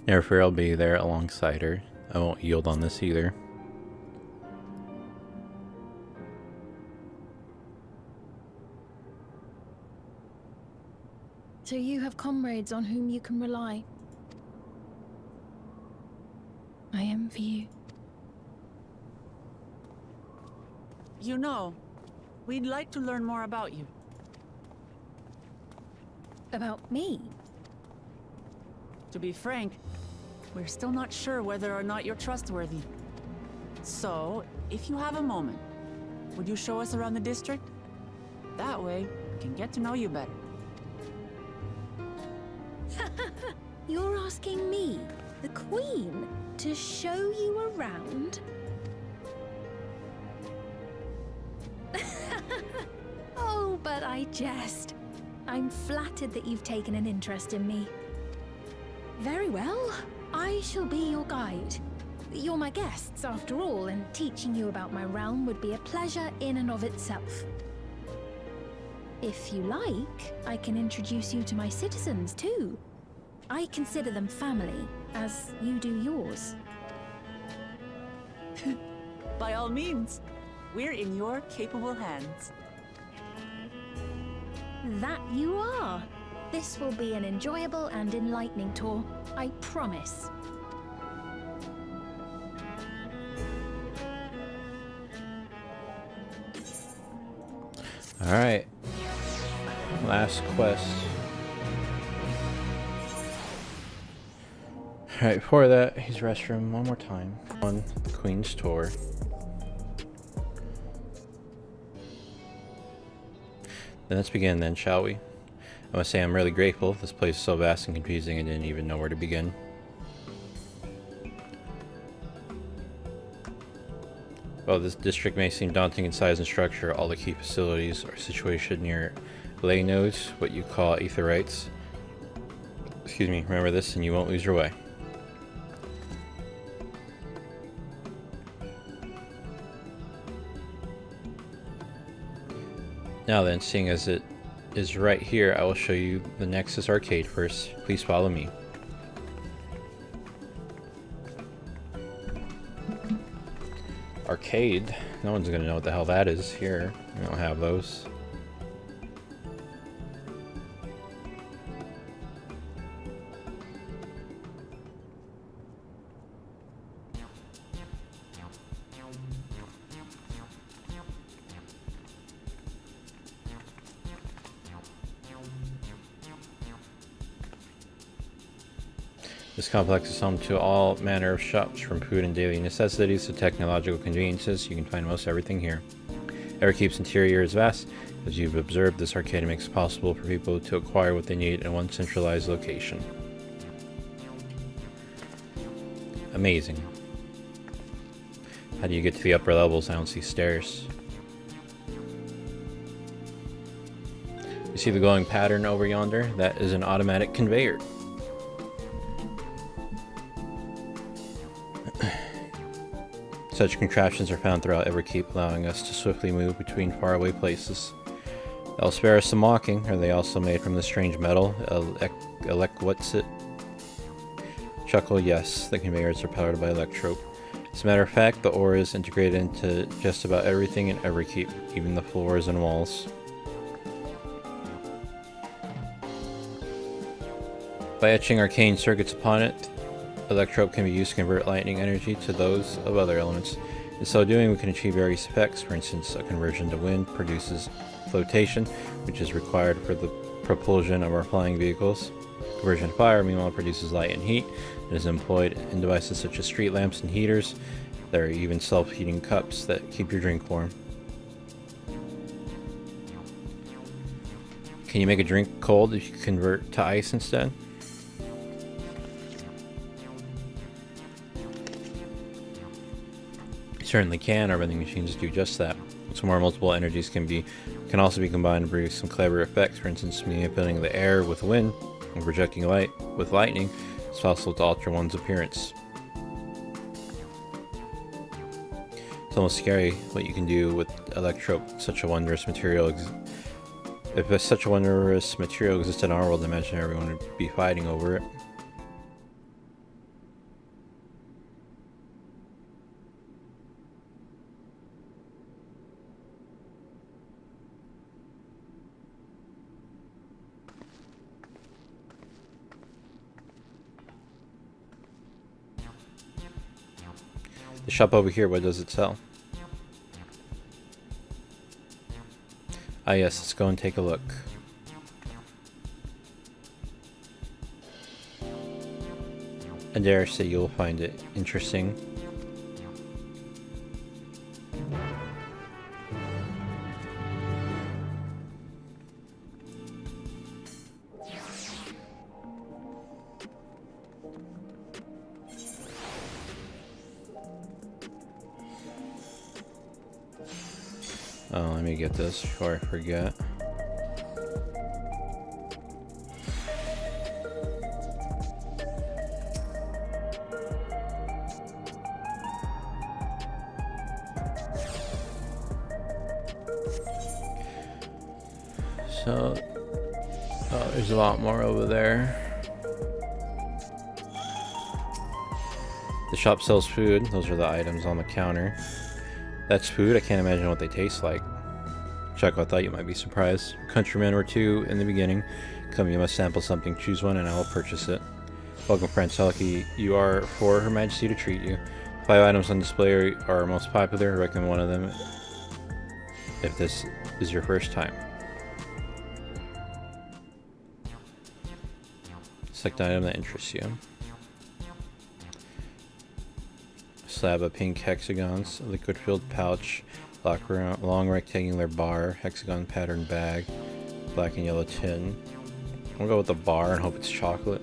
Never fear, I'll be there alongside her. I won't yield on this either. So you have comrades on whom you can rely. I envy you. You know, we'd like to learn more about you. About me? To be frank, we're still not sure whether or not you're trustworthy. So, if you have a moment, would you show us around the district? That way, we can get to know you better. You're asking me, the Queen, to show you around? Oh, but I jest. I'm flattered that you've taken an interest in me. Very well. I shall be your guide. You're my guests, after all, and teaching you about my realm would be a pleasure in and of itself. If you like, I can introduce you to my citizens, too. I consider them family, as you do yours. By all means, we're in your capable hands. That you are. This will be an enjoyable and enlightening tour, I promise. Alright. Last quest. Alright, before that, use restroom one more time. On Queen's Tour. Then let's begin then, shall we? I must say I'm really grateful. This place is so vast and confusing I didn't even know where to begin. While this district may seem daunting in size and structure, all the key facilities are situated near ley nodes, what you call aetherites. Excuse me, remember this and you won't lose your way. Now then, seeing as it is right here, I will show you the Nexus Arcade first. Please follow me. Arcade? No one's gonna know what the hell that is here. We don't have those. This complex is home to all manner of shops, from food and daily necessities to technological conveniences. You can find most everything here. Everkeep's interior is vast. As you've observed, this arcade makes it possible for people to acquire what they need in one centralized location. Amazing. How do you get to the upper levels? I don't see stairs. You see the glowing pattern over yonder? That is an automatic conveyor. Such contraptions are found throughout Everkeep, allowing us to swiftly move between faraway places. They'll spare us some walking. Are they also made from the strange metal? What's it? Chuckle, yes. The conveyors are powered by electrope. As a matter of fact, the ore is integrated into just about everything in Everkeep, even the floors and walls. By etching arcane circuits upon it, electrope can be used to convert lightning energy to those of other elements. In so doing, we can achieve various effects. For instance, a conversion to wind produces flotation, which is required for the propulsion of our flying vehicles. Conversion to fire, meanwhile, produces light and heat. It is employed in devices such as street lamps and heaters. There are even self-heating cups that keep your drink warm. Can you make a drink cold if you convert to ice instead? You certainly can. Our vending machines do just that. Some more multiple energies can also be combined to produce some clever effects. For instance, manipulating the air with wind and projecting light with lightning is possible to alter one's appearance. It's almost scary what you can do with electrope. Such a wondrous material. If such a wondrous material existed in our world, imagine everyone would be fighting over it. The shop over here, what does it sell? Ah yes, let's go and take a look. I dare say you'll find it interesting. Oh, let me get this before I forget. So, oh, there's a lot more over there. The shop sells food. Those are the items on the counter. That's food. I can't imagine what they taste like. Chuck, I thought you might be surprised. Countrymen or two in the beginning. Come, you must sample something. Choose one and I will purchase it. Welcome, friends. How lucky you are for Her Majesty to treat you. 5 items on display are most popular. I recommend one of them if this is your first time. Select an item that interests you. Slab of pink hexagons, liquid-filled pouch, long rectangular bar, hexagon pattern bag, black and yellow tin. I'll go with the bar and hope it's chocolate.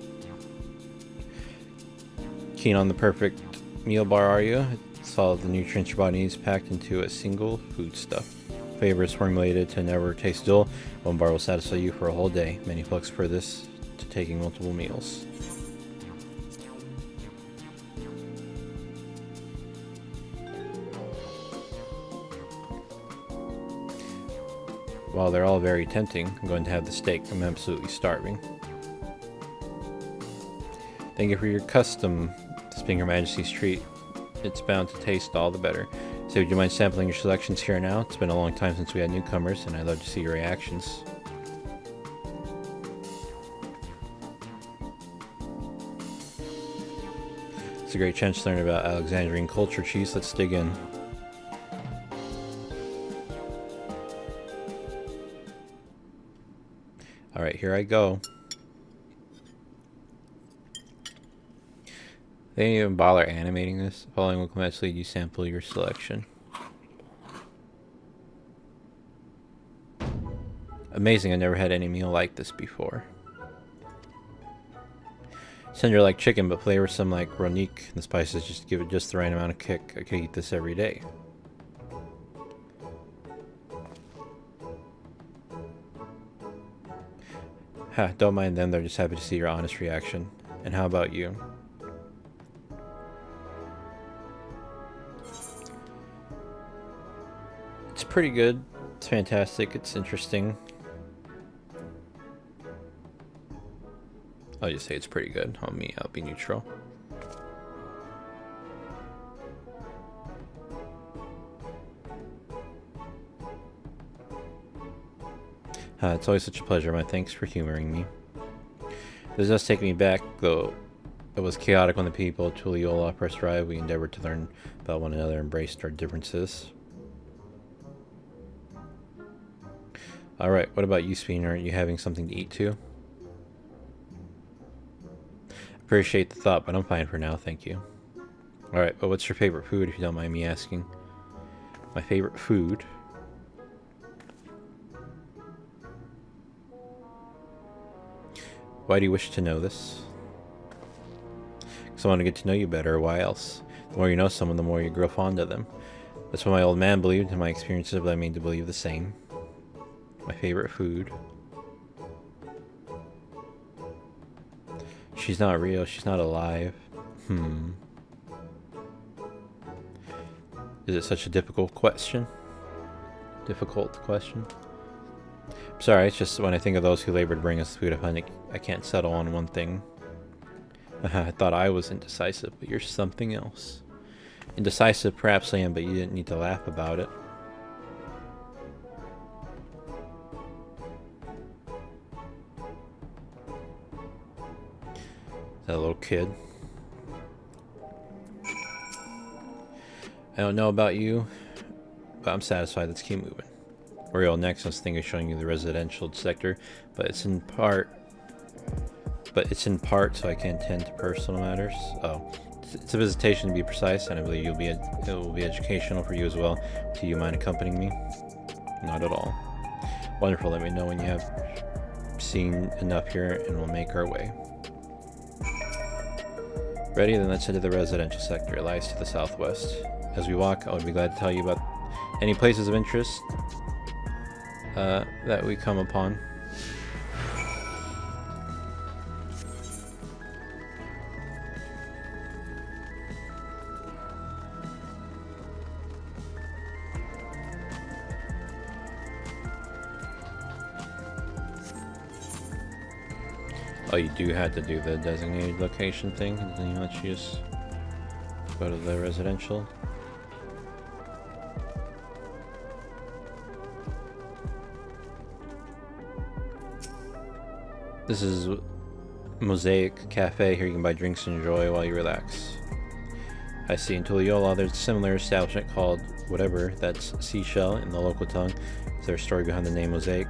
Keen on the perfect meal bar, are you? It's all the nutrients your body needs packed into a single foodstuff. Flavor is formulated to never taste dull. One bar will satisfy you for a whole day. Many folks prefer this to taking multiple meals. While they're all very tempting, I'm going to have the steak. I'm absolutely starving. Thank you for your custom. This being Her Majesty's treat, it's bound to taste all the better. So would you mind sampling your selections here now? It's been a long time since we had newcomers, and I'd love to see your reactions. It's a great chance to learn about Alexandrian culture. Cheese, let's dig in. Alright, here I go. They didn't even bother animating this. Following will come lead you sample your selection. Amazing, I never had any meal like this before. Tender like chicken, but flavorsome like Ronique. The spices just give it just the right amount of kick. I could eat this every day. Ha, don't mind them, they're just happy to see your honest reaction. And how about you? It's pretty good. It's fantastic. It's interesting. I'll just say it's pretty good. I'll be neutral. It's always such a pleasure, my thanks for humoring me. This does take me back, though it was chaotic when the people of Tulliola first arrived. We endeavored to learn about one another, embraced our differences. Alright, what about you, Speen? Are you having something to eat too? Appreciate the thought, but I'm fine for now, thank you. Alright, but what's your favorite food, if you don't mind me asking? My favorite food? Why do you wish to know this? Because I want to get to know you better, why else? The more you know someone, the more you grow fond of them. That's what my old man believed, and my experiences have led me to believe the same. My favorite food. She's not real, she's not alive. Is it such a difficult question? Sorry, it's just when I think of those who labor to bring us food, I can't settle on one thing. I thought I was indecisive, but you're something else. Indecisive, perhaps I am, but you didn't need to laugh about it. That little kid. I don't know about you, but I'm satisfied. Let's keep moving. Where you'll next, I was thinking of showing you the residential sector, but it's in part so I can attend to personal matters. Oh, it's a visitation to be precise, and I believe it will be educational for you as well. Do you mind accompanying me? Not at all. Wonderful. Let me know when you have seen enough here, and we'll make our way. Ready? Then let's head to the residential sector. It lies to the southwest. As we walk, I would be glad to tell you about any places of interest that we come upon. Oh, you do have to do the designated location thing? Doesn't he let you just go to the residential? This is Mosaic Cafe. Here you can buy drinks and enjoy while you relax. I see in Tulliola there's a similar establishment called whatever, that's Seashell in the local tongue. Is there a story behind the name Mosaic?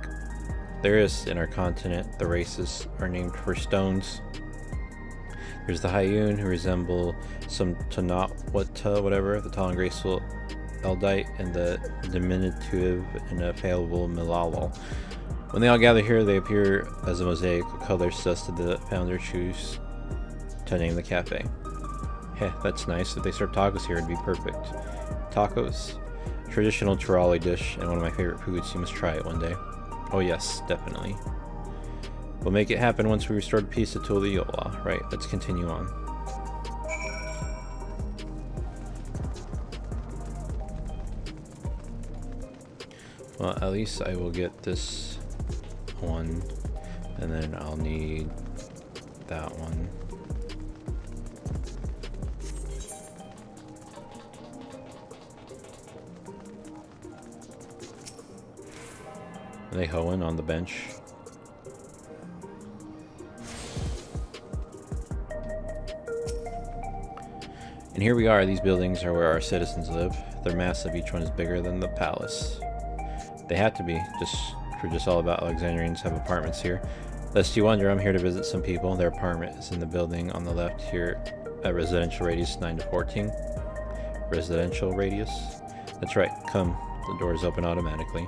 There is. In our continent, the races are named for stones. There's the Hyun, who resemble some whatever, the tall and graceful Eldite, and the diminutive and affable Milalal. When they all gather here, they appear as a mosaic of colors, thus did the founder choose to name the cafe. Heh, that's nice. If they serve tacos here, it'd be perfect. Tacos? Traditional Turali dish, and one of my favorite foods. You must try it one day. Oh yes, definitely. We'll make it happen once we restore peace to Tulliola. Right, let's continue on. Well, at least I will get this one, and then I'll need that one. Are they hoeing on the bench? And here we are. These buildings are where our citizens live. They're massive. Each one is bigger than the palace. They have to be, just all about Alexandrians have apartments here. Lest you wonder, I'm here to visit some people. Their apartment is in the building on the left here at residential radius 9 to 14. Residential radius? That's right. Come. The doors open automatically.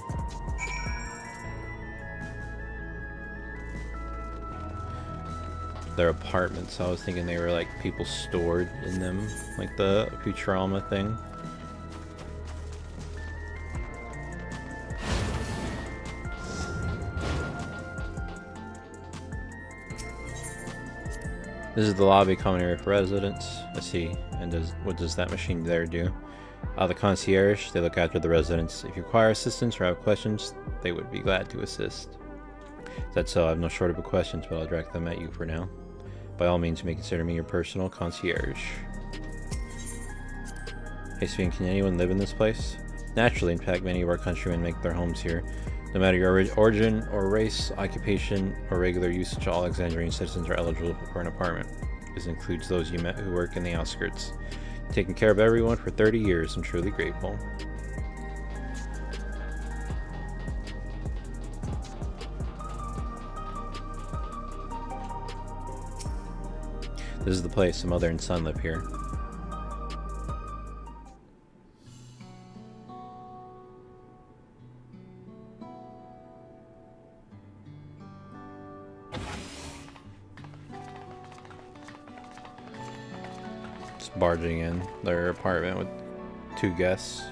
Their apartments. I was thinking they were like people stored in them, like the Futurama thing. This is the lobby common area for residents. I see. And what does that machine there do? The concierge, they look after the residents. If you require assistance or have questions, they would be glad to assist. That's so. I have no shortage of questions, but I'll direct them at you for now. By all means, you may consider me your personal concierge. Hey Sven, can anyone live in this place? Naturally, in fact, many of our countrymen make their homes here. No matter your origin or race, occupation, or regular usage, all Alexandrian citizens are eligible for an apartment. This includes those you met who work in the outskirts. Taking care of everyone for 30 years, I'm truly grateful. This is the place. The mother and son live here. Just barging in their apartment with 2 guests.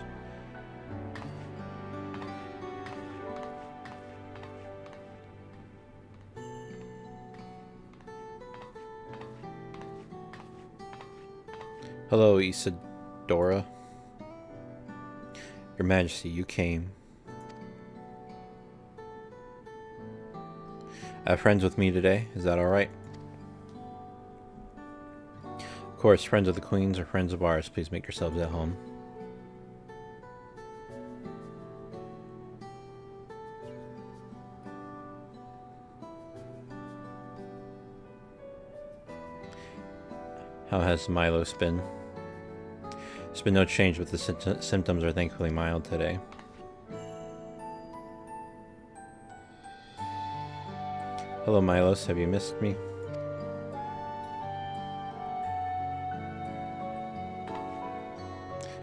Hello, Isadora. Your Majesty, you came. I have friends with me today. Is that alright? Of course, friends of the Queen's are friends of ours. Please make yourselves at home. How has Milos been? There's been no change, but the symptoms are thankfully mild today. Hello Milos, have you missed me?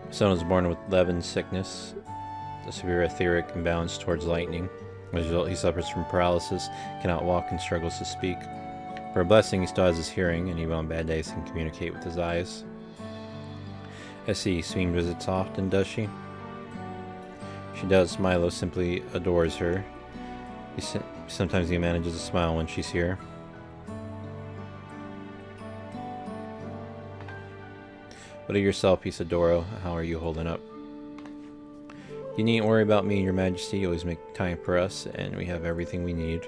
My son was born with Levin's sickness, a severe etheric imbalance towards lightning. As a result, he suffers from paralysis, cannot walk, and struggles to speak. For a blessing, he still has his hearing, and even on bad days can communicate with his eyes. I see. Sven visits often, does she? She does. Milo simply adores her. Sometimes he manages to smile when she's here. What of yourself, Isadora? How are you holding up? You needn't worry about me, Your Majesty. You always make time for us, and we have everything we need.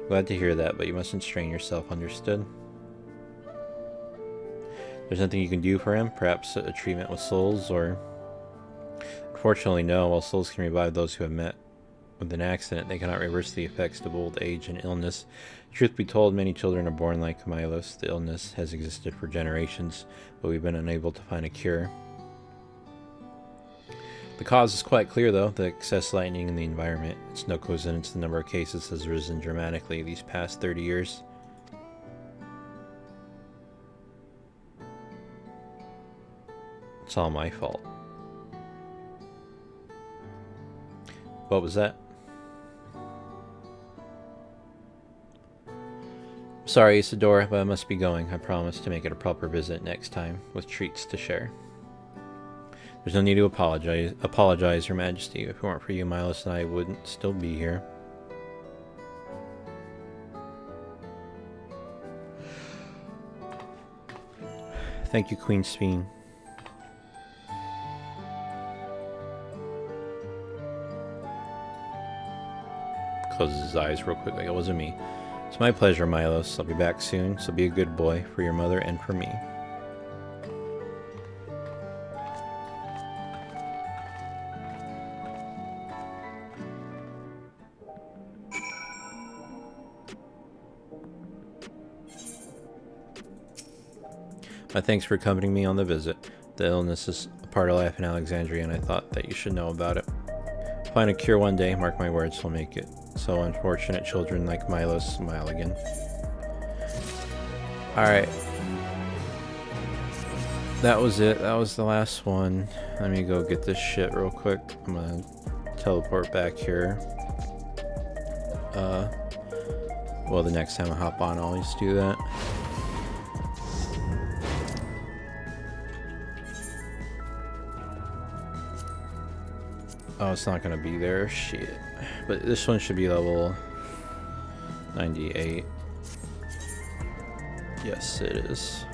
Glad to hear that, but you mustn't strain yourself, understood? There's nothing you can do for him? Perhaps a treatment with souls, or... Unfortunately, no. While souls can revive those who have met with an accident, they cannot reverse the effects of old age and illness. Truth be told, many children are born like Milos. The illness has existed for generations, but we've been unable to find a cure. The cause is quite clear, though. The excess lightning in the environment. It's no coincidence the number of cases has risen dramatically these past 30 years. It's all my fault. What was that? Sorry, Isadora, but I must be going. I promise to make it a proper visit next time, with treats to share. There's no need to apologize, Your Majesty. If it weren't for you, Milos and I wouldn't still be here. Thank you, Queen Sven. Closes his eyes real quick like it wasn't me. It's my pleasure, Milos. I'll be back soon, so be a good boy for your mother and for me. My thanks for accompanying me on the visit. The illness is a part of life in Alexandria, and I thought that you should know about it. Find a cure one day, mark my words, we'll make it. So unfortunate children like Milos smile again. Alright. That was it. That was the last one. Let me go get this shit real quick. I'm gonna teleport back here. Well, the next time I hop on, I'll always do that. Oh, it's not gonna be there. Shit. But this one should be level 98. Yes, it is.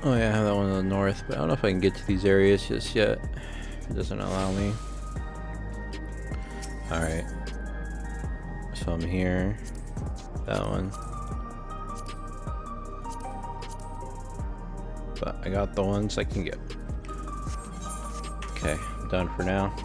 Oh yeah, I have that one in the north, but I don't know if I can get to these areas just yet. If it doesn't allow me. Alright. So I'm here. That one. But I got the ones I can get. Okay, I'm done for now.